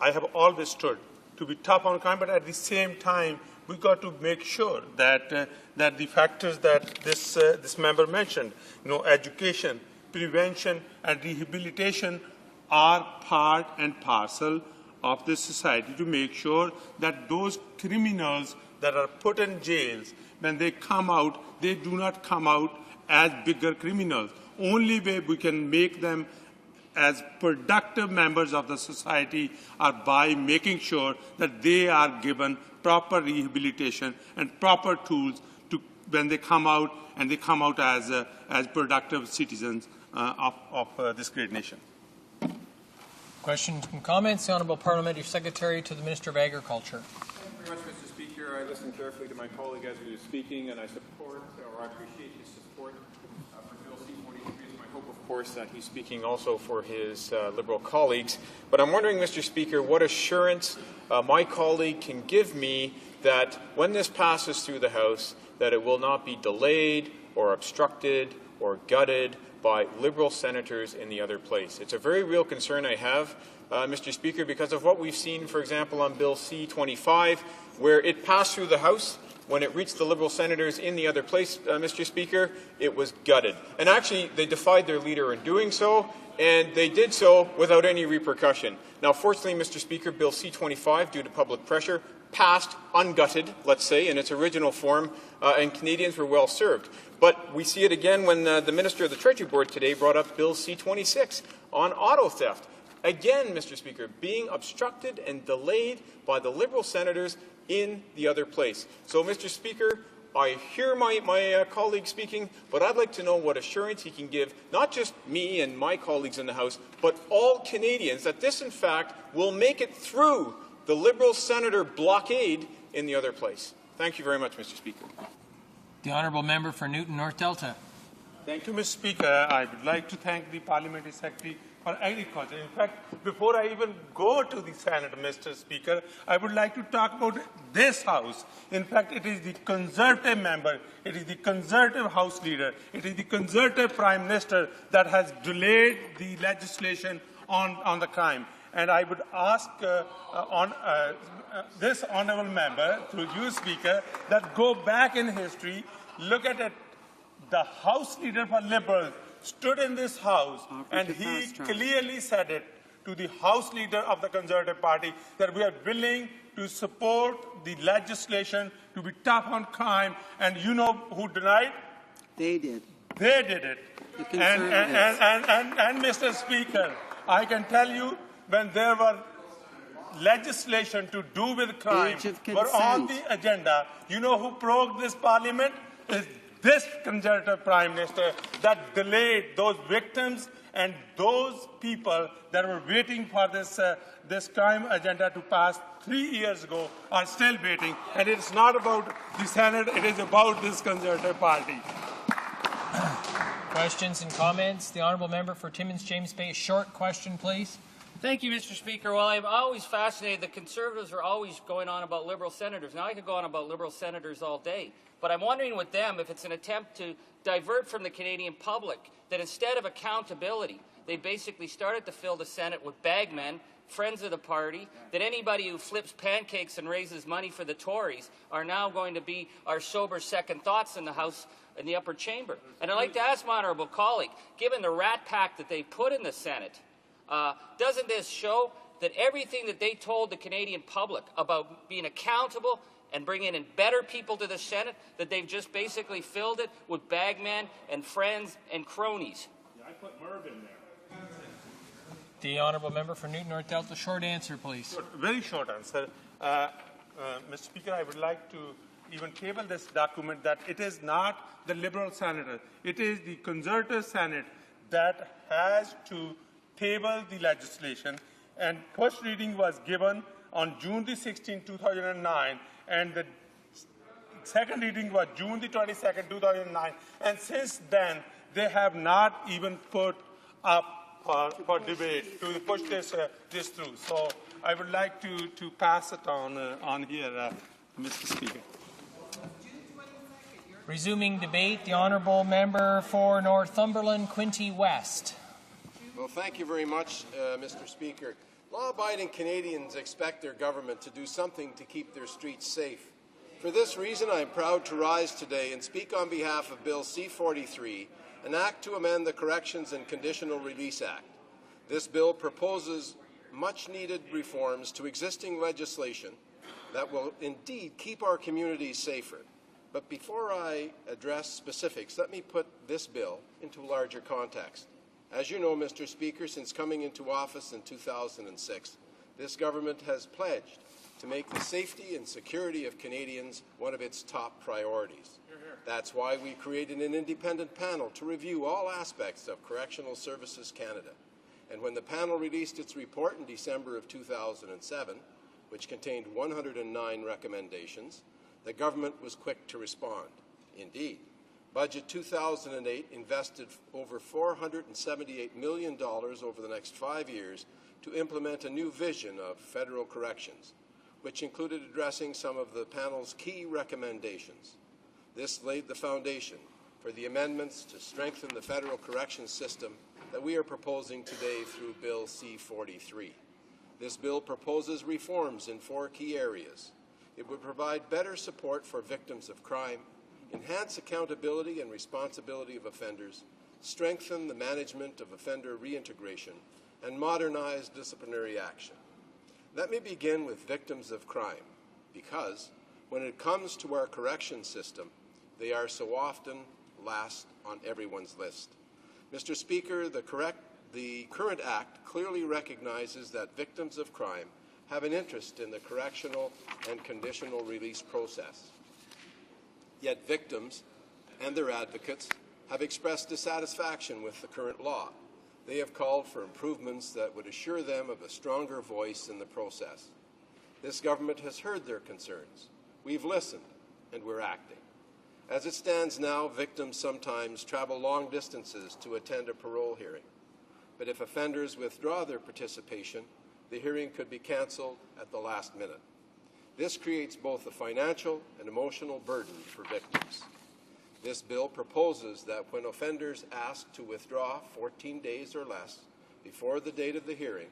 I have always stood to be tough on crime, but at the same time, we got to make sure that the factors that this member mentioned, education, prevention, and rehabilitation, are part and parcel of this society, to make sure that those criminals that are put in jails, when they come out, they do not come out as bigger criminals. Only way we can make them as productive members of the society are by making sure that they are given proper rehabilitation and proper tools to, when they come out, and they come out as productive citizens of this great nation. Questions and comments? The Honourable Parliamentary Secretary to the Minister of Agriculture. Thank you very much, Mr. Speaker. I listened carefully to my colleague as he was speaking, and I support, or I appreciate his support for Bill C-43. It's my hope, of course, that he's speaking also for his Liberal colleagues. But I'm wondering, Mr. Speaker, what assurance my colleague can give me that when this passes through the House, that it will not be delayed or obstructed or gutted by Liberal senators in the other place. It's a very real concern I have, Mr. Speaker, because of what we've seen, for example, on Bill C-25, where it passed through the House. When it reached the Liberal senators in the other place, Mr. Speaker, it was gutted. And actually, they defied their leader in doing so, and they did so without any repercussion. Now, fortunately, Mr. Speaker, Bill C-25, due to public pressure, passed ungutted, let's say, in its original form, and Canadians were well served. But we see it again when the Minister of the Treasury Board today brought up Bill C-26 on auto theft. Again, Mr. Speaker, being obstructed and delayed by the Liberal senators in the other place. So, Mr. Speaker, I hear my colleague speaking, but I'd like to know what assurance he can give, not just me and my colleagues in the House, but all Canadians, that this, in fact, will make it through the Liberal senator blockade in the other place. Thank you very much, Mr. Speaker. The Honourable Member for Newton North Delta. Thank you, Mr. Speaker. I would like to thank the Parliamentary Secretary for Agriculture. In fact, before I even go to the Senate, Mr. Speaker, I would like to talk about this House. In fact, it is the Conservative member, it is the Conservative House leader, it is the Conservative Prime Minister that has delayed the legislation on the crime. And I would ask this honourable member, through you, Speaker, that go back in history, look at it. The House leader for Liberals stood in this House and he clearly said it to the House leader of the Conservative Party that we are willing to support the legislation to be tough on crime. And you know who denied? They did. They did it. And Mr. Speaker, I can tell you, when there were legislation to do with crime were on the agenda, you know who broke this Parliament? Is this Conservative Prime Minister that delayed those victims and those people that were waiting for this crime agenda to pass 3 years ago are still waiting. And it's not about the Senate, it is about this Conservative Party. Questions and comments? The Honourable Member for Timmins James Bay. Short question, please. Thank you, Mr. Speaker. Well, I'm always fascinated. The Conservatives are always going on about Liberal senators. Now I could go on about Liberal senators all day. But I'm wondering with them if it's an attempt to divert from the Canadian public, that instead of accountability, they basically started to fill the Senate with bagmen, friends of the party, that anybody who flips pancakes and raises money for the Tories are now going to be our sober second thoughts in the House, in the upper chamber. And I'd like to ask my honourable colleague, given the rat pack that they put in the Senate, doesn't this show that everything that they told the Canadian public about being accountable and bringing in better people to the Senate, that they've just basically filled it with bagmen and friends and cronies? Yeah, I put Merv in there. The Honourable Member for Newton North Delta. Short answer, please. Very short answer. Mr. Speaker, I would like to even table this document that it is not the Liberal senator. It is the Conservative Senate that has to table the legislation. And first reading was given on June the 16th, 2009, and the second reading was June the 22nd, 2009. And since then, they have not even put up for debate to push this through. So I would like to pass it on here, Mr. Speaker. Resuming debate, the Honourable Member for Northumberland, Quinte West. Well, thank you very much, Mr. Speaker. Law-abiding Canadians expect their government to do something to keep their streets safe. For this reason, I am proud to rise today and speak on behalf of Bill C-43, an act to amend the Corrections and Conditional Release Act. This bill proposes much-needed reforms to existing legislation that will indeed keep our communities safer. But before I address specifics, let me put this bill into a larger context. As you know, Mr. Speaker, since coming into office in 2006, this government has pledged to make the safety and security of Canadians one of its top priorities. That's why we created an independent panel to review all aspects of Correctional Services Canada. And when the panel released its report in December of 2007, which contained 109 recommendations, the government was quick to respond. Indeed, Budget 2008 invested over $478 million over the next 5 years to implement a new vision of federal corrections, which included addressing some of the panel's key recommendations. This laid the foundation for the amendments to strengthen the federal corrections system that we are proposing today through Bill C-43. This bill proposes reforms in 4 key areas. It would provide better support for victims of crime, enhance accountability and responsibility of offenders, strengthen the management of offender reintegration, and modernize disciplinary action. Let me begin with victims of crime, because when it comes to our correction system, they are so often last on everyone's list. Mr. Speaker, the current Act clearly recognizes that victims of crime have an interest in the correctional and conditional release process. Yet victims and their advocates have expressed dissatisfaction with the current law. They have called for improvements that would assure them of a stronger voice in the process. This government has heard their concerns. We've listened, and we're acting. As it stands now, victims sometimes travel long distances to attend a parole hearing. But if offenders withdraw their participation, the hearing could be cancelled at the last minute. This creates both a financial and emotional burden for victims. This bill proposes that when offenders ask to withdraw 14 days or less before the date of the hearing,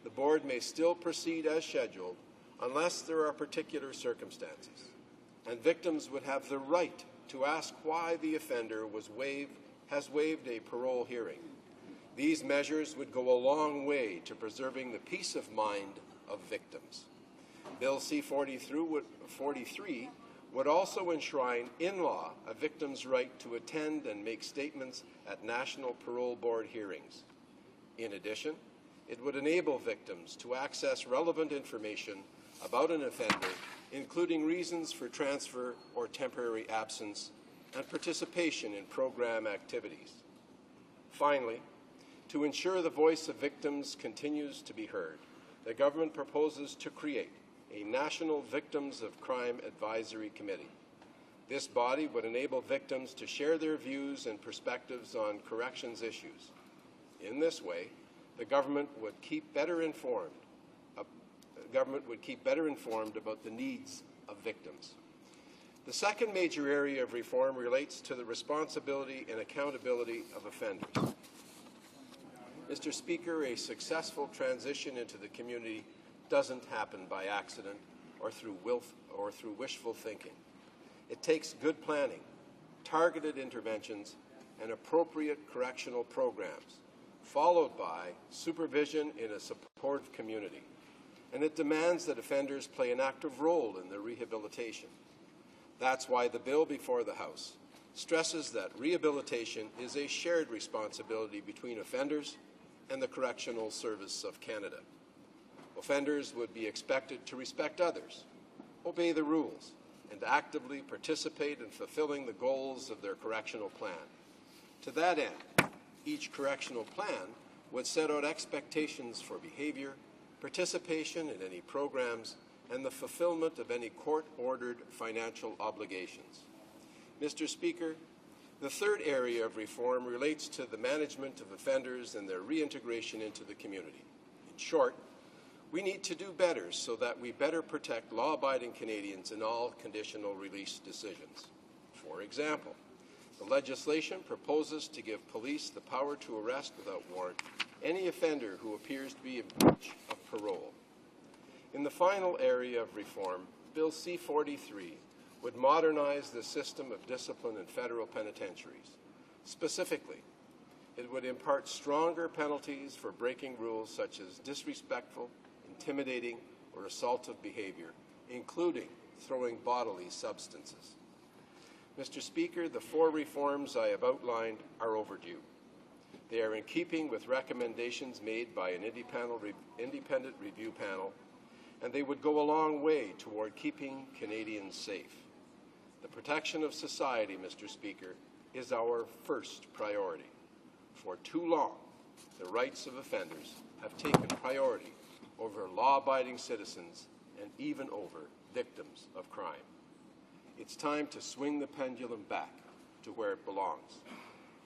the board may still proceed as scheduled unless there are particular circumstances. And victims would have the right to ask why the offender has waived a parole hearing. These measures would go a long way to preserving the peace of mind of victims. Bill C-43 would also enshrine in law a victim's right to attend and make statements at National Parole Board hearings. In addition, it would enable victims to access relevant information about an offender, including reasons for transfer or temporary absence and participation in program activities. Finally, to ensure the voice of victims continues to be heard, the government proposes to create a National Victims of Crime Advisory Committee. This body would enable victims to share their views and perspectives on corrections issues. In this way, the government would keep better informed about the needs of victims. The second major area of reform relates to the responsibility and accountability of offenders. Mr. Speaker, a successful transition into the community doesn't happen by accident or through wishful thinking. It takes good planning, targeted interventions, and appropriate correctional programs, followed by supervision in a supportive community. And it demands that offenders play an active role in their rehabilitation. That's why the bill before the House stresses that rehabilitation is a shared responsibility between offenders and the Correctional Service of Canada. Offenders would be expected to respect others, obey the rules, and actively participate in fulfilling the goals of their correctional plan. To that end, each correctional plan would set out expectations for behavior, participation in any programs, and the fulfillment of any court-ordered financial obligations. Mr. Speaker, the third area of reform relates to the management of offenders and their reintegration into the community. In short, we need to do better so that we better protect law-abiding Canadians in all conditional release decisions. For example, the legislation proposes to give police the power to arrest without warrant any offender who appears to be in breach of parole. In the final area of reform, Bill C-43 would modernize the system of discipline in federal penitentiaries. Specifically, it would impart stronger penalties for breaking rules such as disrespectful, intimidating, or assaultive behavior, including throwing bodily substances. Mr. Speaker, the 4 reforms I have outlined are overdue. They are in keeping with recommendations made by an independent review panel, and they would go a long way toward keeping Canadians safe. The protection of society, Mr. Speaker, is our first priority. For too long, the rights of offenders have taken priority over law-abiding citizens and even over victims of crime. It's time to swing the pendulum back to where it belongs.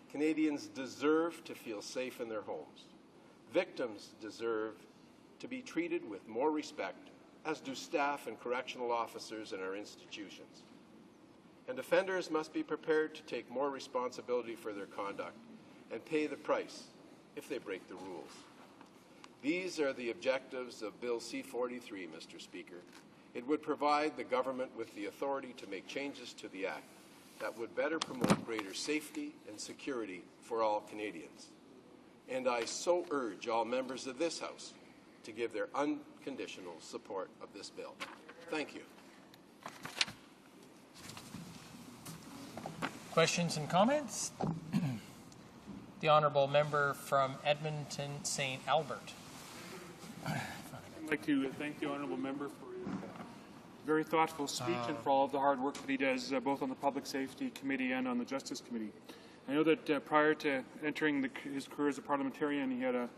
Canadians deserve to feel safe in their homes. Victims deserve to be treated with more respect, as do staff and correctional officers in our institutions. And offenders must be prepared to take more responsibility for their conduct and pay the price if they break the rules. These are the objectives of Bill C-43, Mr. Speaker. It would provide the government with the authority to make changes to the Act that would better promote greater safety and security for all Canadians. And I so urge all members of this House to give their unconditional support of this bill. Thank you. Questions and comments? The Honourable Member from Edmonton St. Albert. I'd like to thank the Honourable Member for his very thoughtful speech and for all of the hard work that he does both on the Public Safety Committee and on the Justice Committee. I know that prior to entering his career as a parliamentarian, he had a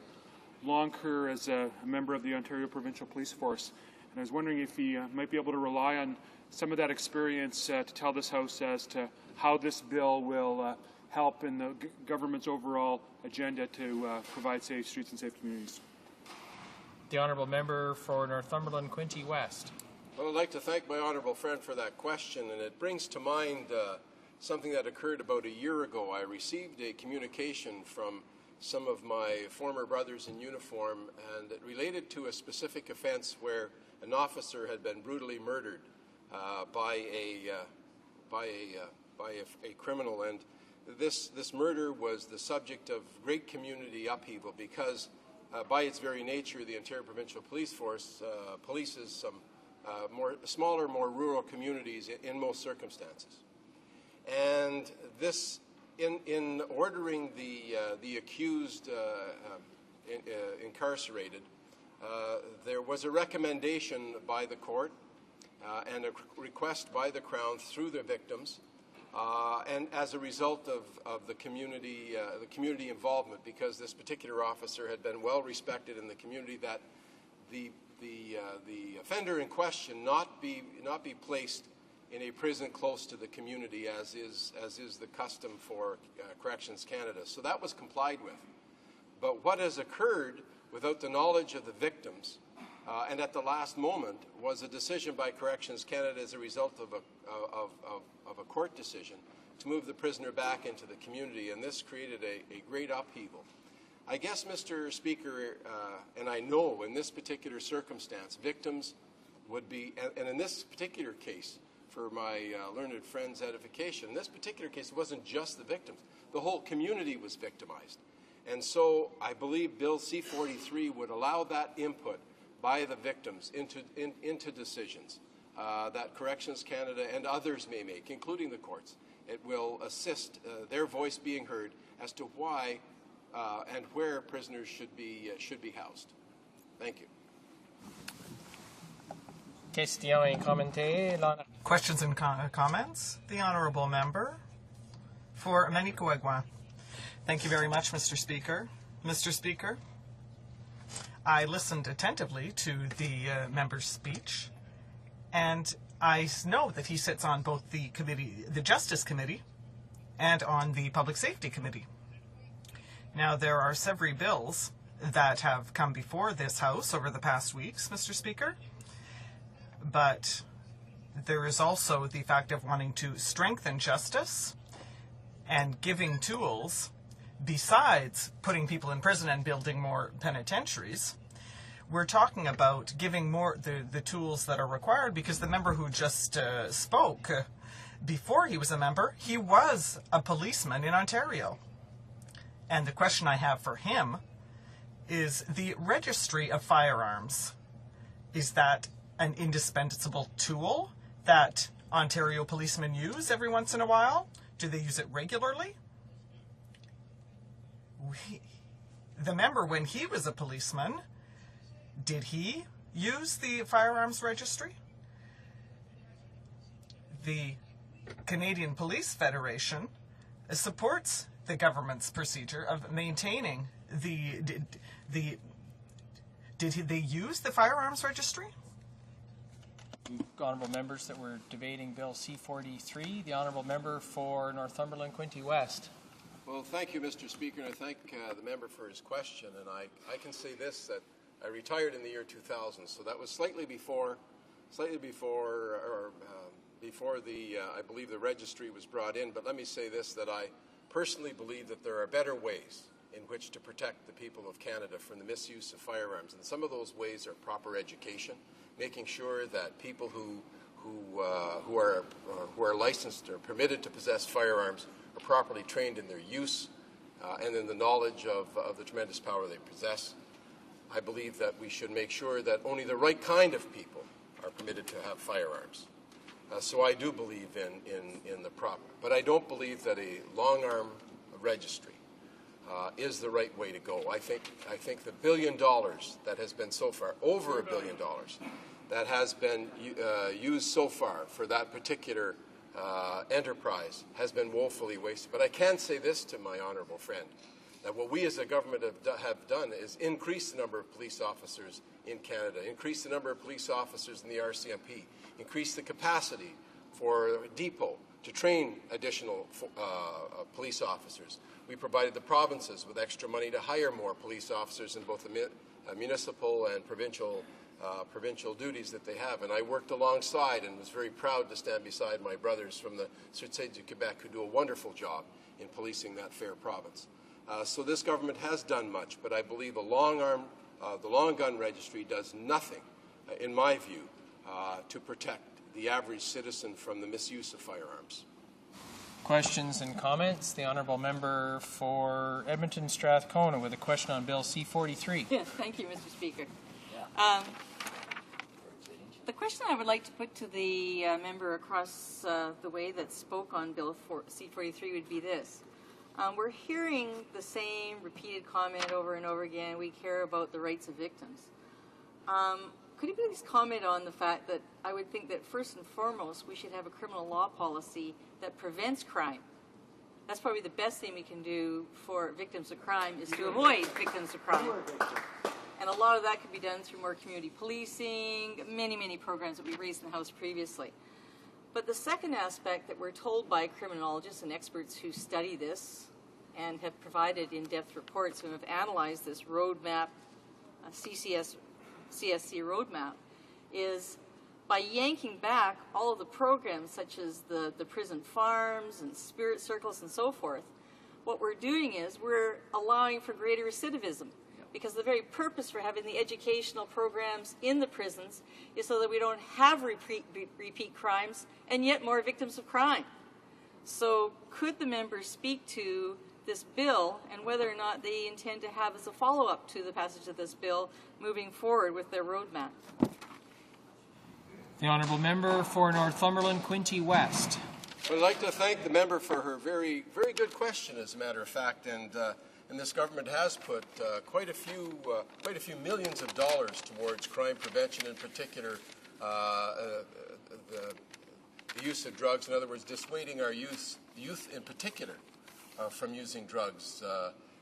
long career as a member of the Ontario Provincial Police Force. And I was wondering if he might be able to rely on some of that experience to tell this House as to how this bill will help in the government's overall agenda to provide safe streets and safe communities. The Honourable Member for Northumberland Quinte West. Well, I'd like to thank my honourable friend for that question, and it brings to mind something that occurred about a year ago. I received a communication from some of my former brothers in uniform, and it related to a specific offence where an officer had been brutally murdered by a criminal, and this murder was the subject of great community upheaval because, by its very nature, the Ontario Provincial Police Force polices some smaller, more rural communities in most circumstances. And this, in ordering the accused incarcerated, there was a recommendation by the court and a request by the Crown through the victims, and as a result of the community involvement, because this particular officer had been well respected in the community, that the offender in question not be placed in a prison close to the community, as is the custom for Corrections Canada. So that was complied with. But what has occurred without the knowledge of the victims, and at the last moment, was a decision by Corrections Canada as a result of a court decision to move the prisoner back into the community, and this created a great upheaval. I guess, Mr. Speaker, and I know in this particular circumstance, victims would be, and in this particular case, for my learned friend's edification, in this particular case, it wasn't just the victims. The whole community was victimized. And so I believe Bill C-43 would allow that input by the victims into decisions that Corrections Canada and others may make, including the courts. It will assist their voice being heard as to why and where prisoners should be housed. Thank you. Questions and comments? The Honourable Member for Manicouagan. Thank you very much, Mr. Speaker. Mr. Speaker, I listened attentively to the member's speech, and I know that he sits on both the committee, the Justice Committee, and on the Public Safety Committee. Now, there are several bills that have come before this House over the past weeks, Mr. Speaker, but there is also the fact of wanting to strengthen justice and giving tools besides putting people in prison and building more penitentiaries. We're talking about giving more the tools that are required, because the member who just spoke, before he was a member, he was a policeman in Ontario. And the question I have for him is the registry of firearms. Is that an indispensable tool that Ontario policemen use every once in a while? Do they use it regularly? the member, when he was a policeman, did he use the firearms registry? The Canadian Police Federation supports the government's procedure of maintaining did they use the firearms registry? Honourable members that were debating Bill C-43. The Honourable Member for Northumberland, Quinte West. Well, thank you, Mr. Speaker, and I thank the member for his question. And I can say this, that I retired in the year 2000, so that was slightly before the, I believe the registry was brought in. But let me say this, that I personally believe that there are better ways in which to protect the people of Canada from the misuse of firearms. And some of those ways are proper education, making sure that people who are licensed or permitted to possess firearms are properly trained in their use and in the knowledge of the tremendous power they possess. I believe that we should make sure that only the right kind of people are permitted to have firearms. So I do believe in the proper, but I don't believe that a long-arm registry is the right way to go. I think the $1 billion that has been so far, over $1 billion, that has been used so far for that particular enterprise has been woefully wasted. But I can say this to my honourable friend, that what we as a government have done is increase the number of police officers in Canada, increase the number of police officers in the RCMP, increase the capacity for Depot to train additional police officers. We provided the provinces with extra money to hire more police officers in both the municipal and provincial duties that they have. And I worked alongside and was very proud to stand beside my brothers from the Sûreté du Québec who do a wonderful job in policing that fair province. So this government has done much, but I believe the long gun registry does nothing, in my view, to protect the average citizen from the misuse of firearms. Questions and comments? The Honourable Member for Edmonton Strathcona with a question on Bill C-43. Yes, thank you, Mr. Speaker. The question I would like to put to the member across the way that spoke on Bill C-43 would be this. We're hearing the same repeated comment over and over again, we care about the rights of victims. Could you please comment on the fact that I would think that first and foremost we should have a criminal law policy that prevents crime. That's probably the best thing we can do for victims of crime is to avoid victims of crime. And a lot of that could be done through more community policing, many programs that we raised in the House previously. But the second aspect that we're told by criminologists and experts who study this and have provided in-depth reports and have analyzed this roadmap, CSC roadmap, is by yanking back all of the programs such as the prison farms and spirit circles and so forth, what we're doing is we're allowing for greater recidivism. Because the very purpose for having the educational programs in the prisons is so that we don't have repeat crimes and yet more victims of crime. So could the members speak to this bill and whether or not they intend to have as a follow-up to the passage of this bill moving forward with their roadmap? The Honourable Member for Northumberland, Quinte West. I'd like to thank the member for her very good question, as a matter of fact, and this government has put quite a few millions of dollars towards crime prevention, in particular the use of drugs. In other words, dissuading our youth in particular from using drugs.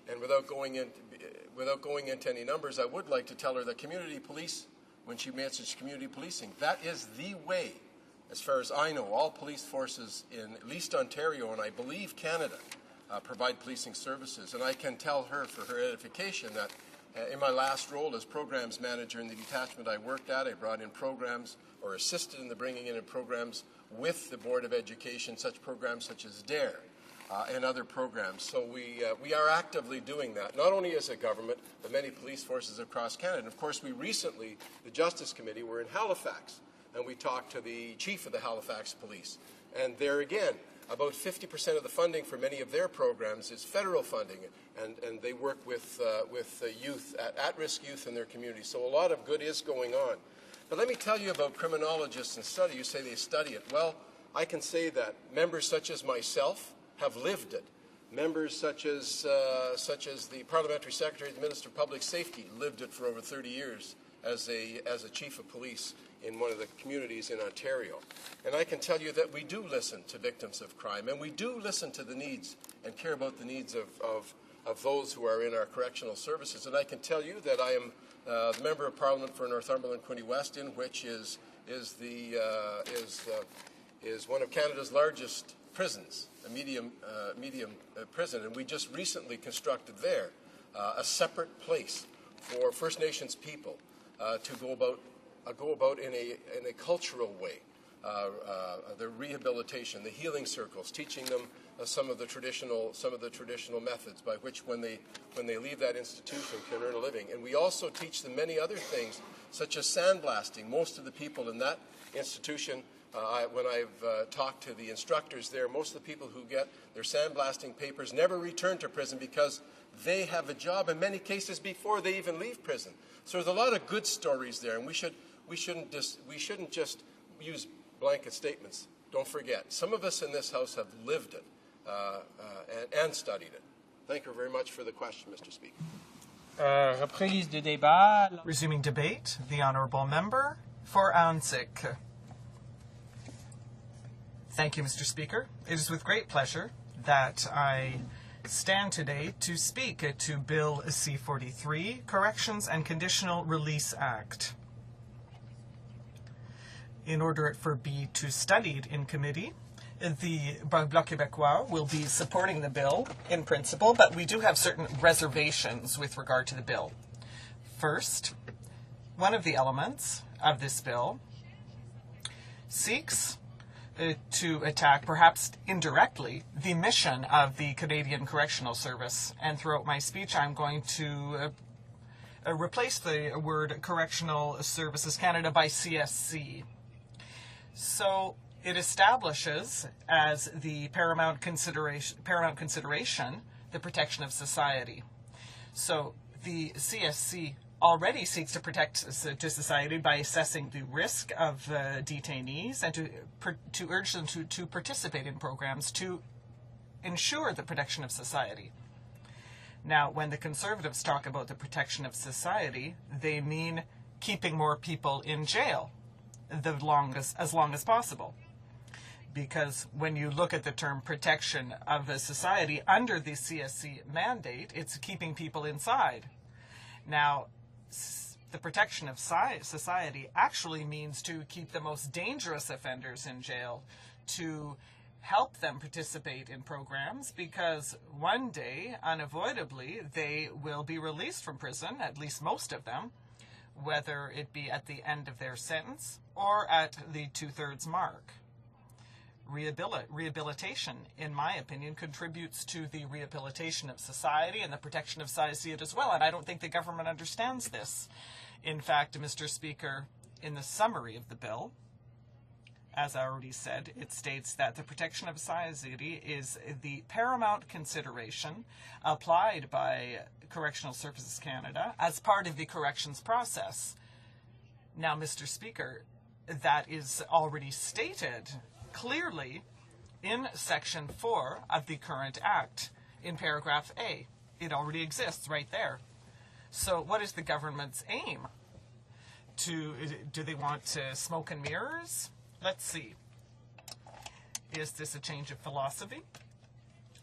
And without going into any numbers, I would like to tell her that community police, when she mentions community policing, that is the way, as far as I know, all police forces in at least Ontario and I believe Canada provide policing services. And I can tell her, for her edification, that in my last role as programs manager in the detachment I worked at, I brought in programs or assisted in the bringing in of programs with the Board of Education, such programs such as DARE and other programs. So we are actively doing that, not only as a government, but many police forces across Canada. And of course, we recently, the Justice Committee, were in Halifax, and we talked to the chief of the Halifax Police. And there again, about 50% of the funding for many of their programs is federal funding, and they work with youth, at-risk youth in their community. So a lot of good is going on. But let me tell you about criminologists and study. You say they study it. Well, I can say that members such as myself have lived it. Members such as the Parliamentary Secretary, the Minister of Public Safety, lived it for over 30 years as a chief of police in one of the communities in Ontario. And I can tell you that we do listen to victims of crime, and we do listen to the needs and care about the needs of those who are in our correctional services. And I can tell you that I am the Member of Parliament for Northumberland Quinte West, in which is one of Canada's largest prisons, a medium prison, and we just recently constructed there a separate place for First Nations people to go about in a cultural way. The rehabilitation, the healing circles, teaching them some of the traditional methods by which, when they leave that institution, can earn a living. And we also teach them many other things, such as sandblasting. Most of the people in that institution, when I've talked to the instructors there, most of the people who get their sandblasting papers never return to prison because they have a job in many cases before they even leave prison. So there's a lot of good stories there, and we shouldn't just use blanket statements. Don't forget, some of us in this House have lived it and studied it. Thank you very much for the question, Mr. Speaker. Reprise de débat. Resuming debate, the Honourable Member for Ansick. Thank you, Mr. Speaker. It is with great pleasure that I stand today to speak to Bill C-43, Corrections and Conditional Release Act. In order for B to studied in committee, the Bloc Québécois will be supporting the bill in principle, but we do have certain reservations with regard to the bill. First, one of the elements of this bill seeks to attack, perhaps indirectly, the mission of the Canadian Correctional Service. And throughout my speech, I'm going to replace the word Correctional Services Canada by CSC. So it establishes as the paramount consideration the protection of society. So the CSC already seeks to protect society by assessing the risk of detainees and to urge them to participate in programs to ensure the protection of society. Now, when the Conservatives talk about the protection of society, they mean keeping more people in jail as long as possible. Because when you look at the term protection of a society under the CSC mandate, it's keeping people inside. Now, the protection of society actually means to keep the most dangerous offenders in jail, to help them participate in programs, because one day, unavoidably, they will be released from prison, at least most of them, whether it be at the end of their sentence or at the 2/3 mark. Rehabilitation, in my opinion, contributes to the rehabilitation of society and the protection of society as well, and I don't think the government understands this. In fact, Mr. Speaker, in the summary of the bill, as I already said, it states that the protection of society is the paramount consideration applied by Correctional Services Canada as part of the corrections process. Now, Mr. Speaker, that is already stated clearly in Section 4 of the current Act, in paragraph A. It already exists right there. So what is the government's aim? Do they want to smoke and mirrors? Let's see. Is this a change of philosophy?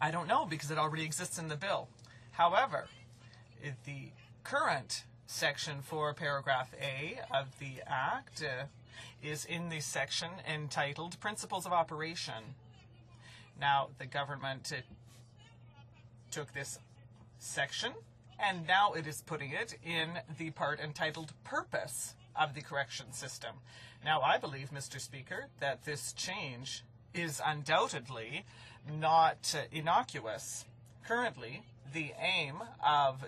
I don't know, because it already exists in the bill. However, the current Section 4, paragraph A of the Act is in the section entitled Principles of Operation. Now, the government took this section, and now it is putting it in the part entitled Purpose of the Correction System. Now, I believe, Mr. Speaker, that this change is undoubtedly not innocuous. Currently, the aim of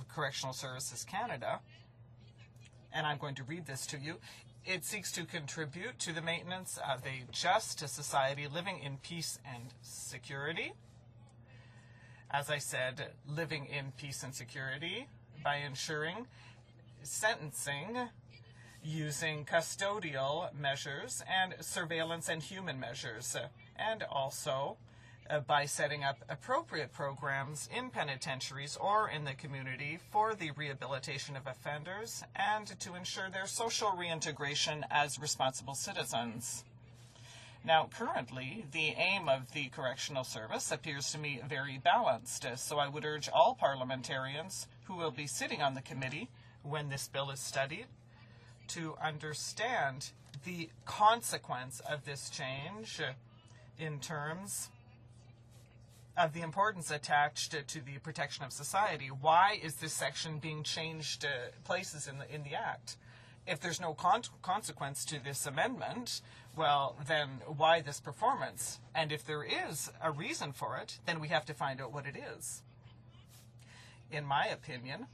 Correctional Services Canada, and I'm going to read this to you, it seeks to contribute to the maintenance of a just society living in peace and security. As I said, living in peace and security by ensuring sentencing using custodial measures and surveillance and human measures, and also by setting up appropriate programs in penitentiaries or in the community for the rehabilitation of offenders and to ensure their social reintegration as responsible citizens. Now, currently, the aim of the Correctional Service appears to me very balanced, so I would urge all parliamentarians who will be sitting on the committee when this bill is studied to understand the consequence of this change in terms of the importance attached to the protection of society. Why is this section being changed places in the Act? If there's no consequence to this amendment, well, then why this performance? And if there is a reason for it, then we have to find out what it is. In my opinion,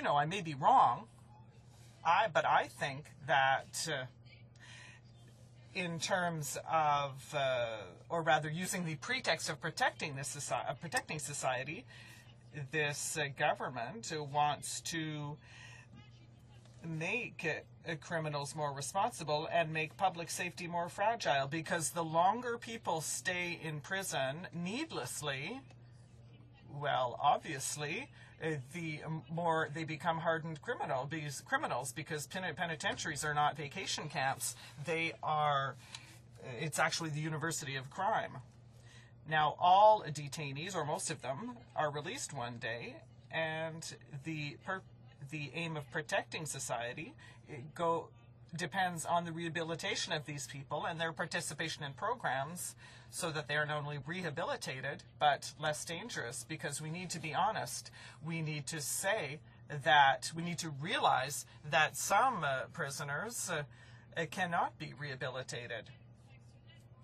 I may be wrong, but I think that in terms of, or rather using the pretext of protecting society, this government wants to make criminals more responsible and make public safety more fragile, because the longer people stay in prison needlessly, well, obviously, the more they become hardened criminals, because penitentiaries are not vacation camps. It's actually the university of crime. Now, all detainees, or most of them, are released one day, and the aim of protecting society depends on the rehabilitation of these people and their participation in programs so that they are not only rehabilitated but less dangerous, because we need to be honest. We need to say that we need to realize that some prisoners cannot be rehabilitated.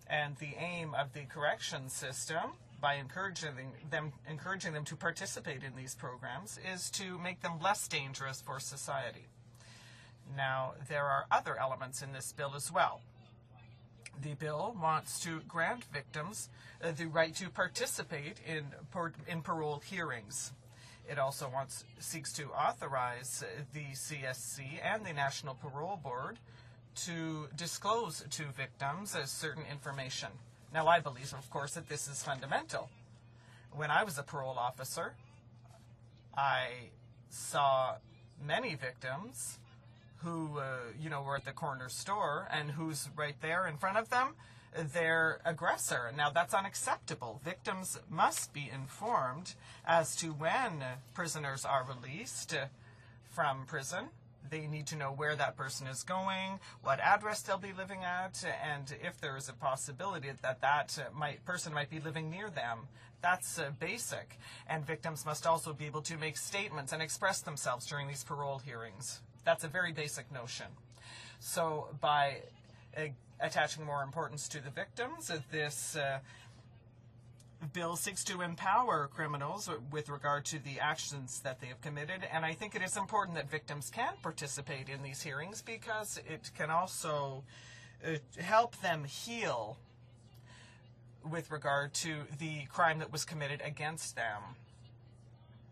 And the aim of the correction system, by encouraging them to participate in these programs, is to make them less dangerous for society. Now, there are other elements in this bill as well. The bill wants to grant victims the right to participate in parole hearings. It also seeks to authorize the CSC and the National Parole Board to disclose to victims certain information. Now, I believe, of course, that this is fundamental. When I was a parole officer, I saw many victims who, were at the corner store, and who's right there in front of them, their aggressor. Now, that's unacceptable. Victims must be informed as to when prisoners are released from prison. They need to know where that person is going, what address they'll be living at, and if there is a possibility that person might be living near them. That's basic. And victims must also be able to make statements and express themselves during these parole hearings. That's a very basic notion. So by attaching more importance to the victims, this bill seeks to empower criminals with regard to the actions that they have committed, and I think it is important that victims can participate in these hearings, because it can also help them heal with regard to the crime that was committed against them.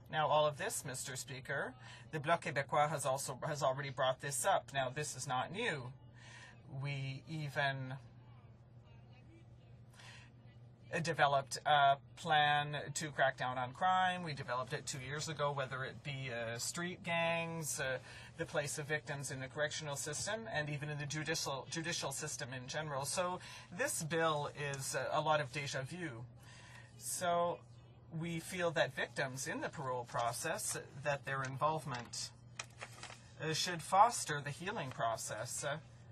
Now, all of this, Mr. Speaker, the Bloc Québécois has already brought this up. Now, this is not new. We even developed a plan to crack down on crime. We developed it 2 years ago, whether it be street gangs, the place of victims in the correctional system, and even in the judicial system in general. So this bill is a lot of déjà vu. So we feel that victims in the parole process, that their involvement should foster the healing process,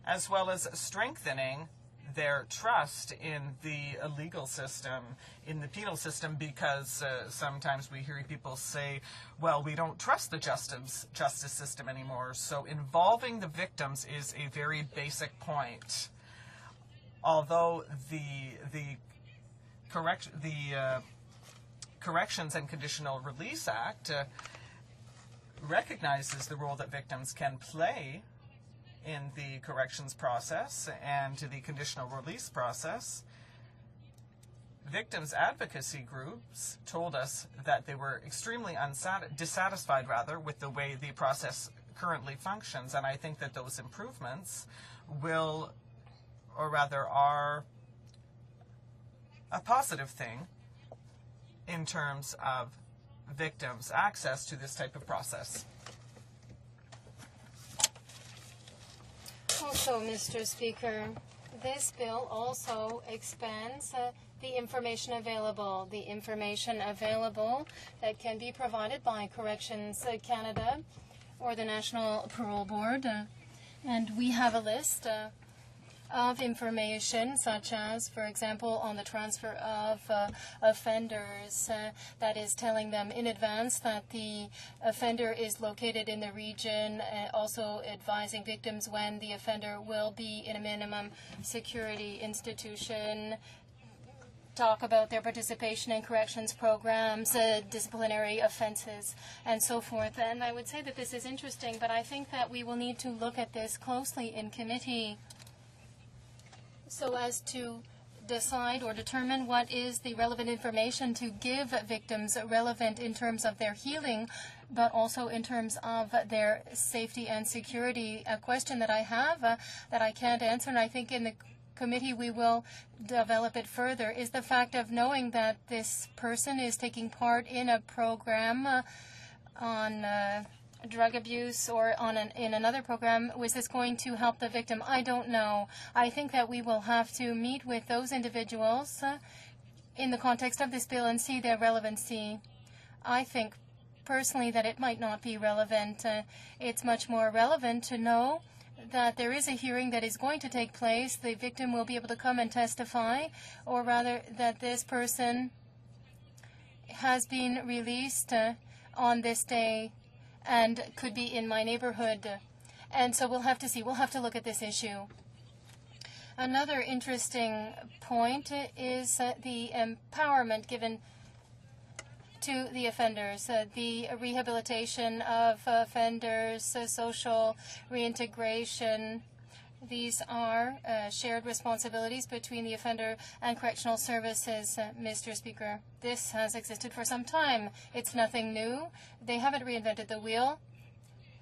as well as strengthening their trust in the legal system, in the penal system, because sometimes we hear people say, well, we don't trust the justice system anymore. So involving the victims is a very basic point. Although the Corrections and Conditional Release Act recognizes the role that victims can play in the corrections process and to the conditional release process, victims advocacy groups told us that they were extremely dissatisfied with the way the process currently functions, and I think that those improvements will, or rather are, a positive thing in terms of victims' access to this type of process. Also, Mr. Speaker, this bill also expands the information available that can be provided by Corrections Canada or the National Parole Board. And we have a list of information, such as, for example, on the transfer of offenders, that is telling them in advance that the offender is located in the region, also advising victims when the offender will be in a minimum security institution, talk about their participation in corrections programs, disciplinary offenses, and so forth. And I would say that this is interesting, but I think that we will need to look at this closely in committee so as to decide or determine what is the relevant information to give victims, relevant in terms of their healing, but also in terms of their safety and security. A question that I have that I can't answer, and I think in the committee we will develop it further, is the fact of knowing that this person is taking part in a program on drug abuse or in another program. Was this going to help the victim? I don't know. I think that we will have to meet with those individuals in the context of this bill and see their relevancy. I think personally that it might not be relevant. It's much more relevant to know that there is a hearing that is going to take place. The victim will be able to come and testify, or rather that this person has been released on this day and could be in my neighborhood. And so we'll have to see. We'll have to look at this issue. Another interesting point is the empowerment given to the offenders, the rehabilitation of offenders, social reintegration. These are shared responsibilities between the offender and correctional services, Mr. Speaker. This has existed for some time. It's nothing new. They haven't reinvented the wheel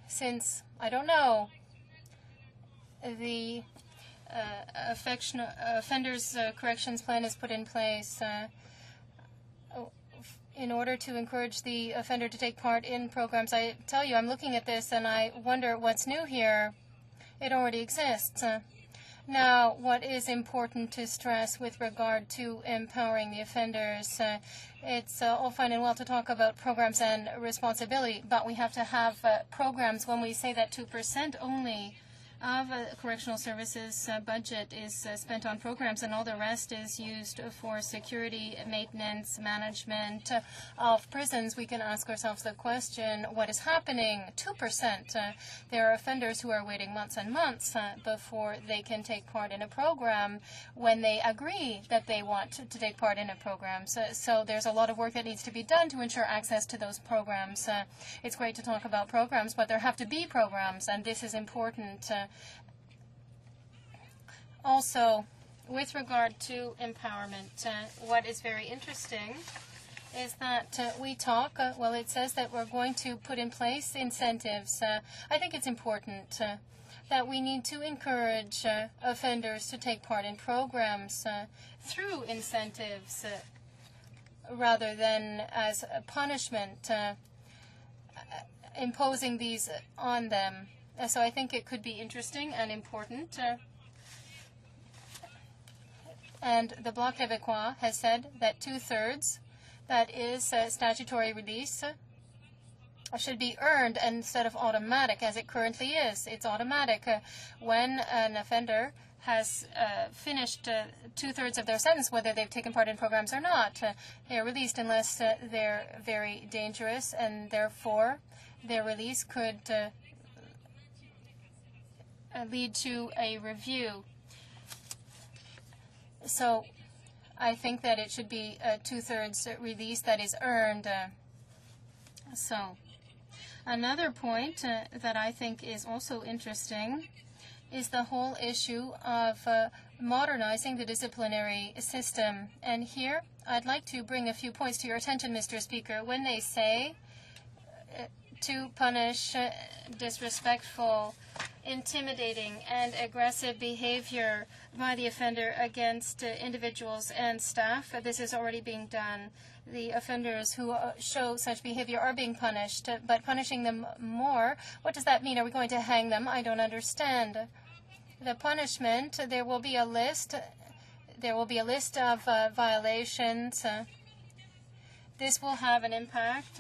since, I don't know, the offenders corrections plan is put in place in order to encourage the offender to take part in programs. I tell you, I'm looking at this and I wonder what's new here. It already exists. Now, what is important to stress with regard to empowering the offenders, it's all fine and well to talk about programs and responsibility, but we have to have programs. When we say that 2% only of correctional services budget is spent on programs and all the rest is used for security, maintenance, management of prisons, we can ask ourselves the question, what is happening? 2%. There are offenders who are waiting months and months before they can take part in a program when they agree that they want to take part in a program. So there's a lot of work that needs to be done to ensure access to those programs. It's great to talk about programs, but there have to be programs, and this is important. Also, with regard to empowerment, what is very interesting is that we talk, well, it says that we're going to put in place incentives. I think it's important that we need to encourage offenders to take part in programs through incentives rather than as a punishment, imposing these on them. So I think it could be interesting and important. And the Bloc Québécois has said that 2/3, that is statutory release, should be earned instead of automatic, as it currently is. It's automatic. When an offender has finished 2/3 of their sentence, whether they've taken part in programs or not, they are released unless they're very dangerous, and therefore their release could lead to a review. So I think that it should be a 2/3 release that is earned. So another point that I think is also interesting is the whole issue of modernizing the disciplinary system. And here I'd like to bring a few points to your attention, Mr. Speaker. When they say to punish disrespectful, intimidating, and aggressive behavior by the offender against individuals and staff. This is already being done. The offenders who show such behavior are being punished, but punishing them more, what does that mean? Are we going to hang them? I don't understand. The punishment, there will be a list. There will be a list of violations. This will have an impact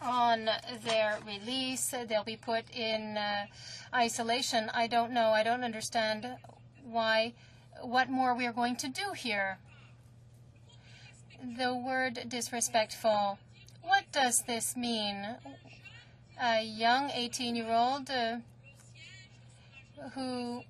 on their release. They'll be put in isolation. I don't know. I don't understand what more we are going to do here. The word disrespectful. What does this mean? A young 18-year-old who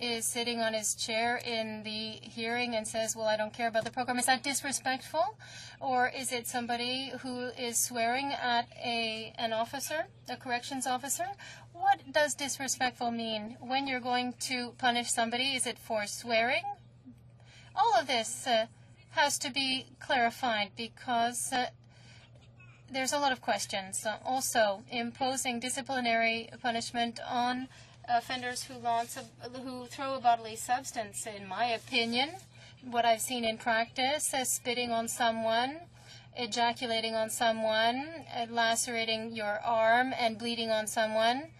is sitting on his chair in the hearing and says, well, I don't care about the program. Is that disrespectful? Or is it somebody who is swearing at an officer, a corrections officer? What does disrespectful mean? When you're going to punish somebody, is it for swearing? All of this has to be clarified because there's a lot of questions. Also, imposing disciplinary punishment on offenders who throw a bodily substance, in my opinion, what I've seen in practice, spitting on someone, ejaculating on someone, lacerating your arm and bleeding on someone,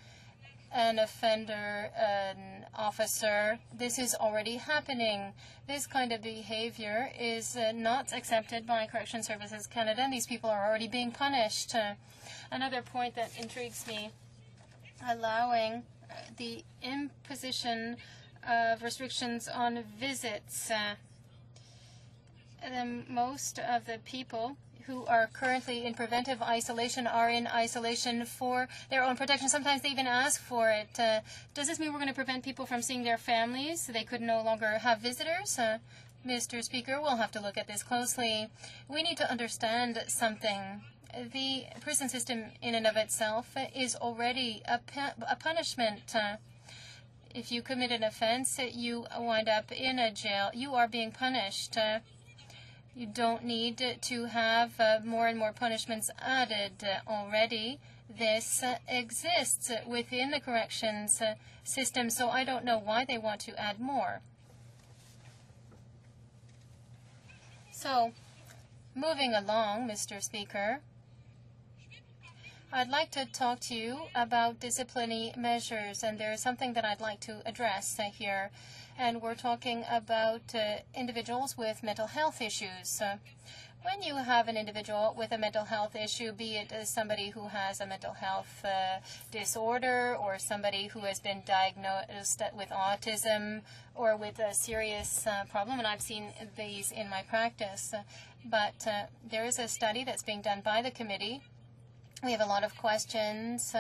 an offender, an officer, this is already happening. This kind of behavior is not accepted by Correction Services Canada, and these people are already being punished. Another point that intrigues me, allowing the imposition of restrictions on visits. Most of the people who are currently in preventive isolation are in isolation for their own protection. Sometimes they even ask for it. Does this mean we're going to prevent people from seeing their families so they could no longer have visitors? Mr. Speaker, we'll have to look at this closely. We need to understand something. The prison system in and of itself is already a punishment. If you commit an offense, you wind up in a jail. You are being punished. You don't need to have more and more punishments added already. This exists within the corrections system, so I don't know why they want to add more. So, moving along, Mr. Speaker, I'd like to talk to you about disciplinary measures, and there's something that I'd like to address here. And we're talking about individuals with mental health issues. When you have an individual with a mental health issue, be it somebody who has a mental health disorder or somebody who has been diagnosed with autism or with a serious problem, and I've seen these in my practice, but there is a study that's being done by the committee. We have a lot of questions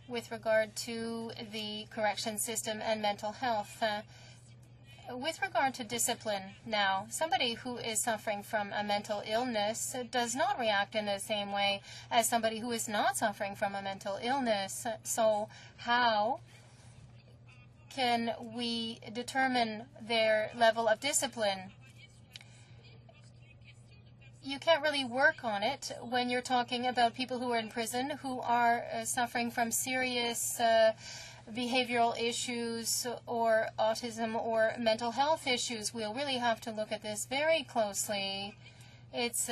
with regard to the correction system and mental health. With regard to discipline now, somebody who is suffering from a mental illness does not react in the same way as somebody who is not suffering from a mental illness. So how can we determine their level of discipline? You can't really work on it when you're talking about people who are in prison who are suffering from serious behavioral issues or autism or mental health issues. We'll really have to look at this very closely. It's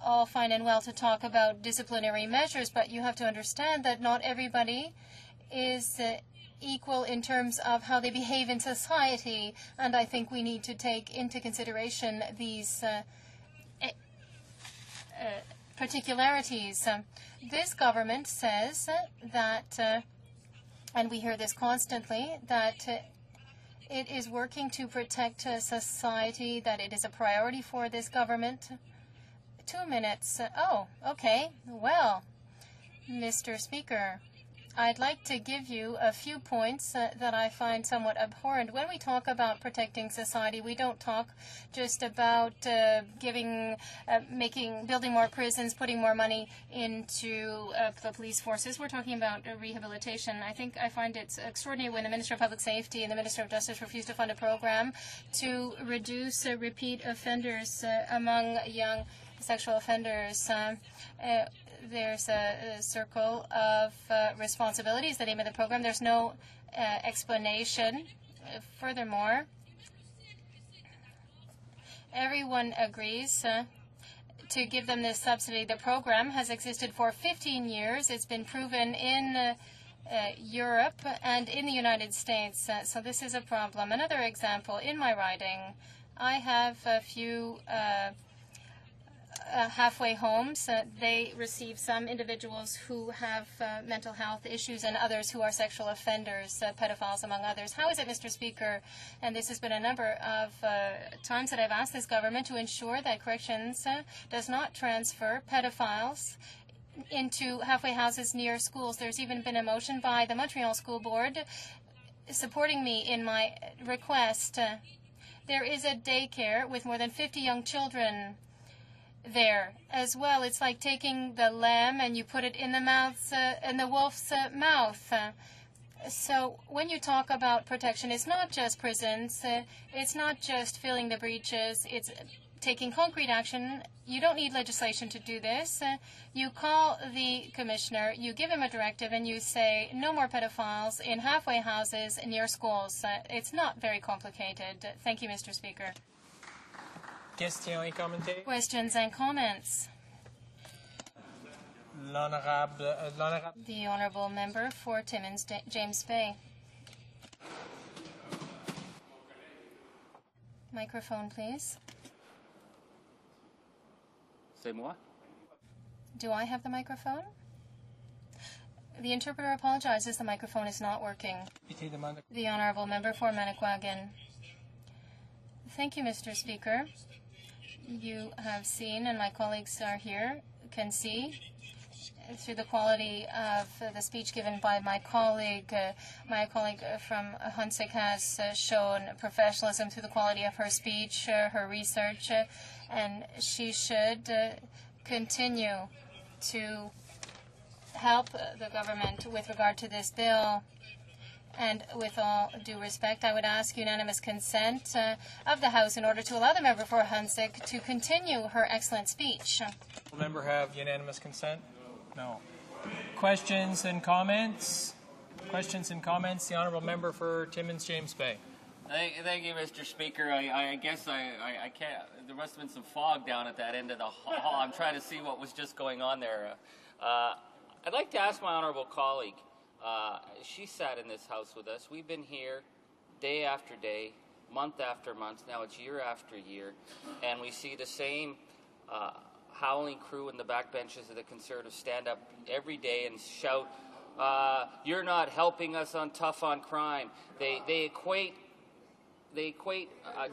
all fine and well to talk about disciplinary measures, but you have to understand that not everybody is equal in terms of how they behave in society, and I think we need to take into consideration these particularities. This government says that, and we hear this constantly, that it is working to protect society, that it is a priority for this government. 2 minutes. Oh, okay. Well, Mr. Speaker, I'd like to give you a few points that I find somewhat abhorrent. When we talk about protecting society, we don't talk just about building more prisons, putting more money into the police forces. We're talking about rehabilitation. I find it extraordinary when the Minister of Public Safety and the Minister of Justice refuse to fund a program to reduce repeat offenders among young sexual offenders. there's a circle of responsibilities, the name of the program. There's no explanation. Furthermore, everyone agrees to give them this subsidy. The program has existed for 15 years. It's been proven in Europe and in the United States. So this is a problem. Another example, in my riding, I have a few halfway homes. They receive some individuals who have mental health issues and others who are sexual offenders, pedophiles among others. How is it, Mr. Speaker, and this has been a number of times that I've asked this government to ensure that corrections does not transfer pedophiles into halfway houses near schools? There's even been a motion by the Montreal School Board supporting me in my request. There is a daycare with more than 50 young children there as well. It's like taking the lamb and you put it in the wolf's mouth. So when you talk about protection, it's not just prisons, it's not just filling the breaches, it's taking concrete action. You don't need legislation to do this. You call the commissioner, you give him a directive, and you say no more pedophiles in halfway houses near schools. It's not very complicated. Thank you, Mr. Speaker. Questions and comments? The Honourable Member for Timmins, James Bay. Microphone, please. C'est moi? Do I have the microphone? The interpreter apologizes. The microphone is not working. The Honourable Member for Manicouagan. Thank you, Mr. Speaker. You have seen, and my colleagues are here, can see, through the quality of the speech given by my colleague from HoC has shown professionalism through the quality of her speech, her research, and she should continue to help the government with regard to this bill. And with all due respect, I would ask unanimous consent of the House in order to allow the member for Hunsik to continue her excellent speech. Will the member have unanimous consent? No. Questions and comments? Questions and comments? The Honourable Member for Timmins, James Bay. Thank you, Mr. Speaker. I guess I can't. There must have been some fog down at that end of the hall. I'm trying to see what was just going on there. I'd like to ask my honourable colleague. She sat in this house with us. We've been here day after day, month after month. Now it's year after year, and we see the same howling crew in the backbenches of the Conservatives stand up every day and shout, "You're not helping us on tough on crime." They equate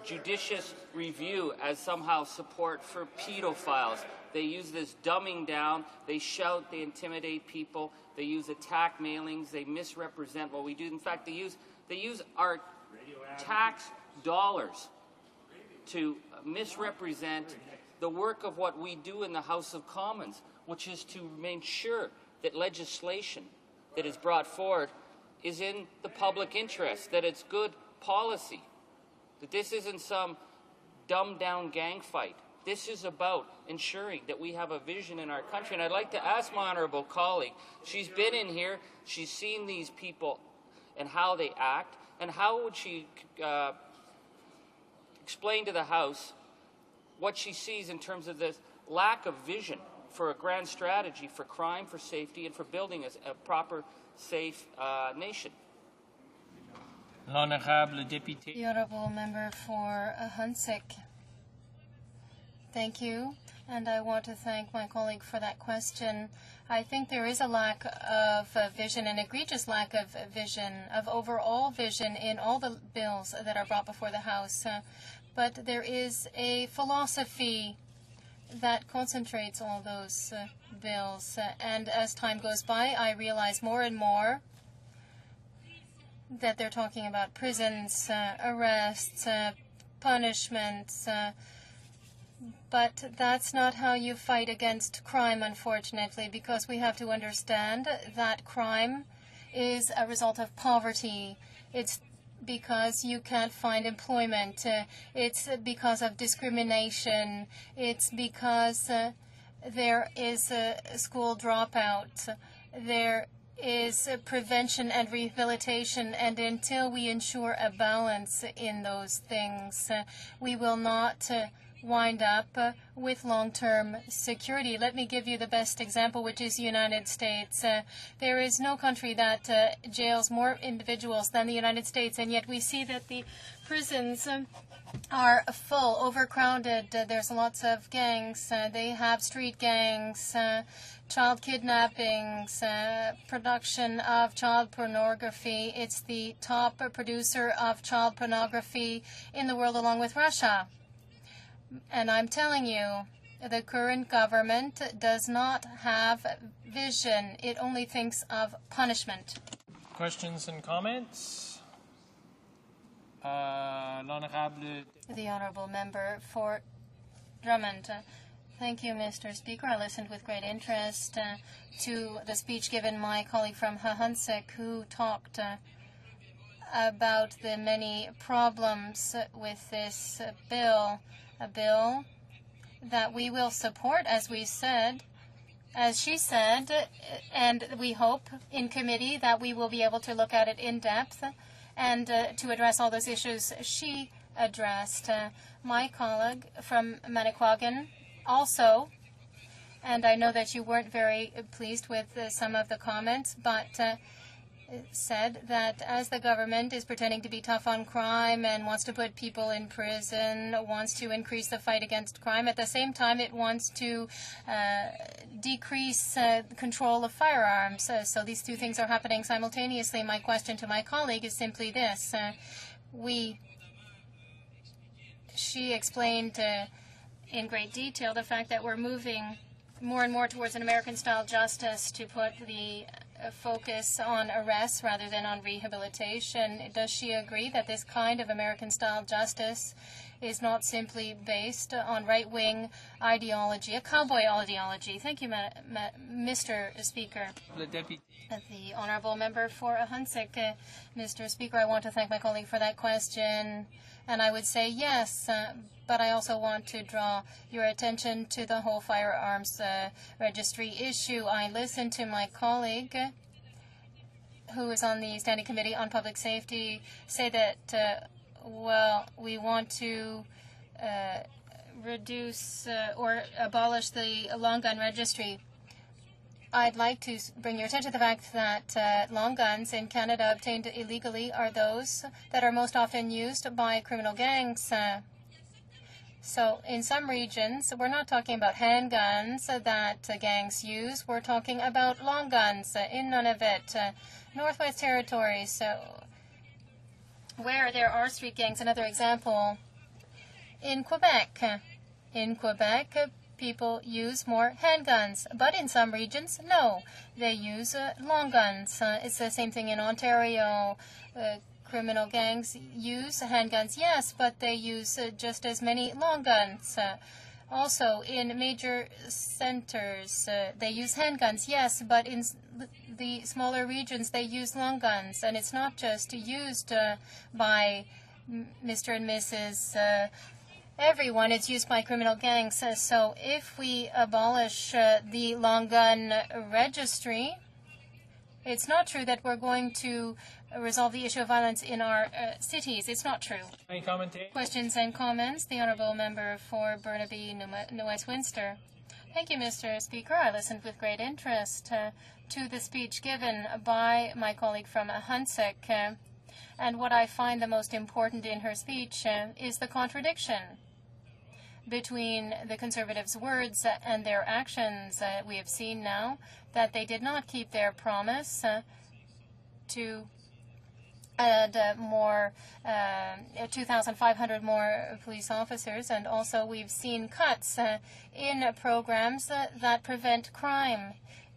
judicious review as somehow support for pedophiles. They use this dumbing down. They shout. They intimidate people. They use attack mailings. They misrepresent what we do. In fact, they use our tax dollars to misrepresent the work of what we do in the House of Commons, which is to make sure that legislation that is brought forward is in the public interest, that it's good policy, that this isn't some dumbed-down gang fight. This is about ensuring that we have a vision in our country. And I'd like to ask my honourable colleague, she's been in here, she's seen these people and how they act, and how would she explain to the House what she sees in terms of this lack of vision for a grand strategy for crime, for safety, and for building a proper, safe nation? The Honourable Member for Hunsik. Thank you, and I want to thank my colleague for that question. I think there is a lack of vision, an egregious lack of vision, of overall vision in all the bills that are brought before the House. But there is a philosophy that concentrates all those bills. And as time goes by, I realize more and more that they're talking about prisons, arrests, punishments, but that's not how you fight against crime, unfortunately, because we have to understand that crime is a result of poverty. It's because you can't find employment. It's because of discrimination. It's because there is a school dropout. There is prevention and rehabilitation, and until we ensure a balance in those things, we will not wind up with long-term security. Let me give you the best example, which is the United States. There is no country that jails more individuals than the United States, and yet we see that the prisons are full, overcrowded. There's lots of gangs. They have street gangs, child kidnappings, production of child pornography. It's the top producer of child pornography in the world, along with Russia. And I'm telling you, the current government does not have vision. It only thinks of punishment. Questions and comments? The Honourable Member for Drummond. Thank you, Mr. Speaker. I listened with great interest to the speech given my colleague from HoC, who talked about the many problems with this bill, a bill that we will support, as she said, and we hope in committee that we will be able to look at it in depth and to address all those issues she addressed. My colleague from Manicouagan also, and I know that you weren't very pleased with some of the comments, but said that as the government is pretending to be tough on crime and wants to put people in prison, wants to increase the fight against crime, at the same time it wants to decrease control of firearms. So these two things are happening simultaneously. My question to my colleague is simply this. She explained in great detail the fact that we're moving more and more towards an American-style justice to put the focus on arrests rather than on rehabilitation. Does she agree that this kind of American-style justice is not simply based on right-wing ideology, a cowboy ideology? Thank you, Mr. Speaker. The Honourable Member for Hunsik. Mr. Speaker, I want to thank my colleague for that question. And I would say yes, but I also want to draw your attention to the whole firearms registry issue. I listened to my colleague, who is on the Standing Committee on Public Safety, say that, well, we want to reduce or abolish the long gun registry. I'd like to bring your attention to the fact that long guns in Canada obtained illegally are those that are most often used by criminal gangs. So in some regions, we're not talking about handguns that gangs use. We're talking about long guns in Nunavut, Northwest Territories, where there are street gangs. Another example, in Quebec. In Quebec, people use more handguns, but in some regions, no. They use long guns. It's the same thing in Ontario. Criminal gangs use handguns, yes, but they use just as many long guns. Also, in major centers, they use handguns, yes, but in the smaller regions, they use long guns. And it's not just used by Mr. and Mrs. Everyone. It's used by criminal gangs. So if we abolish the long gun registry, it's not true that we're going to resolve the issue of violence in our cities. It's not true. Any comments? Questions and comments? The Honourable Member for Burnaby, New Westminster. Thank you, Mr. Speaker. I listened with great interest to the speech given by my colleague from Hunsik. And what I find the most important in her speech is the contradiction between the Conservatives' words and their actions. We have seen now that they did not keep their promise to add 2,500 more police officers, and also we've seen cuts in programs that prevent crime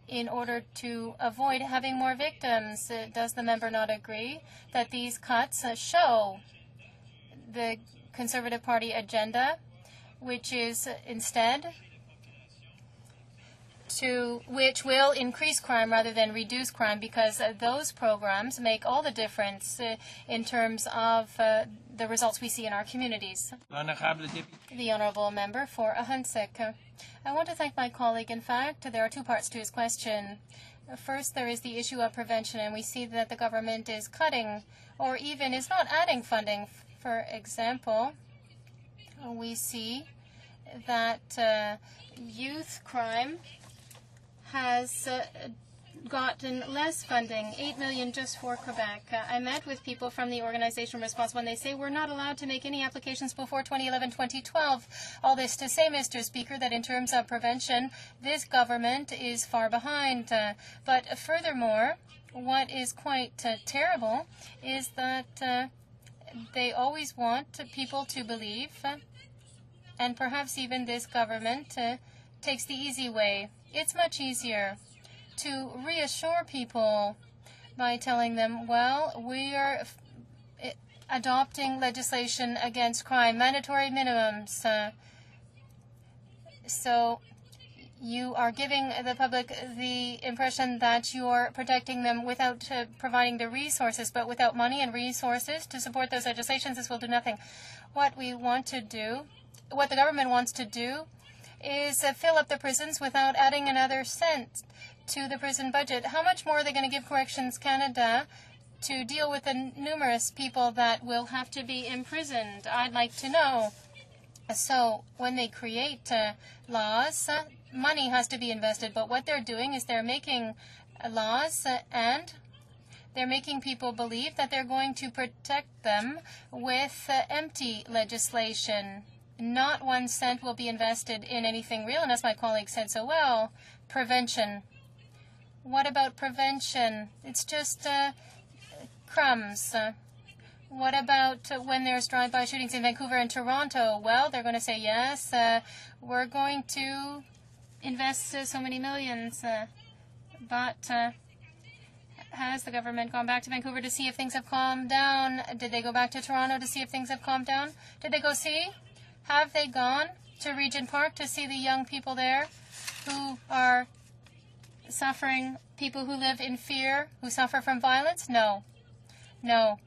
in order to avoid having more victims. Does the member not agree that these cuts show the Conservative Party agenda, which is instead which will increase crime rather than reduce crime, because those programs make all the difference in terms of the results we see in our communities. The Honourable Member for Hunsik. I want to thank my colleague. In fact, there are two parts to his question. First, there is the issue of prevention, and we see that the government is cutting or even is not adding funding. For example, we see that youth crime has gotten less funding, 8 million just for Quebec. I met with people from the organization responsible, and they say we're not allowed to make any applications before 2011-2012. All this to say, Mr. Speaker, that in terms of prevention, this government is far behind. But furthermore, what is quite terrible is that they always want people to believe, and perhaps even this government takes the easy way. It's much easier to reassure people by telling them, well, we are adopting legislation against crime, mandatory minimums. So you are giving the public the impression that you are protecting them without providing the resources, but without money and resources to support those legislations, this will do nothing. What we want to do, what the government wants to do, is fill up the prisons without adding another cent to the prison budget. How much more are they going to give Corrections Canada to deal with the numerous people that will have to be imprisoned? I'd like to know. So when they create laws, money has to be invested, but what they're doing is they're making laws and they're making people believe that they're going to protect them with empty legislation. Not 1 cent will be invested in anything real, and as my colleague said so well, prevention. What about prevention? It's just crumbs. What about when there's drive-by shootings in Vancouver and Toronto? Well, they're going to say, yes, we're going to invest so many millions. But has the government gone back to Vancouver to see if things have calmed down? Did they go back to Toronto to see if things have calmed down? Did they go see? Have they gone to Regent Park to see the young people there who are suffering, people who live in fear, who suffer from violence? No. No.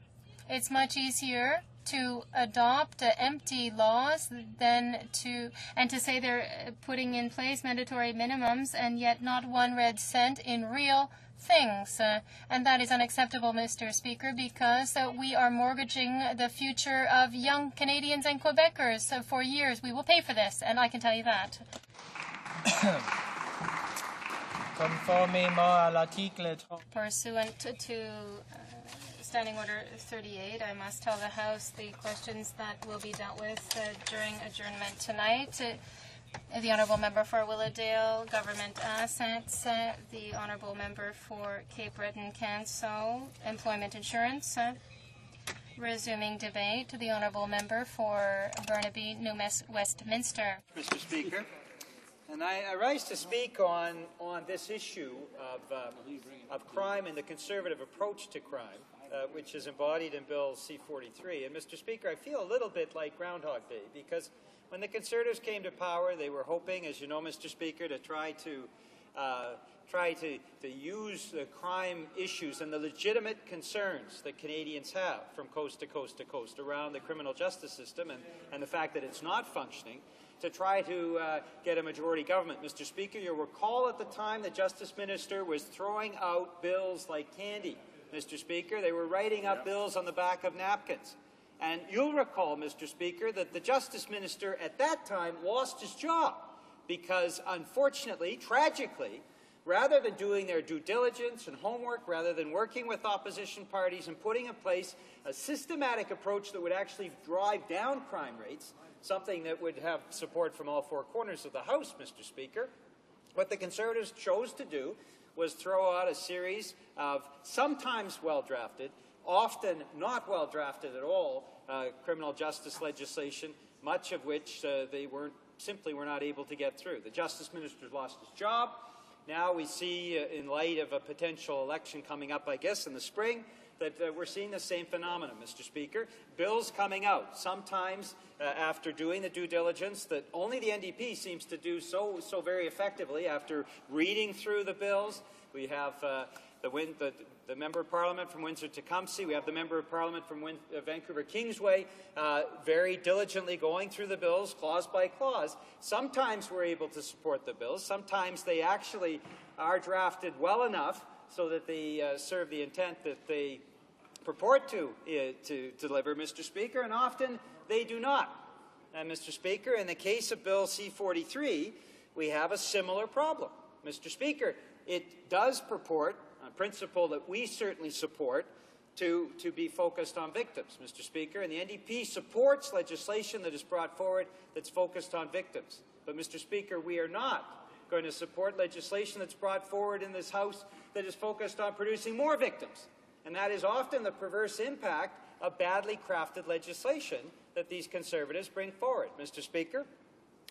It's much easier to adopt empty laws than to say they're putting in place mandatory minimums and yet not 1 red cent in real things. And that is unacceptable, Mr. Speaker, because we are mortgaging the future of young Canadians and Quebecers for years. We will pay for this, and I can tell you that. Pursuant to Standing Order 38, I must tell the House the questions that will be dealt with during adjournment tonight. The Honourable Member for Willowdale, Government Assets, the Honourable Member for Cape Breton-Canso, Employment Insurance. Resuming debate, the Honourable Member for Burnaby, New Westminster. Mr. Speaker, and I rise to speak on this issue of crime and the Conservative approach to crime, which is embodied in Bill C-43. And Mr. Speaker, I feel a little bit like Groundhog Day, because when the Conservatives came to power, they were hoping, as you know, Mr. Speaker, to try to use the crime issues and the legitimate concerns that Canadians have from coast to coast to coast around the criminal justice system and the fact that it's not functioning, to try to get a majority government. Mr. Speaker, you'll recall at the time the Justice Minister was throwing out bills like candy. Mr. Speaker, they were writing up bills on the back of napkins. And you'll recall, Mr. Speaker, that the Justice Minister at that time lost his job because, unfortunately, tragically, rather than doing their due diligence and homework, rather than working with opposition parties and putting in place a systematic approach that would actually drive down crime rates, something that would have support from all 4 corners of the House, Mr. Speaker, what the Conservatives chose to do was throw out a series of sometimes well-drafted, often not well-drafted at all, criminal justice legislation, much of which they simply were not able to get through. The Justice Minister lost his job. Now we see, in light of a potential election coming up, I guess, in the spring, that we're seeing the same phenomenon, Mr. Speaker. Bills coming out, sometimes after doing the due diligence that only the NDP seems to do so very effectively after reading through the bills. We have the Member of Parliament from Windsor-Tecumseh. We have the Member of Parliament from Vancouver Kingsway very diligently going through the bills clause by clause. Sometimes we're able to support the bills. Sometimes they actually are drafted well enough so that they serve the intent that they purport to deliver, Mr. Speaker, and often they do not. And, Mr. Speaker, in the case of Bill C-43, we have a similar problem. Mr. Speaker, it does purport, a principle that we certainly support, to be focused on victims, Mr. Speaker, and the NDP supports legislation that is brought forward that's focused on victims. But, Mr. Speaker, we are not going to support legislation that's brought forward in this House that is focused on producing more victims. And that is often the perverse impact of badly crafted legislation that these Conservatives bring forward. Mr. Speaker,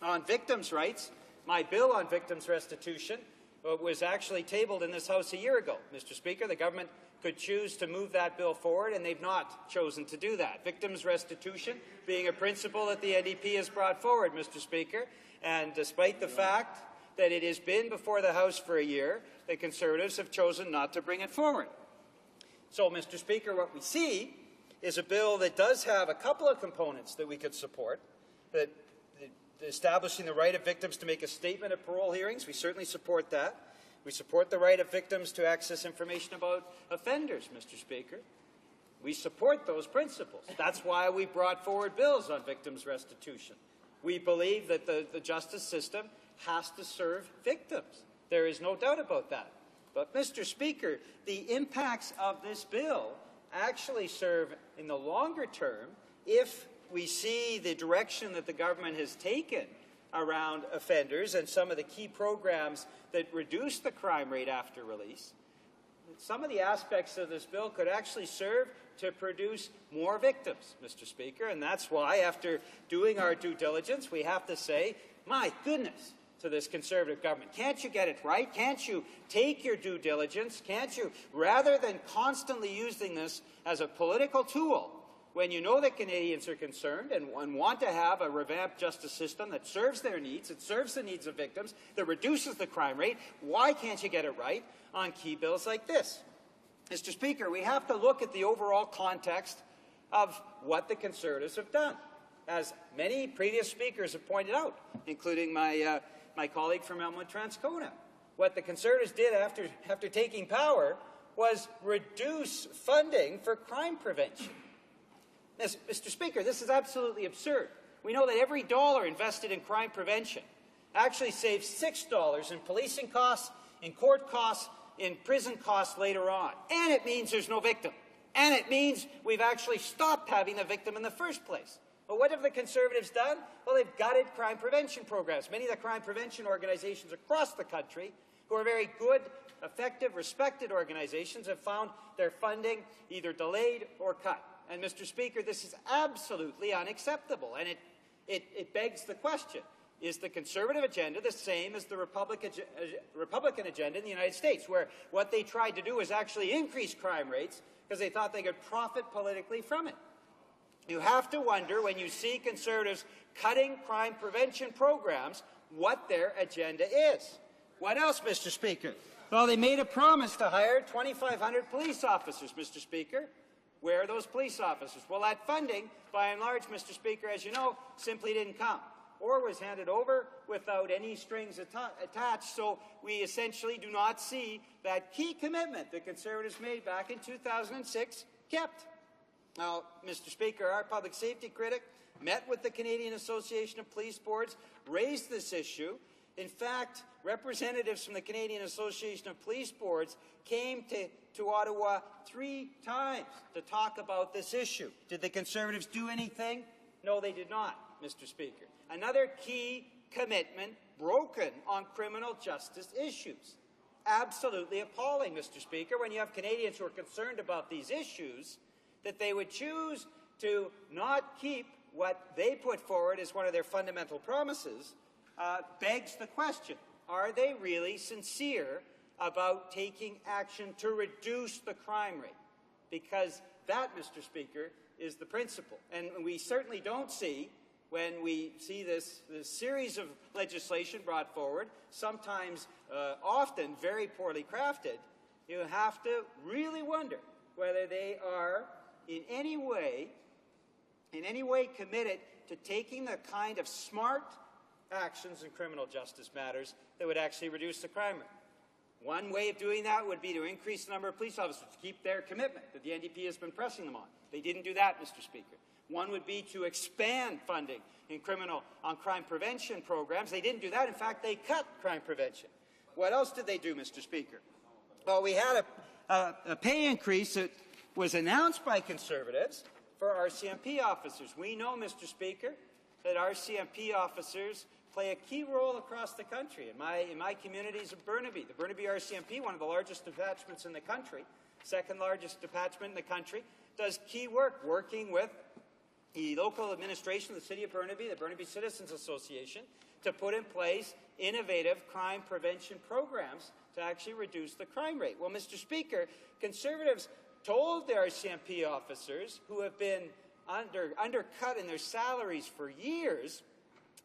on victims' rights, my bill on victims' restitution was actually tabled in this House a year ago. Mr. Speaker, the government could choose to move that bill forward, and they've not chosen to do that. Victims' restitution being a principle that the NDP has brought forward, Mr. Speaker, and despite the fact that it has been before the House for a year, the Conservatives have chosen not to bring it forward. So, Mr. Speaker, what we see is a bill that does have a couple of components that we could support, that establishing the right of victims to make a statement at parole hearings. We certainly support that. We support the right of victims to access information about offenders, Mr. Speaker. We support those principles. That's why we brought forward bills on victims' restitution. We believe that the justice system has to serve victims. There is no doubt about that. But, Mr. Speaker, the impacts of this bill actually serve in the longer term if we see the direction that the government has taken around offenders and some of the key programs that reduce the crime rate after release. Some of the aspects of this bill could actually serve to produce more victims, Mr. Speaker, and that's why, after doing our due diligence, we have to say, my goodness, to this Conservative government, can't you get it right? Can't you take your due diligence? Can't you, rather than constantly using this as a political tool, when you know that Canadians are concerned and want to have a revamped justice system that serves their needs, it serves the needs of victims, that reduces the crime rate, why can't you get it right on key bills like this? Mr. Speaker, we have to look at the overall context of what the Conservatives have done. As many previous speakers have pointed out, including my colleague from Elmwood-Transcona, what the Conservatives did after taking power was reduce funding for crime prevention. Mr. Speaker, this is absolutely absurd. We know that every dollar invested in crime prevention actually saves $6 in policing costs, in court costs, in prison costs later on. And it means there's no victim. And it means we've actually stopped having the victim in the first place. But what have the Conservatives done? Well, they've gutted crime prevention programs. Many of the crime prevention organizations across the country, who are very good, effective, respected organizations, have found their funding either delayed or cut. And, Mr. Speaker, this is absolutely unacceptable. And it begs the question, is the Conservative agenda the same as the Republican agenda in the United States, where what they tried to do was actually increase crime rates because they thought they could profit politically from it? You have to wonder, when you see Conservatives cutting crime prevention programs, what their agenda is. What else, Mr. Speaker? Well, they made a promise to hire 2,500 police officers, Mr. Speaker. Where are those police officers? Well, that funding, by and large, Mr. Speaker, as you know, simply didn't come, or was handed over without any strings attached, so we essentially do not see that key commitment the Conservatives made back in 2006 kept. Now, Mr. Speaker, our public safety critic met with the Canadian Association of Police Boards, raised this issue. In fact, representatives from the Canadian Association of Police Boards came to Ottawa 3 times to talk about this issue. Did the Conservatives do anything? No, they did not, Mr. Speaker. Another key commitment broken on criminal justice issues. Absolutely appalling, Mr. Speaker, when you have Canadians who are concerned about these issues, that they would choose to not keep what they put forward as one of their fundamental promises, begs the question, are they really sincere about taking action to reduce the crime rate? because that, Mr. Speaker, is the principle. And we certainly don't see, when we see this series of legislation brought forward, sometimes often very poorly crafted, you have to really wonder whether they are in any way committed to taking the kind of smart actions in criminal justice matters that would actually reduce the crime rate. One way of doing that would be to increase the number of police officers to keep their commitment that the NDP has been pressing them on. They didn't do that, Mr. Speaker. One would be to expand funding in crime prevention programs. They didn't do that. In fact, they cut crime prevention. What else did they do, Mr. Speaker? Well, we had a pay increase that was announced by Conservatives for RCMP officers. We know, Mr. Speaker, that RCMP officers play a key role across the country. In my communities of Burnaby, the Burnaby RCMP, one of the largest detachments in the country, second largest detachment in the country, does key work working with the local administration of the City of Burnaby, the Burnaby Citizens Association, to put in place innovative crime prevention programs to actually reduce the crime rate. Well, Mr. Speaker, Conservatives told their RCMP officers, who have been undercut in their salaries for years,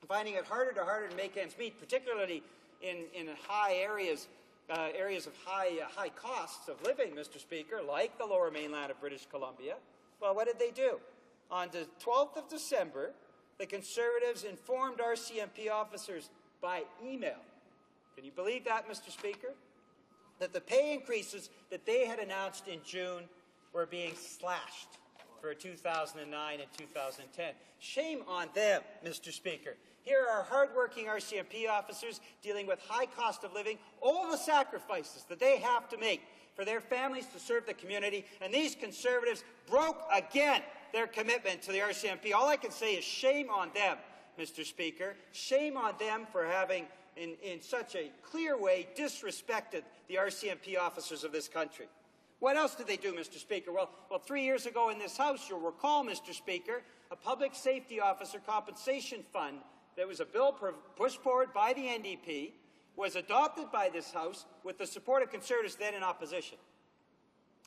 finding it harder to make ends meet, particularly in high areas of high costs of living, Mr. Speaker, like the Lower Mainland of British Columbia. Well, what did they do? On the 12th of December, the Conservatives informed RCMP officers by email. Can you believe that, Mr. Speaker? That the pay increases that they had announced in June were being slashed for 2009 and 2010. Shame on them, Mr. Speaker. Here are hardworking RCMP officers dealing with high cost of living, all the sacrifices that they have to make for their families to serve the community, and these Conservatives broke again their commitment to the RCMP. All I can say is shame on them, Mr. Speaker. Shame on them for having, in such a clear way, disrespected the RCMP officers of this country. What else did they do, Mr. Speaker? Well, 3 years ago in this House, you'll recall, Mr. Speaker, a public safety officer compensation fund that was a bill pushed forward by the NDP, was adopted by this House with the support of Conservatives then in opposition.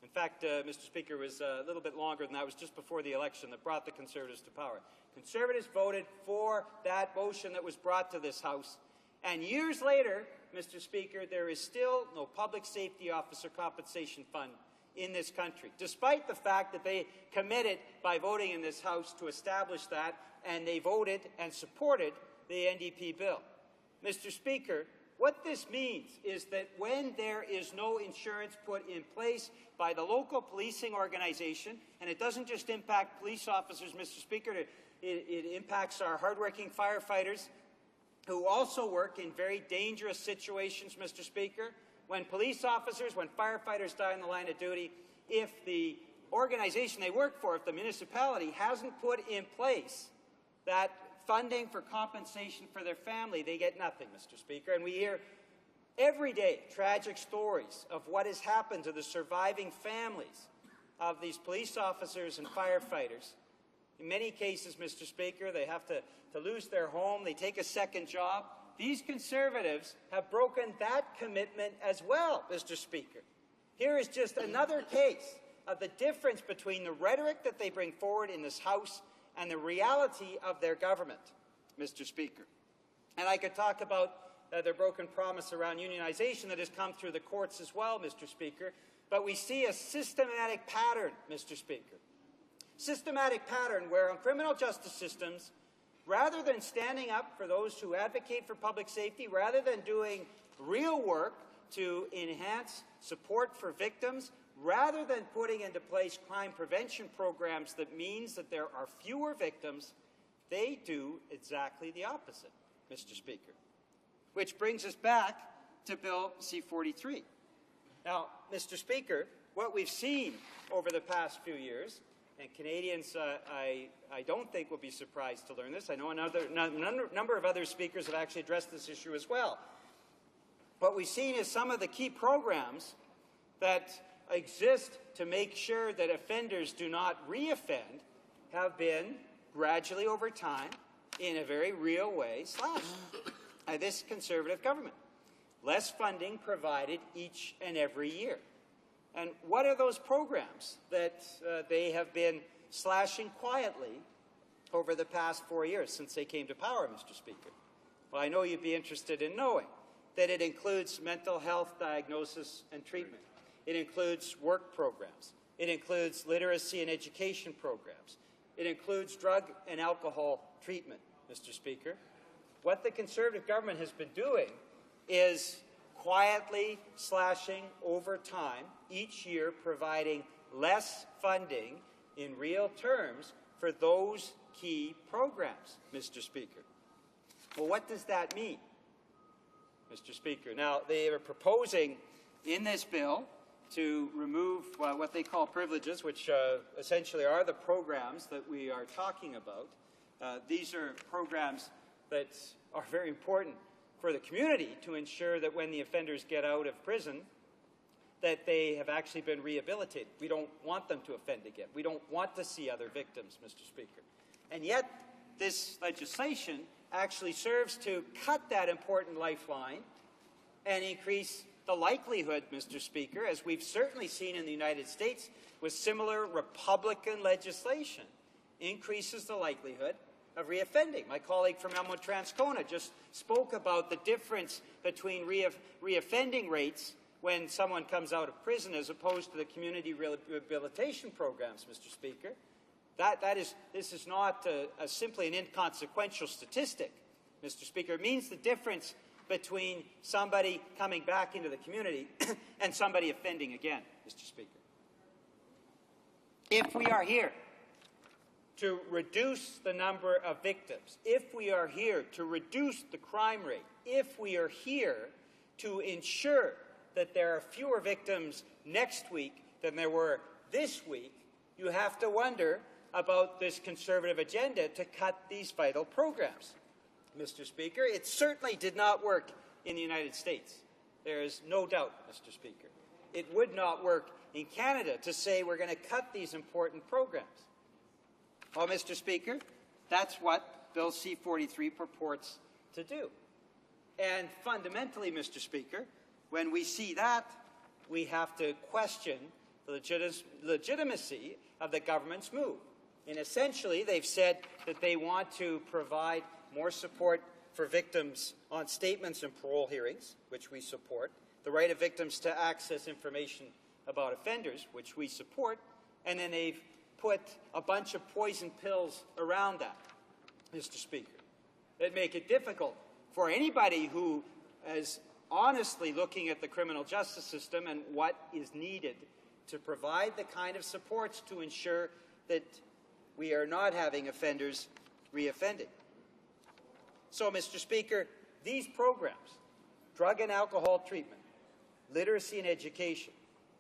In fact, Mr. Speaker, it was a little bit longer than that. It was just before the election that brought the Conservatives to power. Conservatives voted for that motion that was brought to this House. And years later, Mr. Speaker, there is still no public safety officer compensation fund in this country, despite the fact that they committed by voting in this House to establish that, and they voted and supported the NDP bill. Mr. Speaker, what this means is that when there is no insurance put in place by the local policing organization, and it doesn't just impact police officers, Mr. Speaker, it impacts our hardworking firefighters who also work in very dangerous situations, Mr. Speaker. When police officers, when firefighters die in the line of duty, if the organization they work for, if the municipality hasn't put in place that funding for compensation for their family, they get nothing, Mr. Speaker. And we hear every day tragic stories of what has happened to the surviving families of these police officers and firefighters. In many cases, Mr. Speaker, they have to lose their home, they take a second job. These Conservatives have broken that commitment as well, Mr. Speaker. Here is just another case of the difference between the rhetoric that they bring forward in this House and the reality of their government, Mr. Speaker. And I could talk about their broken promise around unionization that has come through the courts as well, Mr. Speaker. But we see a systematic pattern, Mr. Speaker. Systematic pattern where on criminal justice systems, rather than standing up for those who advocate for public safety, rather than doing real work to enhance support for victims, rather than putting into place crime prevention programs that means that there are fewer victims, they do exactly the opposite, Mr. Speaker. Which brings us back to Bill C-43. Now, Mr. Speaker, what we've seen over the past few years, and Canadians, I don't think will be surprised to learn this. I know a number of other speakers have actually addressed this issue as well. What we've seen is some of the key programs that exist to make sure that offenders do not re-offend have been gradually over time, in a very real way, slashed by this Conservative government. Less funding provided each and every year. And what are those programs that they have been slashing quietly over the past 4 years since they came to power, Mr. Speaker? Well, I know you'd be interested in knowing that it includes mental health diagnosis and treatment. It includes work programs. It includes literacy and education programs. It includes drug and alcohol treatment, Mr. Speaker. What the Conservative government has been doing is quietly slashing over time, each year providing less funding in real terms for those key programs, Mr. Speaker. Well, what does that mean, Mr. Speaker? Now, they are proposing in this bill to remove what they call privileges, which essentially are the programs that we are talking about. These are programs that are very important for the community to ensure that when the offenders get out of prison, that they have actually been rehabilitated. We don't want them to offend again. We don't want to see other victims, Mr. Speaker. And yet, this legislation actually serves to cut that important lifeline and increase the likelihood, Mr. Speaker, as we've certainly seen in the United States with similar Republican legislation, increases the likelihood of reoffending. My colleague from Elmwood-Transcona just spoke about the difference between reoffending rates when someone comes out of prison as opposed to the community rehabilitation programs, Mr. Speaker. This is not simply an inconsequential statistic, Mr. Speaker. It means the difference between somebody coming back into the community and somebody offending again, Mr. Speaker. If we are here to reduce the number of victims, if we are here to reduce the crime rate, if we are here to ensure that there are fewer victims next week than there were this week, you have to wonder about this Conservative agenda to cut these vital programs. Mr. Speaker, it certainly did not work in the United States. There is no doubt, Mr. Speaker. It would not work in Canada to say we're going to cut these important programs. Well, Mr. Speaker, that's what Bill C-43 purports to do. And fundamentally, Mr. Speaker, when we see that, we have to question the legitimacy of the government's move. And essentially, they've said that they want to provide more support for victims on statements and parole hearings, which we support, the right of victims to access information about offenders, which we support, and then they've put a bunch of poison pills around that, Mr. Speaker, that make it difficult for anybody who is honestly looking at the criminal justice system and what is needed to provide the kind of supports to ensure that we are not having offenders reoffending. So, Mr. Speaker, these programs, drug and alcohol treatment, literacy and education,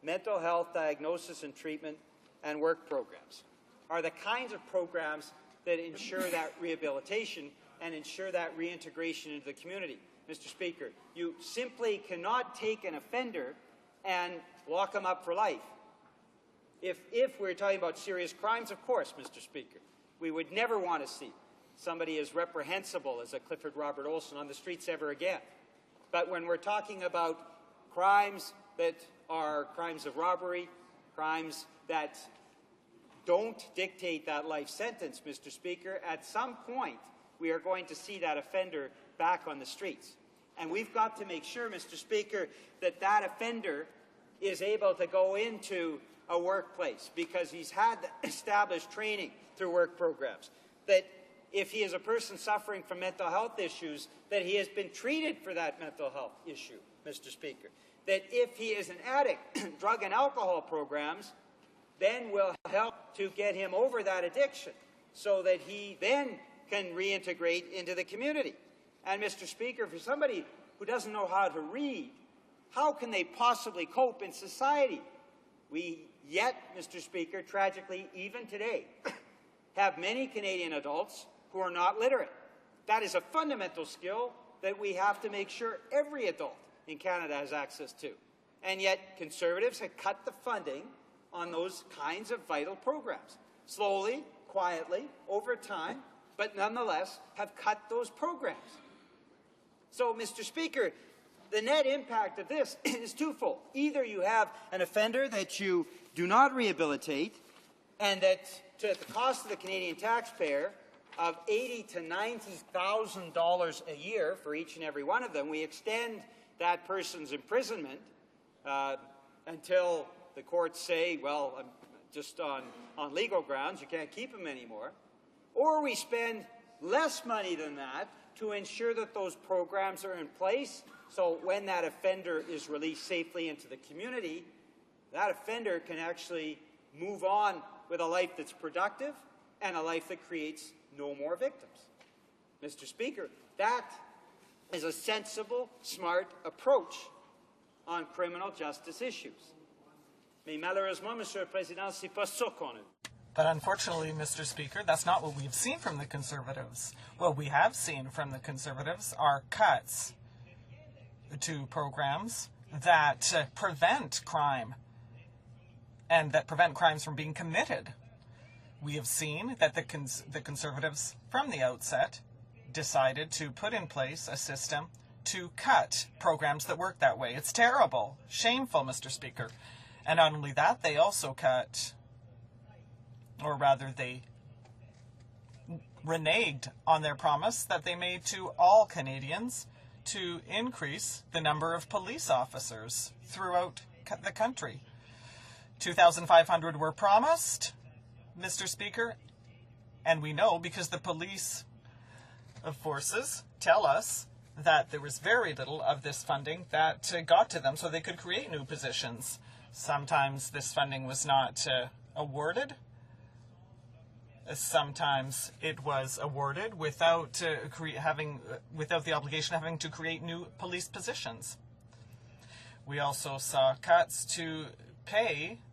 mental health diagnosis and treatment, and work programs, are the kinds of programs that ensure that rehabilitation and ensure that reintegration into the community. Mr. Speaker, you simply cannot take an offender and lock him up for life. If we're talking about serious crimes, of course, Mr. Speaker, we would never want to see somebody as reprehensible as a Clifford Robert Olson on the streets ever again. But when we're talking about crimes that are crimes of robbery, crimes that don't dictate that life sentence, Mr. Speaker, at some point we are going to see that offender back on the streets. And we've got to make sure, Mr. Speaker, that that offender is able to go into a workplace because he's had established training through work programs, that if he is a person suffering from mental health issues, that he has been treated for that mental health issue, Mr. Speaker, that if he is an addict, drug and alcohol programs then will help to get him over that addiction so that he then can reintegrate into the community. And, Mr. Speaker, for somebody who doesn't know how to read, how can they possibly cope in society? We yet, Mr. Speaker, tragically, even today, have many Canadian adults who are not literate. That is a fundamental skill that we have to make sure every adult in Canada has access to. And yet, Conservatives have cut the funding on those kinds of vital programs. Slowly, quietly, over time, but nonetheless have cut those programs. So, Mr. Speaker, the net impact of this is twofold. Either you have an offender that you do not rehabilitate, and that to the cost of the Canadian taxpayer of $80,000 to $90,000 a year for each and every one of them, we extend that person's imprisonment until the courts say, well, just on legal grounds, you can't keep him anymore. Or we spend less money than that to ensure that those programs are in place, so when that offender is released safely into the community, that offender can actually move on with a life that's productive and a life that creates no more victims. Mr. Speaker, that is a sensible, smart approach on criminal justice issues. Mais malheureusement, Monsieur le Président, c'est pas ça qu'on a. But unfortunately, Mr. Speaker, that's not what we've seen from the Conservatives. What we have seen from the Conservatives are cuts to programs that prevent crime and that prevent crimes from being committed. We have seen that the Conservatives, from the outset, decided to put in place a system to cut programs that work that way. It's terrible. Shameful, Mr. Speaker. And not only that, they also cut, or rather they reneged on their promise that they made to all Canadians to increase the number of police officers throughout the country. 2,500 were promised, Mr. Speaker, and we know because the police forces tell us that there was very little of this funding that got to them so they could create new positions. Sometimes this funding was not awarded. Sometimes it was awarded without without the obligation of having to create new police positions. We also saw cuts to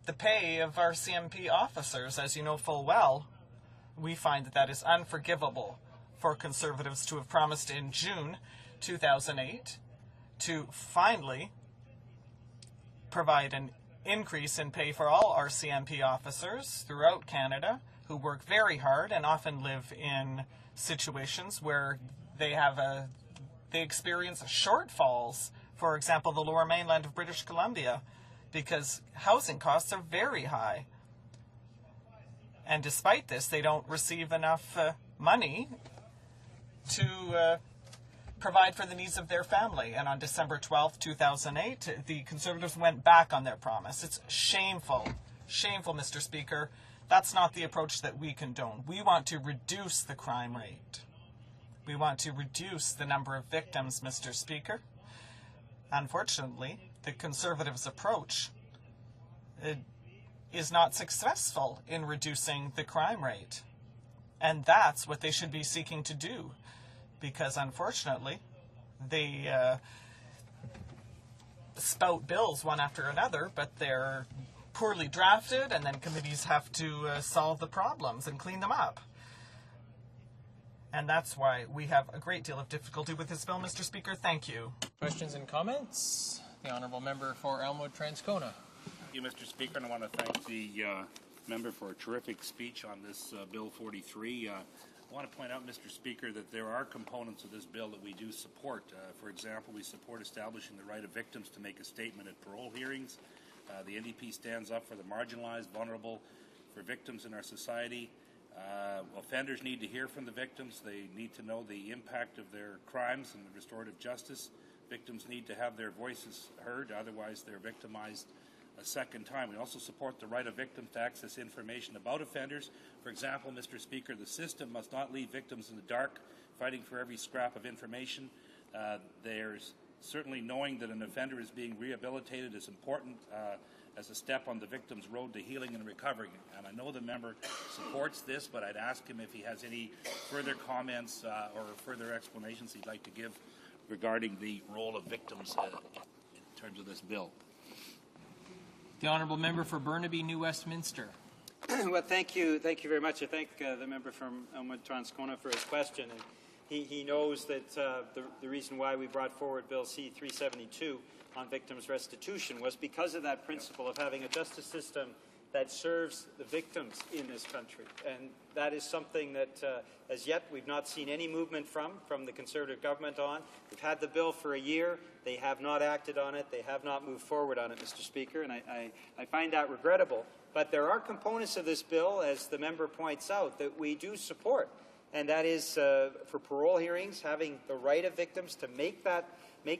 the pay of our CMP officers. As you know full well, we find that that is unforgivable for Conservatives to have promised in June 2008 to finally provide an increase in pay for all our CMP officers throughout Canada who work very hard and often live in situations where they experience shortfalls. For example, the Lower Mainland of British Columbia, because housing costs are very high. And despite this, they don't receive enough money to provide for the needs of their family. And on December 12th, 2008, the Conservatives went back on their promise. It's shameful. Shameful, Mr. Speaker. That's not the approach that we condone. We want to reduce the crime rate. We want to reduce the number of victims, Mr. Speaker. Unfortunately, the Conservatives' approach is not successful in reducing the crime rate. And that's what they should be seeking to do. Because unfortunately, they spout bills one after another, but they're poorly drafted, and then committees have to solve the problems and clean them up. And that's why we have a great deal of difficulty with this bill, Mr. Speaker. Thank you. Questions and comments? The Honourable Member for Elmwood-Transcona. Thank you, Mr. Speaker, and I want to thank the member for a terrific speech on this Bill 43. I want to point out, Mr. Speaker, that there are components of this bill that we do support. For example, we support establishing the right of victims to make a statement at parole hearings. The NDP stands up for the marginalized, vulnerable, for victims in our society. Offenders need to hear from the victims. They need to know the impact of their crimes and the restorative justice. Victims need to have their voices heard, otherwise they're victimized a second time. We also support the right of victims to access information about offenders. For example, Mr. Speaker, the system must not leave victims in the dark, fighting for every scrap of information. There's certainly knowing that an offender is being rehabilitated is important as a step on the victim's road to healing and recovery. And I know the member supports this, but I'd ask him if he has any further comments or further explanations he'd like to give regarding the role of victims in terms of this bill. The Honourable Member for Burnaby, New Westminster. Well, thank you very much. I thank the member from Elmwood-Transcona for his question. And he knows that the reason why we brought forward Bill C-372 on victims' restitution was because of that principle of having a justice system that serves the victims in this country. And that is something that, as yet, we've not seen any movement from the Conservative government on. We've had the bill for a year. They have not acted on it. They have not moved forward on it, Mr. Speaker, and I find that regrettable. But there are components of this bill, as the member points out, that we do support, and that is for parole hearings, having the right of victims to make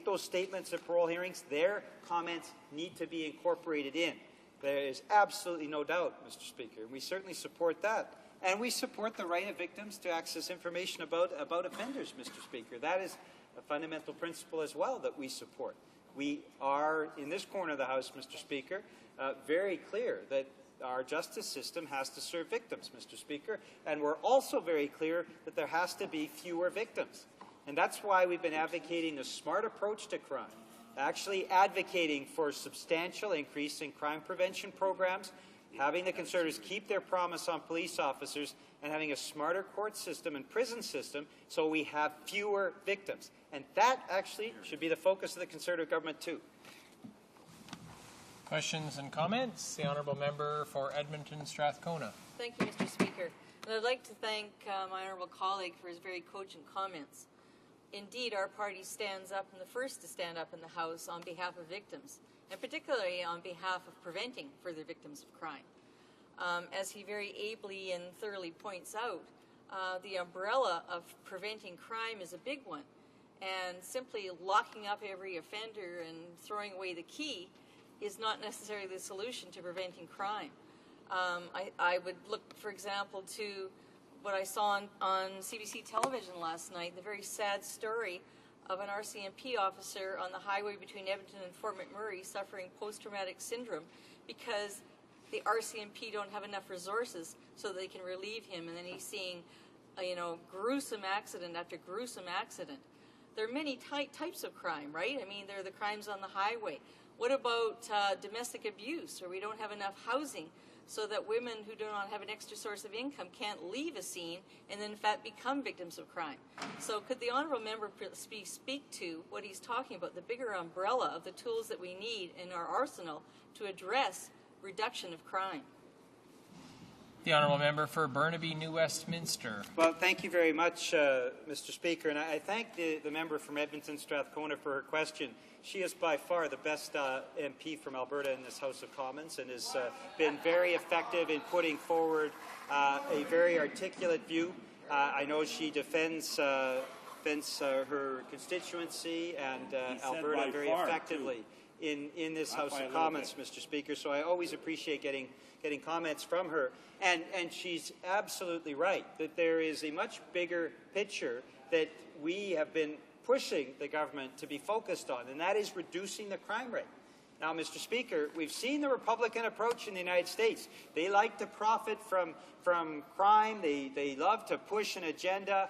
those statements at parole hearings. Their comments need to be incorporated in. There is absolutely no doubt, Mr. Speaker, and we certainly support that. And we support the right of victims to access information about offenders, Mr. Speaker. That is a fundamental principle as well that we support. We are, in this corner of the House, Mr. Speaker, very clear that our justice system has to serve victims, Mr. Speaker, and we're also very clear that there has to be fewer victims. And that's why we've been advocating a smart approach to crime, actually advocating for substantial increase in crime prevention programs, having the Conservatives keep their promise on police officers, and having a smarter court system and prison system so we have fewer victims. And that actually should be the focus of the Conservative government too. Questions and comments? The honourable member for Edmonton Strathcona. Thank you, Mr. Speaker. And I'd like to thank my honourable colleague for his very cogent comments. Indeed, our party stands up and the first to stand up in the House on behalf of victims, and particularly on behalf of preventing further victims of crime. As he very ably and thoroughly points out, the umbrella of preventing crime is a big one, and simply locking up every offender and throwing away the key is not necessarily the solution to preventing crime. I would look, for example, to what I saw on CBC television last night, the very sad story of an RCMP officer on the highway between Edmonton and Fort McMurray suffering post-traumatic syndrome because the RCMP don't have enough resources so they can relieve him, and then he's seeing gruesome accident after gruesome accident. There are many types of crime, right? I mean, there are the crimes on the highway. What about domestic abuse, where we don't have enough housing so that women who do not have an extra source of income can't leave a scene and then in fact become victims of crime? So could the honourable member speak to what he's talking about, the bigger umbrella of the tools that we need in our arsenal to address reduction of crime? The honourable member for Burnaby New Westminster. Well, thank you very much, Mr. Speaker, and I thank the member from Edmonton Strathcona for her question. She is by far the best MP from Alberta in this House of Commons and has been very effective in putting forward a very articulate view. I know she defends her constituency and Alberta very effectively in this House of Commons, Mr. Speaker, so I always appreciate getting comments from her. And she's absolutely right that there is a much bigger picture that we have been pushing the government to be focused on, and that is reducing the crime rate. Now, Mr. Speaker, we've seen the Republican approach in the United States. They like to profit from crime. They love to push an agenda.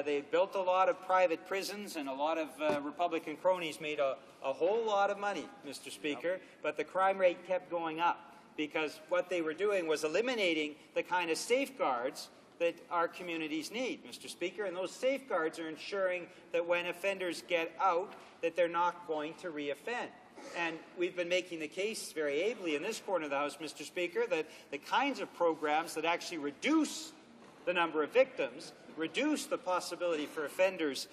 They built a lot of private prisons, and a lot of Republican cronies made a whole lot of money, Mr. Speaker, but the crime rate kept going up because what they were doing was eliminating the kind of safeguards that our communities need, Mr. Speaker, and those safeguards are ensuring that when offenders get out, that they're not going to reoffend. And we've been making the case very ably in this corner of the House, Mr. Speaker, that the kinds of programs that actually reduce the number of victims, reduce the possibility for offenders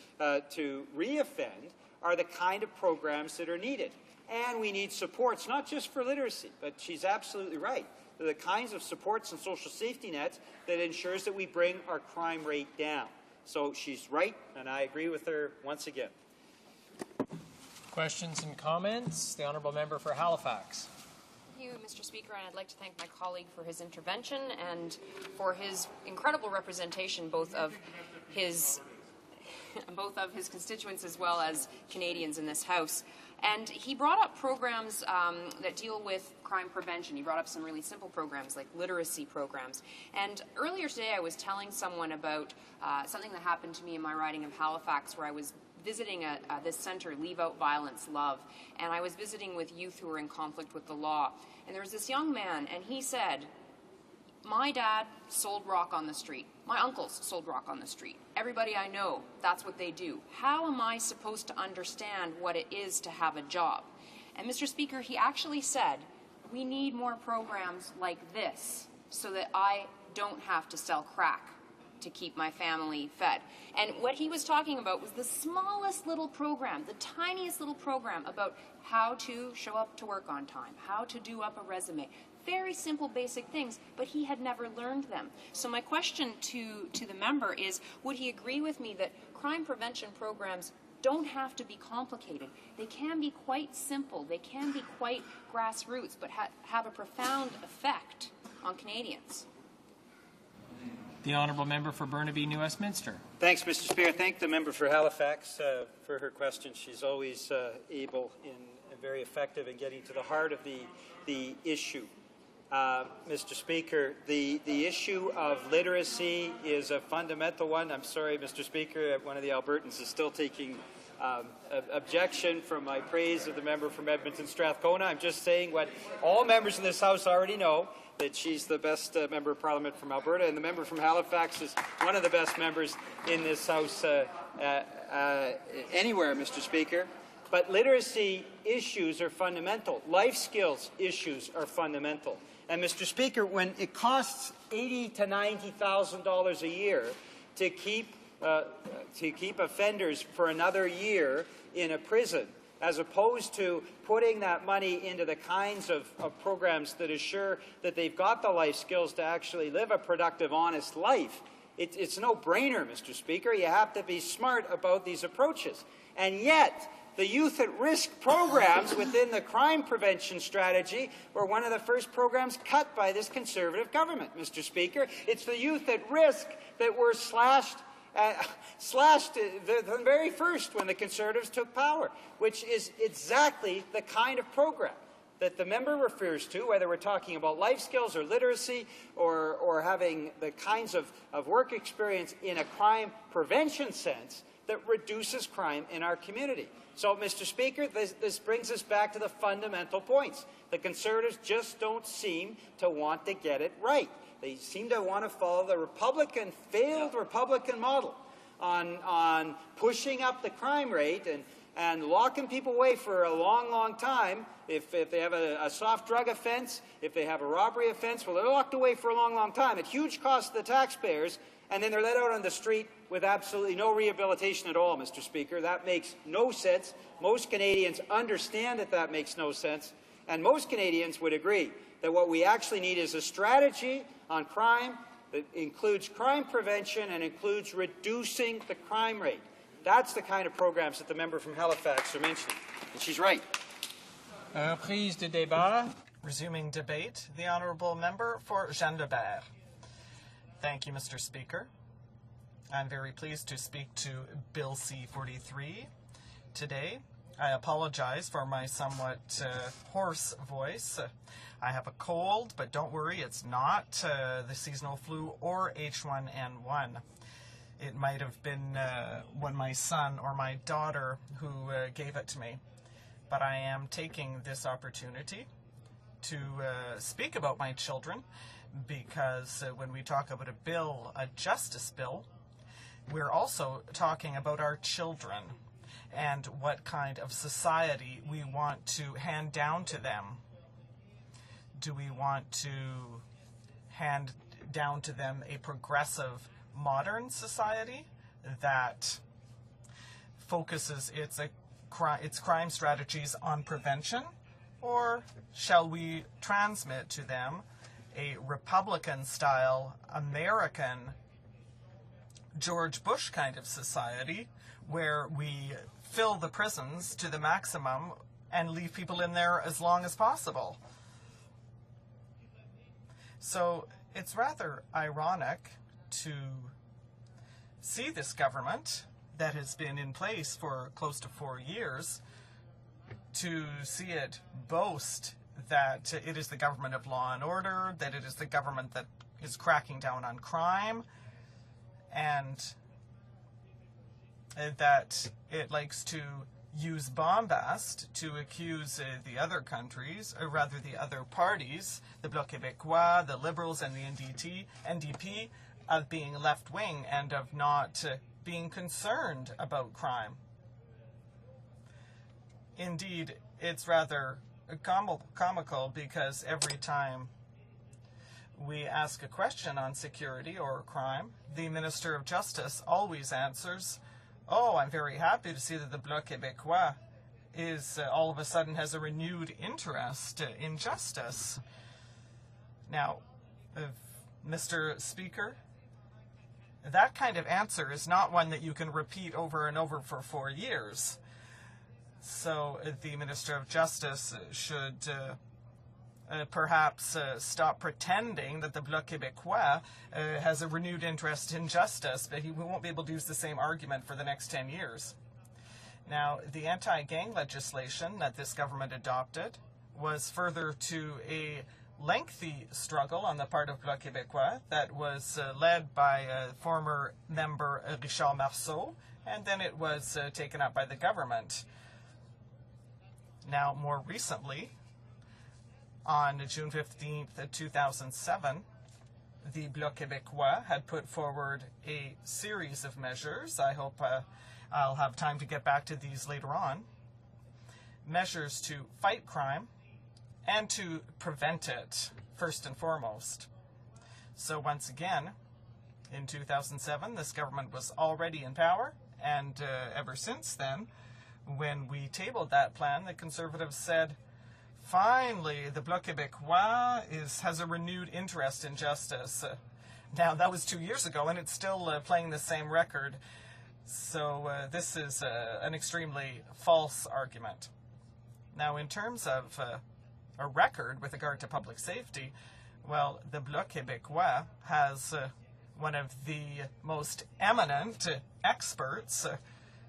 to reoffend, are the kind of programs that are needed. And we need supports, not just for literacy, but she's absolutely right. The kinds of supports and social safety nets that ensures that we bring our crime rate down. So she's right, and I agree with her once again. Questions and comments? The honourable member for Halifax. Thank you, Mr. Speaker, and I'd like to thank my colleague for his intervention and for his incredible representation both of his constituents as well as Canadians in this House. And he brought up programs that deal with crime prevention. He brought up some really simple programs like literacy programs. And earlier today I was telling someone about something that happened to me in my riding of Halifax where I was visiting this center, Leave Out Violence, Love, and I was visiting with youth who were in conflict with the law. And there was this young man, and he said, my dad sold rock on the street. My uncles sold rock on the street. Everybody I know, that's what they do. How am I supposed to understand what it is to have a job? And Mr. Speaker, he actually said, we need more programs like this so that I don't have to sell crack to keep my family fed. And what he was talking about was the smallest little program, the tiniest little program about how to show up to work on time, how to do up a resume. Very simple, basic things, but he had never learned them. So my question to the member is, would he agree with me that crime prevention programs don't have to be complicated? They can be quite simple. They can be quite grassroots, but have a profound effect on Canadians. The honourable member for Burnaby, New Westminster. Thanks, Mr. Speaker. Thank the member for Halifax for her question. She's always able and very effective in getting to the heart of the issue. Mr. Speaker, the issue of literacy is a fundamental one. I'm sorry, Mr. Speaker, one of the Albertans is still taking objection from my praise of the member from Edmonton Strathcona. I'm just saying what all members in this House already know, that she's the best member of Parliament from Alberta, and the member from Halifax is one of the best members in this House anywhere, Mr. Speaker. But literacy issues are fundamental. Life skills issues are fundamental. And, Mr. Speaker, when it costs $80,000 to $90,000 a year to keep offenders for another year in a prison, as opposed to putting that money into the kinds of programs that assure that they've got the life skills to actually live a productive, honest life, it's a no-brainer, Mr. Speaker. You have to be smart about these approaches. And yet, the youth at risk programs within the crime prevention strategy were one of the first programs cut by this Conservative government, Mr. Speaker. It's the youth at risk that were slashed the very first when the Conservatives took power, which is exactly the kind of program that the member refers to, whether we're talking about life skills or literacy or having the kinds of work experience in a crime prevention sense that reduces crime in our community. So, Mr. Speaker, this brings us back to the fundamental points. The Conservatives just don't seem to want to get it right. They seem to want to follow the failed Republican model on pushing up the crime rate and locking people away for a long, long time. If they have a soft drug offense, if they have a robbery offense, well, they're locked away for a long, long time at huge cost to the taxpayers, and then they're let out on the street with absolutely no rehabilitation at all, Mr. Speaker. That makes no sense. Most Canadians understand that makes no sense, and most Canadians would agree that what we actually need is a strategy on crime that includes crime prevention and includes reducing the crime rate. That's the kind of programs that the member from Halifax are mentioning. And she's right. Reprise de débat. Resuming debate, the honourable member for Jean Lebert. Thank you, Mr. Speaker. I'm very pleased to speak to Bill C-43 today. I apologize for my somewhat hoarse voice. I have a cold, but don't worry, it's not the seasonal flu or H1N1. It might have been when my son or my daughter who gave it to me. But I am taking this opportunity to speak about my children, because when we talk about a bill, a justice bill, we're also talking about our children and what kind of society we want to hand down to them. Do we want to hand down to them a progressive, modern society that focuses its crime strategies on prevention? Or shall we transmit to them a Republican-style, American, George Bush kind of society where we fill the prisons to the maximum and leave people in there as long as possible? So it's rather ironic to see this government that has been in place for close to 4 years, to see it boast that it is the government of law and order, that it is the government that is cracking down on crime, and that it likes to use bombast to accuse the other countries, or rather the other parties, the Bloc Québécois, the Liberals, and the NDP, of being left-wing and of not being concerned about crime. Indeed, it's rather comical because every time we ask a question on security or crime, the Minister of Justice always answers, "Oh, I'm very happy to see that the Bloc Québécois is all of a sudden has a renewed interest in justice." Now, Mr. Speaker, that kind of answer is not one that you can repeat over and over for 4 years. So the Minister of Justice should perhaps stop pretending that the Bloc Québécois has a renewed interest in justice, but he won't be able to use the same argument for the next 10 years. Now, the anti-gang legislation that this government adopted was further to a lengthy struggle on the part of Bloc Québécois that was led by former member Richard Marceau, and then it was taken up by the government. Now, more recently, on June 15th, 2007, the Bloc Québécois had put forward a series of measures. I hope I'll have time to get back to these later on. Measures to fight crime and to prevent it, first and foremost. So once again, in 2007, this government was already in power, and ever since then, when we tabled that plan, the Conservatives said, finally, the Bloc Québécois has a renewed interest in justice. Now, that was 2 years ago, and it's still playing the same record. So this is an extremely false argument. Now, in terms of a record with regard to public safety, well, the Bloc Québécois has one of the most eminent experts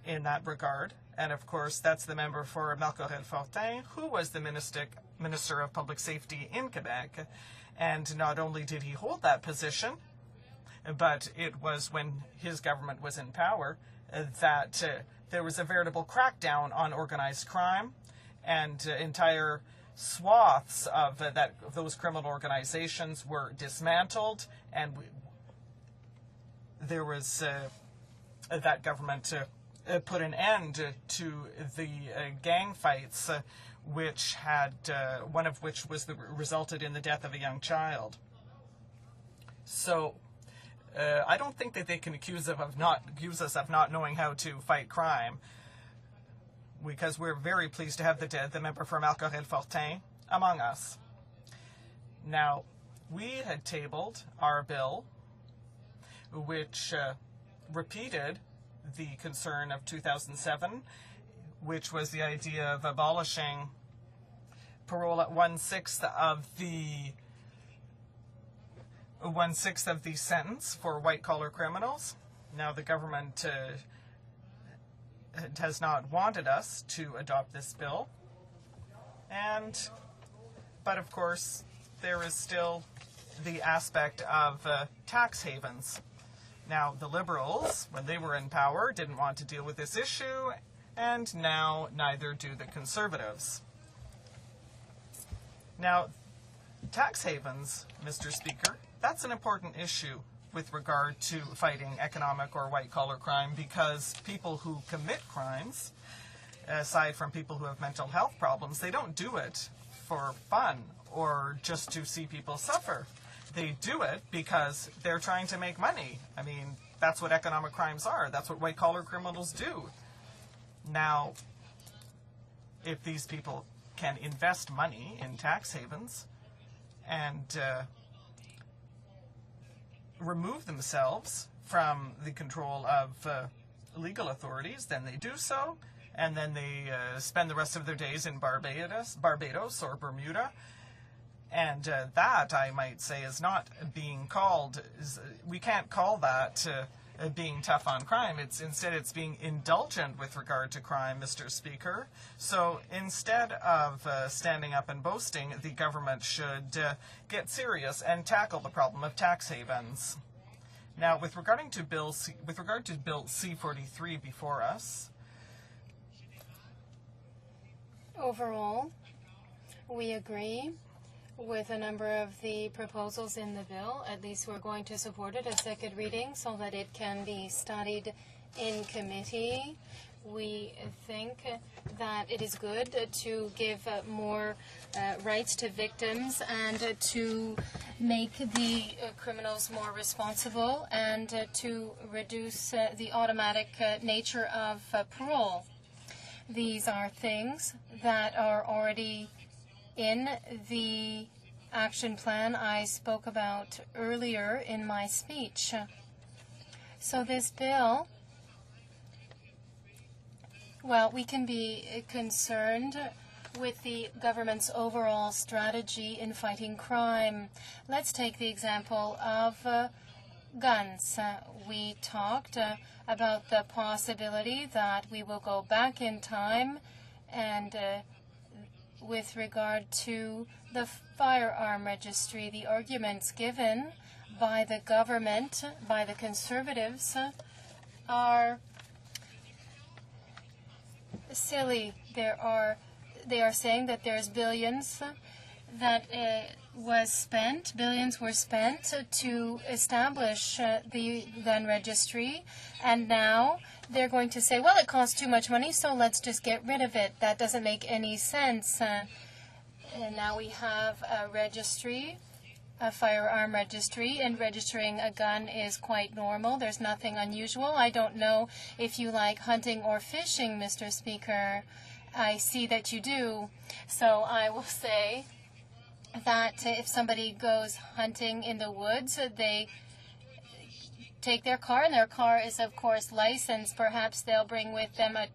in that regard. And of course, that's the member for Marc-Aurèle-Fortin, who was the Minister of Public Safety in Quebec. And not only did he hold that position, but it was when his government was in power that there was a veritable crackdown on organized crime, and entire swaths of those criminal organizations were dismantled, and there was that government put an end to the gang fights, which had one of which resulted in the death of a young child. So I don't think that they can accuse us of not knowing how to fight crime, because we're very pleased to have the member for Marc-Aurèle-Fortin among us. Now, we had tabled our bill, which repeated the concern of 2007, which was the idea of abolishing parole at 1/6 of the sentence for white-collar criminals. Now, the government has not wanted us to adopt this bill, but of course, there is still the aspect of tax havens. Now, the Liberals, when they were in power, didn't want to deal with this issue, and now neither do the Conservatives. Now, tax havens, Mr. Speaker, that's an important issue with regard to fighting economic or white-collar crime, because people who commit crimes, aside from people who have mental health problems, they don't do it for fun or just to see people suffer. They do it because they're trying to make money. I mean, that's what economic crimes are. That's what white-collar criminals do. Now, if these people can invest money in tax havens and remove themselves from the control of legal authorities, then they do so, and then they spend the rest of their days in Barbados or Bermuda. And that, I might say, is not being called, we can't call that being tough on crime. Instead, it's being indulgent with regard to crime, Mr. Speaker. So instead of standing up and boasting, the government should get serious and tackle the problem of tax havens. Now, with regard to Bill C-43 before us, overall, we agree with a number of the proposals in the bill. At least we're going to support it at second reading so that it can be studied in committee. We think that it is good to give more rights to victims and to make the criminals more responsible and to reduce the automatic nature of parole. These are things that are already in the action plan I spoke about earlier in my speech. So this bill, well, we can be concerned with the government's overall strategy in fighting crime. Let's take the example of guns. We talked about the possibility that we will go back in time and with regard to the firearm registry, the arguments given by the government, by the Conservatives, are silly. They are saying that there's billions that billions were spent to establish the gun registry, and now they're going to say, well, it costs too much money, so let's just get rid of it. That doesn't make any sense. And now we have a registry, a firearm registry, and registering a gun is quite normal. There's nothing unusual. I don't know if you like hunting or fishing, Mr. Speaker. I see that you do. So I will say that if somebody goes hunting in the woods, they take their car, and their car is, of course, licensed. Perhaps they'll bring with them a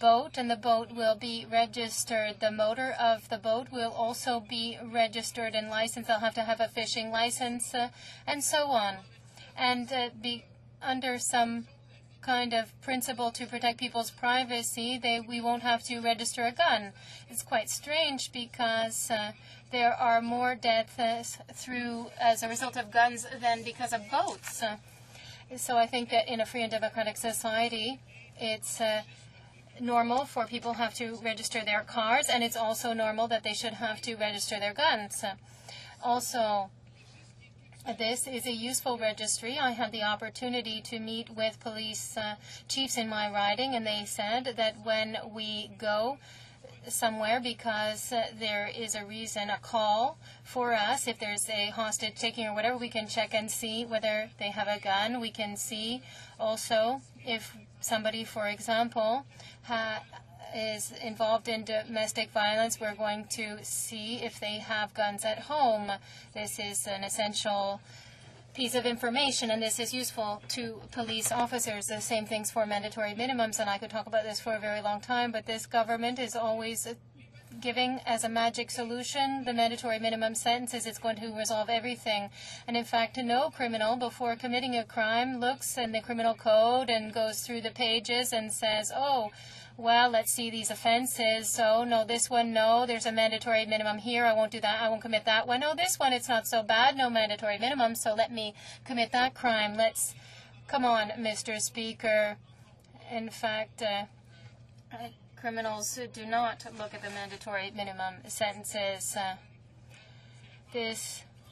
boat, and the boat will be registered. The motor of the boat will also be registered and licensed. They'll have to have a fishing license, and so on. And be under some kind of principle to protect people's privacy, we won't have to register a gun. It's quite strange because there are more deaths as a result of guns than because of boats. So I think that in a free and democratic society, it's normal for people to have to register their cars, and it's also normal that they should have to register their guns. Also, this is a useful registry. I had the opportunity to meet with police chiefs in my riding, and they said that when we go somewhere because there is a reason, a call for us, if there's a hostage taking or whatever, we can check and see whether they have a gun. We can see also if somebody, for example, is involved in domestic violence. We're going to see if they have guns at home. This is an essential piece of information, and this is useful to police officers. The same things for mandatory minimums, and I could talk about this for a very long time, but this government is always giving as a magic solution the mandatory minimum sentences. It's going to resolve everything. And in fact, no criminal before committing a crime looks in the criminal code and goes through the pages and says, oh, well, let's see these offenses. So, no, this one, no, there's a mandatory minimum here. I won't do that. I won't commit that one. No, this one, it's not so bad. No mandatory minimum, so let me commit that crime. Come on, Mr. Speaker. In fact, criminals do not look at the mandatory minimum sentences.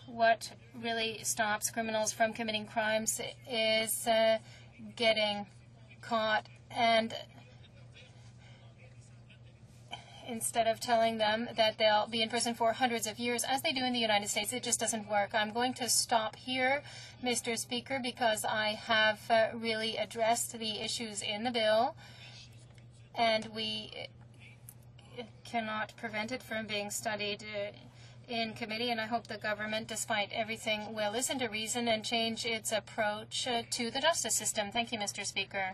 What really stops criminals from committing crimes is getting caught, and instead of telling them that they'll be in prison for hundreds of years, as they do in the United States, it just doesn't work. I'm going to stop here, Mr. Speaker, because I have really addressed the issues in the bill, and we cannot prevent it from being studied in committee, and I hope the government, despite everything, will listen to reason and change its approach to the justice system. Thank you, Mr. Speaker.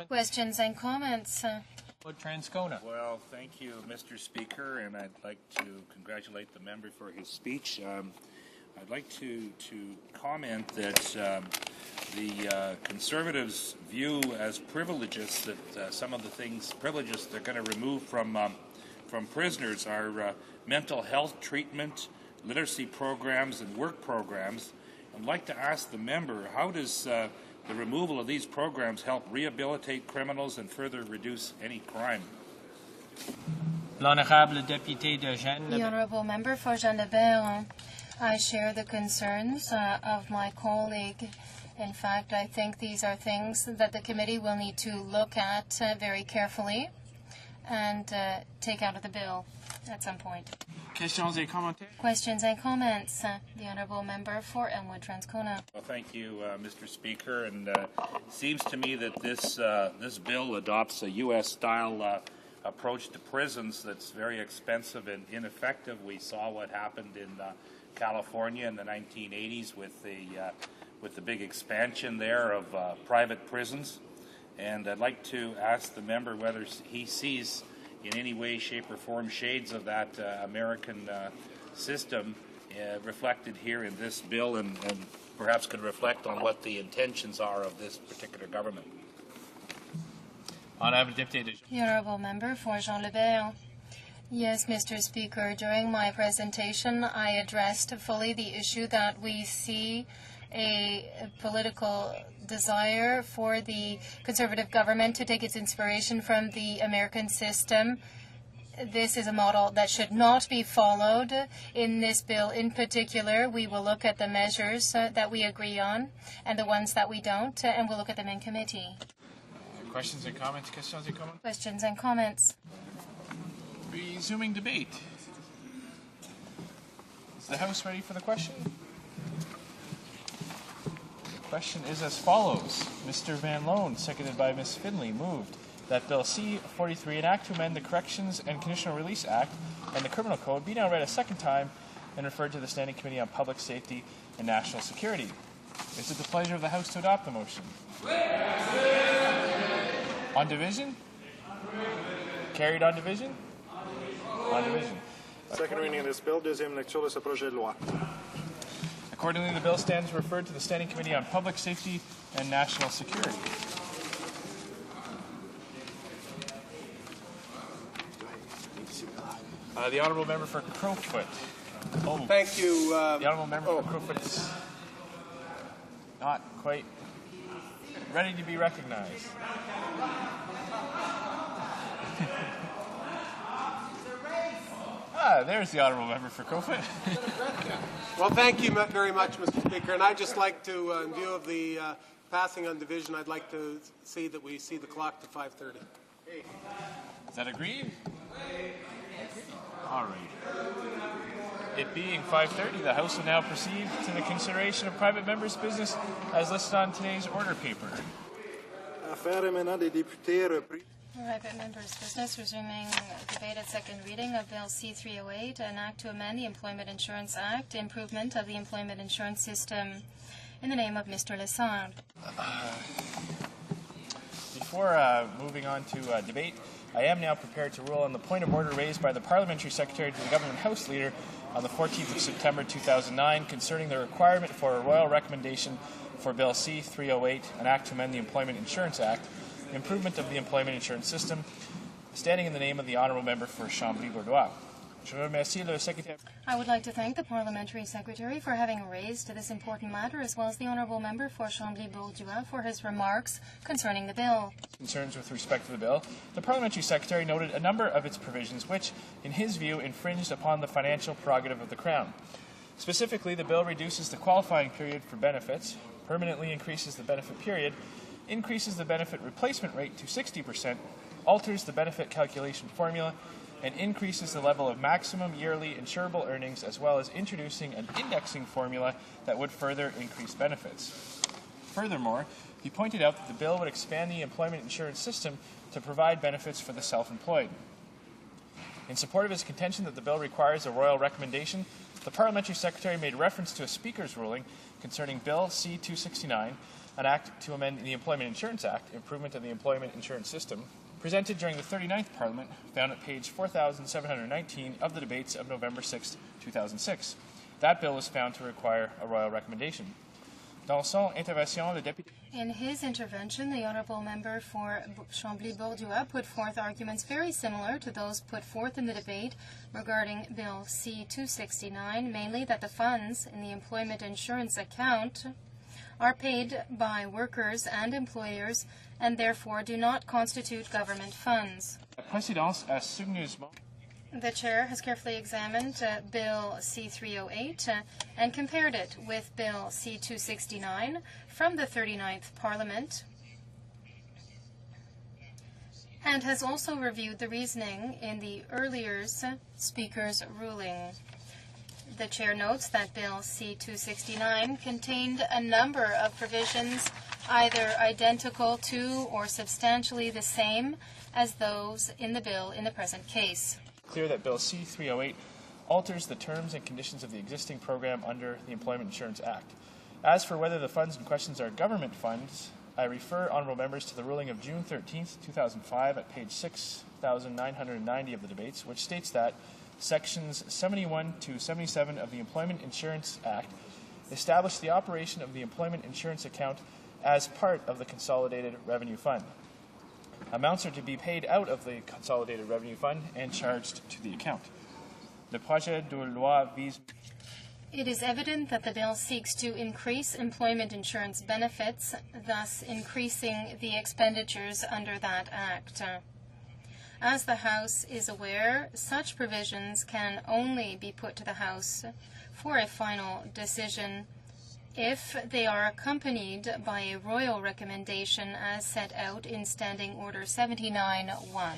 Questions and comments? Transcona. Well, thank you, Mr. Speaker, and I'd like to congratulate the member for his speech. I'd like to comment that the Conservatives view as privileges that some of the privileges they're going to remove from prisoners are mental health treatment, literacy programs, and work programs. I'd like to ask the member, how does the removal of these programs help rehabilitate criminals and further reduce any crime? The Honourable Member for Jean-Lebert, I share the concerns of my colleague, In fact, I think these are things that the committee will need to look at very carefully and take out of the bill at some point. Questions et commentaires? Questions and comments? The Honourable Member for Elmwood Transcona. Well, thank you, Mr. Speaker. And it seems to me that this bill adopts a U.S.-style approach to prisons that's very expensive and ineffective. We saw what happened in California in the 1980s with the big expansion there of private prisons. And I'd like to ask the member whether he sees in any way, shape, or form shades of that American system reflected here in this bill, and perhaps could reflect on what the intentions are of this particular government. The Honourable Member for Jean Lebert. Yes, Mr. Speaker. During my presentation, I addressed fully the issue that we see a political desire for the Conservative government to take its inspiration from the American system. This is a model that should not be followed. In this bill in particular, we will look at the measures that we agree on and the ones that we don't, and we'll look at them in committee. Questions and comments? Questions and comments? Questions and comments? Resuming debate. Is the House ready for the question? The question is as follows. Mr. Van Loan, seconded by Ms. Finley, moved that Bill C-43, an act to amend the Corrections and Conditional Release Act and the Criminal Code, be now read a second time and referred to the Standing Committee on Public Safety and National Security. Is it the pleasure of the House to adopt the motion? On division? Carried on division? On division. Second reading of this bill, deuxième lecture de ce projet de loi. Accordingly, the bill stands referred to the Standing Committee on Public Safety and National Security. The Honourable Member for Crowfoot. Oh. Thank you. The Honourable Member for Crowfoot is not quite ready to be recognized. There's the Honourable Member for Crowfoot. Well, thank you very much, Mr. Speaker. And I'd just like to, in view of the passing on division, I'd like to see that we see the clock to 5:30. Is that agreed? All right. It being 5:30, the House will now proceed to the consideration of private members' business as listed on today's order paper. Private members' business, resuming debate at second reading of Bill C-308, an act to amend the Employment Insurance Act, improvement of the employment insurance system. In the name of Mr. Lessard. Before moving on to debate, I am now prepared to rule on the point of order raised by the Parliamentary Secretary to the Government House Leader on the 14th of September 2009 concerning the requirement for a royal recommendation for Bill C-308, an act to amend the Employment Insurance Act, improvement of the employment insurance system, standing in the name of the Honourable Member for Chambly-Bourdois. I would like to thank the Parliamentary Secretary for having raised this important matter, as well as the Honourable Member for Chambly-Bourdois for his remarks concerning the bill. Concerns with respect to the bill, the Parliamentary Secretary noted a number of its provisions which, in his view, infringed upon the financial prerogative of the Crown. Specifically, the bill reduces the qualifying period for benefits, permanently increases the benefit period, increases the benefit replacement rate to 60%, alters the benefit calculation formula, and increases the level of maximum yearly insurable earnings, as well as introducing an indexing formula that would further increase benefits. Furthermore, he pointed out that the bill would expand the employment insurance system to provide benefits for the self-employed. In support of his contention that the bill requires a royal recommendation, the Parliamentary Secretary made reference to a Speaker's ruling concerning Bill C-269, an act to amend the Employment Insurance Act, improvement of the employment insurance system, presented during the 39th Parliament, found at page 4719 of the debates of November 6, 2006. That bill was found to require a royal recommendation. Dans son intervention, le député... In his intervention, the Honourable Member for Chambly-Bourdois put forth arguments very similar to those put forth in the debate regarding Bill C-269, mainly that the funds in the employment insurance account are paid by workers and employers and therefore do not constitute government funds. La présidence a soigneusement The Chair has carefully examined Bill C-308 and compared it with Bill C-269 from the 39th Parliament, and has also reviewed the reasoning in the earlier Speaker's ruling. The Chair notes that Bill C-269 contained a number of provisions either identical to or substantially the same as those in the bill in the present case. Clear that Bill C-308 alters the terms and conditions of the existing program under the Employment Insurance Act. As for whether the funds in question are government funds, I refer honourable members to the ruling of June 13, 2005 at page 6,990 of the debates, which states that Sections 71 to 77 of the Employment Insurance Act establish the operation of the Employment Insurance Account as part of the Consolidated Revenue Fund. Amounts are to be paid out of the Consolidated Revenue Fund and charged to the account. Le projet de loi vise... It is evident that the bill seeks to increase employment insurance benefits, thus increasing the expenditures under that act. As the House is aware, such provisions can only be put to the House for a final decision if they are accompanied by a royal recommendation as set out in Standing Order 79-1.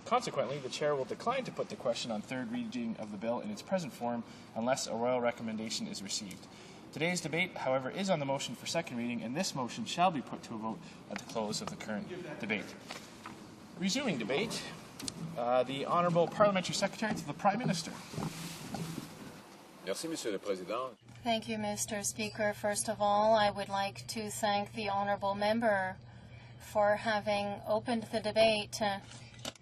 Consequently, the Chair will decline to put the question on third reading of the bill in its present form unless a royal recommendation is received. Today's debate, however, is on the motion for second reading, and this motion shall be put to a vote at the close of the current debate. Resuming debate, the Honourable Parliamentary Secretary to the Prime Minister. Merci, Monsieur le Président. Thank you, Mr. Speaker. First of all, I would like to thank the honourable member for having opened the debate.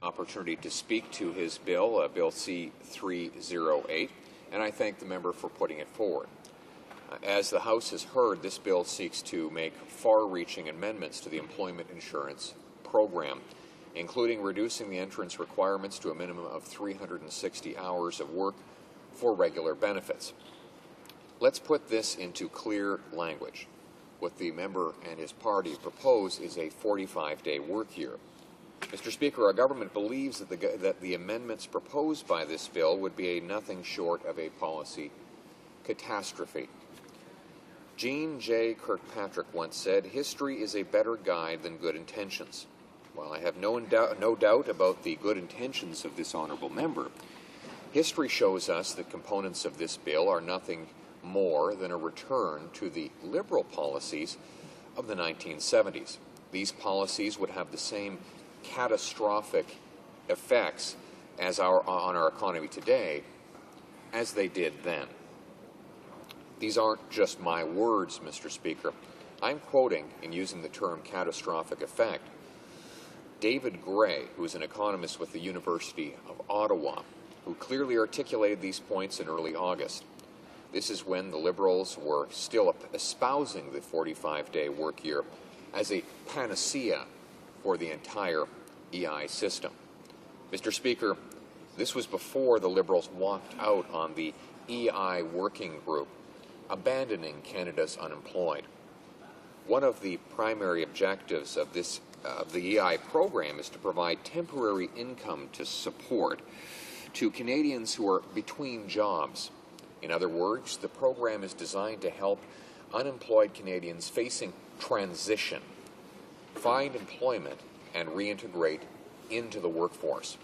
Opportunity to speak to his bill, Bill C-308, and I thank the member for putting it forward. As the House has heard, this bill seeks to make far-reaching amendments to the employment insurance program, including reducing the entrance requirements to a minimum of 360 hours of work for regular benefits. Let's put this into clear language. What the member and his party propose is a 45-day work year. Mr. Speaker, our government believes that the amendments proposed by this bill would be nothing short of a policy catastrophe. Jean J. Kirkpatrick once said, "History is a better guide than good intentions." While I have no doubt about the good intentions of this honourable member, history shows us that components of this bill are nothing more than a return to the liberal policies of the 1970s. These policies would have the same catastrophic effects as on our economy today as they did then. These aren't just my words, Mr. Speaker. I'm quoting, in using the term catastrophic effect, David Gray, who is an economist with the University of Ottawa, who clearly articulated these points in early August. This is when the Liberals were still espousing the 45-day work year as a panacea for the entire EI system. Mr. Speaker, this was before the Liberals walked out on the EI working group, abandoning Canada's unemployed. One of the primary objectives of the EI program is to provide temporary income to support to Canadians who are between jobs. In other words, the program is designed to help unemployed Canadians facing transition find employment and reintegrate into the workforce.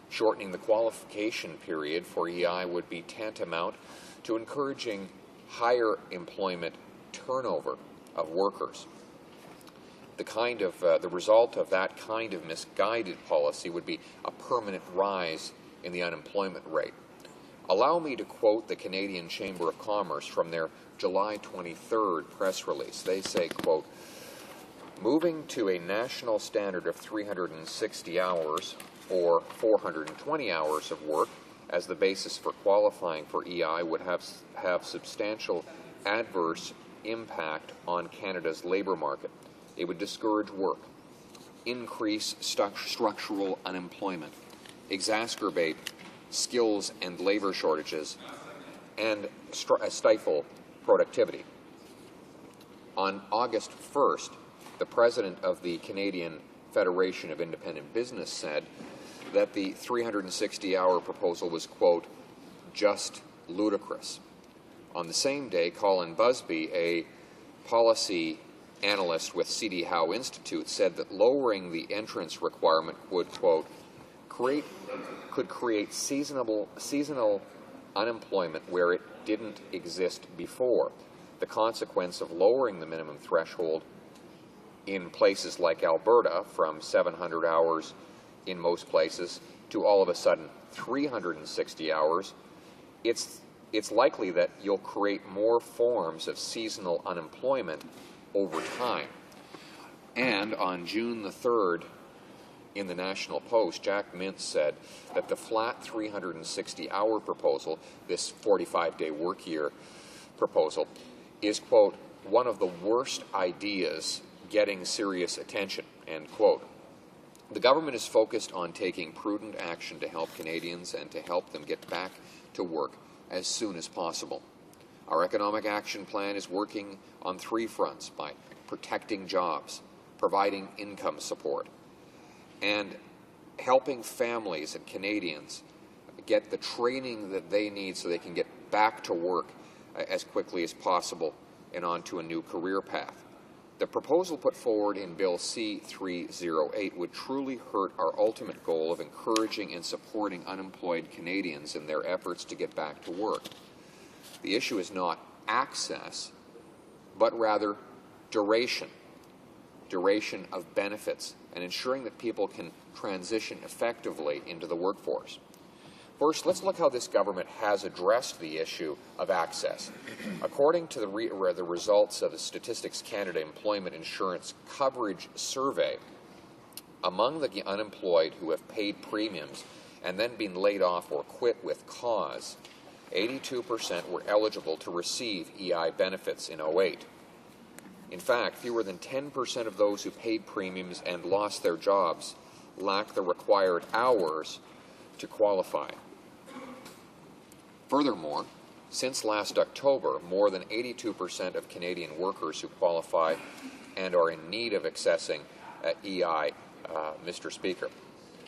Shortening the qualification period for EI would be tantamount to encouraging higher employment turnover of workers. The result of that kind of misguided policy would be a permanent rise in the unemployment rate. Allow me to quote the Canadian Chamber of Commerce from their July 23rd press release. They say, quote, "Moving to a national standard of 360 hours or 420 hours of work as the basis for qualifying for EI would have substantial adverse impact on Canada's labour market. It would discourage work, increase structural unemployment, exacerbate skills and labour shortages, and stifle productivity." On August 1st, the president of the Canadian Federation of Independent Business said, that the 360-hour proposal was, quote, just ludicrous. On the same day, Colin Busby, a policy analyst with C.D. Howe Institute, said that lowering the entrance requirement would, quote, could create seasonal unemployment where it didn't exist before. The consequence of lowering the minimum threshold in places like Alberta from 700 hours in most places to all of a sudden 360 hours, it's likely that you'll create more forms of seasonal unemployment over time. And on June the 3rd, in the National Post, Jack Mintz said that the flat 360-hour proposal, this 45-day work year proposal, is, quote, one of the worst ideas getting serious attention, end quote. The government is focused on taking prudent action to help Canadians and to help them get back to work as soon as possible. Our economic action plan is working on three fronts: by protecting jobs, providing income support, and helping families and Canadians get the training that they need so they can get back to work as quickly as possible and onto a new career path. The proposal put forward in Bill C-308 would truly hurt our ultimate goal of encouraging and supporting unemployed Canadians in their efforts to get back to work. The issue is not access, but rather duration of benefits, and ensuring that people can transition effectively into the workforce. First, let's look how this government has addressed the issue of access. According to the results of the Statistics Canada Employment Insurance Coverage Survey, among the unemployed who have paid premiums and then been laid off or quit with cause, 82% were eligible to receive EI benefits in 2008. In fact, fewer than 10% of those who paid premiums and lost their jobs lack the required hours to qualify. Furthermore, since last October, more than 82% of Canadian workers who qualify and are in need of accessing EI, Mr. Speaker,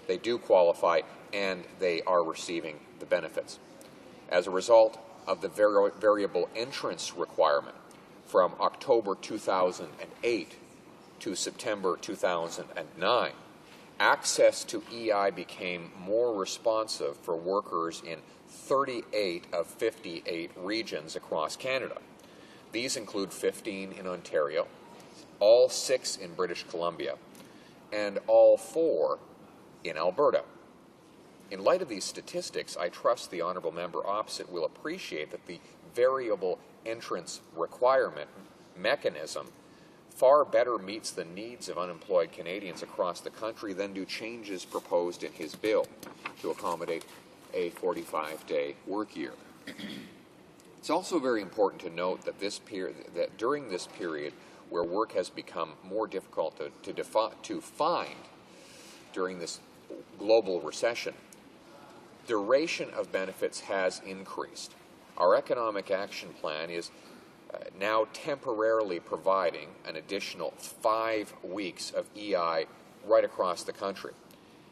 they do qualify and they are receiving the benefits. As a result of the variable entrance requirement from October 2008 to September 2009, access to EI became more responsive for workers in 38 of 58 regions across Canada. These include 15 in Ontario, all 6 in British Columbia, and all 4 in Alberta. In light of these statistics, I trust the honourable member opposite will appreciate that the variable entrance requirement mechanism far better meets the needs of unemployed Canadians across the country than do changes proposed in his bill to accommodate a 45-day work year. It's also very important to note that that during this period where work has become more difficult to find during this global recession, duration of benefits has increased. Our economic action plan is now temporarily providing an additional 5 weeks of EI right across the country.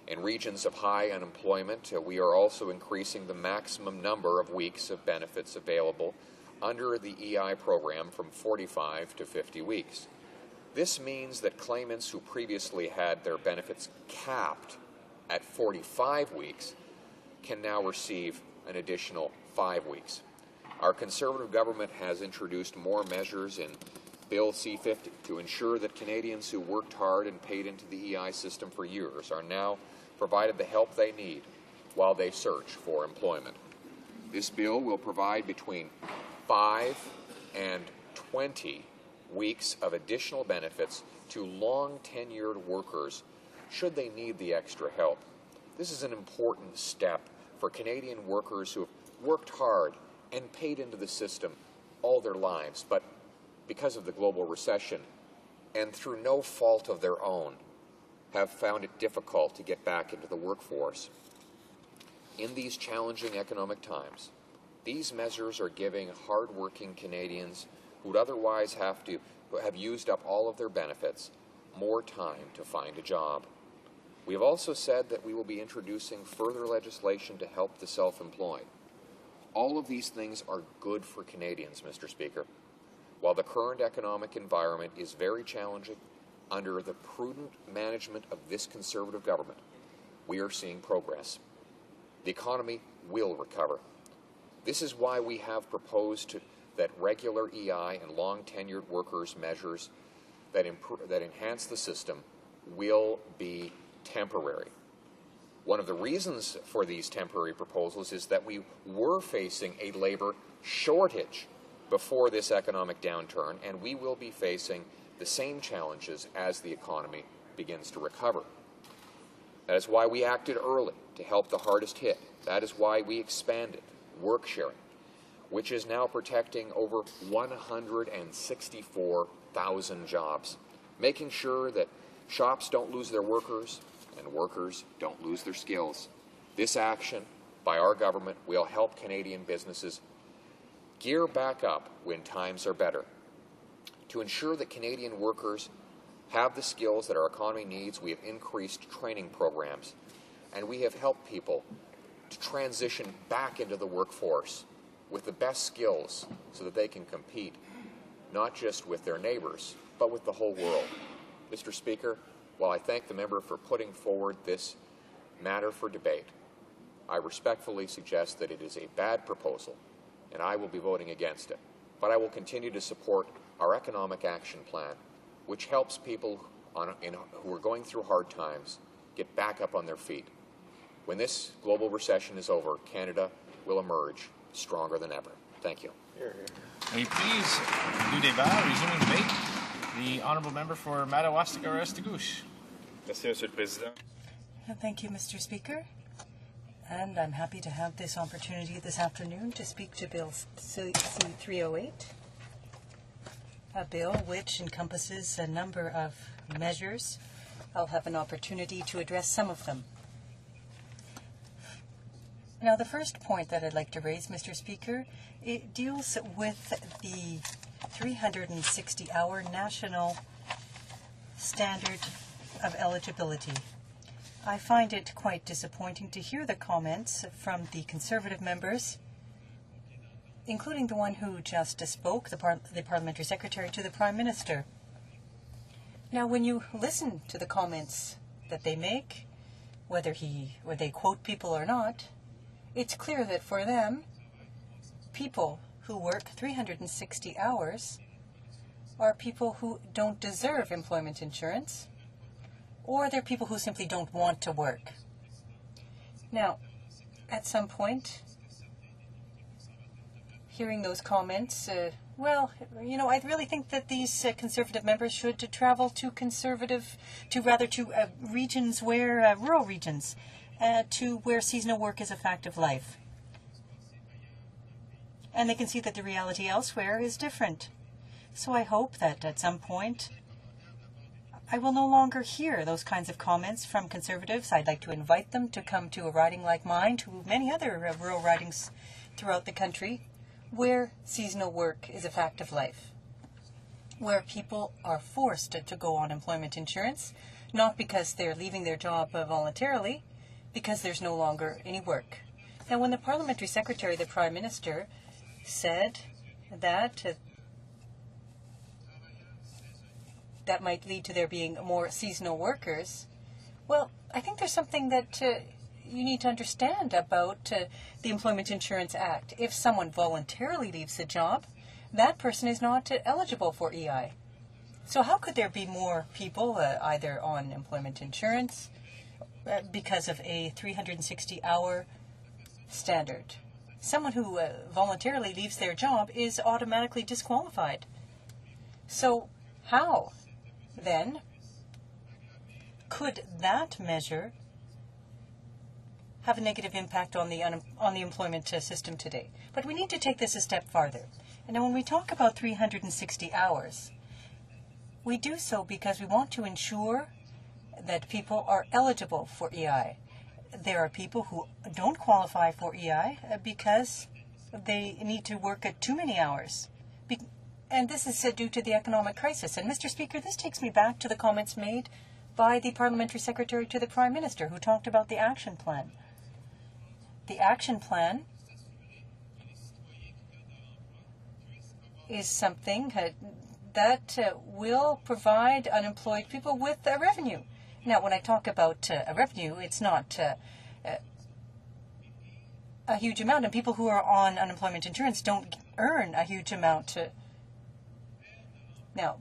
In regions of high unemployment, we are also increasing the maximum number of weeks of benefits available under the EI program from 45 to 50 weeks. This means that claimants who previously had their benefits capped at 45 weeks can now receive an additional 5 weeks. Our Conservative government has introduced more measures in Bill C-50 to ensure that Canadians who worked hard and paid into the EI system for years are now provided the help they need while they search for employment. This bill will provide between 5 and 20 weeks of additional benefits to long-tenured workers should they need the extra help. This is an important step for Canadian workers who have worked hard and paid into the system all their lives, but because of the global recession and through no fault of their own, have found it difficult to get back into the workforce. In these challenging economic times, these measures are giving hard-working Canadians who would otherwise have used up all of their benefits more time to find a job. We have also said that we will be introducing further legislation to help the self-employed. All of these things are good for Canadians, Mr. Speaker. While the current economic environment is very challenging, under the prudent management of this Conservative government, we are seeing progress. The economy will recover. This is why we have proposed that regular EI and long-tenured workers measures that enhance the system will be temporary. One of the reasons for these temporary proposals is that we were facing a labor shortage before this economic downturn, and we will be facing the same challenges as the economy begins to recover. That is why we acted early to help the hardest hit. That is why we expanded work sharing, which is now protecting over 164,000 jobs, making sure that shops don't lose their workers and workers don't lose their skills. This action by our government will help Canadian businesses gear back up when times are better. To ensure that Canadian workers have the skills that our economy needs, we have increased training programs, and we have helped people to transition back into the workforce with the best skills so that they can compete not just with their neighbors, but with the whole world. Mr. Speaker, while I thank the member for putting forward this matter for debate, I respectfully suggest that it is a bad proposal, and I will be voting against it. But I will continue to support our economic action plan, which helps people who are going through hard times get back up on their feet. When this global recession is over, Canada will emerge stronger than ever. Thank you. May please du débat, resuming debate. The honourable member for Madawaska-Restigouche. Merci, Monsieur le Président. Thank you, Mr. Speaker. And I'm happy to have this opportunity this afternoon to speak to Bill C-308, a bill which encompasses a number of measures. I'll have an opportunity to address some of them. Now, the first point that I'd like to raise, Mr. Speaker, it deals with the 360-hour national standard of eligibility. I find it quite disappointing to hear the comments from the Conservative members, including the one who just spoke, the Parliamentary Secretary, to the Prime Minister. Now, when you listen to the comments that they make, whether they quote people or not, it's clear that for them, people who work 360 hours are people who don't deserve employment insurance, or they're people who simply don't want to work. Now, at some point, hearing those comments, well, you know, I really think that these Conservative members should travel to regions where, rural regions, to where seasonal work is a fact of life. And they can see that the reality elsewhere is different. So I hope that at some point I will no longer hear those kinds of comments from Conservatives. I'd like to invite them to come to a riding like mine, to many other rural ridings throughout the country, where seasonal work is a fact of life, where people are forced to go on employment insurance, not because they're leaving their job voluntarily, because there's no longer any work. Now, when the Parliamentary Secretary, the Prime Minister, said that that might lead to there being more seasonal workers, well, I think there's something that you need to understand about the Employment Insurance Act. If someone voluntarily leaves the job, that person is not eligible for EI. So how could there be more people either on employment insurance because of a 360-hour standard? Someone who voluntarily leaves their job is automatically disqualified. So how, then, could that measure have a negative impact on the employment system today? But we need to take this a step farther. And now when we talk about 360 hours, we do so because we want to ensure that people are eligible for EI. There are people who don't qualify for EI because they need to work at too many hours. And this is due to the economic crisis. And Mr. Speaker, this takes me back to the comments made by the Parliamentary Secretary to the Prime Minister, who talked about the action plan. The action plan is something that will provide unemployed people with a revenue. Now, when I talk about a revenue, it's not a huge amount, and people who are on unemployment insurance don't earn a huge amount. Now,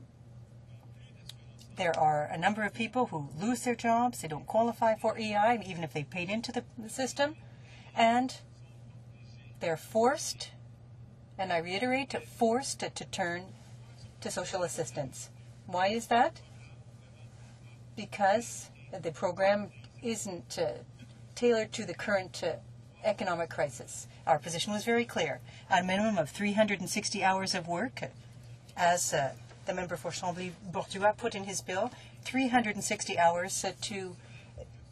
there are a number of people who lose their jobs, they don't qualify for EI, even if they paid into the system, and they're forced, and I reiterate, forced to turn to social assistance. Why is that? Because the program isn't tailored to the current economic crisis. Our position was very clear. A minimum of 360 hours of work, as the member for Chambly-Bourgeois put in his bill, 360 hours to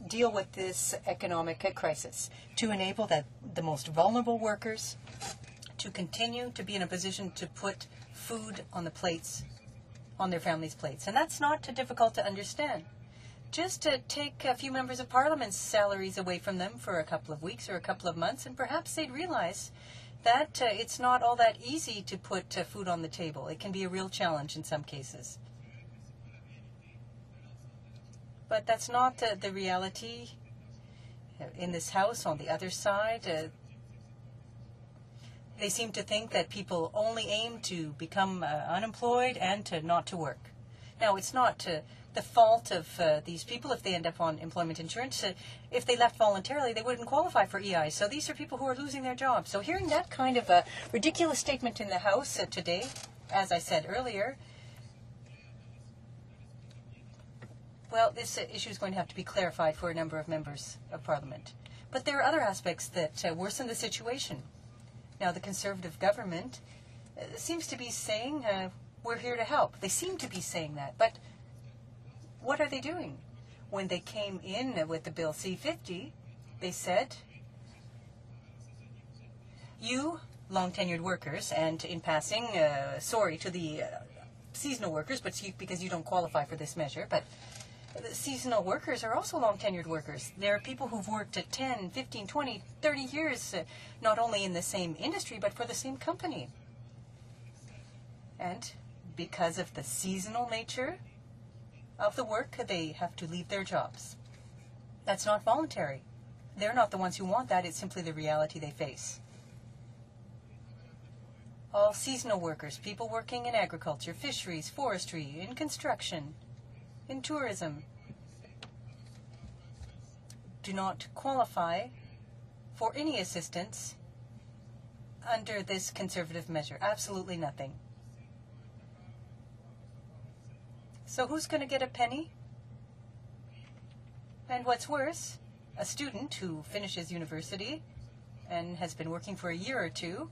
deal with this economic crisis, to enable the most vulnerable workers to continue to be in a position to put food on the plates, on their families' plates. And that's not too difficult to understand. Just to take a few members of Parliament's salaries away from them for a couple of weeks or a couple of months, and perhaps they'd realize that it's not all that easy to put food on the table. It can be a real challenge in some cases. But that's not the reality in this House. On the other side, they seem to think that people only aim to become unemployed and not to work. Now, it's not the fault of these people if they end up on employment insurance. If they left voluntarily, they wouldn't qualify for EI. So these are people who are losing their jobs. So hearing that kind of a ridiculous statement in the House today, as I said earlier, well, this issue is going to have to be clarified for a number of members of Parliament. But there are other aspects that worsen the situation. Now, the Conservative government seems to be saying, we're here to help. They seem to be saying that. But what are they doing? When they came in with the Bill C-50, they said, you, long-tenured workers, and in passing, sorry to the seasonal workers, but because you don't qualify for this measure, but the seasonal workers are also long-tenured workers. There are people who've worked 10, 15, 20, 30 years, not only in the same industry, but for the same company. And because of the seasonal nature of the work, they have to leave their jobs. That's not voluntary. They're not the ones who want that. It's simply the reality they face. All seasonal workers, people working in agriculture, fisheries, forestry, in construction, in tourism, do not qualify for any assistance under this Conservative measure. Absolutely nothing. So who's going to get a penny? And what's worse, a student who finishes university and has been working for a year or two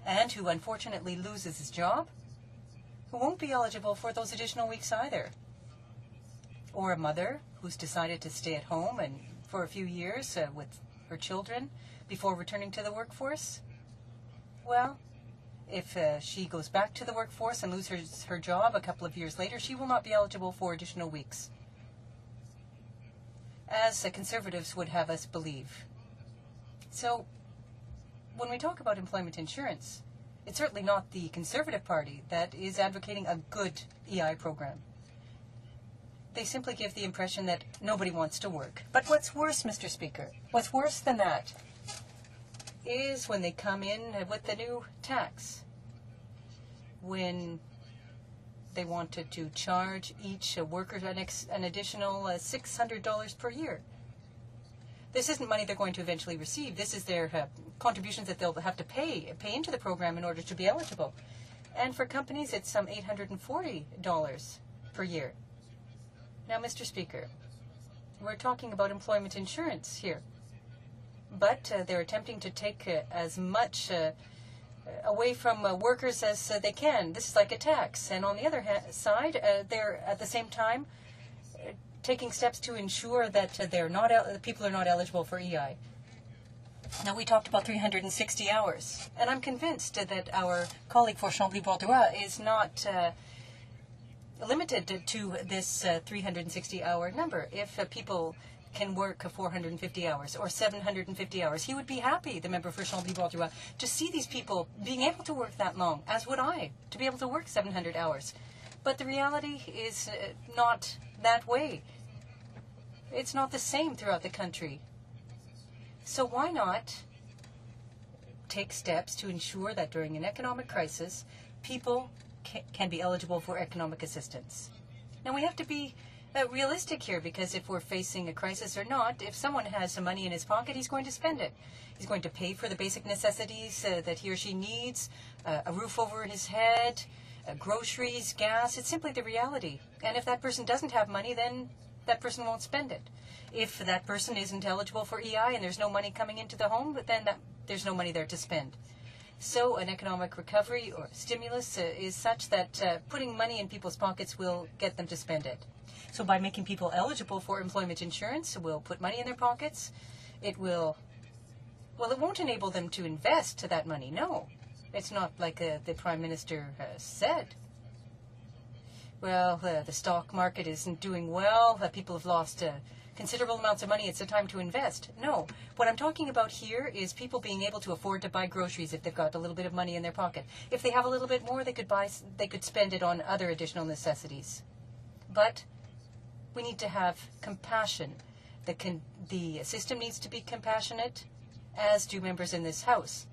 and who unfortunately loses his job, who won't be eligible for those additional weeks either. Or a mother who's decided to stay at home and for a few years with her children before returning to the workforce. Well, if she goes back to the workforce and loses her job a couple of years later, she will not be eligible for additional weeks, as the Conservatives would have us believe. So, when we talk about employment insurance, it's certainly not the Conservative Party that is advocating a good EI program. They simply give the impression that nobody wants to work. But what's worse, Mr. Speaker, what's worse than that is when they come in with the new tax, when they wanted to charge each worker an additional $600 per year. This isn't money they're going to eventually receive. This is their contributions that they'll have to pay into the program in order to be eligible. And for companies, it's some $840 per year. Now, Mr. Speaker, we're talking about employment insurance here. But they're attempting to take as much away from workers as they can. This is like a tax. And on the other side, they're at the same time taking steps to ensure that people are not eligible for EI. Now, we talked about 360 hours. And I'm convinced that our colleague for Chambly-Bourgeois is not limited to this 360-hour number. If people can work 450 hours or 750 hours, he would be happy, the member for Chambly-Bois-Droit, to see these people being able to work that long, as would I, to be able to work 700 hours. But the reality is not that way. It's not the same throughout the country. So why not take steps to ensure that during an economic crisis, people can be eligible for economic assistance? Now, we have to be realistic here, because if we're facing a crisis or not, if someone has some money in his pocket, he's going to spend it. He's going to pay for the basic necessities that he or she needs, a roof over his head, groceries, gas. It's simply the reality. And if that person doesn't have money, then that person won't spend it. If that person isn't eligible for EI and there's no money coming into the home, then there's no money there to spend. So an economic recovery or stimulus is such that putting money in people's pockets will get them to spend it. So by making people eligible for employment insurance, we'll put money in their pockets. It will, well, it won't enable them to invest that money. No, it's not like the Prime Minister said. Well, the stock market isn't doing well. People have lost considerable amounts of money. It's a time to invest. No, what I'm talking about here is people being able to afford to buy groceries if they've got a little bit of money in their pocket. If they have a little bit more, they could spend it on other additional necessities. But we need to have compassion. The system needs to be compassionate, as do members in this House.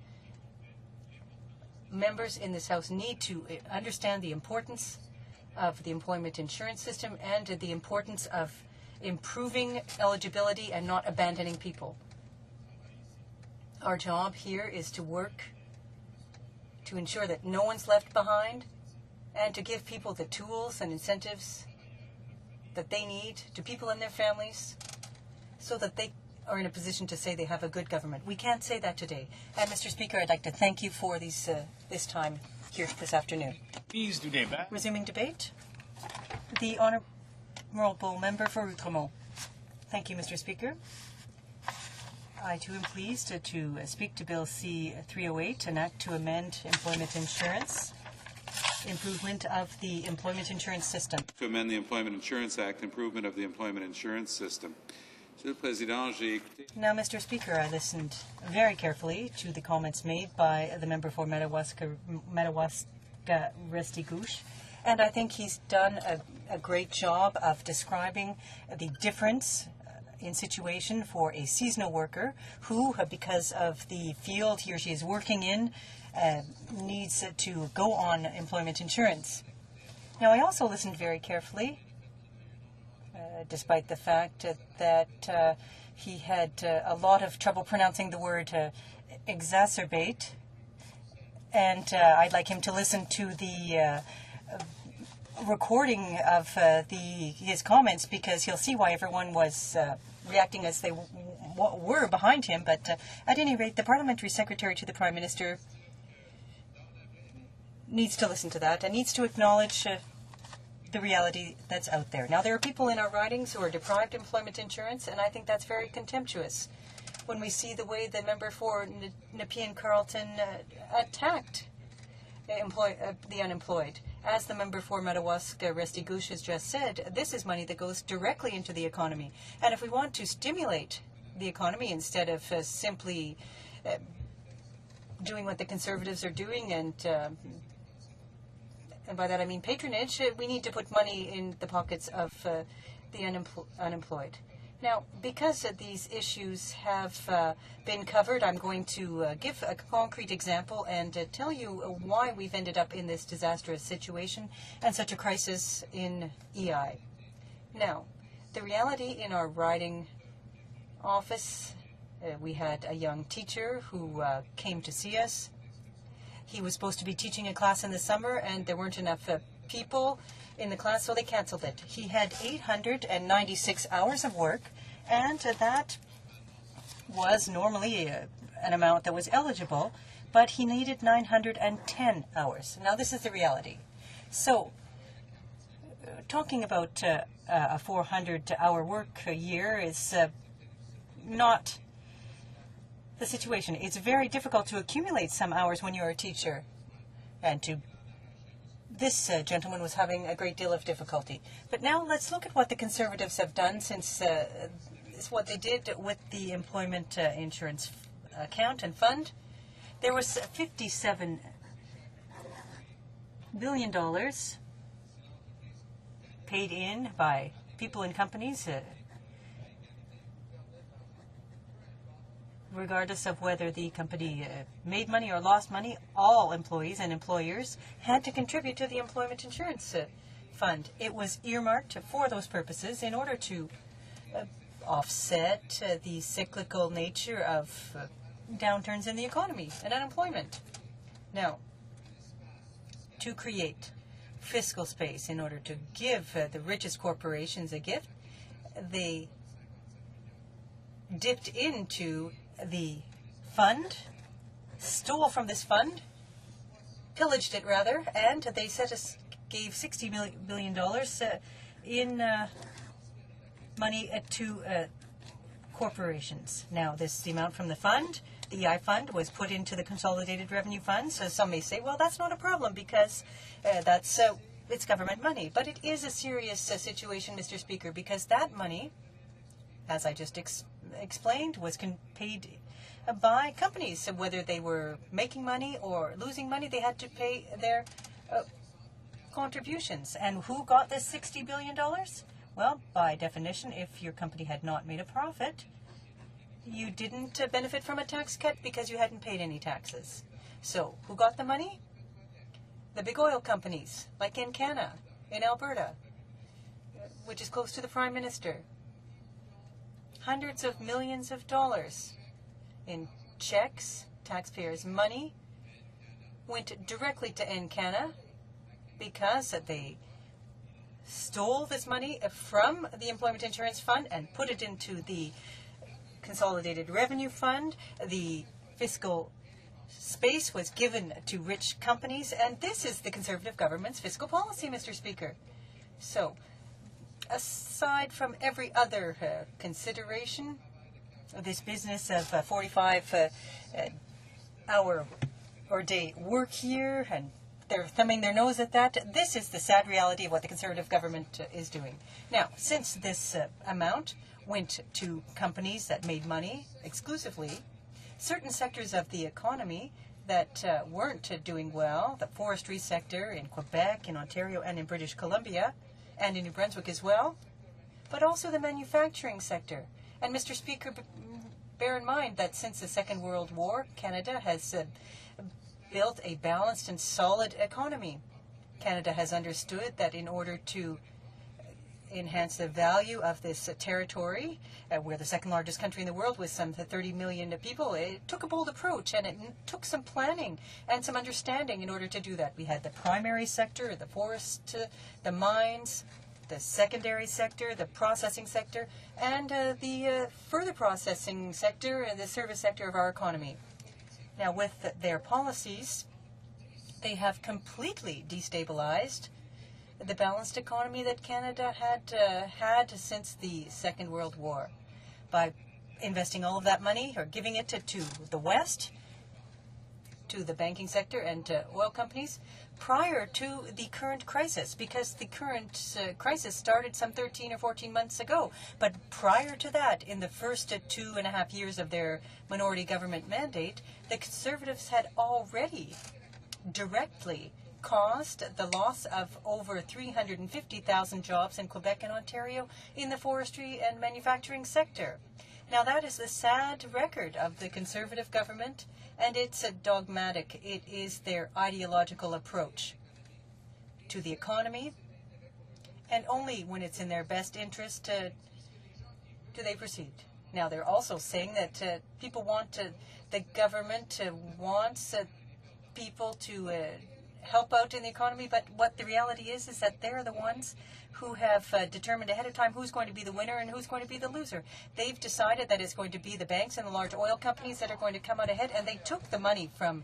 Members in this House need to understand the importance of the employment insurance system and the importance of improving eligibility and not abandoning people. Our job here is to work to ensure that no one's left behind and to give people the tools and incentives that they need, to people and their families, so that they are in a position to say they have a good government. We can't say that today. And Mr. Speaker, I'd like to thank you for this time here this afternoon. Please do debate. Resuming debate. The Honourable Member for Outremont. Thank you, Mr. Speaker. I too am pleased to speak to Bill C-308, an act to amend employment insurance, improvement of the employment insurance system. To amend the Employment Insurance Act, improvement of the employment insurance system. Now, Mr. Speaker, I listened very carefully to the comments made by the member for Madawaska-Restigouche, and I think he's done a great job of describing the difference in situation for a seasonal worker who, because of the field he or she is working in, needs to go on employment insurance. Now, I also listened very carefully, despite the fact that he had a lot of trouble pronouncing the word exacerbate, and I'd like him to listen to the recording of his comments, because he'll see why everyone was reacting as they were behind him. But at any rate, the Parliamentary Secretary to the Prime Minister needs to listen to that and needs to acknowledge the reality that's out there. Now, there are people in our ridings who are deprived employment insurance, and I think that's very contemptuous when we see the way the member for Nepean-Carleton attacked the unemployed. As the member for Madawaska-Restigouche has just said, this is money that goes directly into the economy. And if we want to stimulate the economy instead of simply doing what the Conservatives are doing, and by that I mean patronage, we need to put money in the pockets of the unemployed. Now, because these issues have been covered, I'm going to give a concrete example and tell you why we've ended up in this disastrous situation and such a crisis in EI. Now, the reality in our riding office, we had a young teacher who came to see us. He was supposed to be teaching a class in the summer, and there weren't enough people in the class, so they canceled it. He had 896 hours of work, and that was normally an amount that was eligible, but he needed 910 hours. Now, this is the reality. So, talking about a 400-hour work a year is not the situation. It's very difficult to accumulate some hours when you're a teacher and to this gentleman was having a great deal of difficulty. But now let's look at what the Conservatives have done since what they did with the employment insurance account and fund. There was $57 billion paid in by people and companies, regardless of whether the company made money or lost money. All employees and employers had to contribute to the employment insurance fund. It was earmarked for those purposes in order to offset the cyclical nature of downturns in the economy and unemployment. Now, to create fiscal space in order to give the richest corporations a gift, they dipped into the fund, stole from this fund, pillaged it rather, and they gave $60 billion in money to corporations. Now, this is the amount from the fund. The EI fund was put into the Consolidated Revenue Fund. So some may say, well, that's not a problem because it's government money. But it is a serious situation, Mr. Speaker, because that money, as I just explained, was paid by companies. So whether they were making money or losing money, they had to pay their contributions. And who got this $60 billion? Well, by definition, if your company had not made a profit, you didn't benefit from a tax cut because you hadn't paid any taxes. So who got the money? The big oil companies, like Encana in Alberta, which is close to the Prime Minister. Hundreds of millions of dollars in checks, taxpayers' money, went directly to Encana because they stole this money from the Employment Insurance Fund and put it into the Consolidated Revenue Fund. The fiscal space was given to rich companies, and this is the Conservative government's fiscal policy, Mr. Speaker. So, aside from every other consideration, this business of 45-hour or day work here, and they're thumbing their nose at that, this is the sad reality of what the Conservative government is doing. Now, since this amount went to companies that made money exclusively, certain sectors of the economy that weren't doing well, the forestry sector in Quebec, in Ontario, and in British Columbia, and in New Brunswick as well, but also the manufacturing sector. And Mr. Speaker, bear in mind that since the Second World War, Canada has built a balanced and solid economy. Canada has understood that in order to enhance the value of this territory, we're the second largest country in the world with some 30 million people. It took a bold approach, and it took some planning and some understanding in order to do that. We had the primary sector, the forest, the mines, the secondary sector, the processing sector, and the further processing sector and the service sector of our economy. Now, with their policies, they have completely destabilized the balanced economy that Canada had since the Second World War by investing all of that money or giving it to the West, to the banking sector and oil companies prior to the current crisis, because the current crisis started some 13 or 14 months ago. But prior to that, in the first 2.5 years of their minority government mandate, the Conservatives had already directly caused the loss of over 350,000 jobs in Quebec and Ontario in the forestry and manufacturing sector. Now, that is the sad record of the Conservative government, and it's dogmatic. It is their ideological approach to the economy, and only when it's in their best interest do they proceed. Now, they're also saying that people want the government wants people to help out in the economy, but what the reality is that they're the ones who have determined ahead of time who's going to be the winner and who's going to be the loser. They've decided that it's going to be the banks and the large oil companies that are going to come out ahead, and they took the money from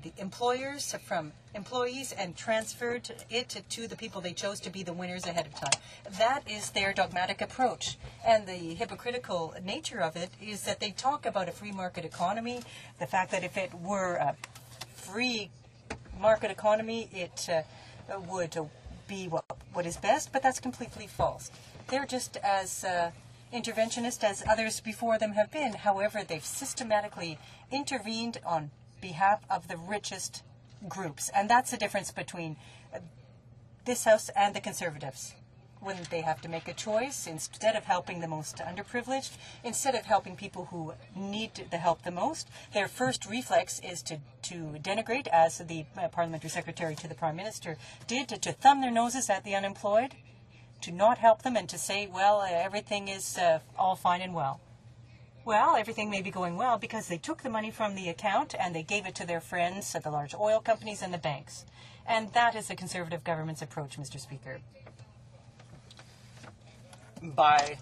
the employers, from employees, and transferred it to the people they chose to be the winners ahead of time. That is their dogmatic approach, and the hypocritical nature of it is that they talk about a free market economy, the fact that if it were a free market economy, it would be what is best, but that's completely false. They're just as interventionist as others before them have been. However, they've systematically intervened on behalf of the richest groups, and that's the difference between this House and the Conservatives. When they have to make a choice, instead of helping the most underprivileged, instead of helping people who need the help the most, their first reflex is to denigrate, as the Parliamentary Secretary to the Prime Minister did, to thumb their noses at the unemployed, to not help them, and to say, well, everything is all fine and well. Well, everything may be going well because they took the money from the account and they gave it to their friends at the large oil companies and the banks. And that is the Conservative government's approach, Mr. Speaker. By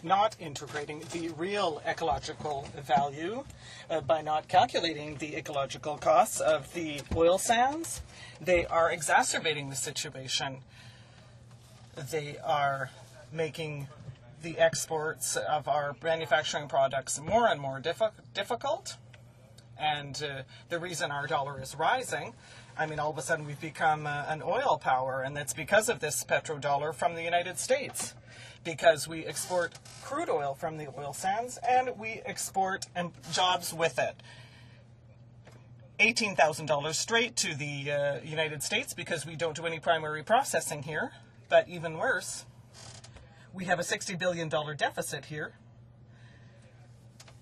not integrating the real ecological value, by not calculating the ecological costs of the oil sands, they are exacerbating the situation. They are making the exports of our manufacturing products more and more difficult. And the reason our dollar is rising, I mean, all of a sudden we've become an oil power, and that's because of this petrodollar from the United States. Because we export crude oil from the oil sands, and we export jobs with it. $18,000 straight to the United States because we don't do any primary processing here. But even worse, we have a $60 billion deficit here,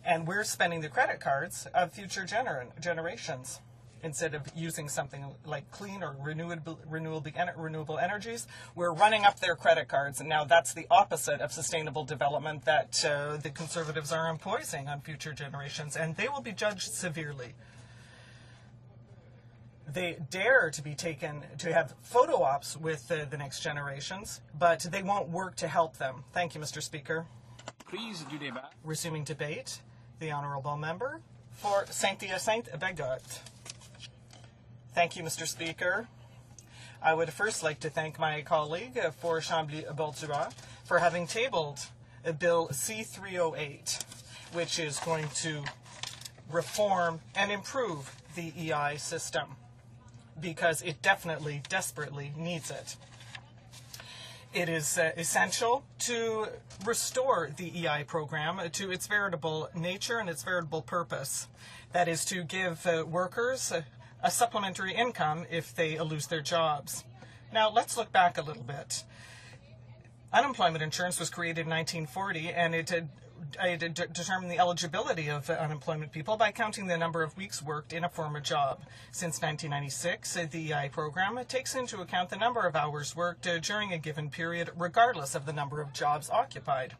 and we're spending the credit cards of future generations. Instead of using something like clean or renewable energies, we're running up their credit cards. And now that's the opposite of sustainable development that the Conservatives are imposing on future generations, and they will be judged severely. They dare to be taken to have photo ops with the next generations, but they won't work to help them. Thank you, Mr. Speaker. Please do debate. Resuming debate, the honourable member for Saint-Hyacinthe-Bagotte. Thank you, Mr. Speaker. I would first like to thank my colleague for Chambly-Bordua for having tabled Bill C-308, which is going to reform and improve the EI system, because it definitely, desperately needs it. It is essential to restore the EI program to its veritable nature and its veritable purpose. That is to give workers a supplementary income if they lose their jobs. Now, let's look back a little bit. Unemployment insurance was created in 1940, and it determined the eligibility of unemployment people by counting the number of weeks worked in a former job. Since 1996, the EI program takes into account the number of hours worked during a given period, regardless of the number of jobs occupied.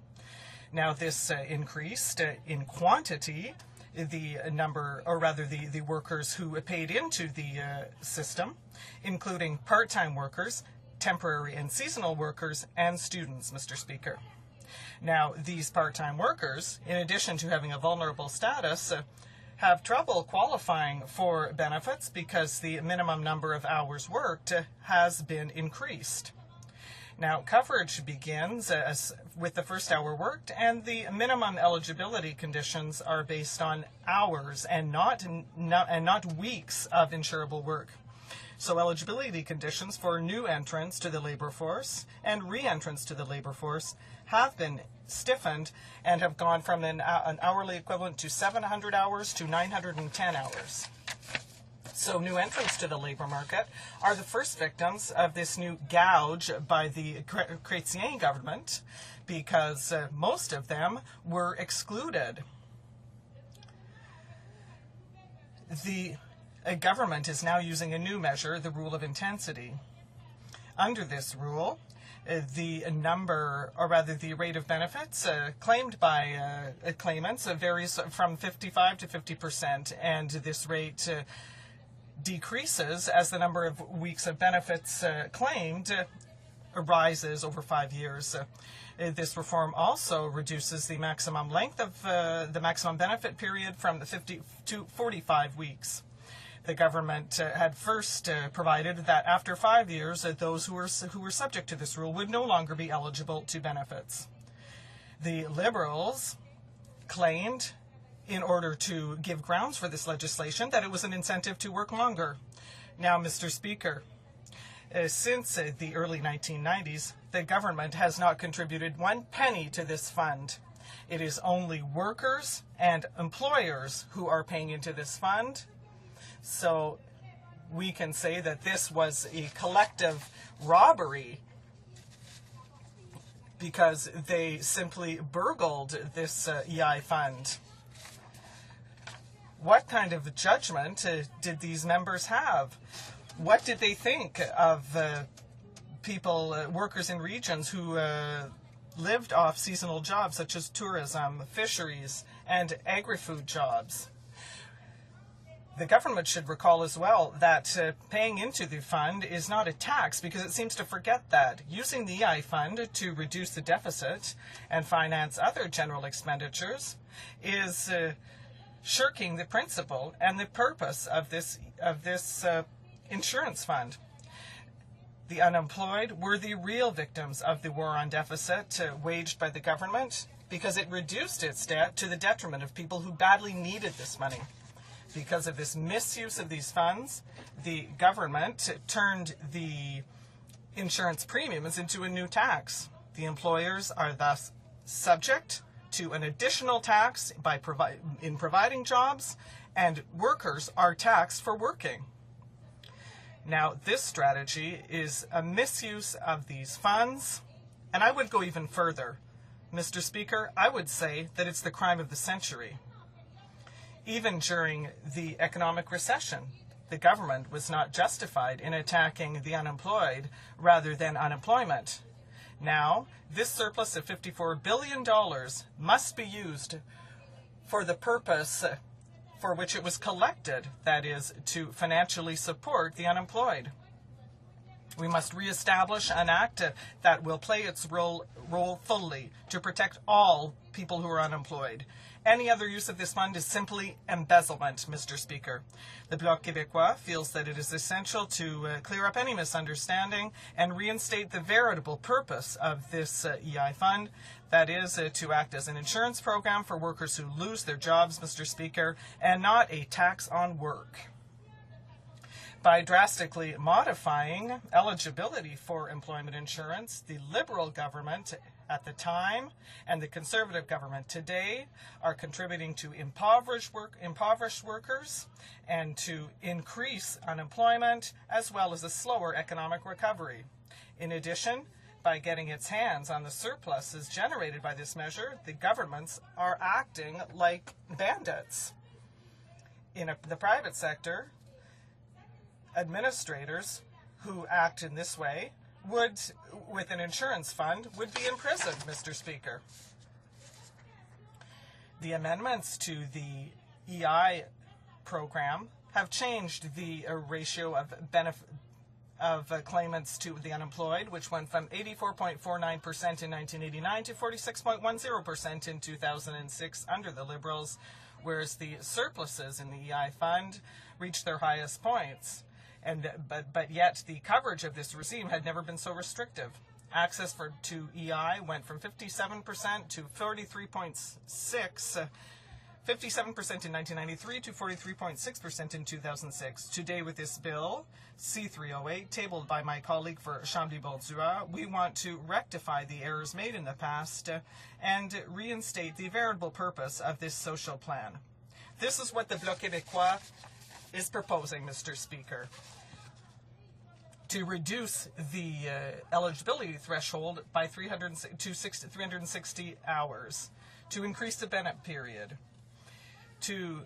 Now, this increased in quantity the number, or rather the workers who paid into the system, including part-time workers, temporary and seasonal workers, and students, Mr. Speaker. Now, these part-time workers, in addition to having a vulnerable status, have trouble qualifying for benefits because the minimum number of hours worked has been increased. Now, coverage begins with the first hour worked, and the minimum eligibility conditions are based on hours and not weeks of insurable work. So eligibility conditions for new entrants to the labor force and re-entrants to the labor force have been stiffened and have gone from an hourly equivalent to 700 hours to 910 hours. So new entrants to the labor market are the first victims of this new gouge by the Chrétien government, because most of them were excluded. The government is now using a new measure, the rule of intensity. Under this rule, the number, or rather the rate of benefits claimed by claimants varies from 55 to 50%, and this rate decreases as the number of weeks of benefits claimed rises over 5 years. This reform also reduces the maximum length of the maximum benefit period from 50 to 45 weeks. The government had first provided that after 5 years, those who were subject to this rule would no longer be eligible to benefits. The Liberals claimed, in order to give grounds for this legislation, that it was an incentive to work longer. Now, Mr. Speaker, Since the early 1990s, the government has not contributed 1 penny to this fund. It is only workers and employers who are paying into this fund. So we can say that this was a collective robbery because they simply burgled this EI fund. What kind of judgment did these members have? What did they think of people, workers in regions who lived off seasonal jobs such as tourism, fisheries, and agri-food jobs? The government should recall as well that paying into the fund is not a tax, because it seems to forget that. Using the EI fund to reduce the deficit and finance other general expenditures is shirking the principle and the purpose of this insurance fund. The unemployed were the real victims of the war on deficit waged by the government, because it reduced its debt to the detriment of people who badly needed this money. Because of this misuse of these funds, the government turned the insurance premiums into a new tax. The employers are thus subject to an additional tax in providing jobs, and workers are taxed for working. Now, this strategy is a misuse of these funds, and I would go even further. Mr. Speaker, I would say that it's the crime of the century. Even during the economic recession, the government was not justified in attacking the unemployed rather than unemployment. Now, this surplus of $54 billion must be used for the purpose for which it was collected, that is, to financially support the unemployed. We must reestablish an act that will play its role fully to protect all people who are unemployed. Any other use of this fund is simply embezzlement, Mr. Speaker. The Bloc Québécois feels that it is essential to clear up any misunderstanding and reinstate the veritable purpose of this EI fund, that is, to act as an insurance program for workers who lose their jobs, Mr. Speaker, and not a tax on work. By drastically modifying eligibility for employment insurance, the Liberal government at the time and the Conservative government today are contributing to impoverished workers and to increase unemployment, as well as a slower economic recovery. In addition, by getting its hands on the surpluses generated by this measure, the governments are acting like bandits. In the private sector, administrators who act in this way would, with an insurance fund, would be imprisoned, Mr. Speaker. The amendments to the EI program have changed the ratio of claimants to the unemployed, which went from 84.49% in 1989 to 46.10% in 2006 under the Liberals, whereas the surpluses in the EI fund reached their highest points. But yet the coverage of this regime had never been so restrictive. Access to EI went from 57% to 43.6%, 57% in 1993 to 43.6% in 2006. Today, with this bill, C-308, tabled by my colleague for Chambly-Bordua, we want to rectify the errors made in the past and reinstate the veritable purpose of this social plan. This is what the Bloc Québécois is proposing, Mr. Speaker, to reduce the eligibility threshold by 360 hours, to increase the benefit period, to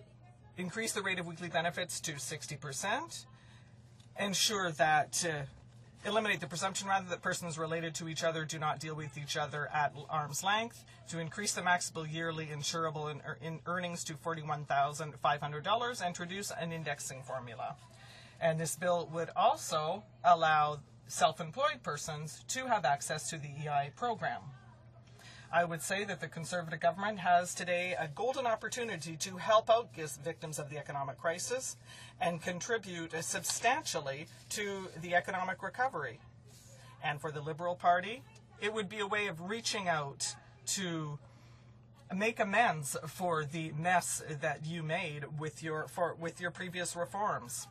increase the rate of weekly benefits to 60%, ensure that eliminate the presumption rather that persons related to each other do not deal with each other at arm's length, to increase the maximum yearly insurable in earnings to $41,500, and introduce an indexing formula. And this bill would also allow self-employed persons to have access to the EI program. I would say that the Conservative government has today a golden opportunity to help out victims of the economic crisis and contribute substantially to the economic recovery. And for the Liberal Party, it would be a way of reaching out to make amends for the mess that you made with your previous reforms.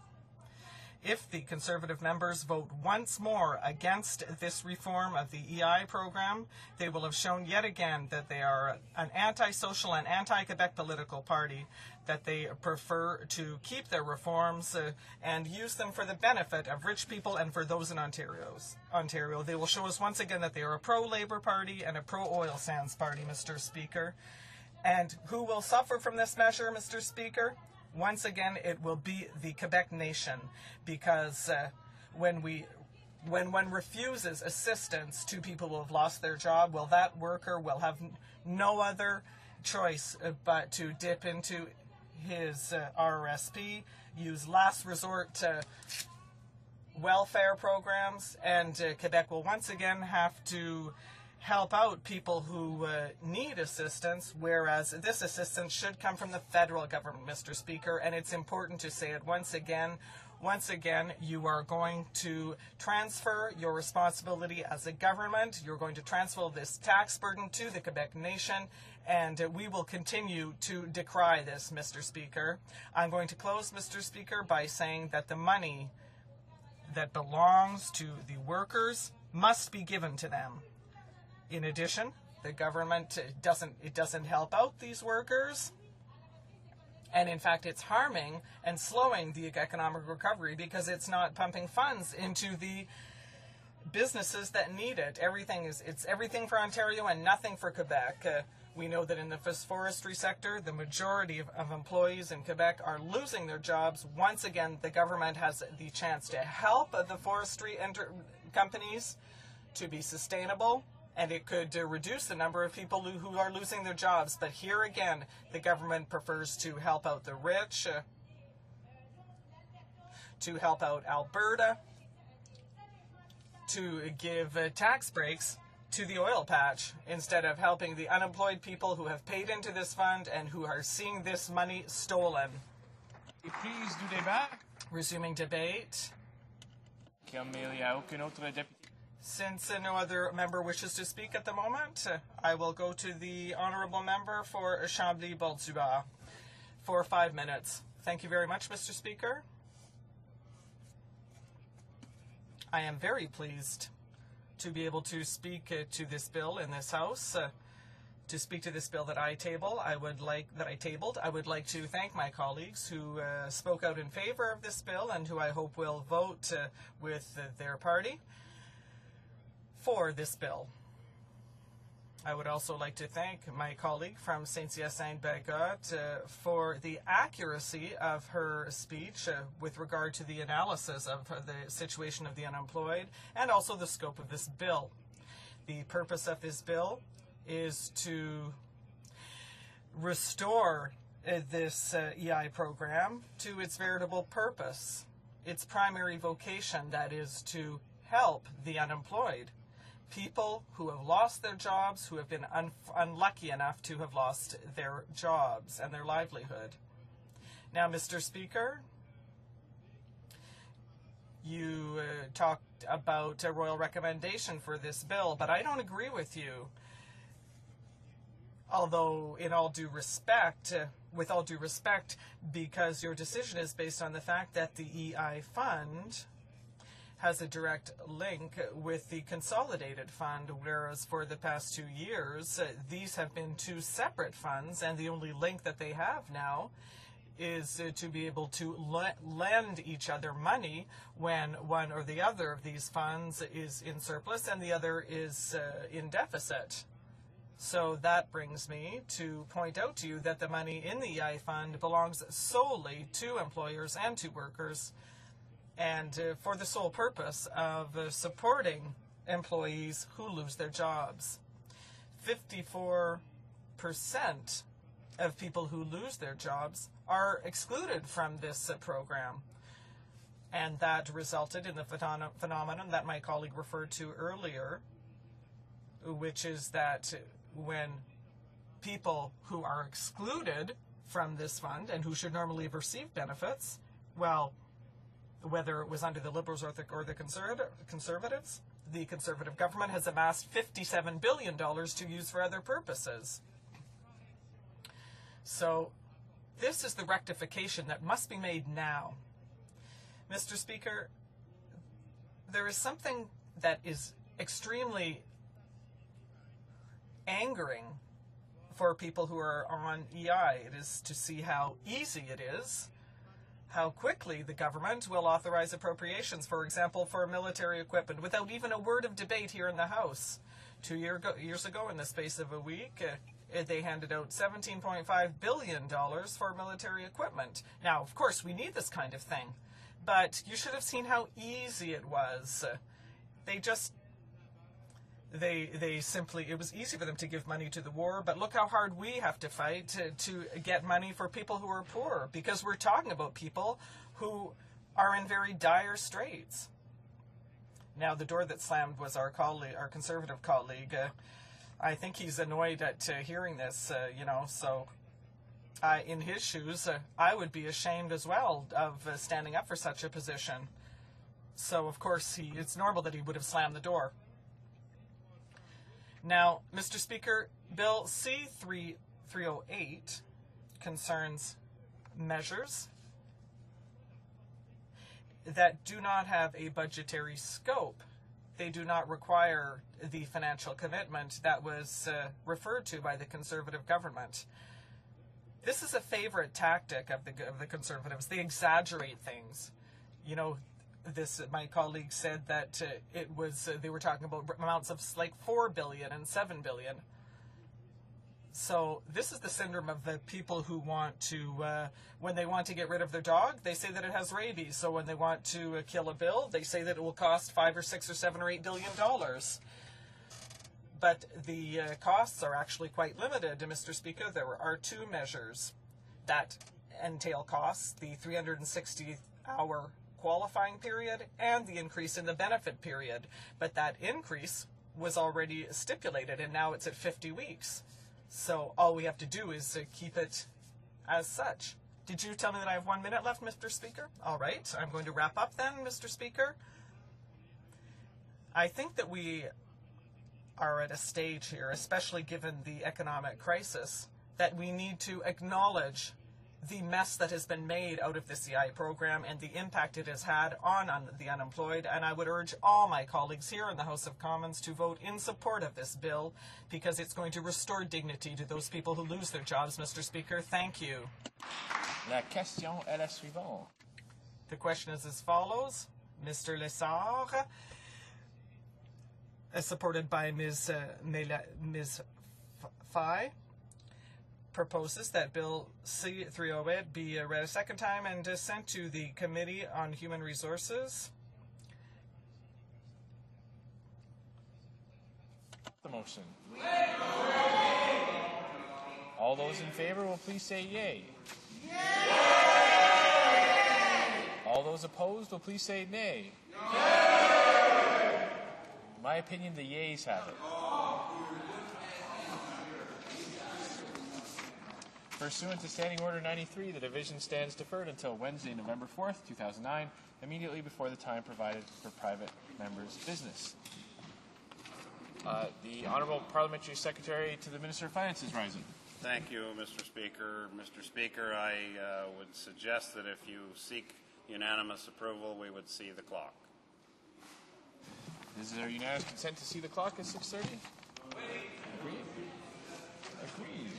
If the Conservative members vote once more against this reform of the EI program, they will have shown yet again that they are an anti-social and anti-Quebec political party, that they prefer to keep their reforms and use them for the benefit of rich people and for those in Ontario. They will show us once again that they are a pro-Labour party and a pro-oil sands party, Mr. Speaker. And who will suffer from this measure, Mr. Speaker? Once again, it will be the Quebec nation, because when one refuses assistance to people who have lost their job, well, that worker will have no other choice but to dip into his RRSP, use last resort welfare programs, and Quebec will once again have to help out people who need assistance, whereas this assistance should come from the federal government, Mr. Speaker, and it's important to say it once again. Once again, you are going to transfer your responsibility as a government. You're going to transfer this tax burden to the Quebec nation, and we will continue to decry this, Mr. Speaker. I'm going to close, Mr. Speaker, by saying that the money that belongs to the workers must be given to them. In addition, the government doesn't help out these workers, and in fact it's harming and slowing the economic recovery because it's not pumping funds into the businesses that need it. It's everything for Ontario and nothing for Quebec. We know that in the forestry sector, the majority of employees in Quebec are losing their jobs. Once again, the government has the chance to help the forestry companies to be sustainable, and it could reduce the number of people who are losing their jobs. But here again, the government prefers to help out the rich, to help out Alberta, to give tax breaks to the oil patch, instead of helping the unemployed people who have paid into this fund and who are seeing this money stolen. Please do débat. Resuming debate. Comme il y a aucun autre député. Since no other member wishes to speak at the moment, I will go to the honourable member for Chambly-Bolduc for 5 minutes. Thank you very much, Mr. Speaker. I am very pleased to be able to speak to this bill in this House. To speak to this bill that I tabled, I would like to thank my colleagues who spoke out in favor of this bill and who I hope will vote with their party for this bill. I would also like to thank my colleague from Saint-Hyacinthe-Bagotte for the accuracy of her speech with regard to the analysis of the situation of the unemployed and also the scope of this bill. The purpose of this bill is to restore this EI program to its veritable purpose, its primary vocation, that is to help the unemployed. People who have lost their jobs, who have been unlucky enough to have lost their jobs and their livelihood. Now, Mr. Speaker, you talked about a royal recommendation for this bill, but I don't agree with you. Although, with all due respect, because your decision is based on the fact that the EI fund has a direct link with the consolidated fund, whereas for the past 2 years, these have been two separate funds, and the only link that they have now is to be able to lend each other money when one or the other of these funds is in surplus and the other is in deficit. So that brings me to point out to you that the money in the EI fund belongs solely to employers and to workers, and for the sole purpose of supporting employees who lose their jobs. 54% of people who lose their jobs are excluded from this program. And that resulted in the phenomenon that my colleague referred to earlier, which is that when people who are excluded from this fund and who should normally receive benefits, well, whether it was under the Liberals or the Conservatives, the Conservative government has amassed $57 billion to use for other purposes. So this is the rectification that must be made now. Mr. Speaker, there is something that is extremely angering for people who are on EI. It is to see how easy it is, how quickly the government will authorize appropriations, for example, for military equipment, without even a word of debate here in the House. 2 years ago, in the space of a week, they handed out $17.5 billion for military equipment. Now, of course, we need this kind of thing, but you should have seen how easy it was. They simply, it was easy for them to give money to the war, but look how hard we have to fight to get money for people who are poor, because we're talking about people who are in very dire straits. Now, the door that slammed was our colleague, our Conservative colleague. I think he's annoyed at hearing this, so in his shoes, I would be ashamed as well of standing up for such a position. So, of course, it's normal that he would have slammed the door. Now, Mr. Speaker, Bill C-308 concerns measures that do not have a budgetary scope. They do not require the financial commitment that was referred to by the Conservative government. This is a favorite tactic of the Conservatives. They exaggerate things. You know, my colleague said that they were talking about amounts of like $4 billion and $7 billion. So this is the syndrome of the people who want to, when they want to get rid of their dog, they say that it has rabies. So when they want to kill a bill, they say that it will cost $5 or $6 or $7 or $8 billion. But the costs are actually quite limited, Mr. Speaker. There are two measures that entail costs: the 360-hour qualifying period and the increase in the benefit period. But that increase was already stipulated, and now it's at 50 weeks. So all we have to do is keep it as such. Did you tell me that I have 1 minute left, Mr. Speaker? All right, I'm going to wrap up then, Mr. Speaker. I think that we are at a stage here, especially given the economic crisis, that we need to acknowledge the mess that has been made out of the CI program and the impact it has had on the unemployed. And I would urge all my colleagues here in the House of Commons to vote in support of this bill, because it's going to restore dignity to those people who lose their jobs, Mr. Speaker. Thank you. La question est la suivante. The question is as follows. Mr. Lessard, supported by Ms. Fay, proposes that Bill C-308 be read a second time and sent to the Committee on Human Resources. The motion. All those in favor will please say yay. Yay! All those opposed will please say nay. Yay! In my opinion, the yays have it. Pursuant to Standing Order 93, the division stands deferred until Wednesday, November 4th, 2009, immediately before the time provided for private members' business. The Honourable Parliamentary Secretary to the Minister of Finance is rising. Thank you, Mr. Speaker. Mr. Speaker, I would suggest that if you seek unanimous approval, we would see the clock. Is there unanimous consent to see the clock at 6:30? Agreed. Agreed.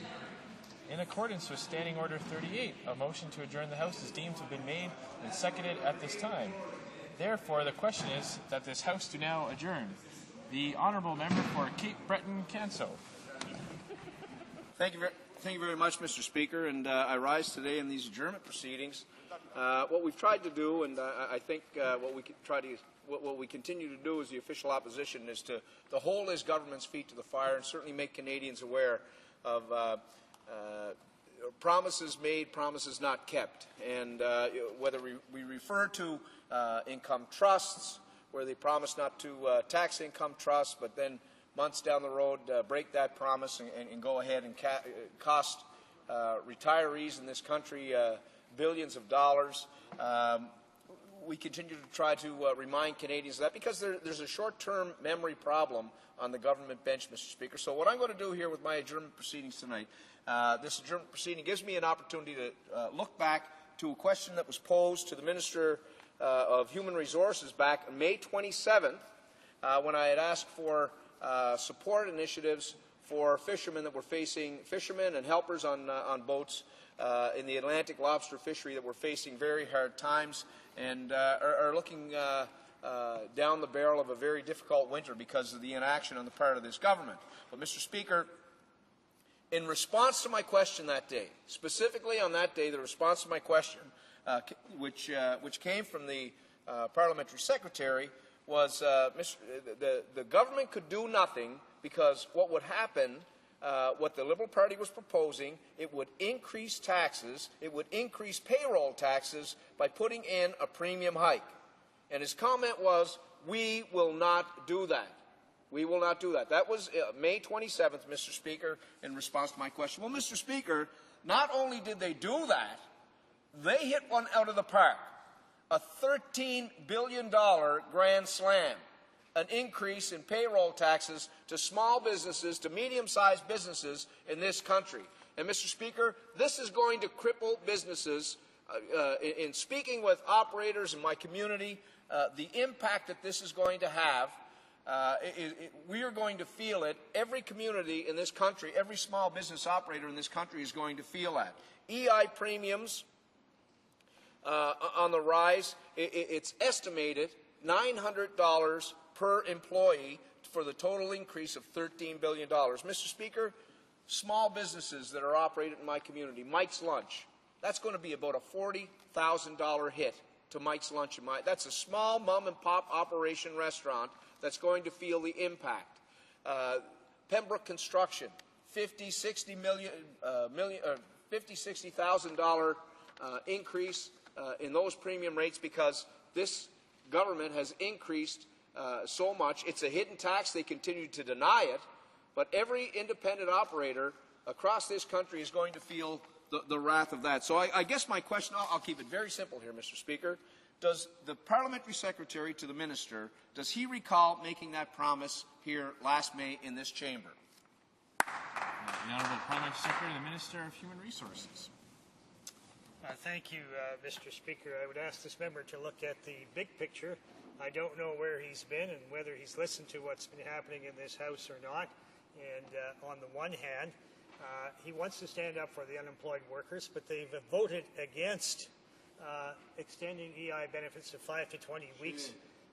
In accordance with Standing Order 38, a motion to adjourn the House is deemed to have been made and seconded at this time. Therefore, the question is that this House do now adjourn. The Honourable Member for Cape Breton-Canso. Thank you very much, Mr. Speaker, and I rise today in these adjournment proceedings. What we've tried to do, and I think what we continue to do as the official opposition, is to hold this government's feet to the fire and certainly make Canadians aware of promises made, promises not kept. And whether we refer to income trusts, where they promise not to tax income trusts, but then months down the road break that promise and go ahead and cost retirees in this country billions of dollars. We continue to try to remind Canadians of that, because there's a short-term memory problem on the government bench, Mr. Speaker. So what I'm going to do here with my adjournment proceedings tonight, this adjournment proceeding gives me an opportunity to look back to a question that was posed to the Minister of Human Resources back on May 27th when I had asked for support initiatives for fishermen that were facing, fishermen and helpers on boats in the Atlantic lobster fishery that were facing very hard times and are looking down the barrel of a very difficult winter because of the inaction on the part of this government. But, Mr. Speaker, in response to my question that day, specifically on that day, the response to my question, which came from the parliamentary secretary, was the government could do nothing because what would happen, what the Liberal Party was proposing, it would increase taxes, it would increase payroll taxes by putting in a premium hike. And his comment was, we will not do that. We will not do that. That was May 27th, Mr. Speaker, in response to my question. Well, Mr. Speaker, not only did they do that, they hit one out of the park. A $13 billion grand slam, an increase in payroll taxes to small businesses, to medium-sized businesses in this country. And, Mr. Speaker, this is going to cripple businesses. In speaking with operators in my community, the impact that this is going to have, we are going to feel it. Every community in this country, every small business operator in this country is going to feel that. EI premiums on the rise. It's estimated $900 per employee for the total increase of $13 billion. Mr. Speaker, small businesses that are operated in my community, Mike's Lunch, that's going to be about a $40,000 hit to Mike's Lunch. That's a small mom-and-pop operation restaurant that's going to feel the impact. Pembroke Construction, $50,000 increase in those premium rates because this government has increased so much. It's a hidden tax. They continue to deny it. But every independent operator across this country is going to feel the wrath of that. So I guess my question, I'll keep it very simple here, Mr. Speaker. Does the parliamentary secretary to the minister, does he recall making that promise here last May in this chamber? The Honourable Parliamentary Secretary to the Minister of Human Resources. Thank you, Mr. Speaker. I would ask this member to look at the big picture. I don't know where he's been and whether he's listened to what's been happening in this House or not. And on the one hand, he wants to stand up for the unemployed workers, but they've voted against extending EI benefits of 5 to 20 weeks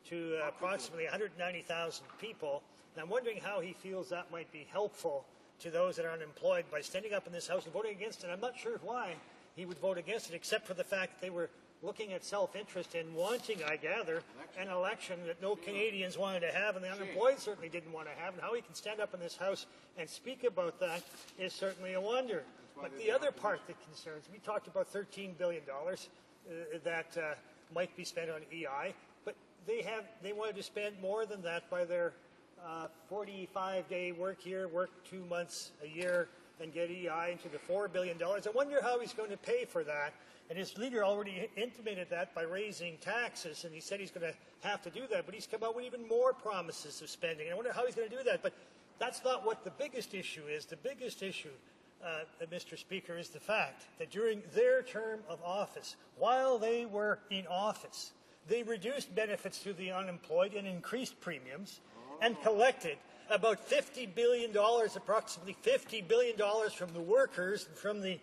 to approximately 190,000 people. And I'm wondering how he feels that might be helpful to those that are unemployed by standing up in this House and voting against it. I'm not sure why he would vote against it, except for the fact that they were looking at self-interest and wanting, I gather, an election that no Canadians wanted to have and the unemployed certainly didn't want to have. And how he can stand up in this House and speak about that is certainly a wonder. But the other part that concerns me, we talked about $13 billion that might be spent on EI, but they wanted to spend more than that by their 45-day work year, work 2 months a year, and get EI into the $4 billion. I wonder how he's going to pay for that. And his leader already intimated that by raising taxes, and he said he's going to have to do that. But he's come out with even more promises of spending. And I wonder how he's going to do that. But that's not what the biggest issue is. The biggest issue, Mr. Speaker, is the fact that during their term of office, while they were in office, they reduced benefits to the unemployed and increased premiums and collected about $50 billion, approximately $50 billion from the workers and from the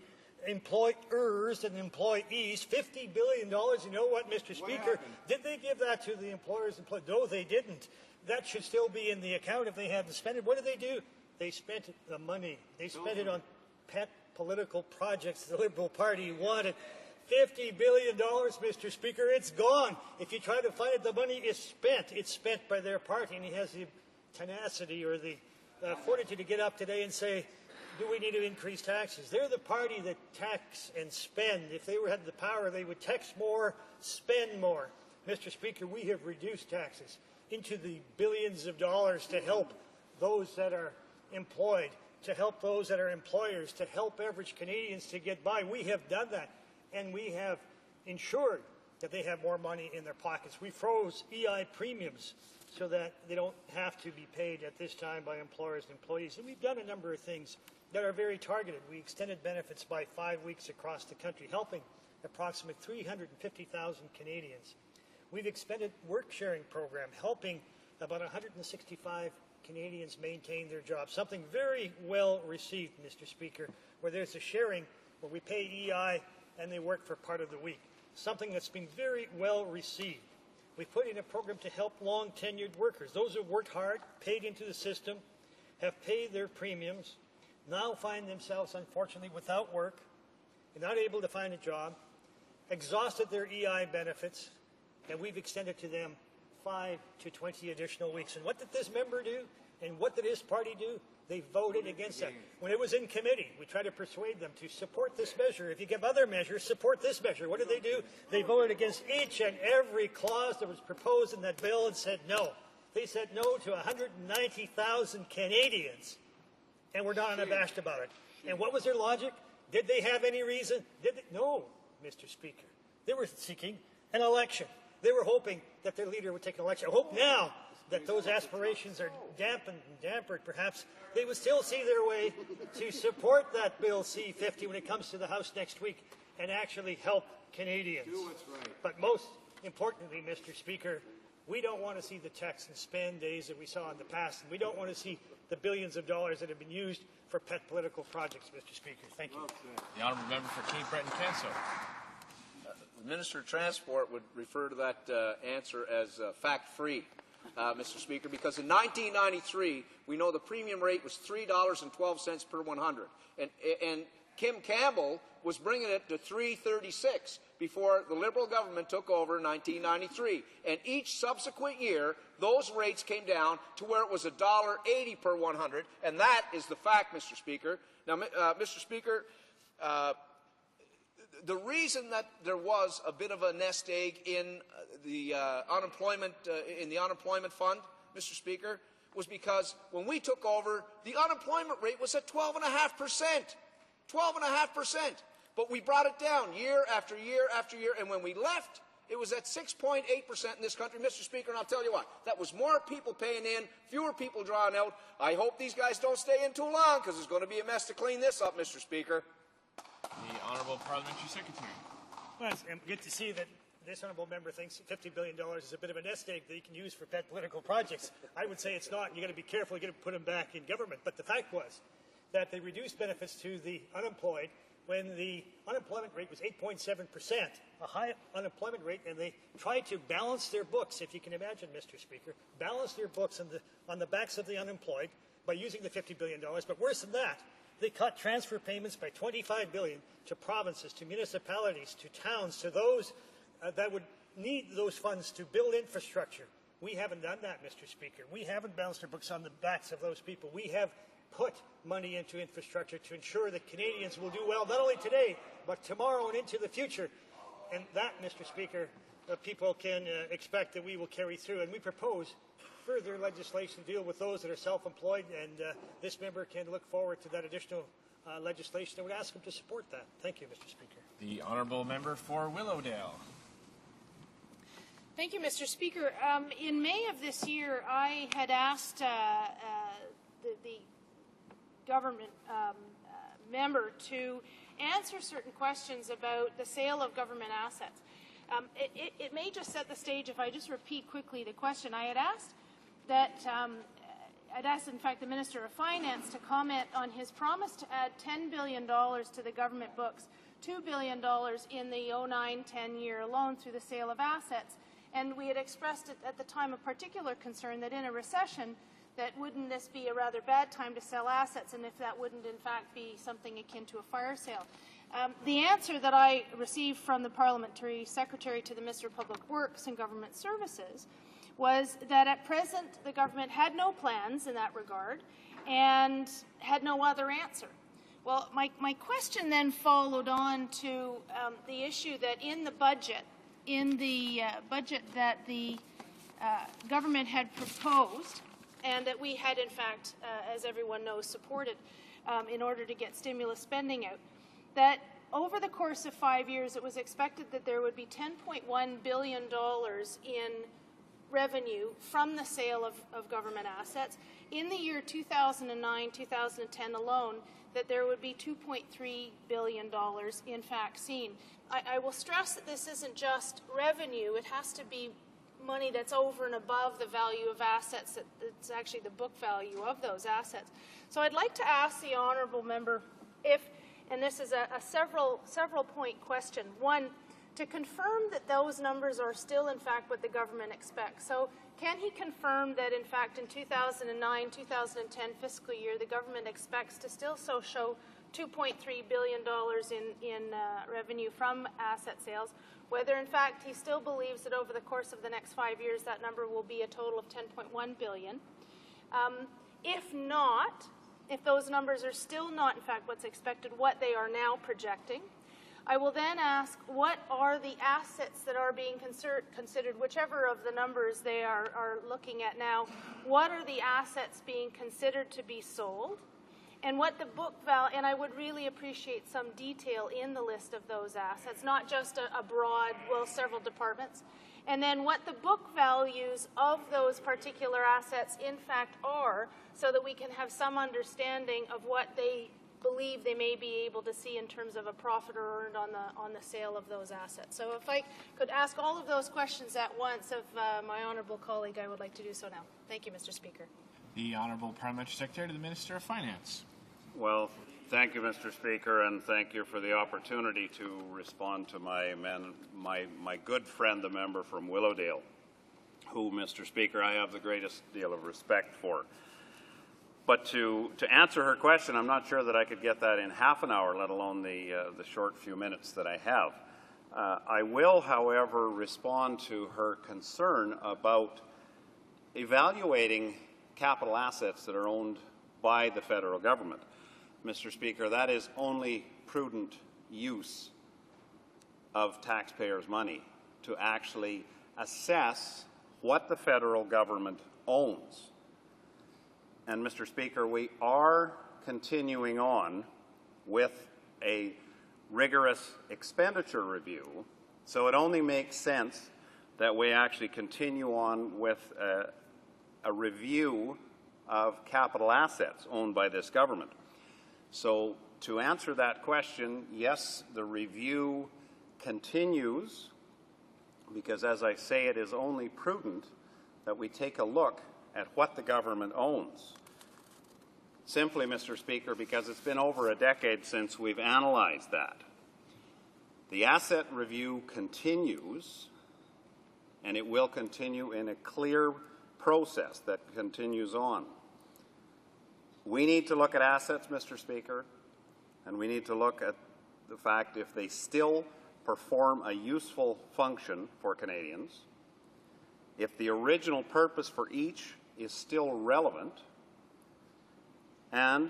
employers and employees. $50 billion. You know what, Mr. Speaker? Did they give that to the employers and employees? No, they didn't. That should still be in the account if they hadn't spent it. What did they do? They spent the money. They spent it on pet political projects the Liberal Party wanted. $50 billion, Mr. Speaker. It's gone. If you try to find it, the money is spent. It's spent by their party, and he has the tenacity or the fortitude to get up today and say, do we need to increase taxes? They're the party that tax and spend. If they had the power, they would tax more, spend more. Mr. Speaker, we have reduced taxes into the billions of dollars to help those that are employed, to help those that are employers, to help average Canadians to get by. We have done that, and we have ensured that they have more money in their pockets. We froze EI premiums so that they don't have to be paid at this time by employers and employees. And we've done a number of things that are very targeted. We extended benefits by 5 weeks across the country, helping approximately 350,000 Canadians. We've expanded work-sharing program, helping about 165 Canadians maintain their jobs. Something very well received, Mr. Speaker, where there's a sharing where we pay EI and they work for part of the week. Something that's been very well received. We've put in a program to help long-tenured workers. Those who worked hard, paid into the system, have paid their premiums, now find themselves, unfortunately, without work, not able to find a job, exhausted their EI benefits, and we've extended to them 5 to 20 additional weeks. And what did this member do? And what did his party do? They voted against that. When it was in committee, we tried to persuade them to support this measure. If you give other measures, support this measure. What did they do? They voted against each and every clause that was proposed in that bill and said no. They said no to 190,000 Canadians, and were not unabashed about it. And what was their logic? Did they have any reason? No, Mr. Speaker. They were seeking an election. They were hoping that their leader would take an election. I hope now that those aspirations are dampened and dampered, perhaps they would still see their way to support that Bill C-50 when it comes to the House next week and actually help Canadians. Do what's right. But most importantly, Mr. Speaker, we don't want to see the tax and spend days that we saw in the past, and we don't want to see the billions of dollars that have been used for pet political projects, Mr. Speaker. Thank you. The honourable member for Cape Breton-Canso. The Minister of Transport would refer to that answer as fact-free, Mr. Speaker, because in 1993, we know the premium rate was $3.12 per 100, and Kim Campbell was bringing it to $3.36 before the Liberal government took over in 1993. And each subsequent year, those rates came down to where it was $1.80 per 100, and that is the fact, Mr. Speaker. Now, Mr. Speaker, the reason that there was a bit of a nest egg in the unemployment fund, Mr. Speaker, was because when we took over, the unemployment rate was at 12.5%. 12.5%. But we brought it down year after year after year, and when we left, it was at 6.8% in this country, Mr. Speaker, and I'll tell you what, that was more people paying in, fewer people drawing out. I hope these guys don't stay in too long, because there's going to be a mess to clean this up, Mr. Speaker. The Honourable Parliamentary Secretary. Well, it's good to see that this honourable member thinks $50 billion is a bit of a nest egg that he can use for pet political projects. I would say it's not. You've got to be careful. You've got to put them back in government. But the fact was that they reduced benefits to the unemployed when the unemployment rate was 8.7%, a high unemployment rate, and they tried to balance their books, if you can imagine, Mr. Speaker, balance their books on the backs of the unemployed by using the $50 billion. But worse than that, they cut transfer payments by $25 billion to provinces, to municipalities, to towns, to those that would need those funds to build infrastructure. We haven't done that, Mr. Speaker. We haven't balanced our books on the backs of those people. We have put money into infrastructure to ensure that Canadians will do well, not only today, but tomorrow and into the future. And that, Mr. Speaker, people can expect that we will carry through. And we propose further legislation to deal with those that are self-employed, and this member can look forward to that additional legislation. I would ask him to support that. Thank you, Mr. Speaker. The Honourable Member for Willowdale. Thank you, Mr. Speaker. In May of this year, I had asked the government member to answer certain questions about the sale of government assets. It may just set the stage if I just repeat quickly the question. I had asked that I'd asked, in fact, the Minister of Finance to comment on his promise to add $10 billion to the government books, $2 billion in the 09-10 year alone through the sale of assets. And we had expressed at the time a particular concern that in a recession, that wouldn't this be a rather bad time to sell assets, and if that wouldn't in fact be something akin to a fire sale. The answer that I received from the Parliamentary Secretary to the Minister of Public Works and Government Services was that at present the government had no plans in that regard and had no other answer. Well, my question then followed on to the issue that in the budget, that the government had proposed, and that we had, in fact, as everyone knows, supported in order to get stimulus spending out, that over the course of 5 years, it was expected that there would be $10.1 billion in revenue from the sale of government assets. In the year 2009-2010 alone, that there would be $2.3 billion in fact seen. I will stress that this isn't just revenue. It has to be money that's over and above the value of assets. It's actually the book value of those assets. So I'd like to ask the honourable member if, and this is a several point question. One, to confirm that those numbers are still in fact what the government expects. So can he confirm that in fact in 2009-2010 fiscal year the government expects to still show $2.3 billion in revenue from asset sales, whether in fact he still believes that over the course of the next 5 years that number will be a total of $10.1 billion. If not, if those numbers are still not in fact what's expected, what they are now projecting, I will then ask what are the assets that are being considered, whichever of the numbers they are looking at now, what are the assets being considered to be sold, and what the book value, and I would really appreciate some detail in the list of those assets, not just a broad, well, several departments, and then what the book values of those particular assets in fact are, so that we can have some understanding of what they believe they may be able to see in terms of a profit earned on the sale of those assets. So if I could ask all of those questions at once of my honourable colleague, I would like to do so now. Thank you, Mr. Speaker. The Honourable Parliamentary Secretary to the Minister of Finance. Well, thank you, Mr. Speaker, and thank you for the opportunity to respond to my good friend, the member from Willowdale, who, Mr. Speaker, I have the greatest deal of respect for. But to answer her question, I'm not sure that I could get that in half an hour, let alone the short few minutes that I have. I will, however, respond to her concern about evaluating capital assets that are owned by the federal government. Mr. Speaker, that is only prudent use of taxpayers' money to actually assess what the federal government owns. And, Mr. Speaker, we are continuing on with a rigorous expenditure review, so it only makes sense that we actually continue on with a review of capital assets owned by this government. So to answer that question, yes, the review continues because, as I say, it is only prudent that we take a look at what the government owns. Simply, Mr. Speaker, because it's been over a decade since we've analyzed that. The asset review continues, and it will continue in a clear process that continues on. We need to look at assets, Mr. Speaker, and we need to look at the fact if they still perform a useful function for Canadians, if the original purpose for each is still relevant, and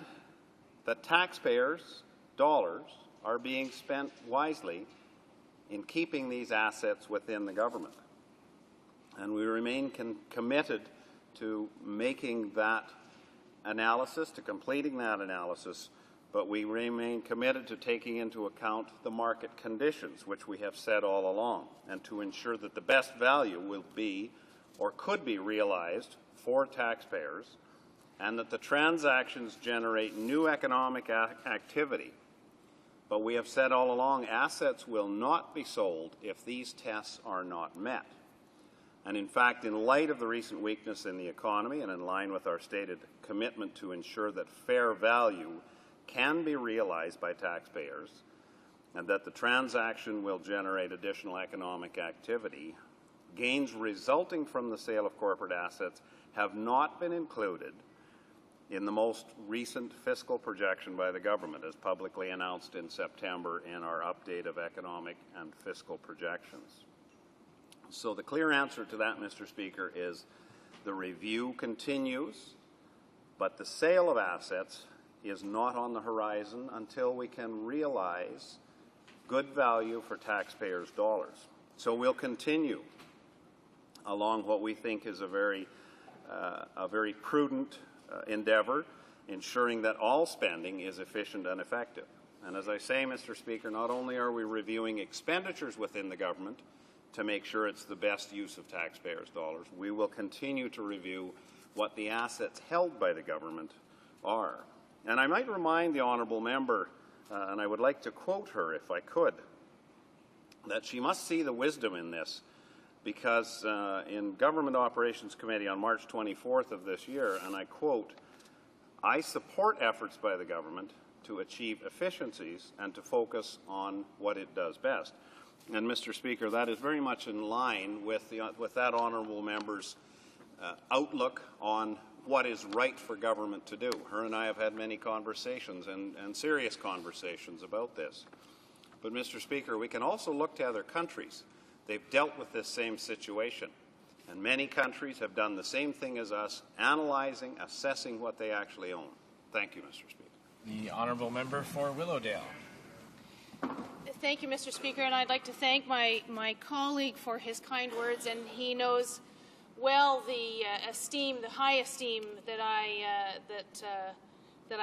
that taxpayers' dollars are being spent wisely in keeping these assets within the government. And we remain committed to making that analysis, to completing that analysis, but we remain committed to taking into account the market conditions, which we have said all along, and to ensure that the best value will be or could be realized for taxpayers, and that the transactions generate new economic activity. But we have said all along, assets will not be sold if these tests are not met. And in fact, in light of the recent weakness in the economy and in line with our stated commitment to ensure that fair value can be realized by taxpayers and that the transaction will generate additional economic activity, gains resulting from the sale of corporate assets have not been included in the most recent fiscal projection by the government, as publicly announced in September in our update of economic and fiscal projections. So the clear answer to that, Mr. Speaker, is the review continues, but the sale of assets is not on the horizon until we can realize good value for taxpayers' dollars. So we'll continue along what we think is a very prudent endeavor, ensuring that all spending is efficient and effective. And as I say, Mr. Speaker, not only are we reviewing expenditures within the government, to make sure it's the best use of taxpayers' dollars. We will continue to review what the assets held by the government are. And I might remind the honourable member, and I would like to quote her if I could, that she must see the wisdom in this, because in Government Operations Committee on March 24th of this year, and I quote, "I support efforts by the government to achieve efficiencies and to focus on what it does best." And, Mr. Speaker, that is very much in line with that honourable member's outlook on what is right for government to do. Her and I have had many conversations and serious conversations about this. But, Mr. Speaker, we can also look to other countries. They've dealt with this same situation. And many countries have done the same thing as us, analyzing, assessing what they actually own. Thank you, Mr. Speaker. The honourable member for Willowdale. Thank you, Mr. Speaker, and I'd like to thank my colleague for his kind words, and he knows well the high esteem that I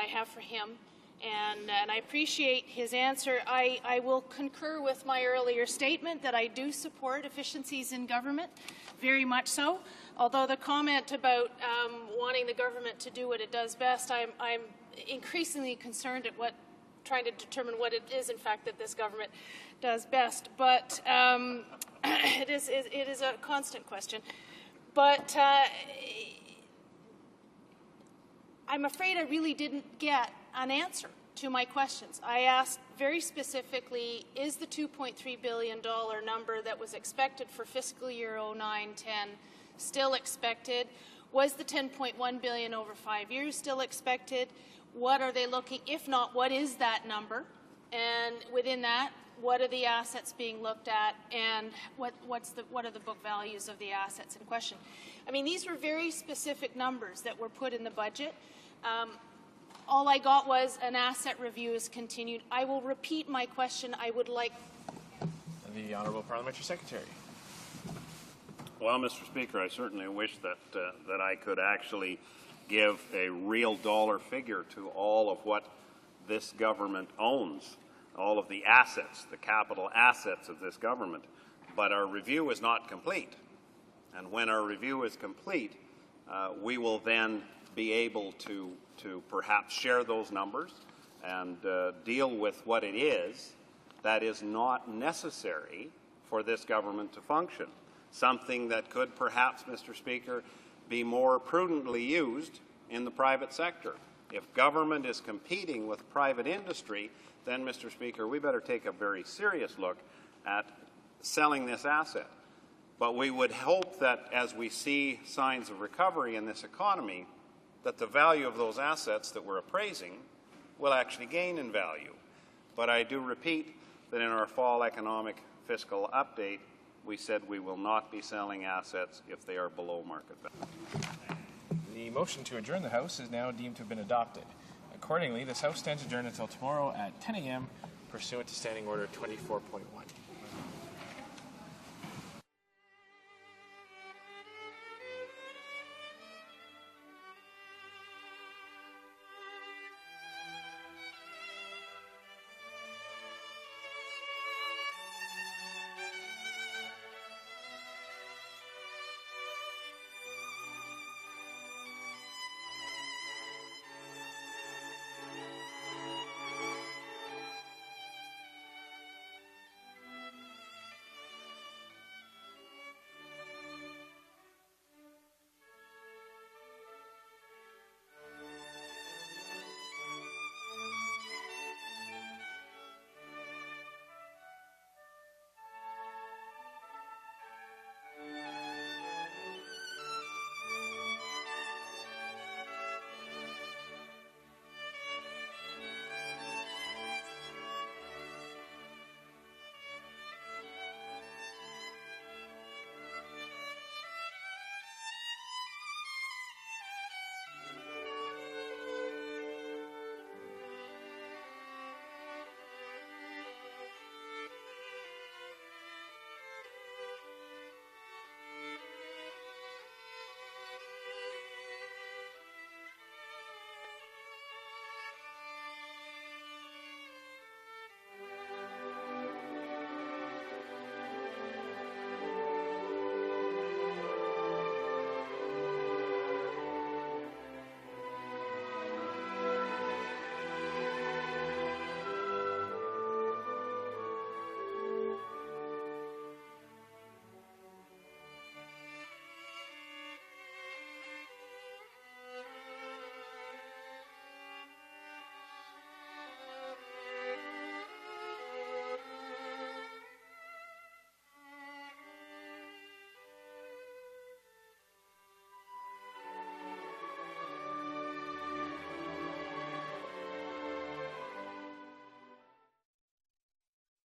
have for him, and I appreciate his answer. I will concur with my earlier statement that I do support efficiencies in government, very much so. Although the comment about wanting the government to do what it does best, I'm increasingly concerned at trying to determine what it is, in fact, that this government does best. But it is a constant question. But I'm afraid I really didn't get an answer to my questions. I asked very specifically, is the $2.3 billion number that was expected for fiscal year 09-10 still expected? Was the $10.1 billion over 5 years still expected? What are they looking, if not, what is that number? And within that, what are the assets being looked at, and what are the book values of the assets in question? I mean, these were very specific numbers that were put in the budget. All I got was an asset review is continued. I will repeat my question. I would like the Honourable Parliamentary Secretary. Well, Mr. Speaker, I certainly wish that I could actually give a real dollar figure to all of what this government owns, all of the assets, the capital assets of this government. But our review is not complete. And when our review is complete, we will then be able to perhaps share those numbers and deal with what it is that is not necessary for this government to function. Something that could perhaps, Mr. Speaker, be more prudently used in the private sector. If government is competing with private industry, then, Mr. Speaker, we better take a very serious look at selling this asset. But we would hope that as we see signs of recovery in this economy, that the value of those assets that we're appraising will actually gain in value. But I do repeat that in our fall economic fiscal update, we said we will not be selling assets if they are below market value. The motion to adjourn the House is now deemed to have been adopted. Accordingly, this House stands adjourned until tomorrow at 10 a.m. pursuant to Standing Order 24.1.